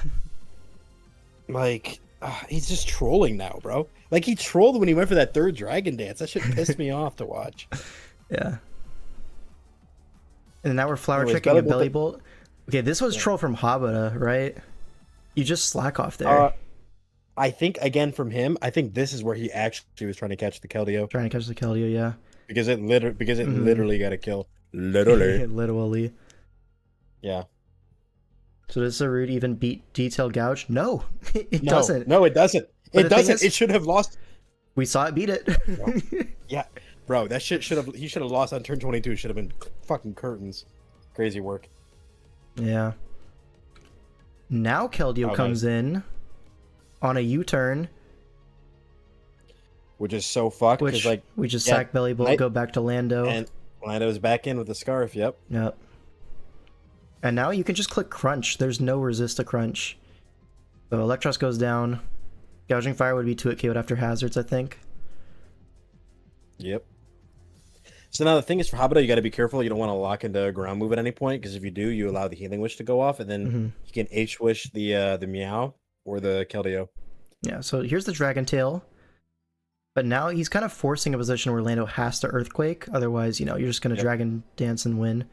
Like, he's just trolling now, bro. Like, he trolled when he went for that third dragon dance. That shit pissed me off to watch. Yeah. And now we're flower checking a belly bolt. Okay, this was troll from Habata, right? You just slack off there. I think, again, from him, I think this is where he actually was trying to catch the Keldeo. Trying to catch the Keldeo, yeah. Because it literally got a kill. Literally. Literally. Yeah. So does the root even beat Detail Gouge? No, it doesn't. No, it doesn't. But it doesn't. It should have lost. We saw it beat it. Yeah. Bro, that shit he should have lost on turn 22. Should have been fucking curtains. Crazy work. Yeah. Now Keldeo comes in on a U-turn. Which is so fucked. Which, like, we just sack belly bolt, go back to Lando. And Lando's back in with the scarf, yep. Yep. And now you can just click crunch. There's no resist to crunch. So Electros goes down. Gouging Fire would be 2-hit KO'd after hazards, I think. Yep. So now the thing is for Habata, you got to be careful. You don't want to lock into a ground move at any point, because if you do, you allow the Healing Wish to go off, and then you can H-Wish the Meow or the Keldeo. Yeah, so here's the Dragon Tail. But now he's kind of forcing a position where Lando has to Earthquake. Otherwise, you're just going to Dragon Dance and win.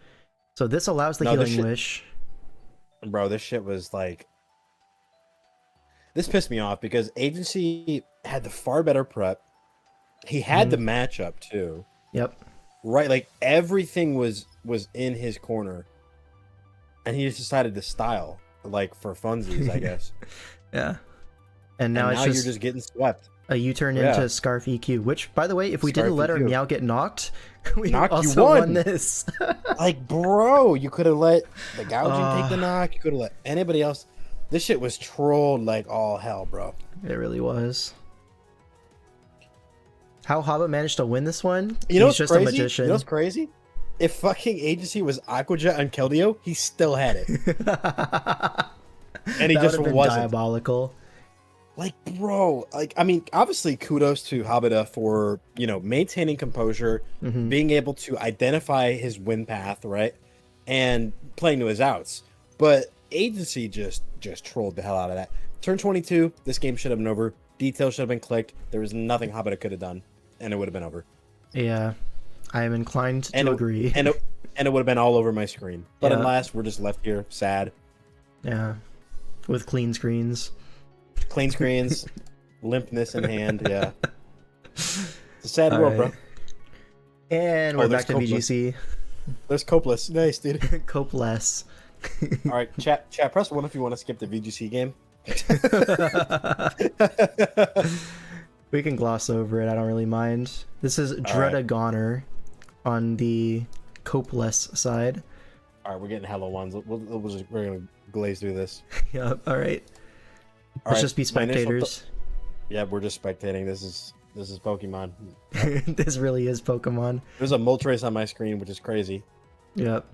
So this allows the Healing Wish. Bro, this shit was like... This pissed me off because Agency had the far better prep. He had the matchup too. Yep. Right, like everything was in his corner. And he just decided to style, like for funsies, I guess. Yeah. And now you're just getting swept. A U-turn into Scarf EQ, which, by the way, if we didn't let our Meow get knocked, we also won this. Like, bro, you could have let the Gouging take the knock. You could have let anybody else. This shit was trolled like all hell, bro. It really was. How Haba managed to win this one? He's just crazy? a magician. You know what's crazy? If fucking Agency was Aquajet on Keldeo, he still had it. And he just wasn't. Diabolical. Like, bro, like, I mean, obviously kudos to Habata for, maintaining composure, being able to identify his win path, right? And playing to his outs. But Agency just trolled the hell out of that. Turn 22, this game should have been over. Details should have been clicked. There was nothing Habata could have done, and it would have been over. Yeah, I am inclined to agree. And it would have been all over my screen. But alas, we're just left here, sad. Yeah, with clean screens. Clean screens, limpness in hand, yeah. It's a sad world, bro. And we're back to VGC. There's Copeless. Nice, dude. Copeless. All right, chat, press 1 if you want to skip the VGC game. We can gloss over it. I don't really mind. This is Dreda Goner on the Copeless side. All right, we're getting hella ones. We're gonna glaze through this. Yep. All right. Let's just be spectators. Yeah, we're just spectating. This is Pokemon. This really is Pokemon. There's a Moltres on my screen, which is crazy. Yep.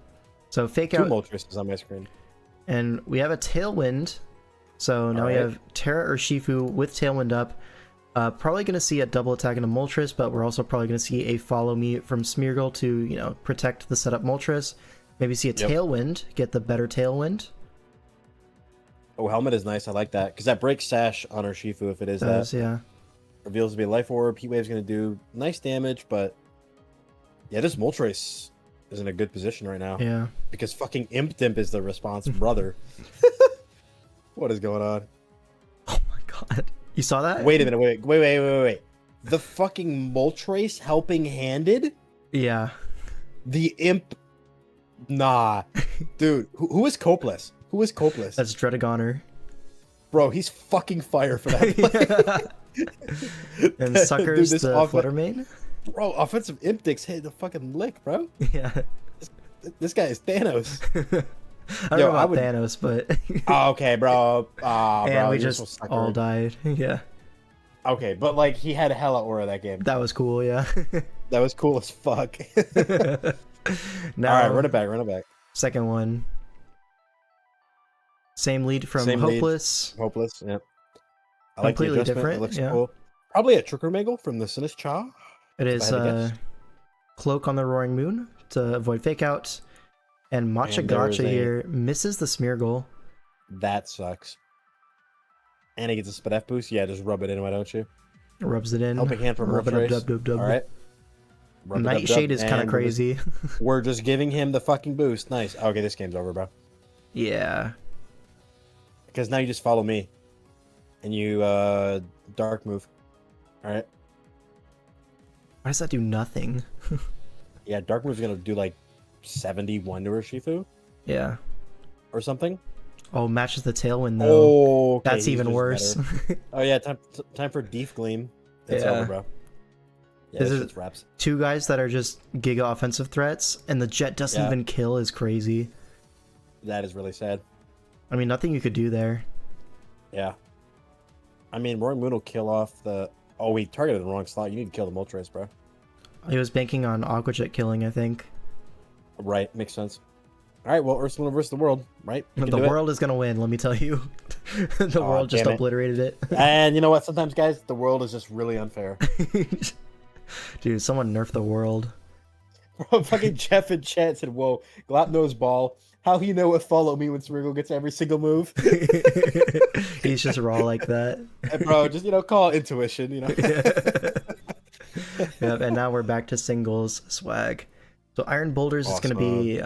So fake 2 out. 2 Moltres on my screen. And we have a Tailwind. So now we have Terra or Shifu with Tailwind up. Probably going to see a double attack into Moltres, but we're also probably going to see a follow me from Smeargle to, protect the setup Moltres. Maybe see a Tailwind, get the better Tailwind. Oh, Helmet is nice. I like that. Because that breaks Sash on our Shifu if it is that. Yeah. Reveals to be a Life Orb. Heat Wave's going to do nice damage, but... Yeah, this Moltres is in a good position right now. Yeah. Because fucking Imp Dimp is the response brother. What is going on? Oh my god. You saw that? Wait a minute. Wait. The fucking Moltres helping handed? Yeah. The Imp. Nah. Dude, who is Copeless? Who is Copeless? That's Dredagoner. Bro, he's fucking fire for that. And Sucker's Dude, the Fluttermane? Bro, offensive Imp Dicks hit the fucking lick, bro. Yeah. This guy is Thanos. I don't know about Thanos, but... Oh, okay, bro. And bro, we you're just so all sucker. died. Yeah. Okay, but like he had hella aura that game. That was cool, yeah. That was cool as fuck. Now, All right, run it back. second one. Same lead from Same lead. Hopeless. Hopeless, yep. I like the Completely adjustment. different, It looks yeah. cool. Probably a Trickermagel from the Sinus Cha. It if is I had to guess. Cloak on the Roaring Moon to avoid fake out. And Matcha And there's Gotcha a- here misses the smear goal. That sucks. And he gets a Spadef boost. Yeah, just rub it in, why don't you? Rubs it in. Helping hand from Rub it Moltres. up, dub. All right. Rub it up, Nightshade dub, is kind of and crazy. We're just giving him the fucking boost. Nice. Okay, this game's over, bro. Yeah. Because now you just follow me. And you dark move. Alright. Why does that do nothing? Yeah, dark move's gonna do like 71 to Urshifu Yeah. or something. Oh, matches the Tailwind though. Oh, okay, That's he's even just worse. better. Oh yeah, time for Deep Gleam. It's Yeah. over, bro. Yeah, This this is- shit's wraps. Two guys that are just giga offensive threats, and the Jet doesn't Yeah. even kill is crazy. That is really sad. I mean, nothing you could do there. Yeah. I mean, Roaring Moon will kill off the... Oh, we targeted the wrong slot. You need to kill the Moltres, bro. He was banking on Aqua Jet killing, I think. Right, makes sense. Alright, well, Ursula versus the world, right? We The can do it. world is gonna win, let me tell you. The Aw, world just damn it. obliterated it. And you know what? Sometimes, guys, the world is just really unfair. Dude, someone nerf the world. Bro, fucking Jeff in chat said, whoa, Glop knows ball. How he know what follow me when Smeargle gets every single move? He's just raw like that. And bro, just, call it intuition, Yep, and now we're back to singles swag. So Iron Boulders is going to be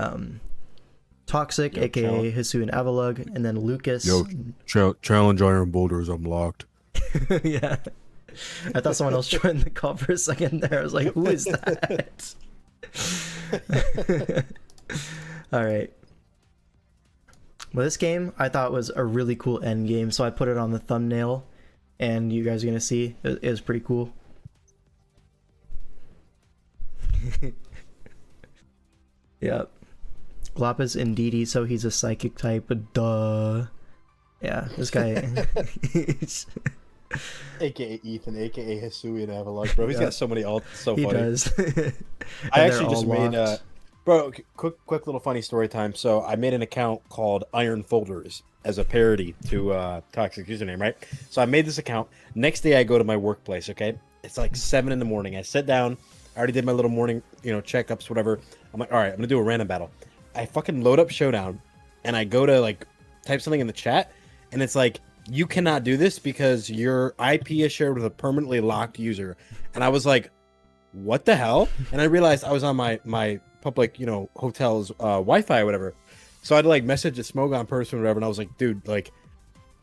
Toxic, Yo, aka challenge. Hisu and Avalug, and then Lucas. Challenge Iron Boulders unlocked. Yeah. I thought someone else joined the call for a second there. I was like, who is that? All right. Well, this game I thought was a really cool end game, so I put it on the thumbnail, and you guys are going to see it was pretty cool. Yep. Glop is Indeedee, so he's a psychic type, but duh. Yeah, this guy... he's- AKA Ethan, AKA Hisui and Avalok, bro. He's Yeah. got so many alts. It's so he funny. does. I And actually they're just all made locked. bro, quick little funny story time. So I made an account called Iron Folders as a parody to Toxic username, right? So I made this account. Next day I go to my workplace, okay? It's like 7 in the morning. I sit down. I already did my little morning, checkups, whatever. I'm like, all right, I'm gonna do a random battle. I fucking load up Showdown, and I go to like type something in the chat, and it's like, you cannot do this because your IP is shared with a permanently locked user. And I was like, what the hell? And I realized I was on my public, hotel's Wi-Fi or whatever. So I had to like message a Smogon person or whatever, and I was like, dude, like,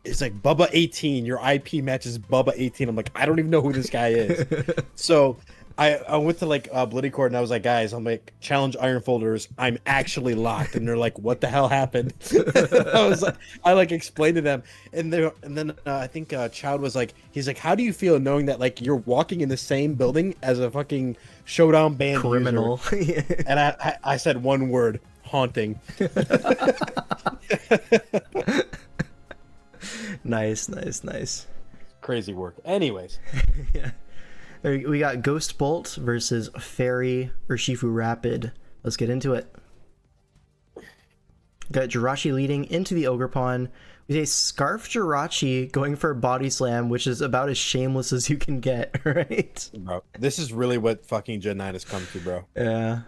it's like Bubba 18. Your IP matches Bubba 18. I'm like, I don't even know who this guy is. So I went to like Blittycord, and I was like, guys, I'm like, challenge Iron Folders. I'm actually locked, and they're like, what the hell happened? I explained to them, and then I think Chowd was like, he's like, how do you feel knowing that like you're walking in the same building as a fucking Showdown banned Criminal. user? And I said one word: haunting. Nice. Crazy work. Anyways, Yeah. We got Ghost Bolt versus Fairy Urshifu Rapid. Let's get into it. Got Jirachi leading into the Ogre Pawn. We say Scarf Jirachi going for a Body Slam, which is about as shameless as you can get, right? bro, this is really what fucking Gen 9 has come to, bro. Yeah.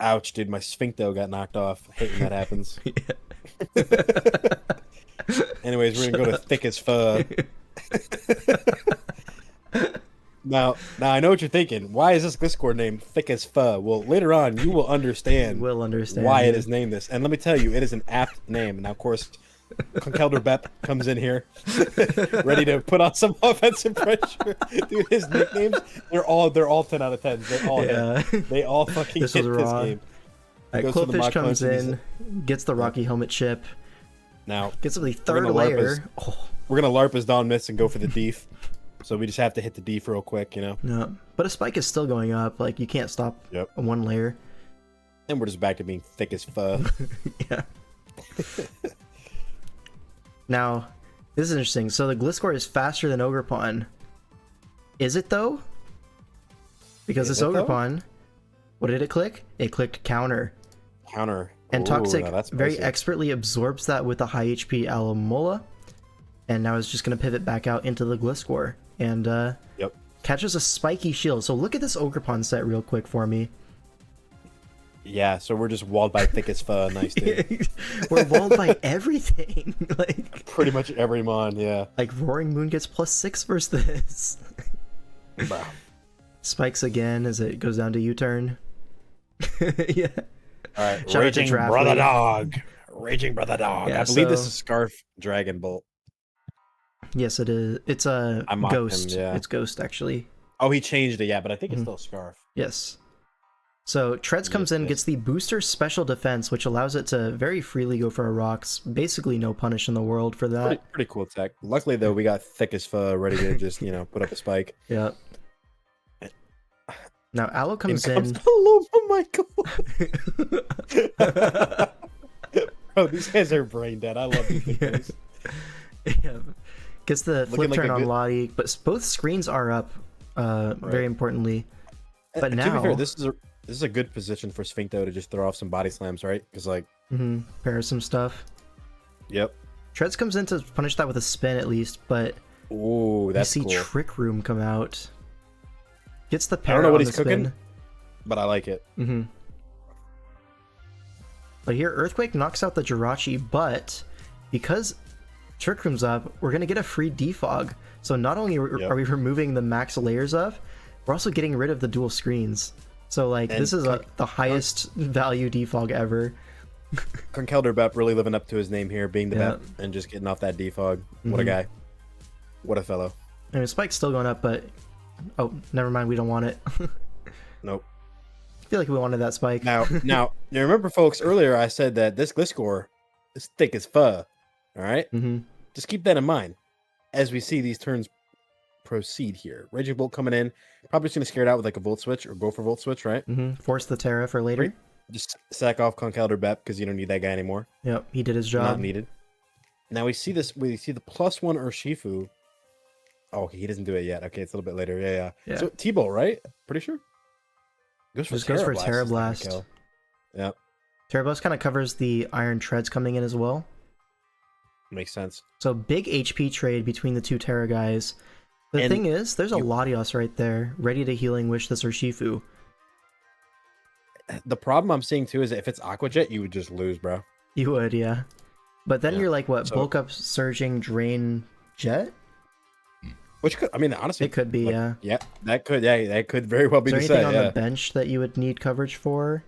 Ouch, dude, my sphincter got knocked off. I hate when that happens. Anyways, we're gonna go to thick as fur. Now I know what you're thinking. Why is this Gliscor named Thick as Pho? Well, later on you will understand. Will understand why it yeah. is named this. And let me tell you, it is an apt name. Now, of course, Conkelder Bep comes in here, ready to put on some offensive pressure. Dude, his nicknames, they're all 10 out of 10. They all hit. They all fucking This hit was this wrong. game. Quillfish comes in, gets the Rocky helmet chip, Now gets the third layer. We're gonna LARP as Dawn Miss and go for the Deef. So we just have to hit the Deef real quick, you know. No, but a spike is still going up. Like you can't stop one layer. And we're just back to being thick as pho. Yeah. Now, this is interesting. So the Gliscor is faster than Ogerpon. Is it though? Because this Ogerpon, what did it click? It clicked counter. Counter. And Ooh, Toxic that's very spicy. expertly absorbs that with the high HP Alamola. And now it's just going to pivot back out into the Gliscor. And catches a spiky shield. So look at this Ogerpon set real quick for me. Yeah, so we're just walled by thick as pho. Nice, dude. We're walled by everything. Like pretty much every mon, yeah. Like Roaring Moon gets +6 versus this. Bro. Spikes again as it goes down to U-turn. Yeah. Alright, Shout out to Raging Draft Brother League. Dog. Raging Brother Dog. Yeah, I believe this so- is Scarf Dragon Bolt. Yes, it is. It's a I mocked him, Ghost. yeah. It's Ghost, actually. Oh, he changed it, yeah, but I think it's still Scarf. Yes. So Treads comes in, gets the booster special defense, which allows it to very freely go for a rocks. Basically no punish in the world for that. Pretty cool tech. Luckily, though, we got thick as pho ready to just, put up a spike. Yeah. Now Aloe comes in. Hello, Michael. Bro, these guys are brain dead. I love these nicknames. Yeah. Gets the flip like turn a on good- Lottie, but both screens are up, very importantly. But To now, be fair, this is a good position for Sphincto to just throw off some body slams, right? Because pair some stuff. Yep. Treads comes in to punish that with a spin at least, but Ooh, that's you see cool. Trick Room come out. Gets the I pair don't know what on he's the cooking, spin. but I like it. But here, Earthquake knocks out the Jirachi, but because Trick Room's up, we're going to get a free defog. So not only are we removing the max layers of, we're also getting rid of the dual screens. So, like, And this is the highest value defog ever. Conkelder Bep really living up to his name here, being the Bep and just getting off that defog. What a guy. What a fellow. I mean, Spike's still going up, but... Oh, never mind, we don't want it. Nope. I feel like we wanted that Spike. Now, you remember, folks, earlier I said that this Gliscor is thick as pho. All right? Just keep that in mind as we see these turns proceed here. Raging Bolt coming in. Probably just going to scare it out with like a Volt Switch or go for Volt Switch, right? Force the Terra for later. Just sack off Conkelder Bep because you don't need that guy anymore. Yep, he did his job. Not needed. Now we see this. We see the +1 Urshifu. Oh, he doesn't do it yet. Okay, it's a little bit later. Yeah. So T-Bolt, right? Pretty sure. Goes for Terra Blast. Yeah. Terra Blast kind of covers the Iron Treads coming in as well. Makes sense. So big HP trade between the two Terra guys. The thing is, there's a Latios right there, ready to Healing Wish this Urshifu. The problem I'm seeing too is if it's Aqua Jet, you would just lose, bro. You would, yeah. But then you're like, what, So- bulk up, surging, drain, jet? Which could, I mean, honestly, It could be, like, yeah. Yeah, that could very well be Is there the anything set. on Yeah. the bench that you would need coverage for?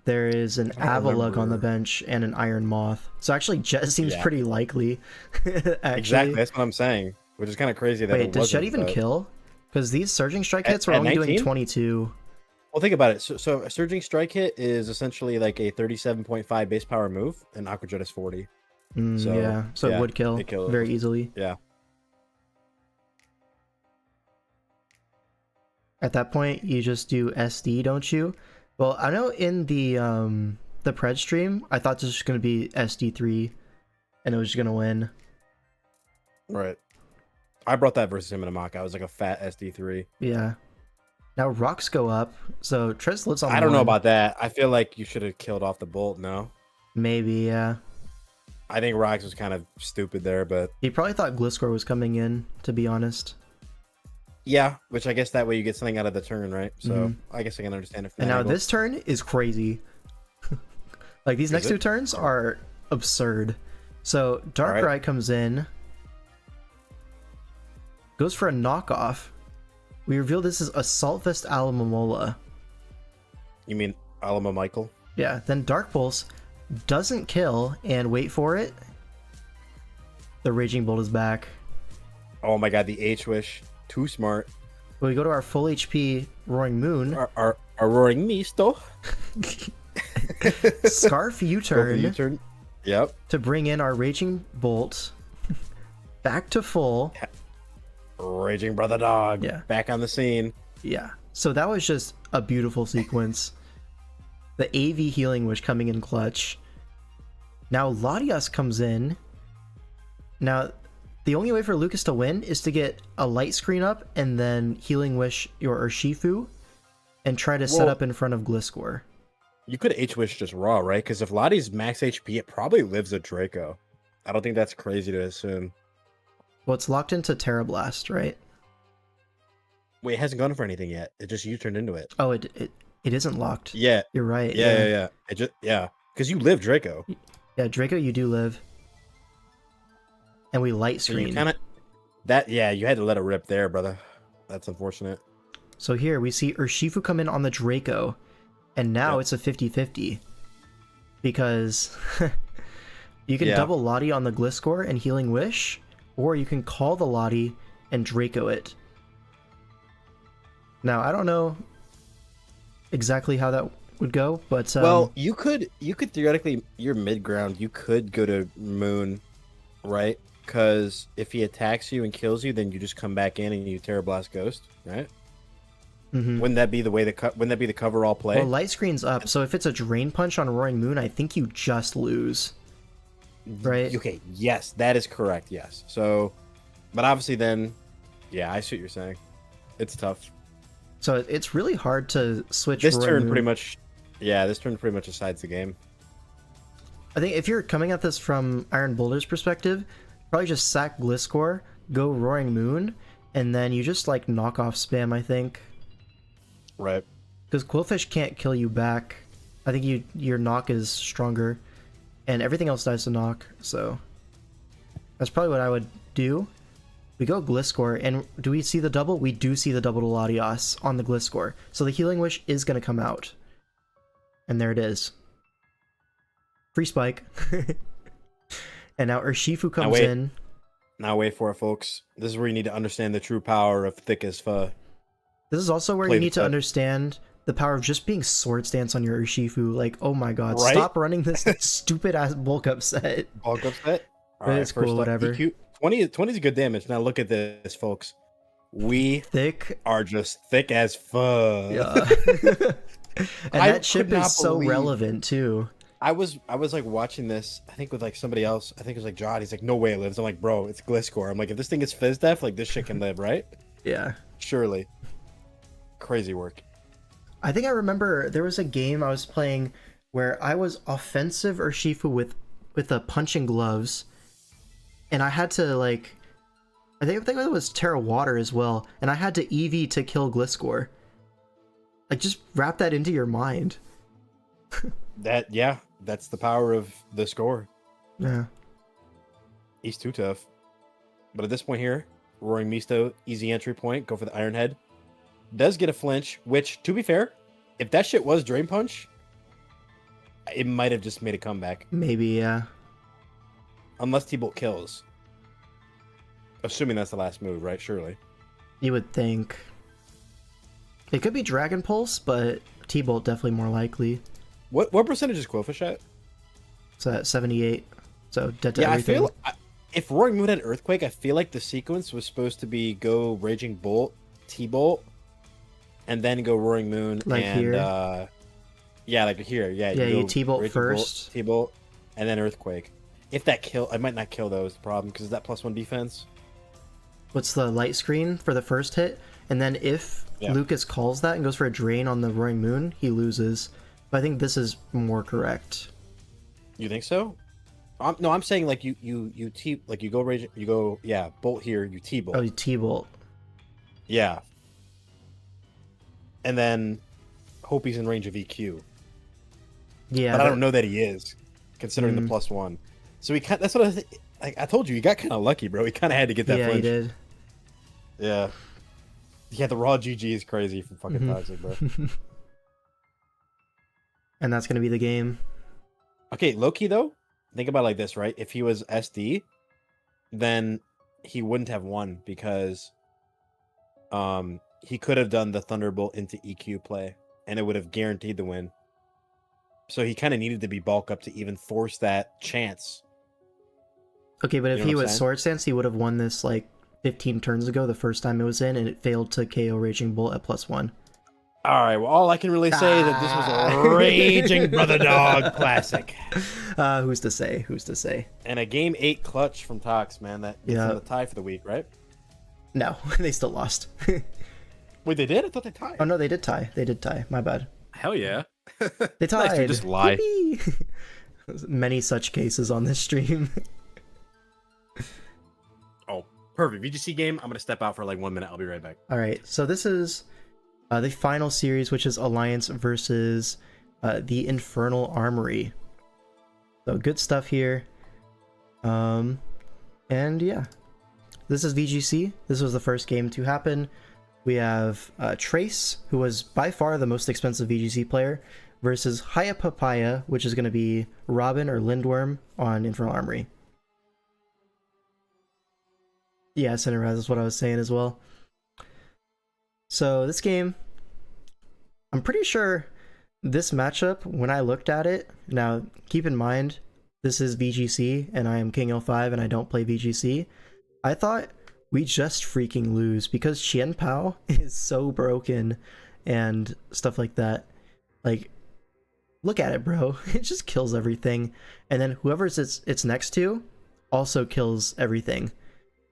There is an I don't Avalug on the remember. bench and an Iron Moth. So actually, jet seems Yeah. pretty likely. Actually. Exactly, that's what I'm saying. Which is kind of crazy that Wait, it does jet wasn't, even but- kill? Because these surging strike At- hits were at only doing 19? 22. Well, think about it. So a Surging Strike hit is essentially like a 37.5 base power move, and Aqua Jet is 40. So, Yeah, so yeah, it would kill it kills. very easily. Yeah. At that point, you just do SD, don't you? Well, I know in the Pred stream, I thought this was going to be SD3, and it was just going to win. Right. I brought that versus him in a mock. I was like a fat SD3. Yeah. Now rocks go up, so Tres lives on I don't know one. about that. I feel like you should have killed off the bolt. No, Maybe, yeah. I think Rocks was kind of stupid there, but He probably thought Gliscor was coming in, to be honest. yeah, which I guess that way you get something out of the turn, right? So Mhm. I guess I can understand if. And now this turn is crazy. Like these next it? two turns are absurd. So Darkrai Alright. comes in, goes for a knockoff, we reveal this is Assault Vest Alamomola. You mean Alama Michael? Yeah, then Dark Pulse doesn't kill, and wait for it. The Raging Bolt is back. Oh my god, the H-Wish. Too smart. When we go to our full HP Roaring Moon, Our Roaring Misto. Scarf U-turn U-turn. Yep. to bring in our Raging Bolt back to full. Raging Brother Dog. Yeah. Back on the scene. Yeah. So that was just a beautiful sequence. The AV Healing Wish coming in clutch. Now Latias comes in. Now, the only way for Lucas to win is to get a light screen up and then Healing Wish your Urshifu and try to set up in front of Gliscor. You could H-Wish just raw, right? Because if Lottie's max HP, it probably lives a Draco. I don't think that's crazy to assume. Well, it's locked into Terra Blast, right? Wait, it hasn't gone for anything yet. It just U-turned into it. Oh, it isn't locked. Yeah. You're right. Yeah. It just because you live Draco. Yeah, Draco, you do live. And we light So screen. you kind of you had to let it rip there, brother. That's unfortunate. So here we see Urshifu come in on the Draco, and now it's a 50-50 because you can double Lottie on the Gliscor and Healing Wish, or you can call the Lottie and Draco it. Now I don't know exactly how that would go, but Well, you could theoretically, your mid ground, you could go to Moon, right? Because if he attacks you and kills you, then you just come back in and you Terra Blast Ghost, right? mhm. Wouldn't that be the way wouldn't that be the cover all play? Well, light screen's up, so if it's a Drain Punch on Roaring Moon, I think you just lose. Right? Okay, yes, that is correct, yes. So, but obviously then, yeah, I see what you're saying. It's tough. So it's really hard to switch. This Roaring turn Moon. pretty much, this turn pretty much decides the game. I think if you're coming at this from Iron Boulder's perspective, probably just sack Gliscor, go Roaring Moon, and then you just like knock off spam, I think. Right. Because Quillfish can't kill you back. I think your knock is stronger, and everything else dies to knock, so that's probably what I would do. We go Gliscor, and do we see the double? We do see the double to Latias on the Gliscor. So the Healing Wish is going to come out. And there it is. Free Spike. And now Urshifu comes in. Now wait for it, folks. This is where you need to understand the true power of Thick as Pho. This is also where you need to understand the power of just being Sword Stance on your Urshifu. Like, oh my god, Right? stop running this stupid-ass bulk up set. Bulk upset? But it's cool, whatever. 20 is good damage. Now look at this, folks. We Thick. are just thick as fuck. Yeah. And I that chip could not is so believe- relevant, too. I was like watching this, I think with like somebody else. I think it was like Jod. He's like, no way it lives. I'm like, bro, it's Gliscor. I'm like, if this thing is Fizz Def, like this shit can live, right? Yeah. Surely. Crazy work. I think I remember there was a game I was playing where I was offensive Urshifu with a punching gloves, and I had to like, I think it was Terra Water as well, and I had to EV to kill Gliscor. Like, just wrap that into your mind. That's the power of the score. Yeah. He's too tough. But at this point here, Roaring Misto, easy entry point, go for the Iron Head. Does get a flinch, which, to be fair, if that shit was Drain Punch, it might have just made a comeback. Maybe, yeah. Unless T-Bolt kills. Assuming that's the last move, right? Surely. You would think. It could be Dragon Pulse, but T-Bolt definitely more likely. What percentage is Quillfish at? It's at 78. So dead to Yeah, everything. I feel if Roaring Moon had Earthquake, I feel like the sequence was supposed to be go Raging Bolt, T-Bolt, and then go Roaring Moon. Like and, here? like here. Yeah, You go T-Bolt Raging first. T-Bolt, and then Earthquake. If that kill, I might not kill though is the problem, because is that +1 defense? What's the light screen for the first hit? And then if Lucas calls that and goes for a drain on the Roaring Moon, he loses. But I think this is more correct. You think so? No, I'm saying like you go Raging, Bolt here, you T-Bolt. Oh, you T-Bolt. Yeah. And then hope he's in range of EQ. Yeah. But I don't know that he is, considering the +1. So that's what I told you. You got kind of lucky, bro. He kind of had to get that Yeah, flinch. he did. Yeah. Yeah, the raw GG is crazy from fucking Mhm. Toxic, bro. And that's gonna be the game. Okay, Loki though, think about it like this, right? If he was SD, then he wouldn't have won because he could have done the Thunderbolt into EQ play and it would have guaranteed the win. So he kind of needed to be bulk up to even force that chance. Okay, but if You know he what I'm was saying? Sword Stance, he would have won this like 15 turns ago the first time it was in, and it failed to KO Raging Bolt at +1. All right, well, all I can really say is that this was a raging brother dog classic. Who's to say? Who's to say? And a game 8 clutch from Tox, man. That gets Yeah. them the tie for the week, right? No, they still lost. Wait, they did? I thought they tied. Oh no, they did tie. They did tie. My bad. Hell yeah. They tied. Nice, dude, just lie. Yippee! Many such cases on this stream. Oh, perfect. VGC game. I'm gonna step out for like 1 minute. I'll be right back. All right, so this is the final series, which is Alliance versus the Infernal Armory. So good stuff here. And yeah, this is VGC. This was the first game to happen. We have Trace, who was by far the most expensive VGC player, versus Haya Papaya, which is going to be Robin or Lindworm on Infernal Armory. Yeah, Cineraz is what I was saying as well. So this game, I'm pretty sure this matchup, when I looked at it, now keep in mind, this is VGC and I am King L5 and I don't play VGC. I thought we just freaking lose because Qian Pao is so broken and stuff like that. Like, look at it, bro. It just kills everything. And then whoever's it's next to also kills everything.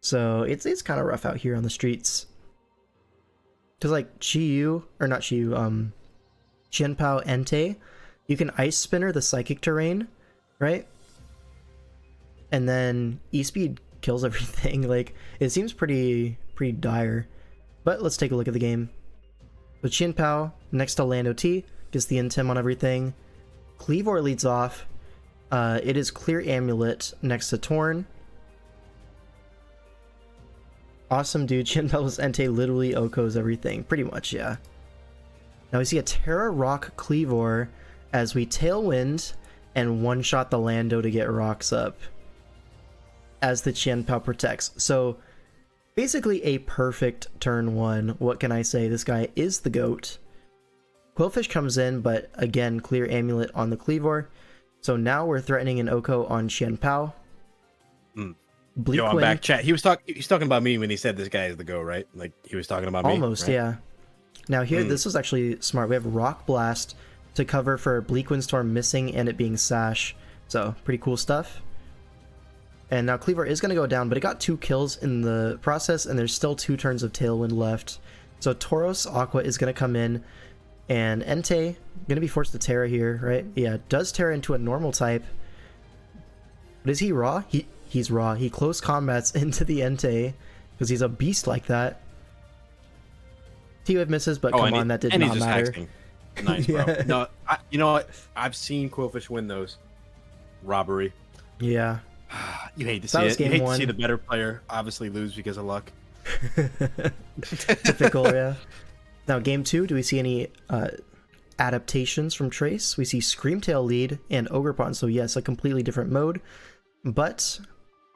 So it's kind of rough out here on the streets. Because like Qian Pao Entei, you can Ice Spinner the Psychic Terrain, right? And then E-Speed kills everything. Like, it seems pretty dire. But let's take a look at the game. So Qian Pao next to Lando T gets the Intim on everything. Cleavor leads off. It is Clear Amulet next to Torn. Awesome, dude. Qian Pao's Entei literally Okos everything. Pretty much, yeah. Now we see a Terra Rock Cleavor as we Tailwind and one-shot the Lando to get rocks up as the Qian Pao protects. So basically a perfect turn one. What can I say? This guy is the GOAT. Quillfish comes in, but again, Clear Amulet on the Cleavor. So now we're threatening an Oko on Qian Pao. Yo, I'm back. Chat. He's talking about me when he said this guy is the go, right? Like he was talking about me. Almost, right? yeah. Now here, this was actually smart. We have Rock Blast to cover for Bleak Windstorm missing and it being Sash. So pretty cool stuff. And now Cleaver is going to go down, but it got 2 kills in the process, and there's still 2 turns of Tailwind left. So Tauros Aqua is going to come in, and Entei going to be forced to Terra here, right? Yeah, does Terra into a normal type. But is he raw? He's raw. He close combats into the Entei because he's a beast like that. T-Wave misses, but come on, that did not matter. Hexing. Nice, bro. Yeah. No, you know what? I've seen Quillfish win those. Robbery. Yeah. You hate to That see was it. You game hate to one. see the better player obviously lose because of luck. Typical, yeah. Now, game 2, do we see any adaptations from Trace? We see Screamtail lead and Ogrepon, so yes, a completely different mode. But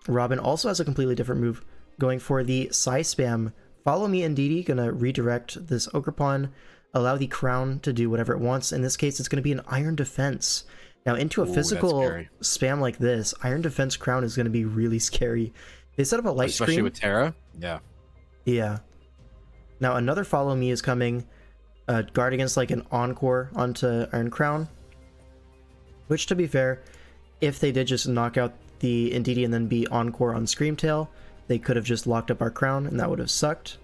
Robin also has a completely different move, going for the Psy Spam. Follow me, Ndidi, gonna redirect this Ogrepon, allow the Crown to do whatever it wants. In this case, it's gonna be an Iron Defense. Now, into a Ooh, physical that's scary. spam like this, Iron Defense Crown is gonna be really scary. They set up a light Especially screen. with Terra. Yeah. Yeah. Now another Follow Me is coming. Guard against like an Encore onto Iron Crown. Which, to be fair, if they did just knock out the Ndidi and then be Encore on Screamtail, they could have just locked up our Crown and that would have sucked.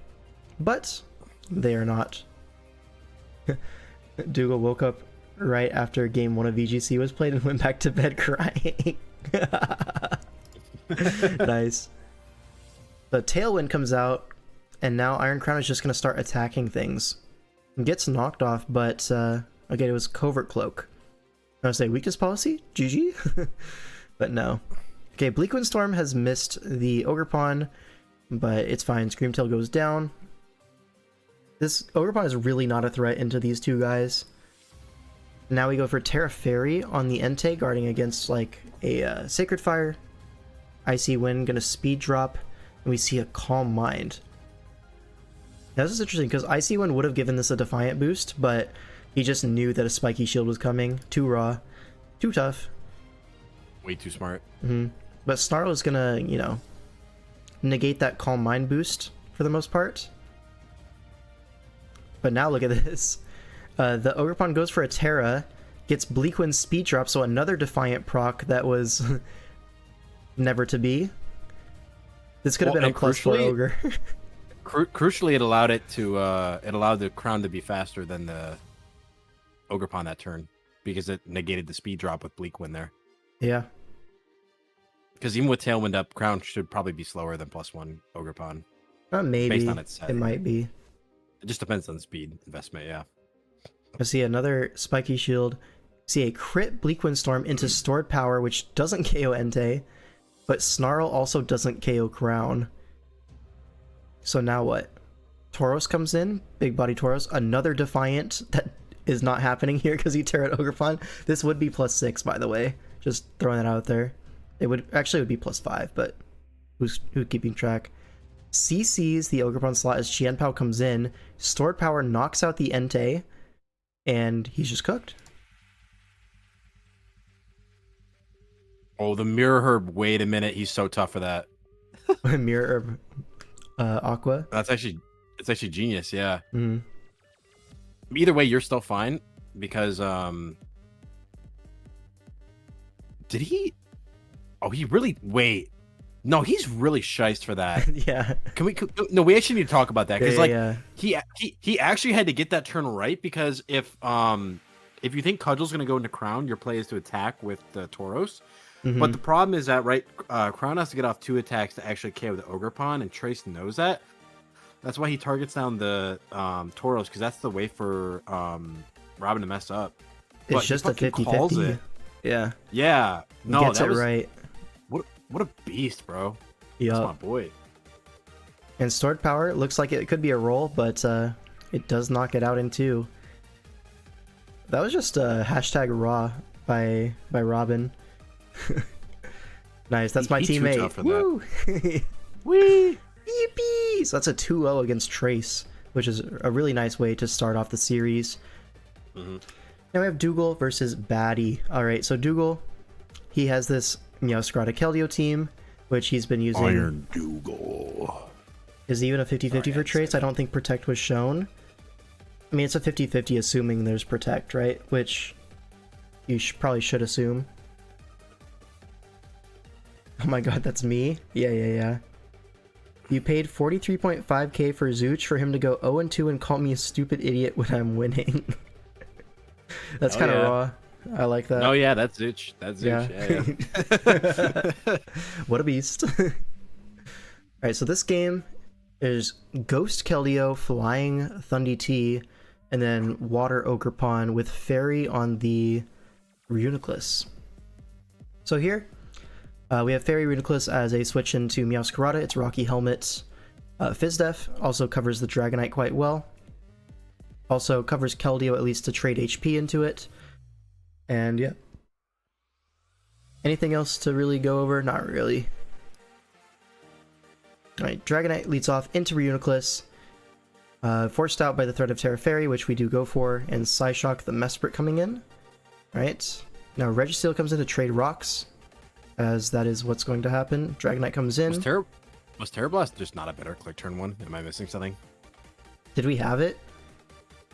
But they are not. Dougal woke up right after game 1 of VGC was played and went back to bed crying. Nice. The Tailwind comes out, and now Iron Crown is just going to start attacking things. It gets knocked off, but again, it was Covert Cloak. I was say weakness policy? GG? But no. Okay, Bleak Windstorm has missed the Ogrepon, but it's fine. Screamtail goes down. this Ogerpon is really not a threat into these two guys. Now we go for Terra Fairy on the Entei, guarding against like a Sacred Fire. Icy Wind, gonna speed drop, and we see a Calm Mind. Now, this is interesting because Icy Wind would have given this a Defiant boost, but he just knew that a Spiky Shield was coming. Too raw, too tough. Way too smart. But Snarl is gonna, you know, negate that Calm Mind boost for the most part. But now look at this. The Ogerpon goes for a Terra, gets Bleak Wind speed drop, so another Defiant proc that was never to be. This could have been a +4 Ogre. Crucially, it allowed the Crown to be faster than the Ogerpon that turn because it negated the speed drop with Bleak Wind there. Yeah. Because even with Tailwind up, Crown should probably be slower than +1 Ogerpon. Maybe. Based on its setting. It might be. It just depends on the speed investment, yeah. I see another Spiky Shield. See a crit Bleak Wind Storm into Stored Power, which doesn't KO Entei, but Snarl also doesn't KO Crown. So now what? Tauros comes in, big body Tauros, another Defiant that is not happening here because he Terra Ogerpon. This would be +6, by the way. Just throwing that out there. It would be +5, but who's keeping track? CC's the Ogerpon slot as Qianpao comes in. Stored Power knocks out the Entei, and he's just cooked. Oh, the Mirror Herb. Wait a minute. He's so tough for that. Mirror Aqua. It's actually genius, yeah. Mm-hmm. Either way, you're still fine because did he? Oh, he really wait. No, he's really shiced for that. Yeah. No, we actually need to talk about that because yeah. he actually had to get that turn right because if you think Cudgel's gonna go into Crown, your play is to attack with the Tauros. Mm-hmm. But the problem is that Crown has to get off 2 attacks to actually KO the Ogerpon, and Trace knows that. That's why he targets down the Tauros because that's the way for Robin to mess up. It's But just he a fucking calls 50-50. it. Yeah. Yeah. No, Gets that it was right. What a beast, bro. Yeah. That's my boy. And Stored Power looks like it could be a roll, but it does knock it out in 2. That was just a #raw by Robin. Nice, that's my He too teammate. tough for Woo! Whee! Yippee! So that's a 2-0 against Trace, which is a really nice way to start off the series. Mm-hmm. Now we have Dougal versus Batty. Alright, so Dougal, he has this Scrata Keldeo team, which he's been using. Iron Dougal. Is it even a 50-50 for Trace? I don't think Protect was shown. I mean, it's a 50-50 assuming there's Protect, right? Which you probably should assume. Oh my god, that's me? Yeah. You paid 43.5k for Zooch for him to go 0-2 and call me a stupid idiot when I'm winning. That's kind of raw. I like that. Oh yeah, that's Zooch. That's Zooch. Yeah. What a beast. Alright, so this game is Ghost Keldeo, Flying Thundy T, and then Water Ogerpon with Fairy on the Reuniclus. So here, we have Fairy Reuniclus as a switch into Meowscarada. It's Rocky Helmet. Fizdef also covers the Dragonite quite well. Also covers Keldeo at least to trade HP into it. And yeah. Anything else to really go over? Not really. Alright, Dragonite leads off into Reuniclus. Forced out by the threat of Terra Fairy, which we do go for, and Psyshock the Mesprit coming in. Alright, now Registeel comes in to trade rocks, as that is what's going to happen. Dragonite comes in. Was Terra Blast just not a better click turn one? Am I missing something? Did we have it?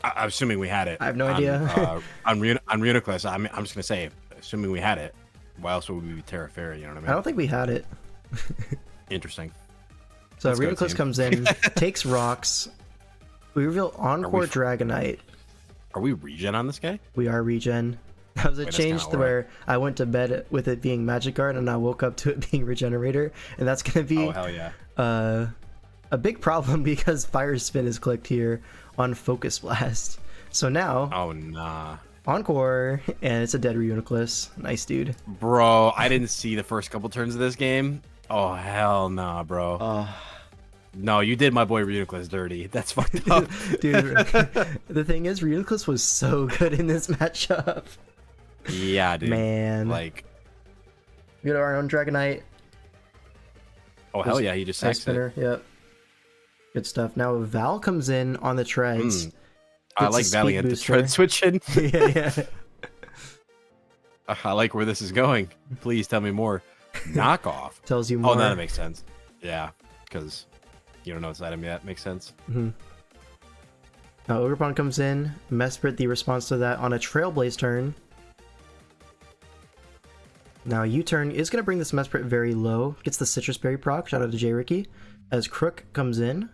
I'm assuming we had it. I have no idea. on Reuniclus, I'm just gonna say, assuming we had it, why else would we be Terra Fairy? You know what I mean? I don't think we had it. Interesting. So Let's go, Reuniclus team. comes in, takes rocks. We reveal Encore Dragonite. Are we regen on this guy? We are regen. That was a Wait, change that's to kinda where I went to bed with it being Magic Guard and I woke up to it being Regenerator, and that's gonna be Oh hell yeah. a big problem because Fire Spin is clicked here on Focus Blast. So now Oh nah. Encore, and it's a dead Reuniclus. Nice, dude. Bro, I didn't see the first couple turns of this game. Oh hell nah, bro. No, you did my boy Reuniclus dirty. That's fucked up. Dude, the thing is, Reuniclus was so good in this matchup. Yeah, dude. Man. Like, We got our own Dragonite. oh hell yeah, he just Ice sacks it. Spinner, yep. Good stuff. Now Val comes in on the treads. I Gets a like speed Valiant the booster. tread switching. yeah. I like where this is going. Please tell me more. Knockoff. Tells you more. Oh, no, that makes sense. Yeah, because you don't know its item yet. Makes sense. Now Ogerpon comes in. Mesprit the response to that on a Trailblaze turn. Now U-turn is going to bring this Mesprit very low. Gets the Citrus Berry proc. Shout out to J. Ricky. As Crook comes in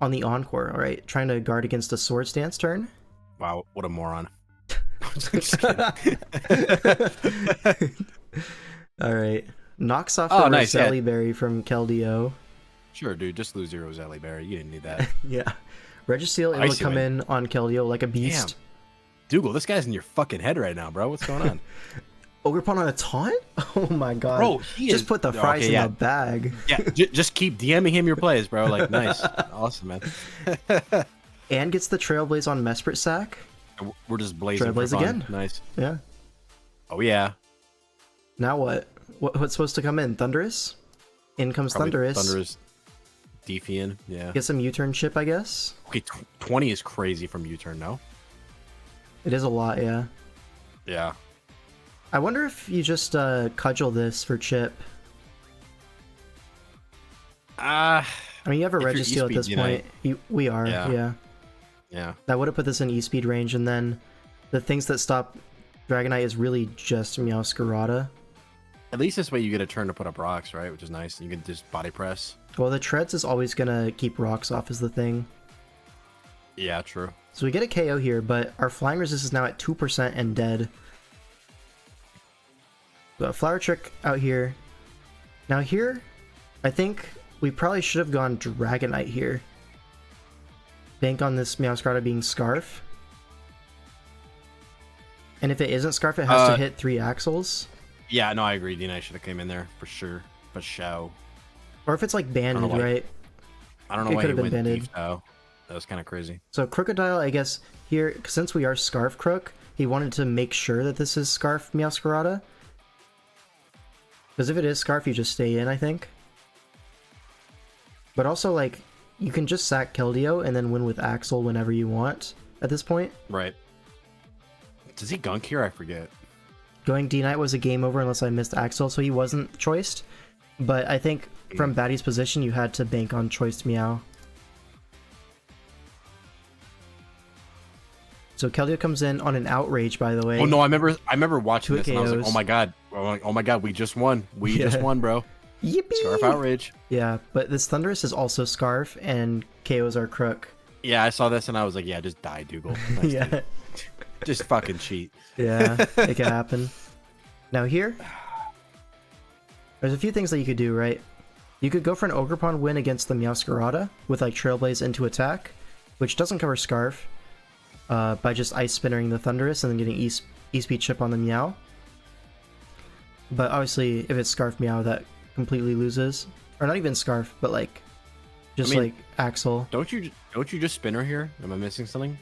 on the Encore. Alright, trying to guard against a Swords Dance turn. Wow, what a moron. Alright. Knocks off Oh, the nice, yeah. Roselli Berry from Keldeo. Sure, dude, just lose your Roselli Berry. You didn't need that. Yeah. Registeel able Icy to come Wind. in on Keldeo like a beast. Dougal, this guy's in your fucking head right now, bro. What's going on? Ogerpon on a taunt? Oh my god. Bro, he just is- put the fries okay, in yeah. the bag. Yeah, just keep DMing him your plays, bro. Like, nice. Awesome, man. And gets the Trailblaze on Mesprit sack. We're just blazing for Trailblaze fun. again. Nice. Yeah. Oh, yeah. Now what? What's supposed to come in? Thunderous? In comes Probably Thunderous. Thunderous. Defiant, yeah. Get some U-turn chip, I guess. Okay, 20 is crazy from U-turn, no? It is a lot, yeah. Yeah. I wonder if you just cudgel this for chip. Ah, I mean, you have a If you're Registeel at E-speed, this you know, point. We are, Yeah. yeah. yeah. That would have put this in E-speed range, and then the things that stop Dragonite is really just Meowscarada. At least this way you get a turn to put up rocks, right? Which is nice. You can just body press. Well, the Treads is always gonna keep rocks off is the thing. Yeah, true. So we get a KO here, but our flying resist is now at 2% and dead. So a Flower Trick out here. Now here, I think we probably should have gone Dragonite here. Bank on this Meowscarada being Scarf. And if it isn't Scarf, it has to hit 3 Axles. Yeah, no, I agree. D&I should have came in there for sure. For show. Or if it's like banded, why- right? I don't know It why he could've been went banded. deep, though. That was kind of crazy. So Crocodile, I guess, here, since we are Scarf Crook, he wanted to make sure that this is Scarf Meowscarada. Because if it is Scarf, you just stay in, I think. But also, like, you can just sack Keldeo and then win with Axel whenever you want at this point. Right. Does he gunk here? I forget. Going D-Knight was a game over unless I missed Axel, so he wasn't choiced. But I think from Batty's position, you had to bank on choiced Meow. So Keldeo comes in on an Outrage, by the way. Oh, no, I remember watching 2 this, and I was like, KOs. oh my god. Oh my god, we just won. We just Yeah. won, bro. Yippee! Scarf Outrage. Yeah, but this Thunderous is also Scarf, and KOs are Crook. Yeah, I saw this, and I was like, yeah, just die, Dougal. Nice, Yeah, dude. Just fucking cheat. yeah, it can happen. Now here, there's a few things that you could do, right? You could go for an Ogerpon win against the Meowscarada with like Trailblaze into attack, which doesn't cover Scarf, by just Ice Spinnering the Thunderous and then getting E-Speed chip on the Meow. But obviously, if it's Scarf Meow, that completely loses. Or not even Scarf, but like, just I mean, like Axel. Don't you just spin her here? Am I missing something?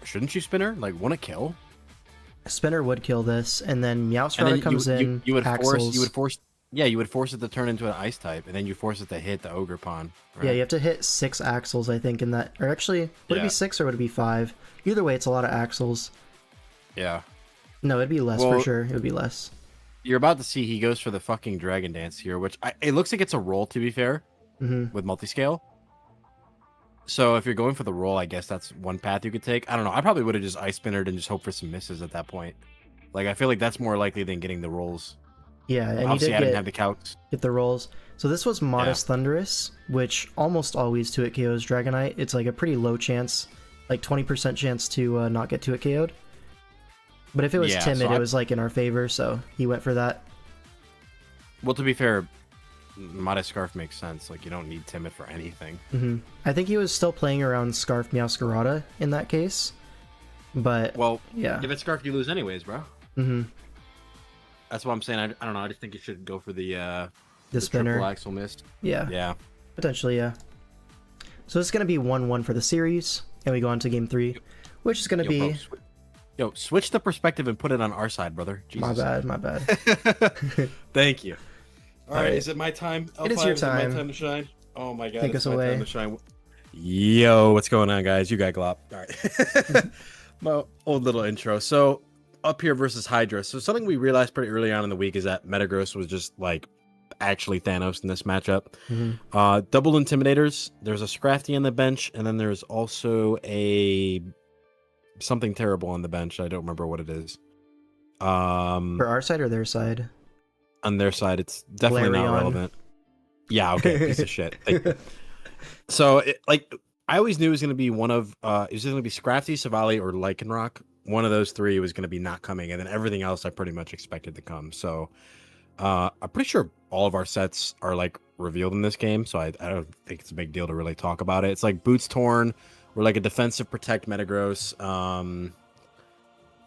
Shouldn't you spin her? Like, want to kill? Spinner would kill this, and then And Meowscarada then comes in. you would Axles. force it to turn into an ice type, and then you force it to hit the Ogerpon. Right? Yeah, you have to hit 6 Axles, I think, in that. Or actually, would it Yeah. be 6 or would it be 5? Either way, it's a lot of Axles. Yeah. No, it'd be less for Well- sure. It would be less. You're about to see he goes for the fucking Dragon Dance here, which it looks like it's a roll, to be fair, Mm-hmm. with multiscale. So if you're going for the roll, I guess that's one path you could take. I don't know. I probably would have just ice spinnered and just hope for some misses at that point. Like, I feel like that's more likely than getting the rolls. Yeah, and Obviously, you I did didn't have get, the calcs. get the rolls. So this was Modest Thunderous, which almost always 2-hit KOs Dragonite. It's like a pretty low chance, like 20% chance to not get 2-hit KO'd. But if it was Yeah, timid, so it was like in our favor, so he went for that. Well, to be fair, Modest Scarf makes sense. Like, you don't need Timid for anything. Mm-hmm. I think he was still playing around Scarf Meowscarada in that case. But, Well, yeah. if it's Scarf, you lose anyways, bro. Mm-hmm. That's what I'm saying. I don't know. I just think you should go for the The spinner. Triple axle missed. Yeah, Yeah. potentially, yeah. So it's going to be 1-1 for the series, and we go on to game 3, which is going to be... Switch the perspective and put it on our side, brother. Jesus. My bad. Thank you. All right, right. is it my time? It is your Is time. my time to shine? Oh my god. Take it's us my away. time to shine. Yo, what's going on, guys? You got glop. All right. My old little intro. So, up here versus Hydra. So, something we realized pretty early on in the week is that Metagross was just like actually Thanos in this matchup. Double Intimidators. There's a Scrafty on the bench, and then there's also a something terrible on the bench. I don't remember what it is. For our side or their side? On their side, it's definitely not Flareon. relevant. Yeah, okay, piece of shit. So, I always knew it was going to be one of, it was going to be Scrafty, Savali, or Lycanroc. One of those three was going to be not coming, and then everything else I pretty much expected to come. So, I'm pretty sure all of our sets are like revealed in this game, so I don't think it's a big deal to really talk about it. It's like Boots Torn. We're like a defensive protect Metagross.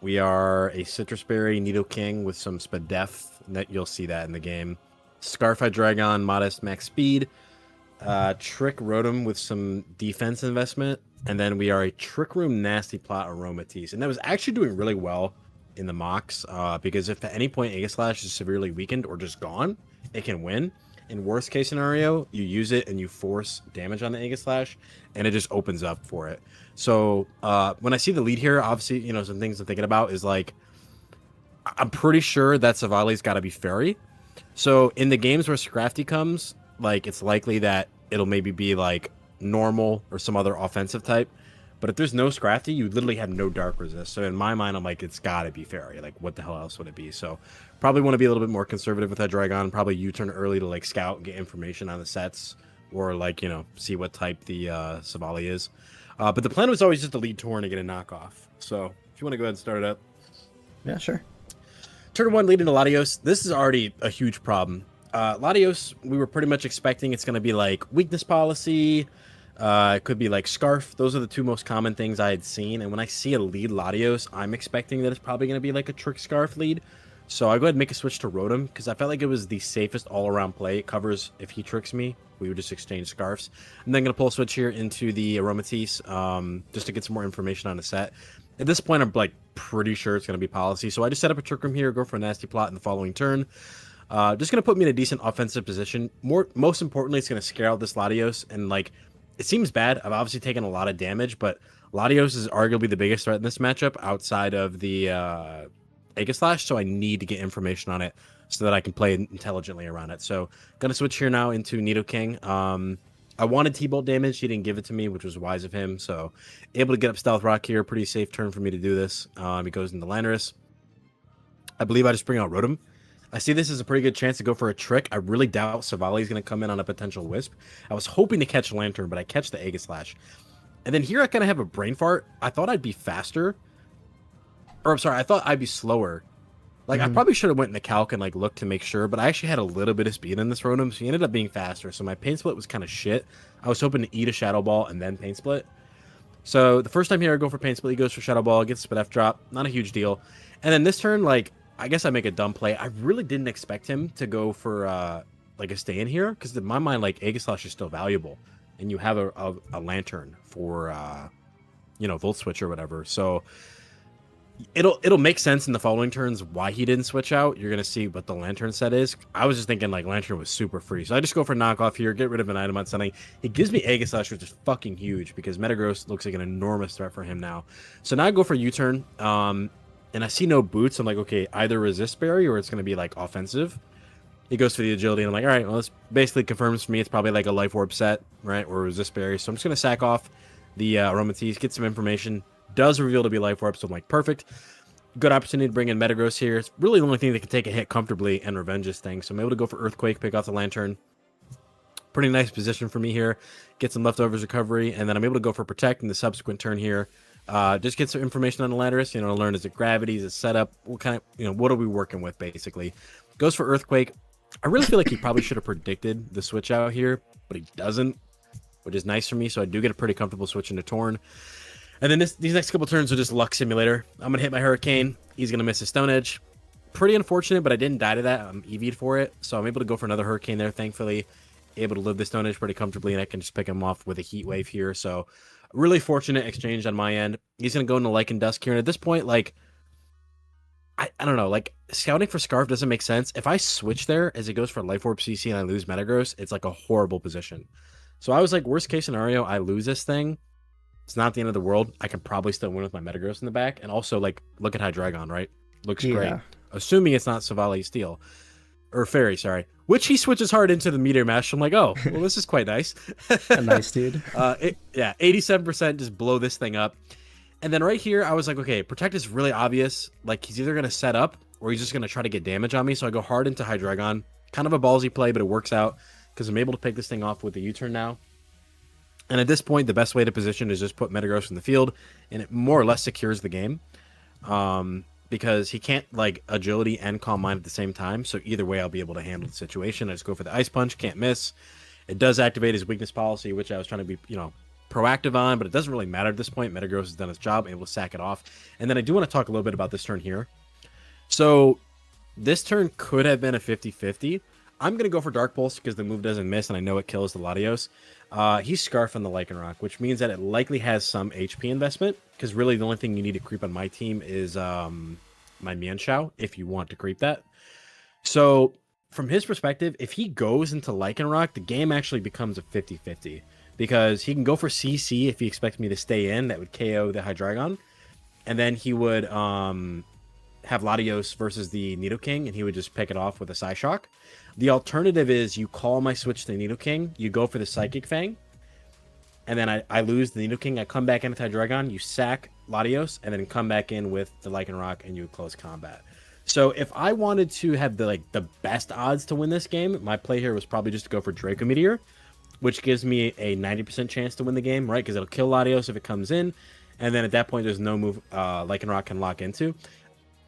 We are a Citrus Berry Nidoking with some Spadef. You'll see that in the game. Scarf Hydreigon, modest max speed. Trick Rotom with some defense investment. And then we are a Trick Room Nasty Plot Aromatisse. And that was actually doing really well in the mocks, because if at any point Aegislash is severely weakened or just gone, it can win. In worst case scenario, you use it and you force damage on the Aegislash, and it just opens up for it. So when I see the lead here, obviously, some things I'm thinking about is like, I'm pretty sure that Savali's got to be Fairy. So in the games where Scrafty comes, like, it's likely that it'll maybe be like normal or some other offensive type. But if there's no Scrafty, you literally have no Dark Resist. So in my mind, I'm like, it's got to be Fairy. Like, what the hell else would it be? So probably want to be a little bit more conservative with that Hydreigon. Probably U-turn early to like scout and get information on the sets, or like, see what type the Savali is. But the plan was always just to lead Torn and get a knockoff. So if you want to go ahead and start it up. Yeah, sure. Turn 1 leading to Latios. This is already a huge problem. Latios, we were pretty much expecting it's going to be like weakness policy. It could be like Scarf. Those are the two most common things I had seen. And when I see a lead Latios, I'm expecting that it's probably going to be like a Trick Scarf lead. So I go ahead and make a switch to Rotom because I felt like it was the safest all-around play. It covers if he tricks me. We would just exchange Scarfs. And then going to pull switch here into the Aromatisse just to get some more information on the set. At this point, I'm like pretty sure it's going to be Policy. So I just set up a Trick Room here, go for a Nasty Plot in the following turn. Just going to put me in a decent offensive position. Most importantly, it's going to scare out this Latios. And like, it seems bad. I've obviously taken a lot of damage, but Latios is arguably the biggest threat in this matchup outside of the Aegislash. So I need to get information on it so that I can play intelligently around it. So going to switch here now into Nidoking. I wanted T-Bolt damage. He didn't give it to me, which was wise of him. So able to get up Stealth Rock here. Pretty safe turn for me to do this. He goes into Landorus. I believe I just bring out Rotom. I see this as a pretty good chance to go for a trick. I really doubt Savali's going to come in on a potential Wisp. I was hoping to catch Lantern, but I catch the Aegislash. And then here I kind of have a brain fart. I thought I'd be faster. Or I'm sorry, I thought I'd be slower. Like, I probably should have went in the calc and like looked to make sure, but I actually had a little bit of speed in this Rotom, so he ended up being faster. So my Pain Split was kind of shit. I was hoping to eat a Shadow Ball and then Pain Split. So the first time here I go for Pain Split, he goes for Shadow Ball, gets Spit F drop. Not a huge deal. And then this turn, like, I guess I make a dumb play. I really didn't expect him to go for like a stay in here, because in my mind, like, Aegislash is still valuable, and you have a Lantern for Volt Switch or whatever. So it'll make sense in the following turns why he didn't switch out. You're gonna see what the Lantern set is. I was just thinking like Lantern was super free, so I just go for knockoff here, get rid of an item on something. It gives me Aegislash, which is fucking huge because Metagross looks like an enormous threat for him now. So now I go for U-turn. And I see no boots. I'm like, okay, either resist berry or it's going to be like offensive. He goes for the agility, and I'm like, all right, well, this basically confirms for me it's probably like a life orb set, right, or resist berry. So I'm just going to sack off the Aromatisse, get some information. Does reveal to be life orb, so I'm like, perfect. Good opportunity to bring in Metagross here. It's really the only thing that can take a hit comfortably and revenge this thing. So I'm able to go for Earthquake, pick off the Lantern. Pretty nice position for me here. Get some leftovers recovery, and then I'm able to go for Protect in the subsequent turn here. Just get some information on the Landorus, learn is it gravity, is it setup, what kind of, what are we working with basically. Goes for Earthquake. I really feel like he probably should have predicted the switch out here, but he doesn't, which is nice for me. So I do get a pretty comfortable switch into Torn. And then these next couple turns are just luck simulator. I'm going to hit my Hurricane. He's going to miss his Stone Edge. pretty unfortunate, but I didn't die to that. I'm EV'd for it, so I'm able to go for another Hurricane there, thankfully. Able to live this Stone Edge pretty comfortably, and I can just pick him off with a Heat Wave here. So really fortunate exchange on my end. He's going to go into Lycan Dusk here, and at this point, like, I don't know, like, scouting for Scarf doesn't make sense. If I switch there as it goes for Life Orb CC and I lose Metagross, it's like a horrible position. So I was like, worst case scenario, I lose this thing. It's not the end of the world. I can probably still win with my Metagross in the back. And also, like, look at Hydreigon, right? Looks great. Assuming it's not Savali Steel. Or Fairy, sorry. Which he switches hard into the Meteor Mash. I'm like, oh, well, this is quite nice. A nice dude. 87% just blow this thing up. And then right here, I was like, okay, Protect is really obvious. Like, he's either going to set up or he's just going to try to get damage on me. So I go hard into Hydreigon. Kind of a ballsy play, but it works out because I'm able to pick this thing off with the U-turn now. And at this point, the best way to position is just put Metagross in the field, and it more or less secures the game. Because he can't, like, Agility and Calm Mind at the same time. So either way, I'll be able to handle the situation. I just go for the Ice Punch, can't miss. It does activate his weakness policy, which I was trying to be, proactive on, but it doesn't really matter at this point. Metagross has done its job, able to sack it off. And then I do want to talk a little bit about this turn here. So this turn could have been a 50-50. I'm going to go for Dark Pulse because the move doesn't miss, and I know it kills the Latios. He's Scarf on the Lycanroc, which means that it likely has some HP investment, because really the only thing you need to creep on my team is my Mienshao, if you want to creep that. So from his perspective, if he goes into Lycanroc, the game actually becomes a 50-50. Because he can go for CC if he expects me to stay in. That would KO the Hydreigon. And then he would have Latios versus the Nidoking, and he would just pick it off with a Psyshock. The alternative is you call my switch to Nidoking, you go for the Psychic Fang, and then I lose the Nidoking, I come back in with Hydreigon, you sack Latios, and then come back in with the Lycanroc, and you close combat. So if I wanted to have the best odds to win this game, my play here was probably just to go for Draco Meteor, which gives me a 90% chance to win the game, right? Because it'll kill Latios if it comes in. And then at that point, there's no move Lycanroc can lock into.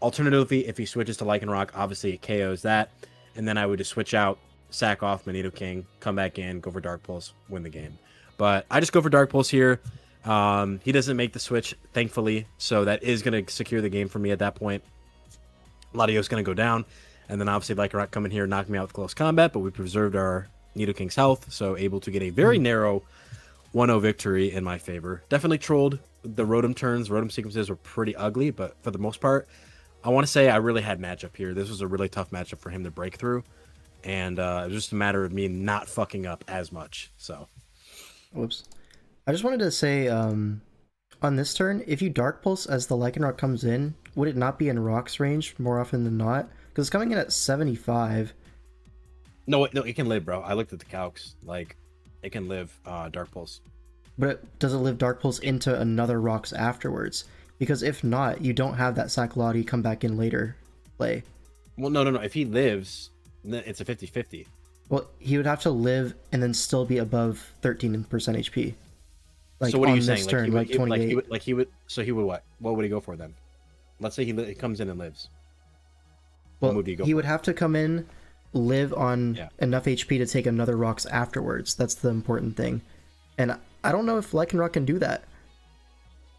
Alternatively, if he switches to Lycanroc, obviously it KOs that. And then I would just switch out, sack off Magneto King, come back in, go for Dark Pulse, win the game. But I just go for Dark Pulse here. He doesn't make the switch, thankfully. So that is going to secure the game for me at that point. Latios going to go down. And then obviously Lycanroc come in here, knock me out with close combat. But we preserved our Nidoking's health, so able to get a very narrow 1-0 victory in my favor. Definitely trolled the Rotom turns. Rotom sequences were pretty ugly, but for the most part, I want to say I really had matchup here. This was a really tough matchup for him to break through, and it was just a matter of me not fucking up as much. So, whoops. I just wanted to say, on this turn, if you Dark Pulse as the Lycanroc comes in, would it not be in Rock's range more often than not? Because it's coming in at 75. No, it can live, bro. I looked at the calcs. Like, it can live Dark Pulse. But does it live Dark Pulse into another Rocks afterwards? Because if not, you don't have that Sakalati come back in later play. Well, no. If he lives, then it's a 50-50. Well, he would have to live and then still be above 13% HP. Like, so what are you this saying? Turn, like, he would, 28. he would. So he would what? What would he go for then? Let's say he comes in and lives. Well, what move do you go he for? would have to come in, live on enough HP to take another Rocks afterwards. That's the important thing. And I don't know if Lycanroc can do that.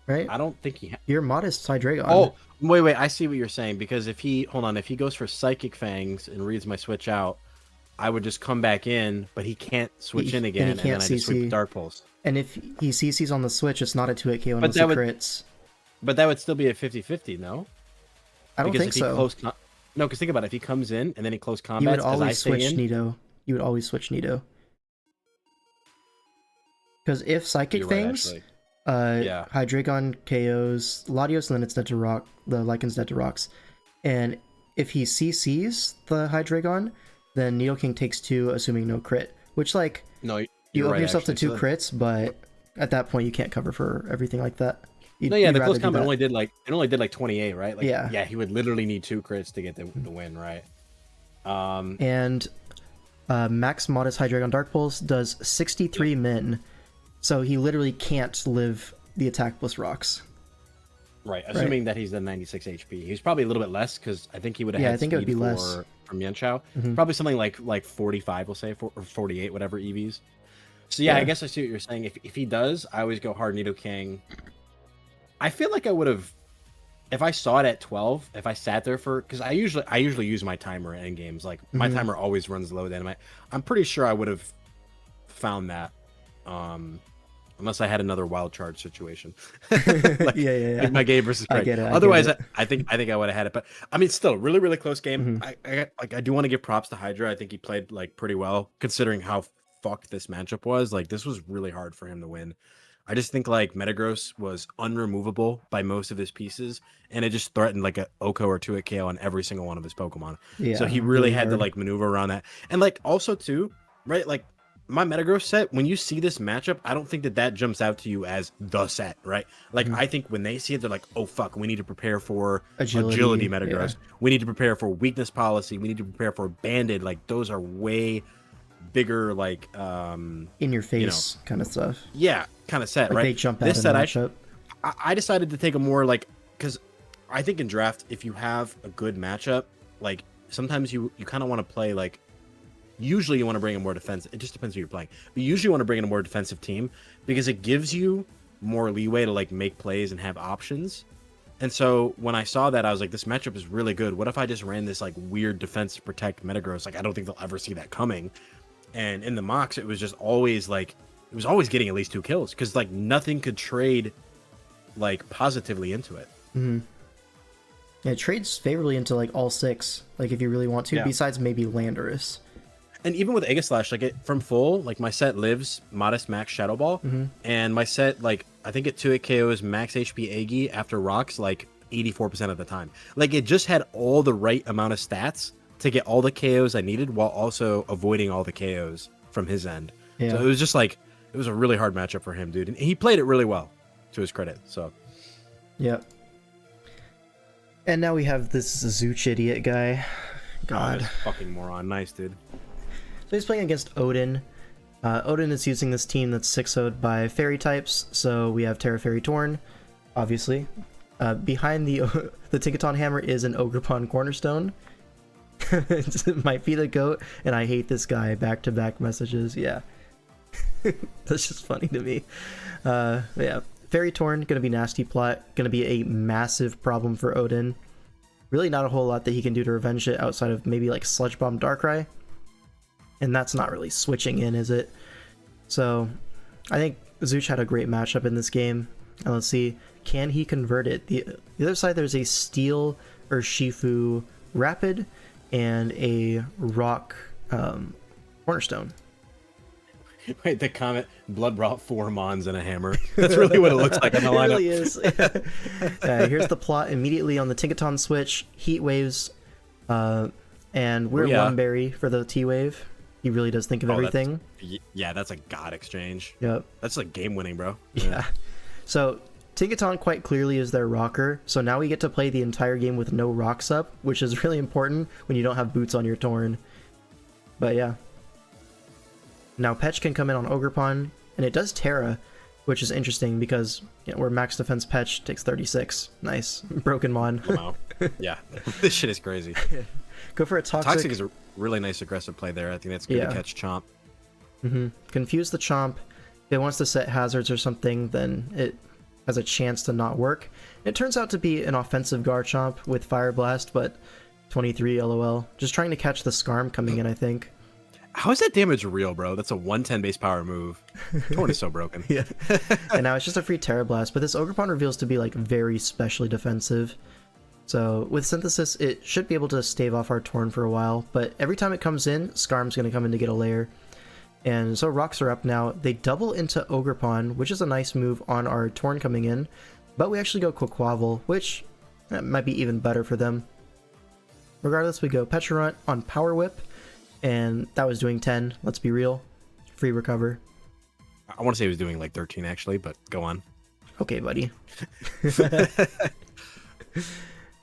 Right? I don't think he You're modest Hydreigon. Oh, wait, I see what you're saying. Because if he goes for Psychic Fangs and reads my switch out, I would just come back in, but he can't switch in again, and then I just sweep Dark Pulse. And if he CC's on the switch, it's not a 2-hit KO unless But he that would- crits. But that would still be a 50-50, no? I don't think so. No, because think about it. If he comes in and then he close You combat, would always switch Nido. You would always switch Nido. Because if Psychic You're right, Fangs, actually. Hydreigon KOs Latios, and then it's dead to Rock. The Lycan's dead to Rocks. And if he CC's the Hydreigon, then Nidoking takes 2, assuming no crit. Which, like, no, you open right, yourself actually. to 2 crits, but at that point you can't cover for everything like that. The close combat only did like 28, right? Like, yeah, he would literally need 2 crits to get the win, right? And Max Modest Hydreigon Dark Pulse does 63 min, so he literally can't live the attack plus Rocks. Right, assuming that he's at 96 HP. He's probably a little bit less because I think he would have had I think it would be speed less. from Mienshao. Mhm. Probably something like 45, we'll say, or 48, whatever EVs. So yeah, I guess I see what you're saying. If he does, I always go hard Nidoking. I feel like I would have if I saw it at 12, if I sat there for, because I usually use my timer in games. Like my timer always runs low. Then I'm pretty sure I would have found that, unless I had another wild charge situation. Like, yeah. like my game versus Craig. Otherwise, I think I would have had it. But I mean, still, really, really close game. I do want to give props to Hydra. I think he played like pretty well considering how fucked this matchup was. Like this was really hard for him to win. I just think like Metagross was unremovable by most of his pieces, and it just threatened like a Oko or 2-hit KO on every single one of his Pokemon. Yeah, so he really had to like maneuver around that. And like also too, right? Like my Metagross set, when you see this matchup, I don't think that jumps out to you as the set, right? Like I think when they see it, they're like, oh fuck, we need to prepare for agility Metagross. Yeah. We need to prepare for weakness policy. We need to prepare for banded. Like those are way bigger, like in your face kind of stuff. Yeah, kind of set, like right? They jump out this in set matchup. I decided to take a more like, because I think in draft, if you have a good matchup, like sometimes you kind of want to play like, usually you want to bring a more defensive, it just depends who you're playing, but usually you want to bring in a more defensive team because it gives you more leeway to like make plays and have options. And so when I saw that, I was like, this matchup is really good. What if I just ran this like weird defense protect Metagross? Like I don't think they'll ever see that coming. And in the mocks, it was just always like, it was always getting at least 2 kills because like nothing could trade like positively into it. Yeah, it trades favorably into like all 6, like if you really want to, besides maybe Landorus. And even with Aegislash, like it from full, like my set lives Modest Max Shadow Ball, and my set, like I think it 2-hit KOs max HP Aegi after rocks like 84% of the time. Like it just had all the right amount of stats to get all the KOs I needed while also avoiding all the KOs from his end. Yeah. So it was just like, it was a really hard matchup for him, dude. And he played it really well, to his credit. So, yep. And now we have this Zooch idiot guy. God. Oh, fucking moron. Nice, dude. So he's playing against Odin. Odin is using this team that's 6-0'd by fairy types. So we have Terra Fairy Torn, obviously. Behind the Tinkaton Hammer is an Ogerpon Cornerstone. It might be the GOAT, and I hate this guy. Back-to-back messages. Yeah. That's just funny to me. Yeah. Fairy Torn, gonna be nasty plot. Gonna be a massive problem for Odin. Really not a whole lot that he can do to revenge it outside of maybe like Sludge Bomb Darkrai. And that's not really switching in, is it? So, I think Zooch had a great matchup in this game. And let's see, can he convert it? The other side, there's a Steel Urshifu Rapid and a Rock Cornerstone. Wait, the comment, Blood brought 4 Mons and a hammer. That's really what it looks like on the lineup. It really is. Here's the plot immediately on the Tinkaton switch. Heat Waves, and we're one berry for the T-Wave. He really does think of everything. That's a god exchange. Yep. That's like game winning, bro. Yeah. So Tinkaton quite clearly is their rocker. So now we get to play the entire game with no rocks up, which is really important when you don't have boots on your Torn. But yeah. Now Petch can come in on Ogerpon, and it does Terra, which is interesting because where max defense Petch takes 36. Nice. Broken Mon. Wow. Yeah. This shit is crazy. Go for a Toxic. Toxic is a really nice aggressive play there. I think that's good to catch Chomp. Confuse the Chomp. If it wants to set hazards or something, then it has a chance to not work. It turns out to be an offensive Garchomp with Fire Blast, but 23 LOL. Just trying to catch the Skarm coming in, I think. How is that damage real, bro? That's a 110 base power move. Torn is so broken. Yeah. And now it's just a free Terra Blast, but this Ogerpon reveals to be like very specially defensive. So with Synthesis, it should be able to stave off our Torn for a while, but every time it comes in, Skarm's going to come in to get a layer. And so rocks are up now. They double into Ogerpon, which is a nice move on our Torn coming in, but we actually go Quaquaval, which might be even better for them. Regardless, we go Pecharunt on Power Whip, and that was doing 10, let's be real. Free recover. I want to say he was doing like 13 actually, but go on. Okay, buddy.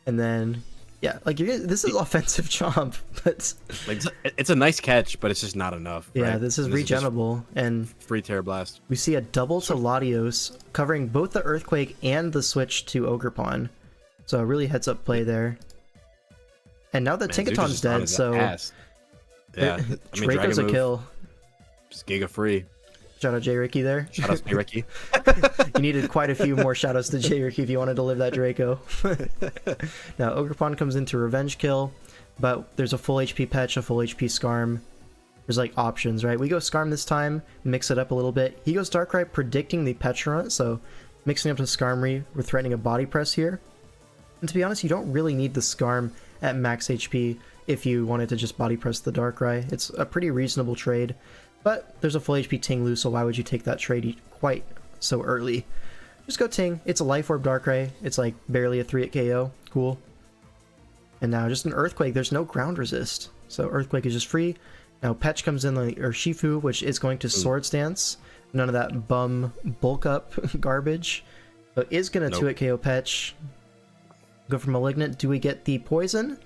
And then, yeah, like this is offensive Chomp, but like it's a nice catch, but it's just not enough. Yeah, right? this is regenable, and free Terra Blast. We see a double to Latios, covering both the Earthquake and the switch to Ogerpon. So a really heads up play there. And now that Tinkaton's dead, so yeah, I mean, Draco's a kill. Just Giga free. Shout out J Ricky there. Shout out to Ricky. You needed quite a few more shoutouts to J Ricky if you wanted to live that Draco. Now Ogerpon comes into revenge kill, but there's a full HP Petch, a full HP Skarm. There's like options, right? We go Skarm this time, mix it up a little bit. He goes Darkrai predicting the Pecharunt, so mixing up to Skarmory, we're threatening a body press here. And to be honest, you don't really need the Skarm at max HP if you wanted to just body press the Darkrai. It's a pretty reasonable trade, but there's a full HP Tinglu, so why would you take that trade quite so early? Just go Ting. It's a Life Orb Darkrai. It's like barely a 3 at KO. Cool. And now just an Earthquake. There's no ground resist, so Earthquake is just free. Now Petch comes in, or Shifu, which is going to Swords Dance. None of that bum bulk up garbage. So is going to 2 at KO Petch. Go for Malignant. Do we get the poison?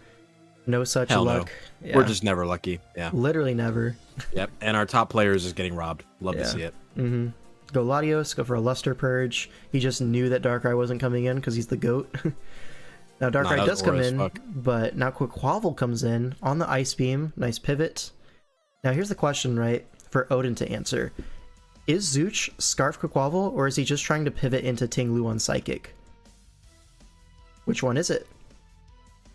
No such Hell luck. no. Yeah. We're just never lucky. Yeah. Literally never. Yep. And our top players is getting robbed. Love to see it. Mm-hmm. Go Latios. Go for a Luster Purge. He just knew that Darkrai wasn't coming in because he's the GOAT. Now Darkrai does come in, but now Quaquaval comes in on the Ice Beam. Nice pivot. Now here's the question, right? For Odin to answer. Is Zooch Scarf Quaquaval, or is he just trying to pivot into Tinglu on Psychic? Which one is it?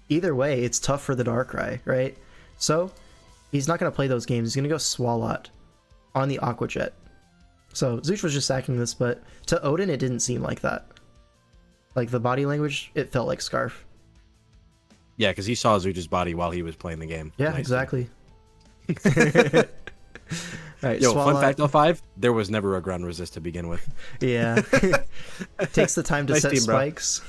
Either way, it's tough for the Darkrai, right? So, he's not going to play those games. He's going to go Swalot on the Aqua Jet. So, Zooch was just sacking this, but to Odin, it didn't seem like that. Like, the body language, it felt like Scarf. Yeah, because he saw Zooch's body while he was playing the game. Yeah, Nice. exactly. Alright, Yo, Swalot. fun fact, 05, there was never a ground resist to begin with. Yeah. Takes the time to Nice set team, bro. spikes.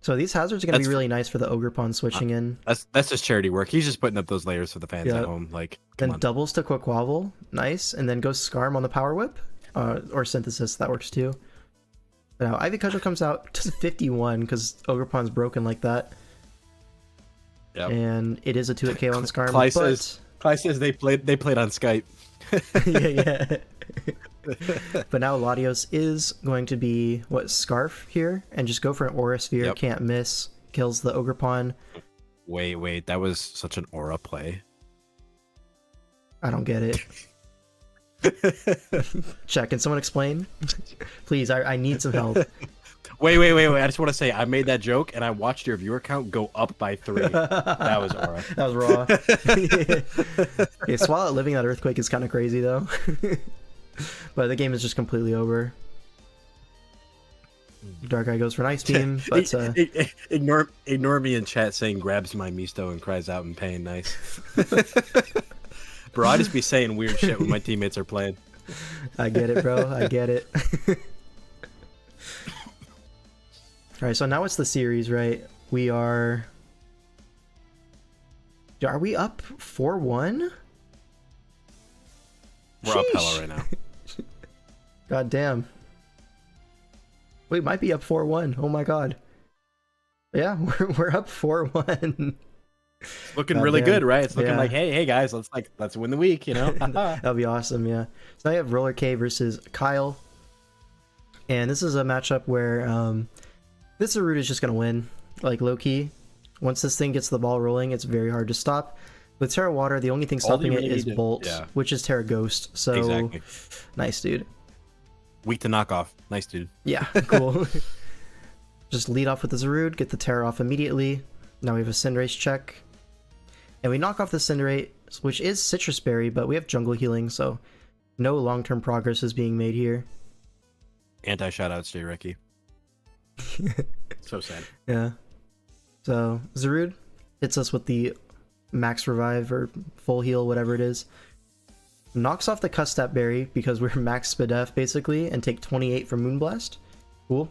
So these hazards are going to be really nice for the Ogerpon switching in. That's just charity work. He's just putting up those layers for the fans Yeah. at home. Like, Then come on. doubles to Quaquaval. Nice. And then goes Skarm on the Power Whip. Or Synthesis. That works too. But now Ivy Cudgel comes out to 51 because Ogerpon's broken like that. Yep. And it is a 2 at KO on Skarm. Clay says they played on Skype. yeah. But now Latios is going to be, what, Scarf here? And just go for an Aura Sphere. Yep. Can't miss. Kills the Ogerpon. Wait. That was such an aura play. I don't get it. Check. Can someone explain? Please, I need some help. Wait. I just want to say, I made that joke, and I watched your viewer count go up by 3. That was aura. That was raw. Okay, Swallow living that Earthquake is kind of crazy, though. But the game is just completely over. Darkrai goes for an Ice Beam, but... Ignore me in chat saying grabs my Misto and cries out in pain. Nice. Bro, I just be saying weird shit when my teammates are playing. I get it, bro. I get it. Alright, so now it's the series, right? We are... Are we up 4-1? We're up hella right now. God damn. We might be up 4-1. Oh my god. Yeah, we're up 4-1. Looking God really damn. good, right? It's looking Yeah. like, hey guys, let's win the week, you know? That'll be awesome, yeah. So now you have Roller K versus Kyle. And this is a matchup where this Zarude is just gonna win. Like low key. Once this thing gets the ball rolling, it's very hard to stop. With Terra Water, the only thing stopping it is Bolt, which is Terra Ghost. So Exactly. nice, dude. Weak to knock off. Nice, dude. Yeah, cool. Just lead off with the Zarude, get the Terra off immediately. Now we have a Cinderace check. And we knock off the Cinderace, which is Citrus Berry, but we have Jungle Healing, so no long-term progress is being made here. Anti-shoutouts, J. Ricky. So sad. Yeah. So, Zarude hits us with the Max Revive or Full Heal, whatever it is. Knocks off the Custap Berry because we're Max Spadef, basically, and take 28 from Moonblast. Cool.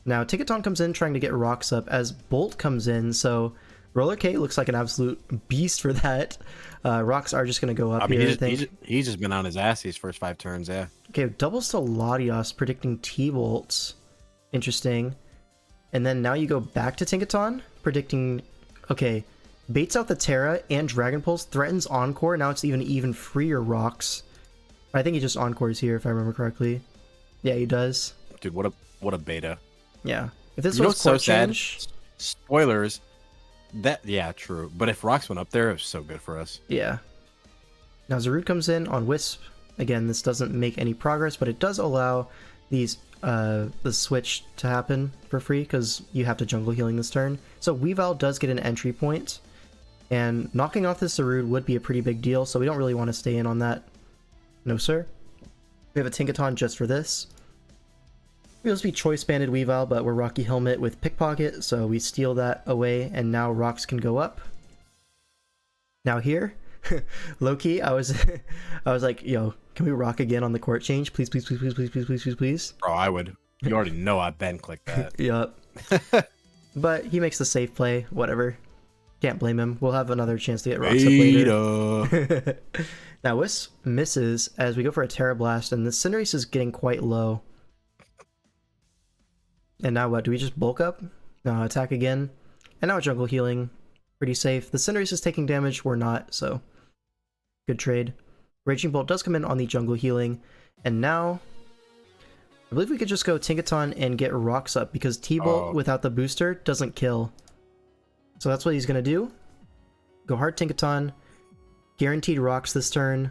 Now, Ticketon comes in trying to get rocks up as Bolt comes in, so Roller K looks like an absolute beast for that. Rocks are just going to go up here, I think. He's just been on his ass these first 5 turns, yeah. Okay, doubles to Latios, predicting T-Bolts. Interesting. And then now you go back to Tinkaton, predicting... Okay, baits out the Terra and Dragon Pulse, threatens Encore, now it's even freer rocks. I think he just Encores here, if I remember correctly. Yeah, he does. Dude, what a beta. Yeah. If this You know was what's so court sad? change... Spoilers. Yeah, true. But if rocks went up there, it was so good for us. Yeah. Now Zarude comes in on Wisp. Again, this doesn't make any progress, but it does allow these the switch to happen for free because you have to jungle healing this turn. So Weavile does get an entry point, and knocking off this Zarude would be a pretty big deal, so we don't really want to stay in on that. No sir. We have a Tinkaton just for this. We'll just be choice banded Weavile, but we're Rocky Helmet with Pickpocket, so we steal that away, and now rocks can go up. Now here, low-key, I was like, yo, can we rock again on the court change? Please, please, please, please, please, please, please, please, please. Bro, I would. You already know I Ben clicked that. Yup. But he makes the safe play, whatever. Can't blame him. We'll have another chance to get rocks up later. Now Wisp misses as we go for a Terra Blast, and the Cinderace is getting quite low. And now what? Do we just bulk up? No, attack again. And now jungle healing. Pretty safe. The Cinderace is taking damage, we're not, so good trade. Raging Bolt does come in on the jungle healing, and now I believe we could just go Tinkaton and get rocks up because T-Bolt without the booster doesn't kill. So that's what he's gonna do. Go hard Tinkaton, guaranteed rocks this turn,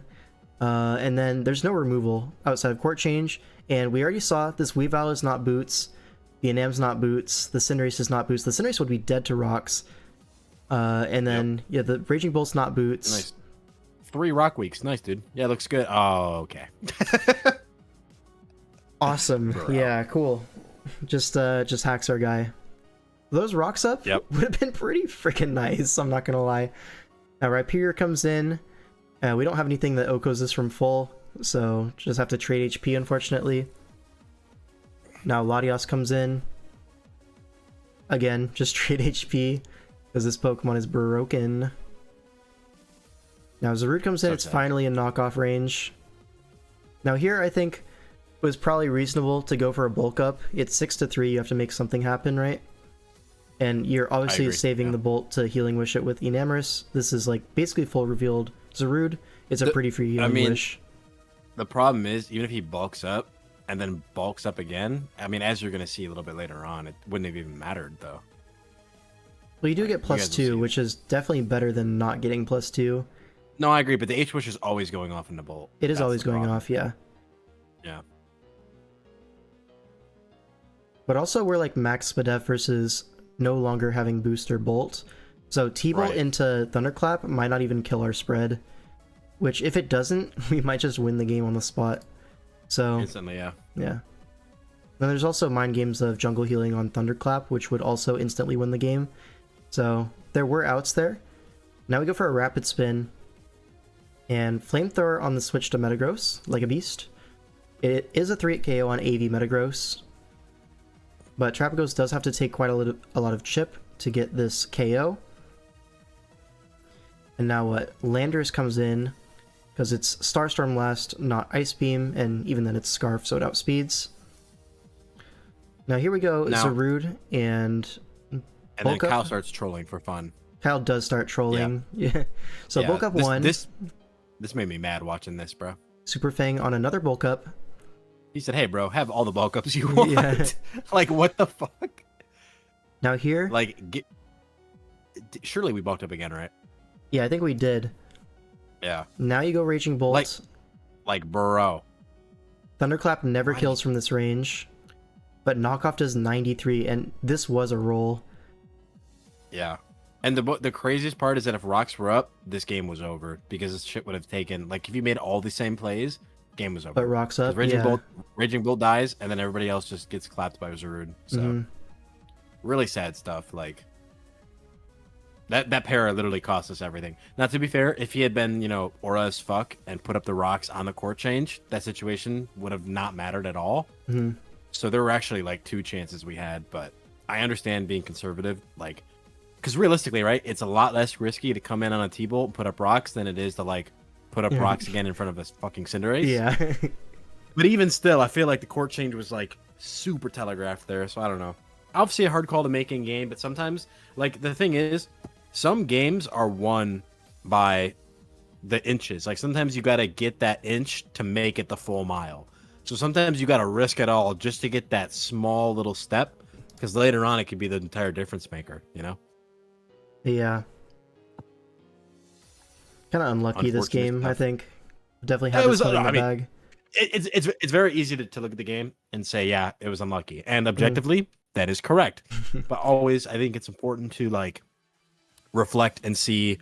and then there's no removal outside of court change, and we already saw this Weavile is not boots, the Enam's not boots, the Cinderace is not boots. The Cinderace would be dead to rocks. And then, yeah, the Raging Bolt's not boots. Nice. 3 rock weeks. Nice, dude. Yeah, looks good. Oh, okay. Awesome. Bro. Yeah, cool. Just hacks our guy. Those rocks up would have been pretty freaking nice, I'm not gonna lie. Now, Rhyperior comes in. We don't have anything that Okos this from full, so just have to trade HP, unfortunately. Now, Latios comes in. Again, just trade HP. Because this Pokemon is broken. Now Zarude comes in, it's finally in knockoff range. Now here I think it was probably reasonable to go for a bulk up. It's 6-3, you have to make something happen, right? And you're obviously saving the Bolt to Healing Wish it with Enamorous. This is like basically full revealed Zarude. It's a pretty free Healing Wish. The problem is, even if he bulks up and then bulks up again, I mean, as you're going to see a little bit later on, it wouldn't have even mattered though. Well, you do get +2, which is definitely better than not getting +2. No, I agree, but the H-Wish is always going off in the Bolt. It is always going off, yeah. Yeah. But also, we're like max Spadef versus no longer having booster Bolt. So T-Bolt into Thunderclap might not even kill our spread. Which, if it doesn't, we might just win the game on the spot. So instantly, yeah. Yeah. Then there's also mind games of jungle healing on Thunderclap, which would also instantly win the game. So there were outs there. Now we go for a Rapid Spin. And Flamethrower on the switch to Metagross, like a beast. It is a 3-hit KO on AV Metagross. But Trapagos does have to take quite a lot of chip to get this KO. And now what? Landers comes in, because it's Starstorm Blast, not Ice Beam, and even then it's Scarf, so it outspeeds. Now here we go, Zarude and then Kyle starts trolling for fun. Kyle does start trolling. Yeah. So bulk up one. This made me mad watching this, bro. Super Fang on another bulk up. He said, "Hey, bro, have all the bulk ups you want." Yeah. Like, what the fuck? Now here, like, surely we bulked up again, right? Yeah, I think we did. Yeah. Now you go Raging Bolt. Like, bro. Thunderclap never kills from this range, but Knockoff does 93, and this was a roll. Yeah. And the craziest part is that if rocks were up, this game was over because this shit would have taken, like, if you made all the same plays, game was over. But rocks up, Raging Bolt dies, and then everybody else just gets clapped by Zarude. So really sad stuff. Like, that para literally cost us everything. Now, to be fair, if he had been, you know, aura as fuck and put up the rocks on the court change, that situation would have not mattered at all. So there were actually like 2 chances we had, but I understand being conservative, like, because realistically, right, it's a lot less risky to come in on a T-Bolt and put up rocks than it is to, like, put up rocks again in front of a fucking Cinderace. Yeah. But even still, I feel like the court change was, like, super telegraphed there, so I don't know. Obviously a hard call to make in game, but sometimes, like, the thing is, some games are won by the inches. Like, sometimes you gotta get that inch to make it the full mile. So sometimes you gotta risk it all just to get that small little step, because later on it could be the entire difference maker, you know? Yeah. Kind of unlucky this Unfortunate game, I stuff. think. Definitely had It this was, one in the I mean, bag. It's very easy to look at the game and say, yeah, it was unlucky, Mm-hmm. and objectively, that is correct. But always, I think it's important to like reflect and see,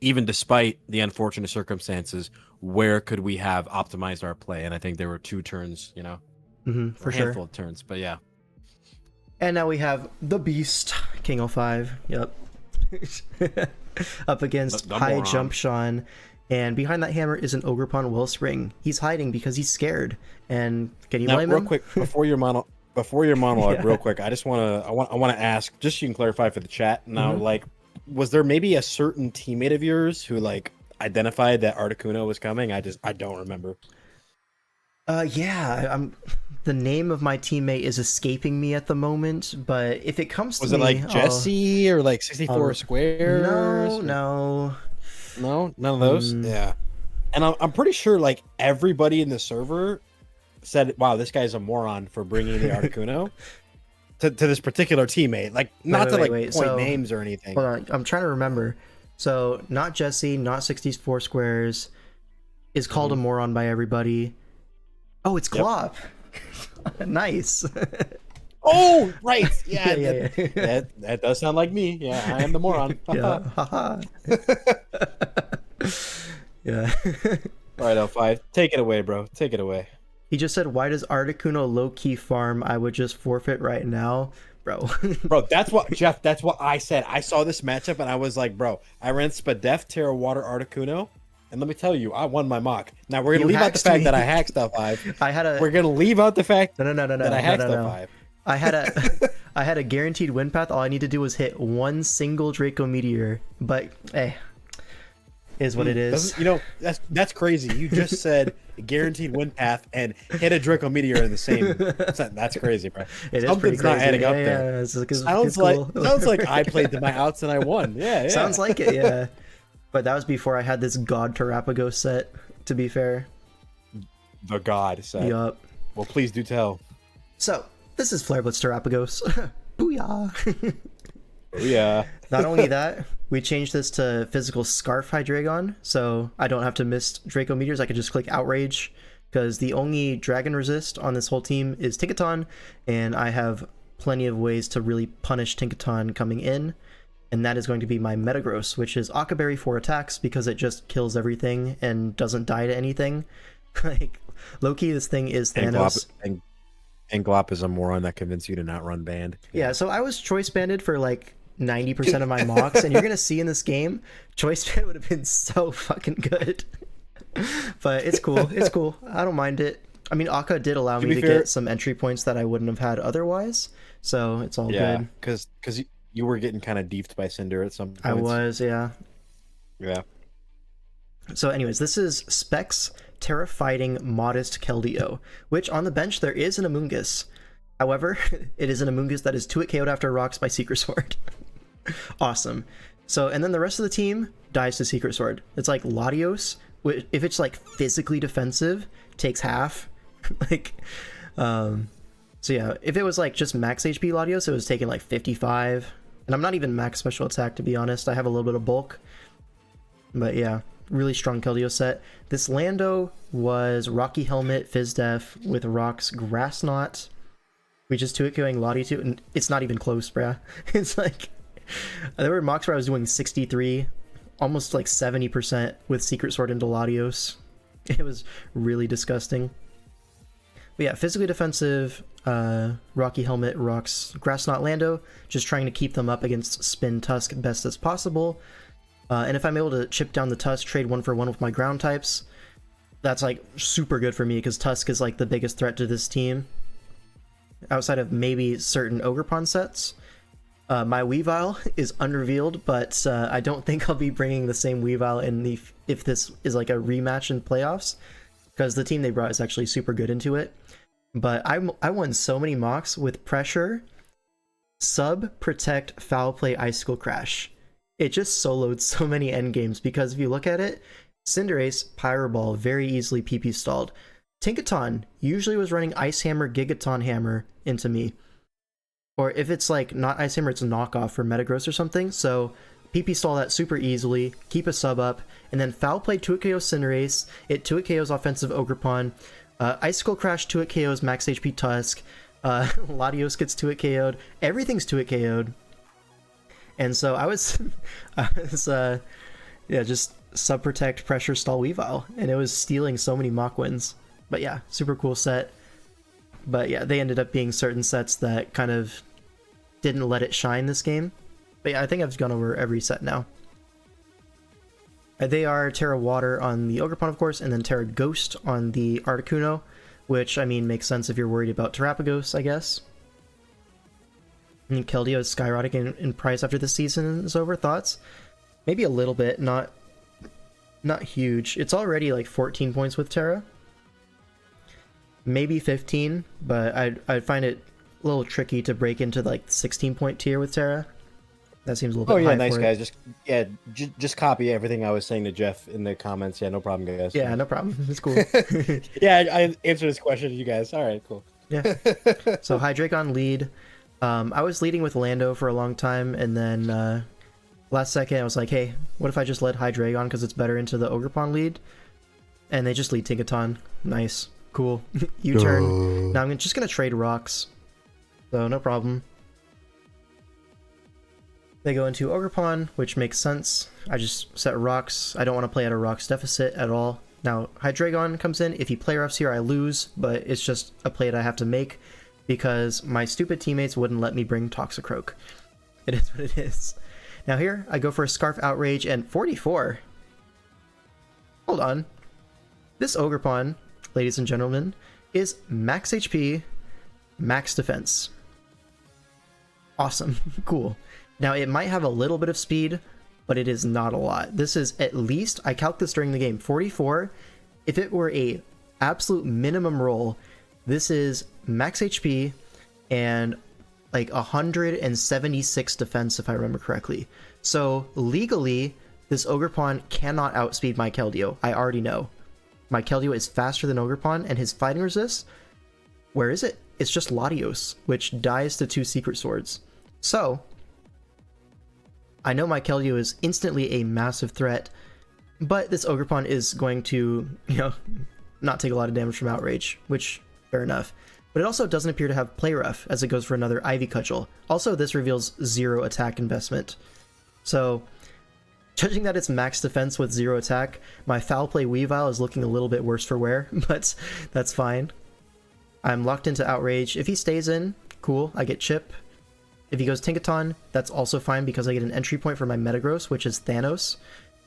even despite the unfortunate circumstances, where could we have optimized our play? And I think there were 2 turns, you know, For a sure. handful of turns. But yeah, And now we have the Beast, King 05. Yep. Up against The High moron. Jump Sean. And behind that hammer is an Ogrepon Wellspring. He's hiding because he's scared. And can you Now, blame real him? quick before your monologue, Yeah. real quick, I want to ask, just so you can clarify for the chat. Now, Mhm. like, was there maybe a certain teammate of yours who like identified that Articuno was coming? I don't remember. Yeah, the name of my teammate is escaping me at the moment, but if it comes to Was me, it like Jesse or like 64 I'll- squares? No. No, none of those. Mm. Yeah, and I'm pretty sure like everybody in the server said, "Wow, this guy's a moron for bringing the Articuno to this particular teammate." Like, not to like wait, point so- names or anything. Hold on, I'm trying to remember. So, not Jesse, not 64 squares, is called a moron by everybody. Oh, it's Yep. Glop. Nice. Oh, right. Yeah, yeah. that does sound like me. Yeah, I am the moron. Yeah. Haha. Yeah. All right, L5, take it away, bro. Take it away. He just said, "Why does Articuno low-key farm? I would just forfeit right now." Bro. Bro, that's what Jeff. That's what I said. I saw this matchup and I was like, bro, I ran Spadef, Terra Water, Articuno, and let me tell you, I won my mock. Now we're gonna You leave out the hacked fact me. that I hacked stuff 5. I had a We're gonna leave out the fact no. that I hacked no, stuff no. 5. I had a guaranteed win path. All I need to do was hit one single Draco Meteor. But hey, is what it is. You know, that's crazy. You just said guaranteed win path and hit a Draco Meteor in the same. That's crazy, bro. It is pretty Something's not crazy. adding up Yeah, there. yeah, it's Sounds cool. like I played to my outs and I won. Yeah. Sounds like it, yeah. But that was before I had this God Terrapago set, to be fair. The god set. Yup. Well, please do tell. So, this is Flare Blitz Terrapagos. Booyah! Oh, yeah. Not only that, we changed this to physical Scarf Hydreigon, so I don't have to miss Draco Meteors. I could just click Outrage, because the only Dragon Resist on this whole team is Tinkaton, and I have plenty of ways to really punish Tinkaton coming in, and that is going to be my Metagross, which is Akaberry for attacks, because it just kills everything and doesn't die to anything. Like, low-key, this thing is Thanos. And Glop is a moron that convinced you to not run band. Yeah, so I was choice banded for like 90% of my mocks, and you're gonna see in this game, choice band would have been so fucking good. But it's cool. It's cool. I don't mind it. I mean, Akka did allow me to get some entry points that I wouldn't have had otherwise, so it's all good. because you were getting kind of deeped by Cinder at some points. I was, yeah. Yeah. So anyways, this is Specs Terra-Fighting Modest Keldeo, which on the bench there is an Amoonguss. However, it is an Amoonguss that is 2-hit KO'd after rocks by Secret Sword. Awesome. So, and then the rest of the team dies to Secret Sword. It's like Latios, if it's like physically defensive, takes half. Like, so yeah, if it was like just max HP Latios, it was taking like 55. And I'm not even max special attack, to be honest. I have a little bit of bulk. But yeah, really strong Keldeo set. This Lando was Rocky Helmet, Fizdef with Rocks, Grass Knot. We just 2-hit killing Lottie 2, and it's not even close, bruh. It's like, there were mocks where I was doing 63, almost like 70% with Secret Sword into Latios. It was really disgusting. But yeah, physically defensive, Rocky Helmet, Rocks, Grass Knot, Lando, just trying to keep them up against Spin Tusk best as possible. And if I'm able to chip down the Tusk, trade 1-for-1 with my ground types, that's like super good for me, because Tusk is like the biggest threat to this team. Outside of maybe certain Ogrepon sets. My Weavile is unrevealed, but I don't think I'll be bringing the same Weavile in if this is like a rematch in playoffs, because the team they brought is actually super good into it. But I won so many mocks with Pressure, Sub, Protect, Foul Play, Icicle Crash. It just soloed so many endgames, because if you look at it, Cinderace, Pyro Ball very easily PP stalled. Tinkaton usually was running Ice Hammer, Gigaton Hammer into me. Or if it's like not Ice Hammer, it's a knockoff for Metagross or something. So PP stall that super easily, keep a sub up, and then foul play 2-hit KO Cinderace, it 2-hit KOs offensive Ogerpon, Icicle Crash 2-hit KOs max HP Tusk, Latios gets 2-hit KO'd, everything's 2-hit KO'd. And so I was, yeah, just sub protect pressure stall Weavile, and it was stealing so many mock wins. But yeah, super cool set. But yeah, they ended up being certain sets that kind of didn't let it shine this game. But yeah, I think I've gone over every set now. They are Terra Water on the Ogerpon, of course, and then Terra Ghost on the Articuno, which, I mean, makes sense if you're worried about Terrapagos, I guess. And Keldeo is skyrocketing in price after the season is over. Thoughts? Maybe a little bit, not huge. It's already like 14 points with Terra. Maybe 15, but I'd find it a little tricky to break into like the 16-point tier with Terra. That seems a little bit high. Oh yeah, nice for guys. Just copy everything I was saying to Jeff in the comments. Yeah, no problem, guys. Yeah, no problem. It's cool. Yeah, I answered this question to you guys. All right, cool. Yeah. So Hydreigon lead. I was leading with Lando for a long time, and then last second I was like, hey, what if I just led Hydreigon because it's better into the Ogerpon lead? And they just lead Tinkaton. Nice. Cool. U-turn. Now I'm just going to trade rocks. So no problem. They go into Ogerpon, which makes sense. I just set rocks. I don't want to play at a rocks deficit at all. Now Hydreigon comes in. If he play roughs here, I lose, but it's just a play that I have to make because my stupid teammates wouldn't let me bring Toxicroak. It is what it is. Now here, I go for a Scarf Outrage and 44. Hold on. This Ogerpon, ladies and gentlemen, is max HP, max defense. Awesome. Cool. Now, it might have a little bit of speed, but it is not a lot. This is at least, I calc this during the game, 44. If it were a absolute minimum roll, this is max HP and like 176 defense, if I remember correctly. So, legally, this Ogerpon cannot outspeed my Keldeo. I already know. My Keldeo is faster than Ogerpon, and his fighting resist, where is it? It's just Latios, which dies to 2 Secret Swords. So, I know my Keldeo is instantly a massive threat, but this Ogerpon is going to, not take a lot of damage from Outrage, which, fair enough. But it also doesn't appear to have Play Rough, as it goes for another Ivy Cudgel. Also, this reveals 0 attack investment. So, judging that it's max defense with 0 attack, my Foul Play Weavile is looking a little bit worse for wear, but that's fine. I'm locked into Outrage. If he stays in, cool, I get Chip. If he goes Tinkaton, that's also fine because I get an entry point for my Metagross, which is Thanos,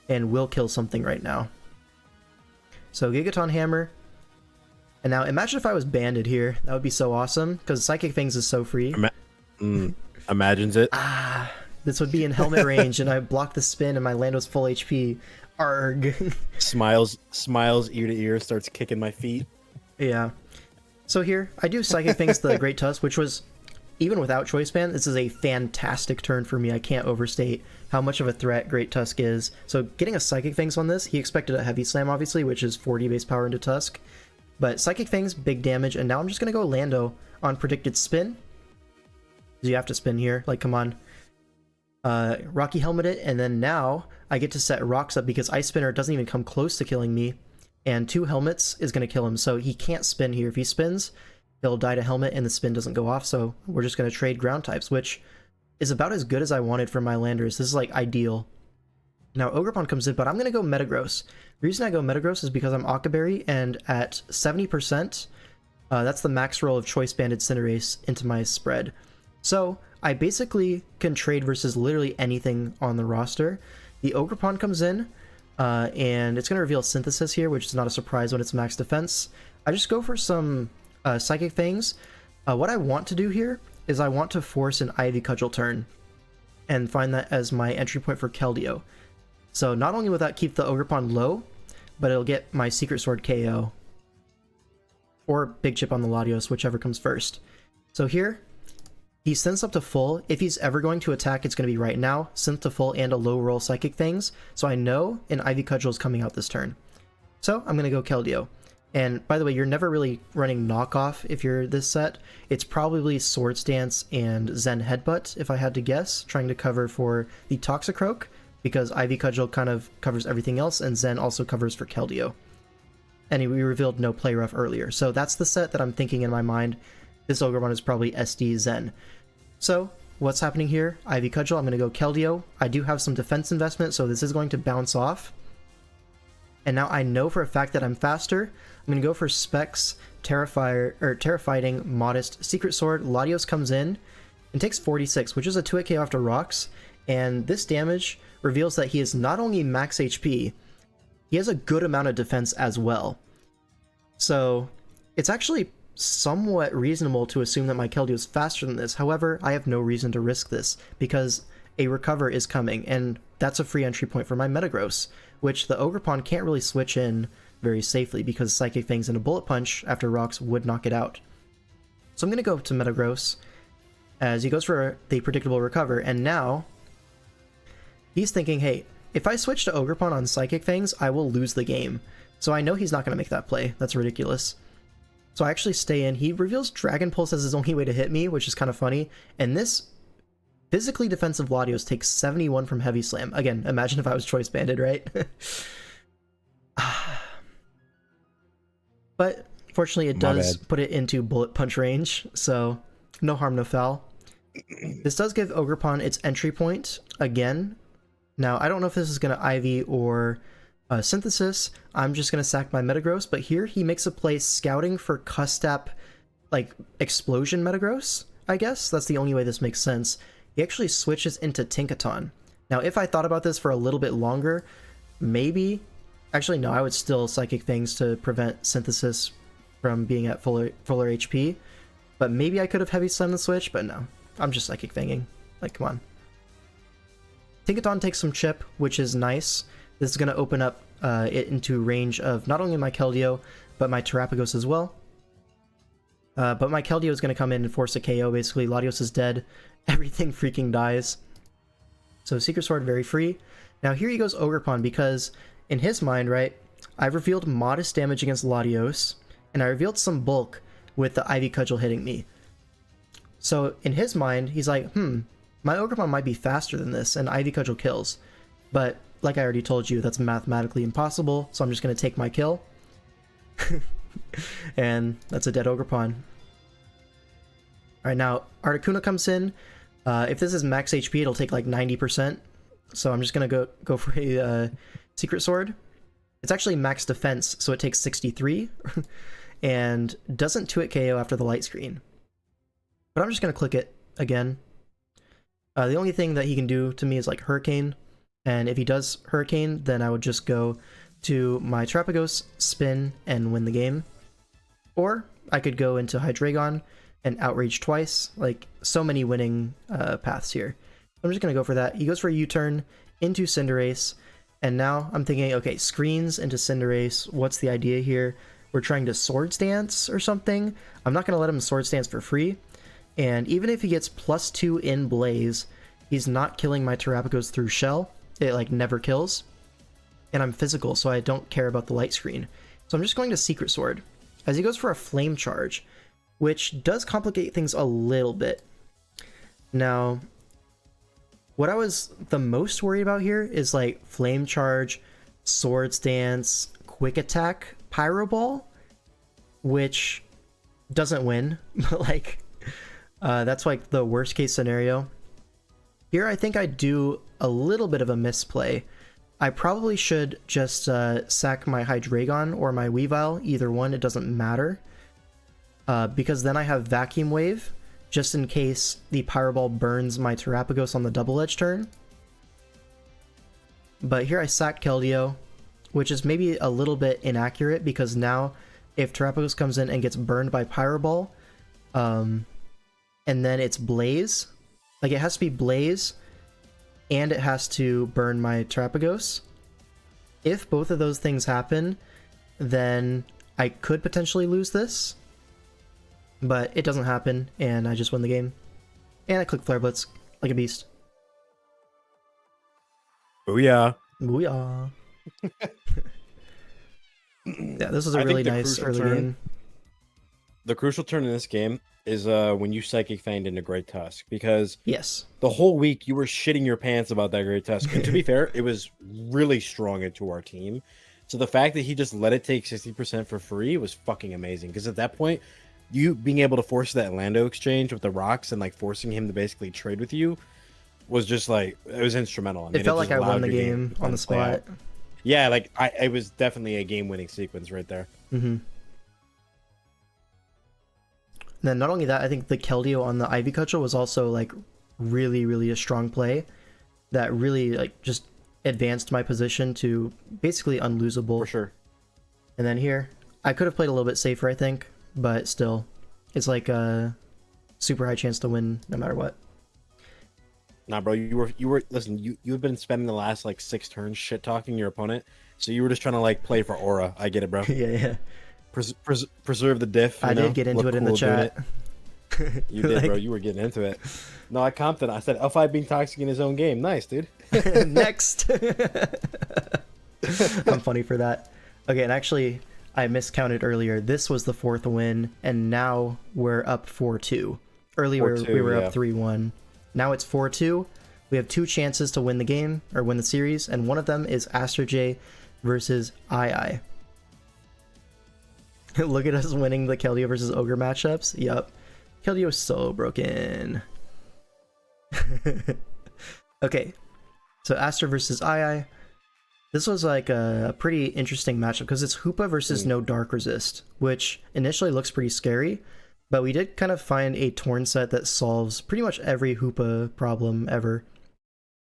and will kill something right now. So Gigaton Hammer. And now imagine if I was banded here. That would be so awesome, because Psychic Fangs is so free. Imagines it. This would be in helmet range, and I block the spin, and my Lando's full HP. Arg. Smiles ear to ear, starts kicking my feet. Yeah. So here, I do Psychic Fangs the Great Tusk, which was, even without Choice Band, this is a fantastic turn for me. I can't overstate how much of a threat Great Tusk is. So getting a Psychic Fangs on this, he expected a Heavy Slam, obviously, which is 40 base power into Tusk. But Psychic Fangs, big damage, and now I'm just going to go Lando on Predicted Spin. You have to spin here, like, come on. Rocky Helmet it, and then now I get to set rocks up because Ice Spinner doesn't even come close to killing me. And 2 helmets is going to kill him, so he can't spin here. If he spins, he'll die to helmet and the spin doesn't go off, so we're just going to trade ground types, which is about as good as I wanted from my landers. This is like ideal. Now Ogerpon comes in, but I'm going to go Metagross. The reason I go Metagross is because I'm Occaberry, and at 70%, that's the max roll of Choice Banded Cinderace into my spread. So I basically can trade versus literally anything on the roster. The Ogerpon comes in, and it's going to reveal Synthesis here, which is not a surprise when it's max defense. I just go for some Psychic Fangs. What I want to do here is I want to force an Ivy Cudgel turn and find that as my entry point for Keldeo. So not only will that keep the Ogerpon low, but it'll get my Secret Sword KO. Or Big Chip on the Latios, whichever comes first. So here, he synths up to full. If he's ever going to attack, it's going to be right now. Synth to full and a low roll Psychic Fangs. So I know an Ivy Cudgel is coming out this turn. So I'm going to go Keldeo. And by the way, you're never really running knockoff if you're this set. It's probably Swords Dance and Zen Headbutt, if I had to guess, trying to cover for the Toxicroak, because Ivy Cudgel kind of covers everything else, and Zen also covers for Keldeo. And we revealed no play rough earlier, so that's the set that I'm thinking in my mind. This Ogremon is probably SD Zen. So, what's happening here? Ivy Cudgel, I'm going to go Keldeo. I do have some defense investment, so this is going to bounce off. And now I know for a fact that I'm faster. I'm going to go for Specs, Terrifying, Modest, Secret Sword. Latios comes in and takes 46, which is a 2-hit KO after rocks. And this damage reveals that he is not only max HP, he has a good amount of defense as well. So it's actually somewhat reasonable to assume that my Keldeo is faster than this. However, I have no reason to risk this because a recover is coming, and that's a free entry point for my Metagross, which the Ogerpon can't really switch in very safely because Psychic Fangs and a Bullet Punch after rocks would knock it out. So I'm going to go to Metagross as he goes for the predictable recover, and now he's thinking, hey, if I switch to Ogerpon on Psychic Fangs, I will lose the game. So I know he's not going to make that play. That's ridiculous. So I actually stay in. He reveals Dragon Pulse as his only way to hit me, which is kind of funny. And this physically defensive Latios takes 71 from Heavy Slam. Again, imagine if I was Choice Banded, right? But fortunately, it does put it into Bullet Punch range, so no harm, no foul. This does give Ogerpon its entry point again. Now, I don't know if this is going to Ivy or Synthesis. I'm just going to sack my Metagross, but here he makes a play scouting for Custap, like, Explosion Metagross, I guess. That's the only way this makes sense. He actually switches into Tinkaton. Now, if I thought about this for a little bit longer, maybe... Actually, no, I would still Psychic Fangs to prevent Synthesis from being at fuller HP. But maybe I could have Heavy Slammed the switch, but no. I'm just Psychic Fanging. Like, come on. Tinkaton takes some chip, which is nice. This is going to open up it into range of not only my Keldeo, but my Terapagos as well. But my Keldeo is going to come in and force a KO, basically. Latios is dead. Everything freaking dies. So Secret Sword very free. Now here he goes Ogerpon, because in his mind, right, I've revealed modest damage against Latios, and I revealed some bulk with the Ivy Cudgel hitting me. So in his mind, he's like, my Ogerpon might be faster than this, and Ivy Cudgel kills. But like I already told you, that's mathematically impossible, so I'm just going to take my kill. And that's a dead Ogerpon. Alright, now Articuno comes in. If this is max HP, it'll take like 90%. So I'm just going to go for a Secret Sword. It's actually max defense, so it takes 63. And doesn't 2-hit KO after the light screen. But I'm just going to click it again. The only thing that he can do to me is like Hurricane. And if he does Hurricane, then I would just go to my Terapagos, spin, and win the game. Or I could go into Hydreigon and Outrage twice. Like, so many winning paths here. I'm just going to go for that. He goes for a U-turn into Cinderace. And now I'm thinking, okay, screens into Cinderace. What's the idea here? We're trying to Swords Dance or something. I'm not going to let him Swords Dance for free. And even if he gets +2 in Blaze, he's not killing my Terapagos through Shell. It, like, never kills. And I'm physical, so I don't care about the light screen. So I'm just going to Secret Sword, as he goes for a Flame Charge, which does complicate things a little bit. Now, what I was the most worried about here is, like, Flame Charge, Swords Dance, Quick Attack, Pyro Ball, which doesn't win, but, like, that's, like, the worst case scenario. Here, I think I do a little bit of a misplay. I probably should just sack my Hydreigon or my Weavile, either one, it doesn't matter. Because then I have Vacuum Wave, just in case the Pyro Ball burns my Terapagos on the double edge turn. But here I sack Keldeo, which is maybe a little bit inaccurate, because now if Terapagos comes in and gets burned by Pyro Ball, and then it's Blaze, like, it has to be Blaze, and it has to burn my Terapagos. If both of those things happen, then I could potentially lose this. But it doesn't happen, and I just win the game. And I click Flare Blitz like a beast. Booyah. Booyah. Yeah, this was a I think really the nice crucial early turn- game. The crucial turn in this game is when you Psychic Fanged into Great Tusk, because Yes. the whole week you were shitting your pants about that Great Tusk. And to be fair, it was really strong into our team. So the fact that he just let it take 60% for free was fucking amazing. Because at that point, you being able to force that Lando exchange with the rocks and like forcing him to basically trade with you was just like, it was instrumental. I mean, It felt just like I won allowed the your game to on the play out. spot. Yeah, like it was definitely a game-winning sequence right there. Mm-hmm. Then not only that, I think the Keldeo on the Ivy Cudgel was also like really, really a strong play that really like just advanced my position to basically unlosable. For sure. And then here, I could have played a little bit safer, I think, but still, it's like a super high chance to win no matter what. Nah, bro, you were listen, you had been spending the last like 6 turns shit talking your opponent, so you were just trying to like play for aura. I get it, bro. Yeah. Preserve the diff. I did get into it in the chat. You did, Like- bro. You were getting into it. No, I comped it. I said L5 being toxic in his own game. Nice, dude. Next. I'm funny for that. Okay, and actually, I miscounted earlier. This was the 4th win, and now we're up 4-2. Earlier, 4-2, we were yeah. up 3-1. Now it's 4-2. We have 2 chances to win the game, or win the series, and one of them is Aster J versus II. Look at us winning the Keldeo versus Ogre matchups. Yup. Keldeo is so broken. Okay, so Aster versus II. This was like a pretty interesting matchup because it's Hoopa versus no Dark Resist, which initially looks pretty scary, but we did kind of find a Torn set that solves pretty much every Hoopa problem ever,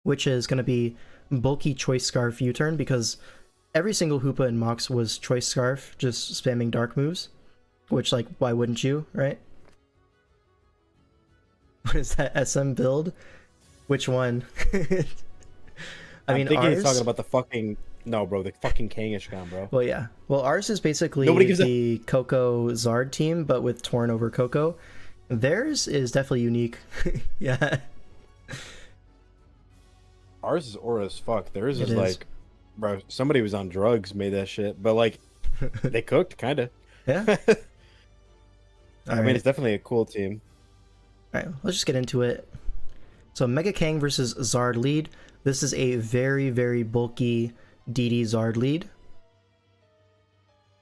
which is going to be bulky Choice Scarf U-turn, because every single Hoopa in Mox was Choice Scarf, just spamming dark moves, which, like, why wouldn't you, right? What is that, SM build? Which one? I mean, I'm thinking ours... he's talking about the fucking... No, bro, the fucking Kangaskhan, bro. Well, yeah. Well, ours is basically Nobody gives the Coco Zard team, but with Torn over Coco. Theirs is definitely unique. Yeah. Ours is aura as fuck. Theirs It is is. like... Bro, somebody was on drugs, made that shit. But, like, they cooked, kind of. Yeah. I mean, it's definitely a cool team. Alright, let's just get into it. So Mega Kang versus Zard lead. This is a very, very bulky DD Zard lead.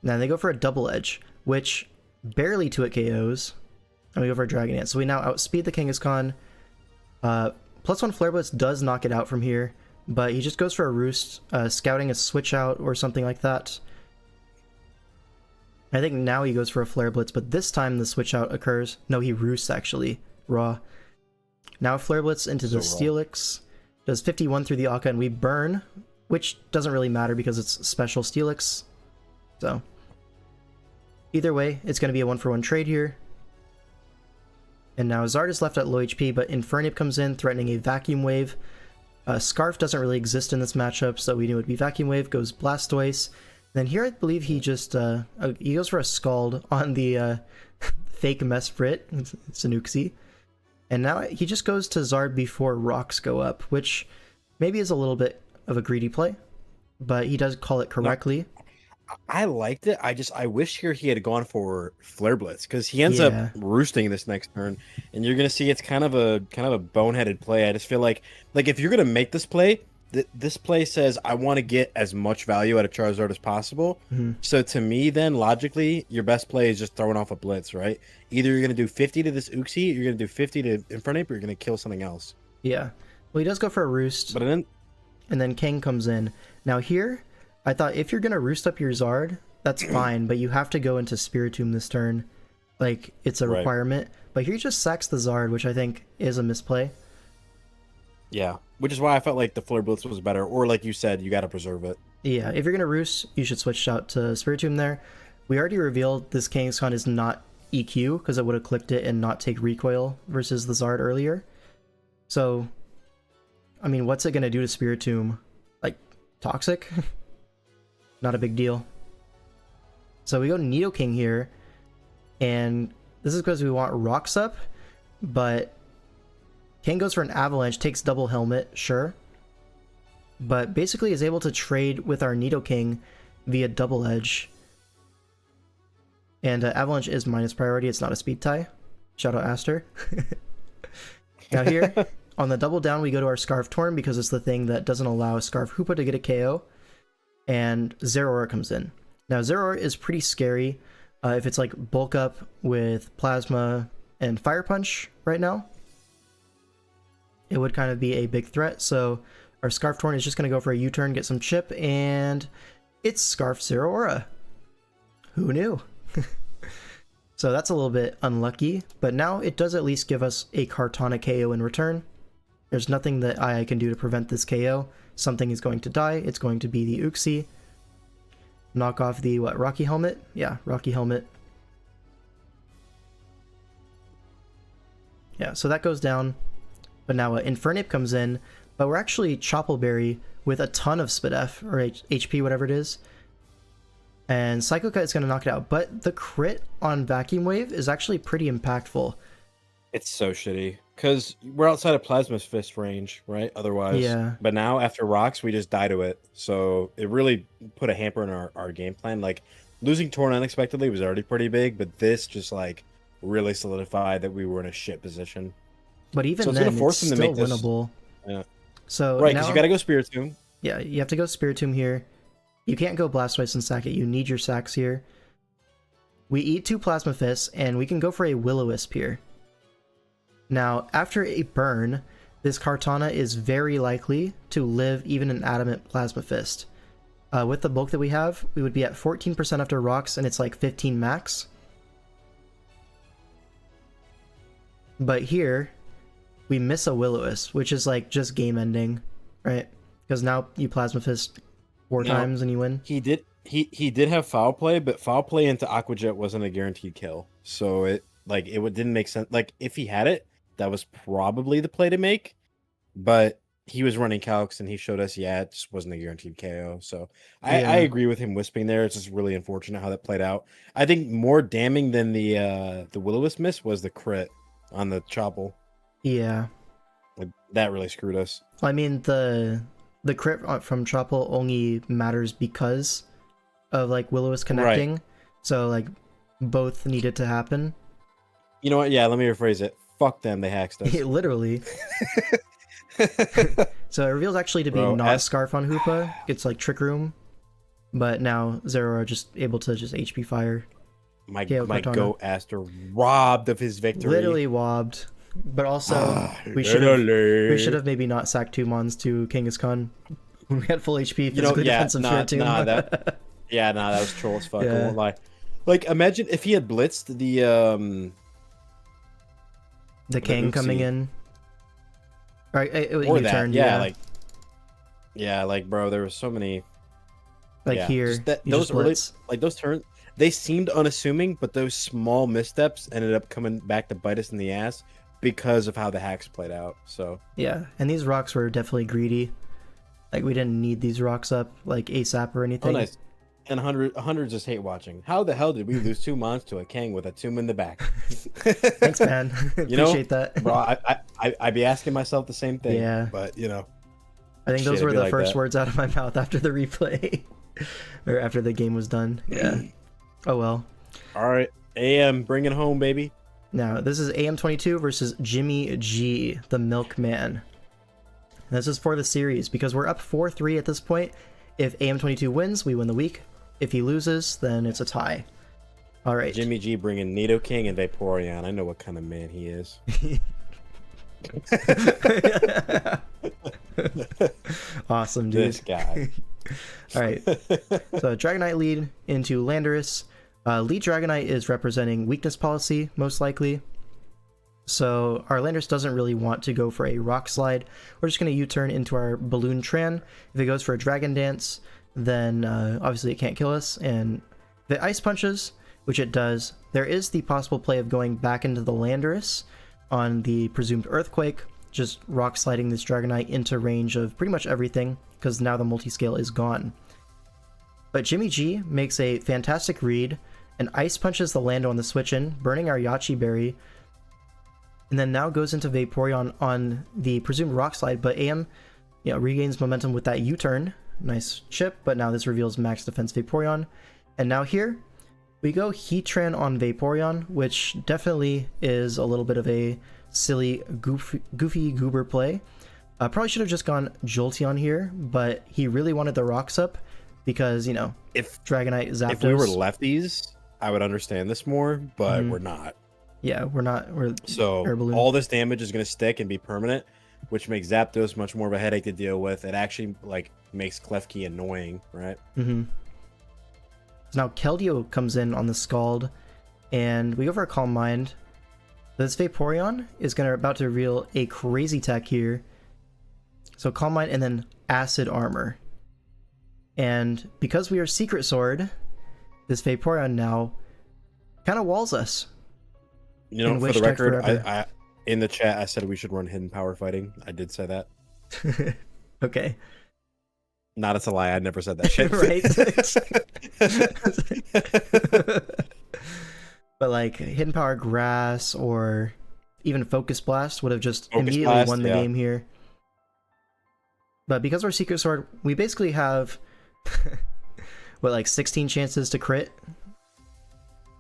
Now they go for a double edge, which barely 2-hit KOs. And we go for a Dragon Dance. So we now outspeed the Kangaskhan. +1 Flare Blitz does knock it out from here, but he just goes for a Roost, scouting a switch out or something like that. I think now he goes for a Flare Blitz, but this time the switch out occurs. No, he Roosts actually. Raw. Now Flare Blitz into the So raw. Steelix. Does 51 through the Akka, and we burn, which doesn't really matter because it's special Steelix. So, either way, it's going to be a 1-for-1 trade here. And now Zard is left at low HP, but Infernape comes in, threatening a Vacuum Wave. Scarf doesn't really exist in this matchup, so we knew it would be Vacuum Wave, goes Blastoise. Then here I believe he just, he goes for a Scald on the fake Mesprit, it's Sanuxi. And now he just goes to Zard before rocks go up, which maybe is a little bit of a greedy play, but he does call it correctly. I liked it. I wish here he had gone for Flare Blitz, because he ends Yeah. up roosting this next turn, and you're gonna see it's kind of a boneheaded play. I just feel like if you're gonna make this play, this play says I want to get as much value out of Charizard as possible. Mhm. So to me, then logically, your best play is just throwing off a Blitz, right? Either you're gonna do 50 to this Uxie, you're gonna do 50 to Infernape, or you're gonna kill something else. Yeah. Well, he does go for a Roost, But then and then Kang comes in. Now here, I thought if you're going to Roost up your Zard, that's fine, but you have to go into Spiritomb this turn. Like, it's a Right. requirement. But here he just sacks the Zard, which I think is a misplay. yeah, which is why I felt like the Flare Blitz was better, or like you said, you got to preserve it. Yeah, if you're going to Roost, you should switch out to Spiritomb there. We already revealed this Kangaskhan is not EQ, because it would have clicked it and not take recoil versus the Zard earlier. So, I mean, what's it going to do to Spiritomb? Like, toxic? Not a big deal. So we go Nidoking here, and this is because we want rocks up, but Kang goes for an Avalanche, takes double helmet, sure, but basically is able to trade with our Nidoking via double edge, And Avalanche is minus priority. It's not a speed tie. Shout out Aster. Now here, on the double down, we go to our Scarf Torn because it's the thing that doesn't allow Scarf Hoopa to get a KO. And Zeraora comes in. Now Zeraora is pretty scary if it's like bulk up with Plasma and Fire Punch right now. It would kind of be a big threat. So our Scarf Torn is just going to go for a U-turn, get some chip, and it's Scarf Zeraora. Who knew? So that's a little bit unlucky, but now it does at least give us a Kartana KO in return. There's nothing that I can do to prevent this KO. Something is going to die. It's going to be the Uxie. Knock off the, what, Rocky Helmet? Yeah, Rocky Helmet. Yeah, so that goes down. But now Infernape comes in, but we're actually Choppleberry with a ton of SpDef, or HP, whatever it is. And Psycho Cut is going to knock it out, but the crit on Vacuum Wave is actually pretty impactful. It's so shitty because we're outside of Plasma's Fist range, right? Otherwise, Yeah. But now after rocks, we just die to it. So it really put a hamper in our game plan. Like losing Torn unexpectedly was already pretty big, but this just like really solidified that we were in a shit position. But even So it's then, gonna force it's them to still make this- winnable. Yeah. So Right, now, because you got to go Spiritomb. yeah, you have to go Spiritomb here. You can't go Blastoise and sack it. You need your sacks here. We eat 2 Plasma Fists, and we can go for a Will-O-Wisp here. Now, after a burn, this Kartana is very likely to live even an Adamant Plasma Fist. With the bulk that we have, we would be at 14% after rocks, and it's like 15 max. But here, we miss a Will-O-Wisp, which is like just game ending, right? Because now you Plasma Fist 4 times and you win. He did have foul play, but foul play into Aqua Jet wasn't a guaranteed kill. So it didn't make sense. Like if he had it, that was probably the play to make. But he was running calcs and he showed us, yeah, it just wasn't a guaranteed KO. So I agree with him wisping there. It's just really unfortunate how that played out. I think more damning than the Will-O-Wisp miss was the crit on the Chopple. Yeah. Like, that really screwed us. I mean, the crit from Chopple only matters because of like Will-O-Wisp connecting. Right. So like both needed to happen. You know what? Yeah, let me rephrase it. Fuck them, they hacked us. Literally. So it reveals actually to be Bro, not Scarf on Hoopa. It's like Trick Room. But now Zeraora just able to just HP fire. My Kartana. goat Aster robbed of his victory. Literally wobbed. But also we should have maybe not sacked 2 Mons to Kangaskhan when we had full HP physically defensive Spiritomb. That was troll as fuck. Yeah. I won't lie. Like imagine if he had blitzed the Kang Oopsie. coming in. Right, or you that. turned, Like bro, there were so many here. just that, you those just early, blitz. like those turns, they seemed unassuming, but those small missteps ended up coming back to bite us in the ass because of how the hacks played out. So Yeah, and these rocks were definitely greedy. Like we didn't need these rocks up like ASAP or anything. nice. And 100 just hate watching. How the hell did we lose 2 Mons to a Kang with a tomb in the back? Thanks, man. Appreciate that. Bro, I'd be asking myself the same thing. Yeah. But I think those shit, were it'd be the like first that. words out of my mouth after the replay. Or after the game was done. Yeah. Oh well. all right, AM, bring it home, baby. Now, this is AM22 versus Jimmy G, the Milkman. This is for the series because we're up 4-3 at this point. If AM22 wins, we win the week. If he loses, then it's a tie. All right. Jimmy G bringing Nidoking and Vaporeon. I know what kind of man he is. Awesome, dude. This guy. All right. So Dragonite lead into Landorus. Lead Dragonite is representing weakness policy, most likely. So our Landorus doesn't really want to go for a Rock Slide. We're just going to U-turn into our Balloon Tran. If it goes for a Dragon Dance, then obviously it can't kill us. And if it Ice Punches, which it does, there is the possible play of going back into the Landorus on the presumed Earthquake, just Rock Sliding this Dragonite into range of pretty much everything, because now the multi-scale is gone. But Jimmy G makes a fantastic read and Ice Punches the Lando on the switch-in, burning our Yachi Berry, and then now goes into Vaporeon on the presumed Rock Slide, but AM regains momentum with that U-turn. Nice chip, but now this reveals max defense Vaporeon. And now here, We go Heatran on Vaporeon, which definitely is a little bit of a silly, goofy goober play. Probably should have just gone Jolteon here, but he really wanted the rocks up because, you know, If Dragonite, Zapdos. if we were lefties, I would understand this more, but we're not. Yeah, we're not. We're So Air Balloon. all this damage is going to stick and be permanent, which makes Zapdos much more of a headache to deal with. It actually like makes Klefki annoying, right? So now Keldeo comes in on the Scald, and we go for a Calm Mind. This Vaporeon is about to reveal a crazy tech here. So Calm Mind and then Acid Armor. And because we are Secret Sword, this Vaporeon now kind of walls us. You know, And for wish the tech record, forever. I in the chat I said we should run hidden power fighting. I did say that. Okay. Not it's a lie. I never said that shit. Right? But like Hidden Power Grass or even Focus Blast would have just Focus immediately Blast, won the yeah. game here. But because we're Secret Sword, we basically have what, like 16 chances to crit?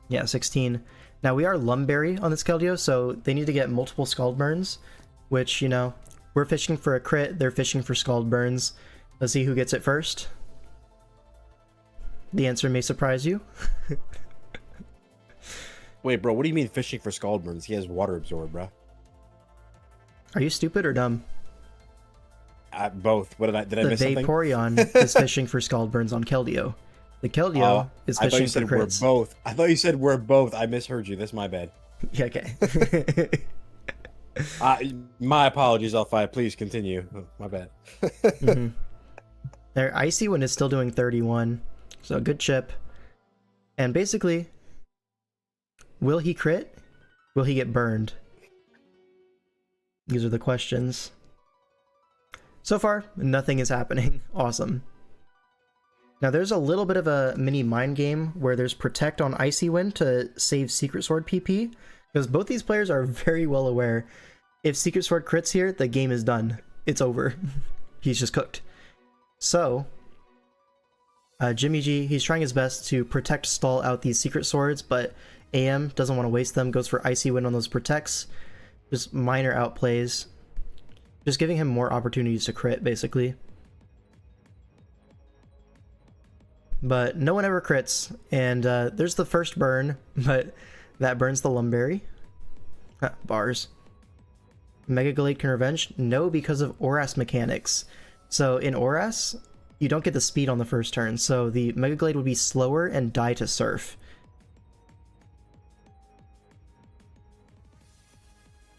Yeah, 16. Now we are Lumberry on this Keldeo, so they need to get multiple Scald Burns, which, you know, we're fishing for a crit, they're fishing for Scald Burns. Let's see who gets it first. The answer may surprise you. Wait, bro, what do you mean fishing for Scald Burns? He has water absorb, bro. Are you stupid or dumb? Both. What did I The miss something? Vaporeon is fishing for Scald Burns on Keldeo. The Keldeo is I thought fishing you for said we're crits. both. I thought you said we're both. I misheard you. That's my bad. Yeah, okay. My apologies, L5. Please continue. Oh, my bad. Their Icy Wind is still doing 31, so good chip. And basically, will he crit? Will he get burned? These are the questions. So far, nothing is happening. Awesome. Now there's a little bit of a mini mind game where there's Protect on Icy Wind to save Secret Sword PP, because both these players are very well aware if Secret Sword crits here, the game is done. It's over. He's just cooked. So, Jimmy G, he's trying his best to protect, stall out these Secret Swords, but AM doesn't want to waste them, goes for Icy Wind on those protects. Just minor outplays. Just giving him more opportunities to crit, basically. But no one ever crits, and there's the first burn, but that burns the Lumberry. Bars. Mega Gallade can revenge? No, because of Oras mechanics. So in Oras, you don't get the speed on the first turn, so the Mega Gallade would be slower and die to Surf.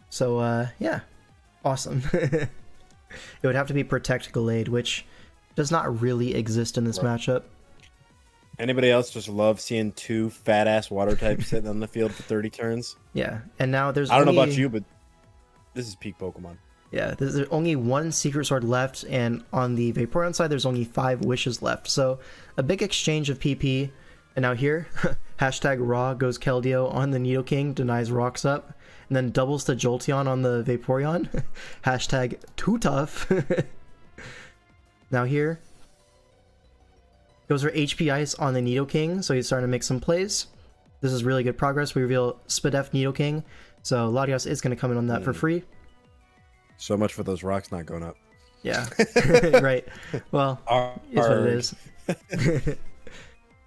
So, yeah. Awesome. It would have to be Protect Gallade, which does not really exist in this matchup. Anybody else just love seeing two fat ass water types sitting on the field for 30 turns? Yeah, and now there's I don't know only, about you, but this is peak Pokemon. Yeah, there's only one Secret Sword left, and on the Vaporeon side, there's only 5 wishes left. So, a big exchange of PP. And now here, hashtag Raw goes Keldeo on the Nidoking, denies rocks up, and then doubles to Jolteon on the Vaporeon. Hashtag too tough. Now here, goes for HP Ice on the Nidoking, so he's starting to make some plays. This is really good progress. We reveal Spadef Nidoking, so Latios is going to come in on that for free. So much for those rocks not going up. Yeah, right. Well, it's what it is.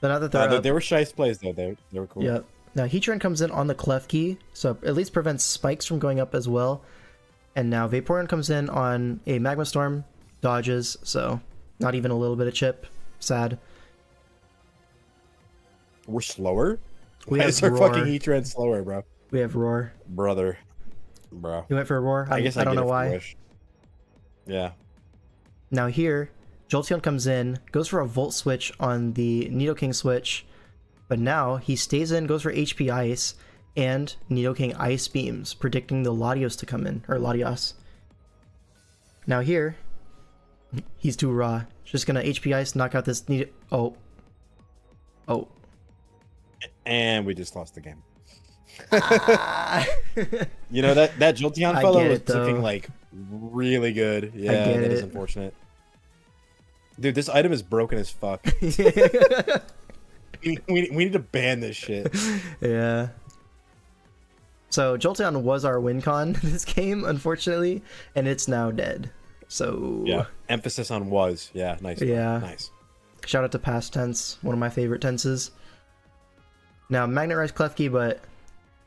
So now that they're up, they were shice plays though. They were cool. yep. Now Heatran comes in on the Klefki, so at least prevents spikes from going up as well. And now Vaporeon comes in on a Magma Storm, dodges, so not even a little bit of chip. Sad. We're slower. We Why have is our Roar. fucking Heatran slower, bro? We have Roar. Bro. You went for a Roar? I guess I don't get know it for why. Wish. Yeah. Now here, Jolteon comes in, goes for a Volt Switch on the Nidoking switch, but now he stays in, goes for HP Ice, and Nidoking Ice Beams, predicting the Latios to come in, or Latios. Now here, he's too raw. Just gonna HP Ice, knock out this Oh. And we just lost the game. You know that Jolteon I fellow get was it, though. looking like really good. Yeah, get that is it. unfortunate. Dude, this item is broken as fuck. we need to ban this shit. Yeah. So Jolteon was our win con this game, unfortunately, and it's now dead. So Yeah, emphasis on was. Yeah, nice. Yeah. Nice. Shout out to past tense, one of my favorite tenses. Now Magnet Rise Klefki, but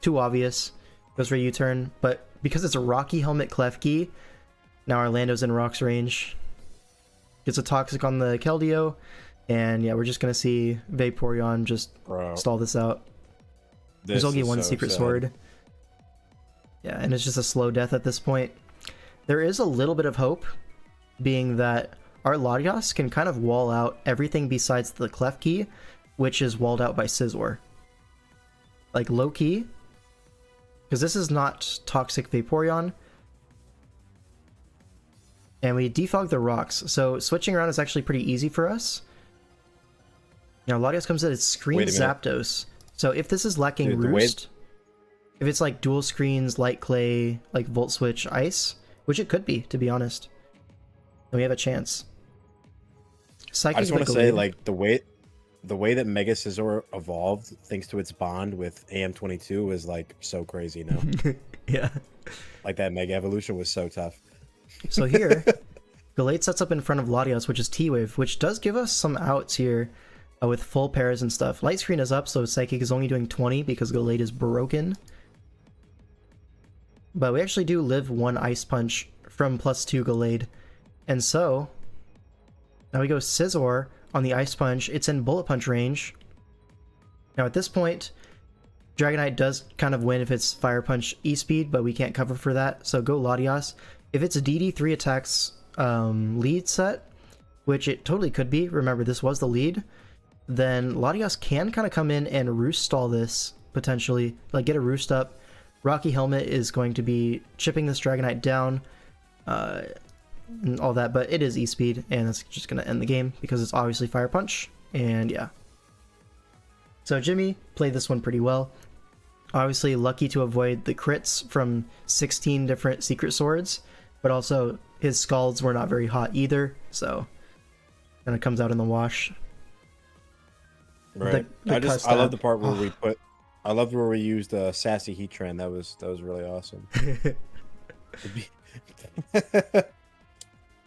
too obvious. Goes for a U-turn, but because it's a Rocky Helmet Klefki, now Orlando's in Rock's range. Gets a Toxic on the Keldeo, and yeah, we're just gonna see Vaporeon just stall this out. There's only one Secret Sword. Yeah, and it's just a slow death at this point. There is a little bit of hope, being that our Latios can kind of wall out everything besides the Klefki, which is walled out by Scizor. Like low-key, because this is not Toxic Vaporeon, and we defog the rocks, so switching around is actually pretty easy for us. Now Latios comes in, it's Screen Zapdos, so if this is lacking Roost, if it's like dual screens, Light Clay, like Volt Switch, Ice, which it could be, to be honest, then we have a chance. I just want to say, like, the way that Mega Scizor evolved thanks to its bond with AM22 is like so crazy now. Yeah. Like that Mega Evolution was so tough. So here, Gallade sets up in front of Latios, which is T-Wave, which does give us some outs here with full pairs and stuff. Light Screen is up, so Psychic is only doing 20 because Gallade is broken. But we actually do live one Ice Punch from +2 Gallade. And so, now we go Scizor on the Ice Punch. It's in Bullet Punch range. Now at this point, Dragonite does kind of win if it's Fire Punch E-Speed, but we can't cover for that, so go Latios. If it's a DD 3 attacks lead set, which it totally could be, remember this was the lead, then Latios can kind of come in and roost stall this, potentially, like get a roost up. Rocky Helmet is going to be chipping this Dragonite down, and all that, but it is E-Speed, and it's just going to end the game because it's obviously Fire Punch, and yeah. So Jimmy played this one pretty well. Obviously lucky to avoid the crits from 16 different Secret Swords, but also his Scalds were not very hot either, so kind of comes out in the wash. Right. I love the part where I loved where we used Sassy Heatran. That was really awesome.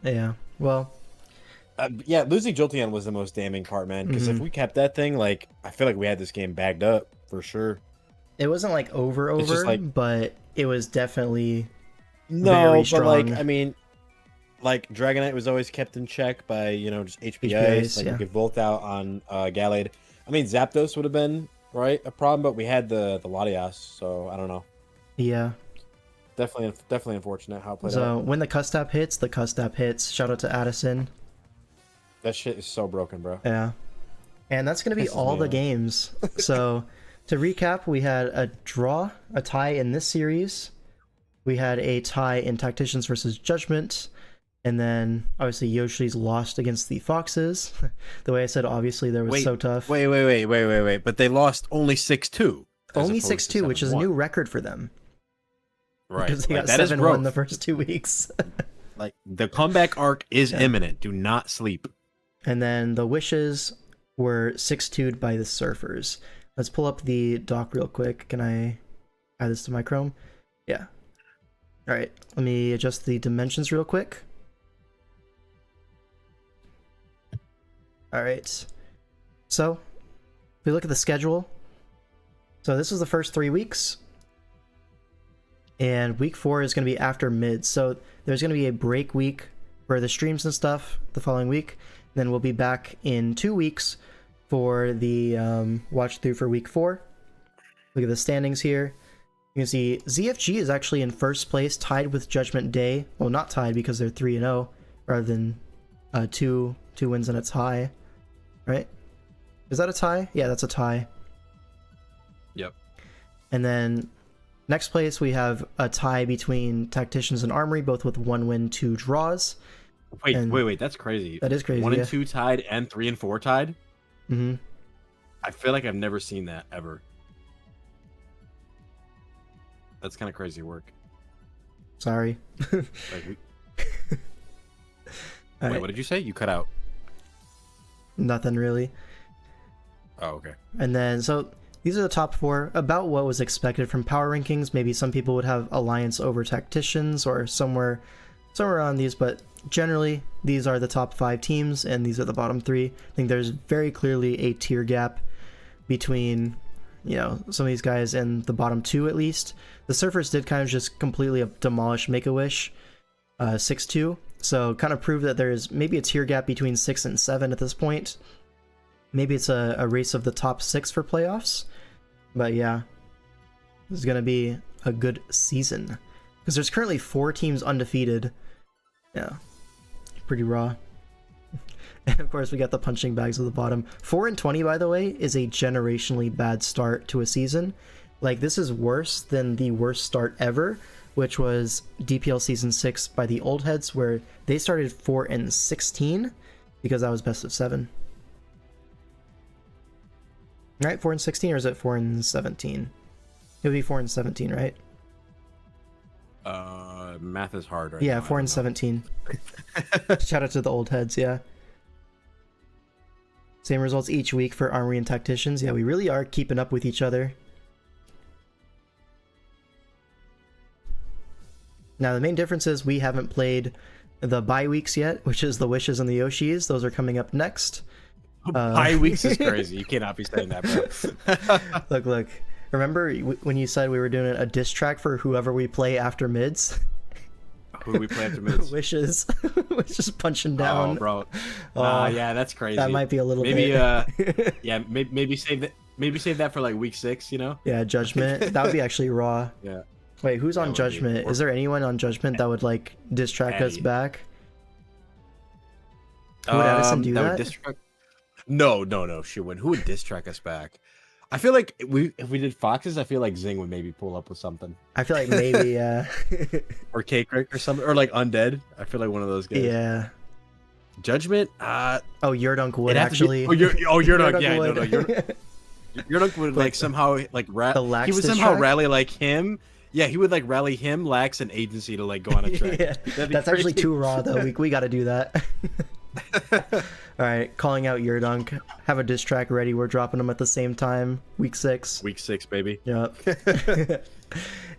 Yeah, well, yeah, losing Jolteon was the most damning part, man. Because if we kept that thing, like, I feel like we had this game bagged up for sure. It wasn't like over, like, but it was definitely very strong. But like, I mean, like Dragonite was always kept in check by just HPIs. Like, yeah. we could Volt out on Gallade. I mean, Zapdos would have been a problem, but we had the Latias, so I don't know. Yeah. Definitely unfortunate how it played out. So when the Custap hits, the Custap hits. Shout out to Addison. That shit is so broken, bro. Yeah. And that's going to be all the games. So to recap, we had a draw, a tie in this series. We had a tie in Tacticians versus Judgment. And then obviously Yoshi's lost against the Foxes. The way I said, obviously, there was so tough. Wait. But they lost only 6-2. Only 6-2, which is a new record for them. Right. Because they got 7-1 the first 2 weeks. Like, the comeback arc is imminent. Do not sleep. And then the Wishes were 6-2'd by the Surfers. Let's pull up the doc real quick. Can I add this to my Chrome? Yeah. Alright, let me adjust the dimensions real quick. Alright. So, if we look at the schedule, so this was the first 3 weeks. And week 4 is going to be after mid. So there's going to be a break week for the streams and stuff the following week. Then we'll be back in 2 weeks for the watch through for week 4. Look at the standings here. You can see ZFG is actually in first place, tied with Judgment Day. Well, not tied because they're 3-0 rather than two wins and a tie. Right? Is that a tie? Yeah, that's a tie. Yep. And then next place, we have a tie between Tacticians and Armory, both with 1 win, 2 draws. Wait, that's crazy. That is crazy. 1 and 2 tied and 3 and 4 tied? Mm-hmm. I feel like I've never seen that ever. That's kind of crazy work. Sorry. Like, wait, right. what did you say? You cut out. Nothing really. Oh, okay. And then, so these are the top 4, about what was expected from power rankings. Maybe some people would have Alliance over Tacticians or somewhere around these, but generally these are the top 5 teams and these are the bottom 3. I think there's very clearly a tier gap between, you know, some of these guys and the bottom 2 at least. The Surfers did kind of just completely demolish Make-A-Wish 6-2, so kind of prove that there's maybe a tier gap between 6 and 7 at this point. Maybe it's a race of the top 6 for playoffs. But yeah, this is going to be a good season. Because there's currently 4 teams undefeated. Yeah, pretty raw. And of course we got the punching bags at the bottom. 4-20, by the way, is a generationally bad start to a season. Like, this is worse than the worst start ever, which was DPL Season 6 by the old heads, where they started 4-16 because that was best of 7. Right, 4-16, or is it 4-17? It would be 4-17, right? Math is hard right yeah, now. 4-17. Shout out to the old heads, yeah. Same results each week for Armory and Tacticians. Yeah, we really are keeping up with each other. Now, the main difference is we haven't played the bye weeks yet, which is the Wishes and the Yoshis. Those are coming up next. Bye weeks is crazy. You cannot be saying that, bro. Look. Remember when you said we were doing a diss track for whoever we play after mids? Who do we play after mids? Wishes. Just punching down. Oh, bro. Yeah, that's crazy. That might be a little maybe, bit. yeah, maybe save that. Maybe save that for like week 6. You know? Yeah, Judgment. That would be actually raw. Yeah. Wait, who's on Judgment? Is there anyone on Judgment that would like diss track us back? Would Addison do that? Would diss track... No, she wouldn't. Who would diss track us back? I feel like if we did Foxes, I feel like Zing would maybe pull up with something. I feel like maybe, yeah. Or K-Crick or something, or like Undead. I feel like one of those guys. Yeah. Judgment. Oh, Yurdunk would actually. Yurdunk. Yeah, no. Yurdunk would like somehow like he would somehow rally like him. Yeah, he would like rally him, Lax, and Agency to like go on a track. Yeah. That's actually too raw though. We got to do that. All right, calling out Yurdunk. Have a diss track ready. We're dropping them at the same time. Week 6. Week 6, baby. Yep.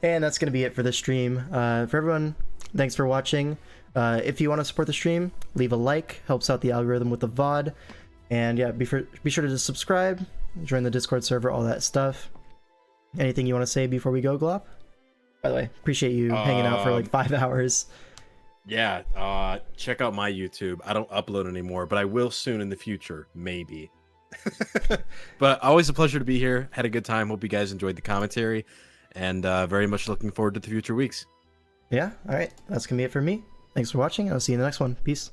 And that's gonna be it for the stream. For everyone, thanks for watching. If you want to support the stream, leave a like. Helps out the algorithm with the VOD. And yeah, be sure to just subscribe, join the Discord server, all that stuff. Anything you want to say before we go, Glop? By the way, appreciate you hanging out for like 5 hours. Yeah, check out my YouTube. I don't upload anymore, but I will soon in the future, maybe. But always a pleasure to be here. Had a good time. Hope you guys enjoyed the commentary, and very much looking forward to the future weeks. Yeah, all right. That's going to be it for me. Thanks for watching. I'll see you in the next one. Peace.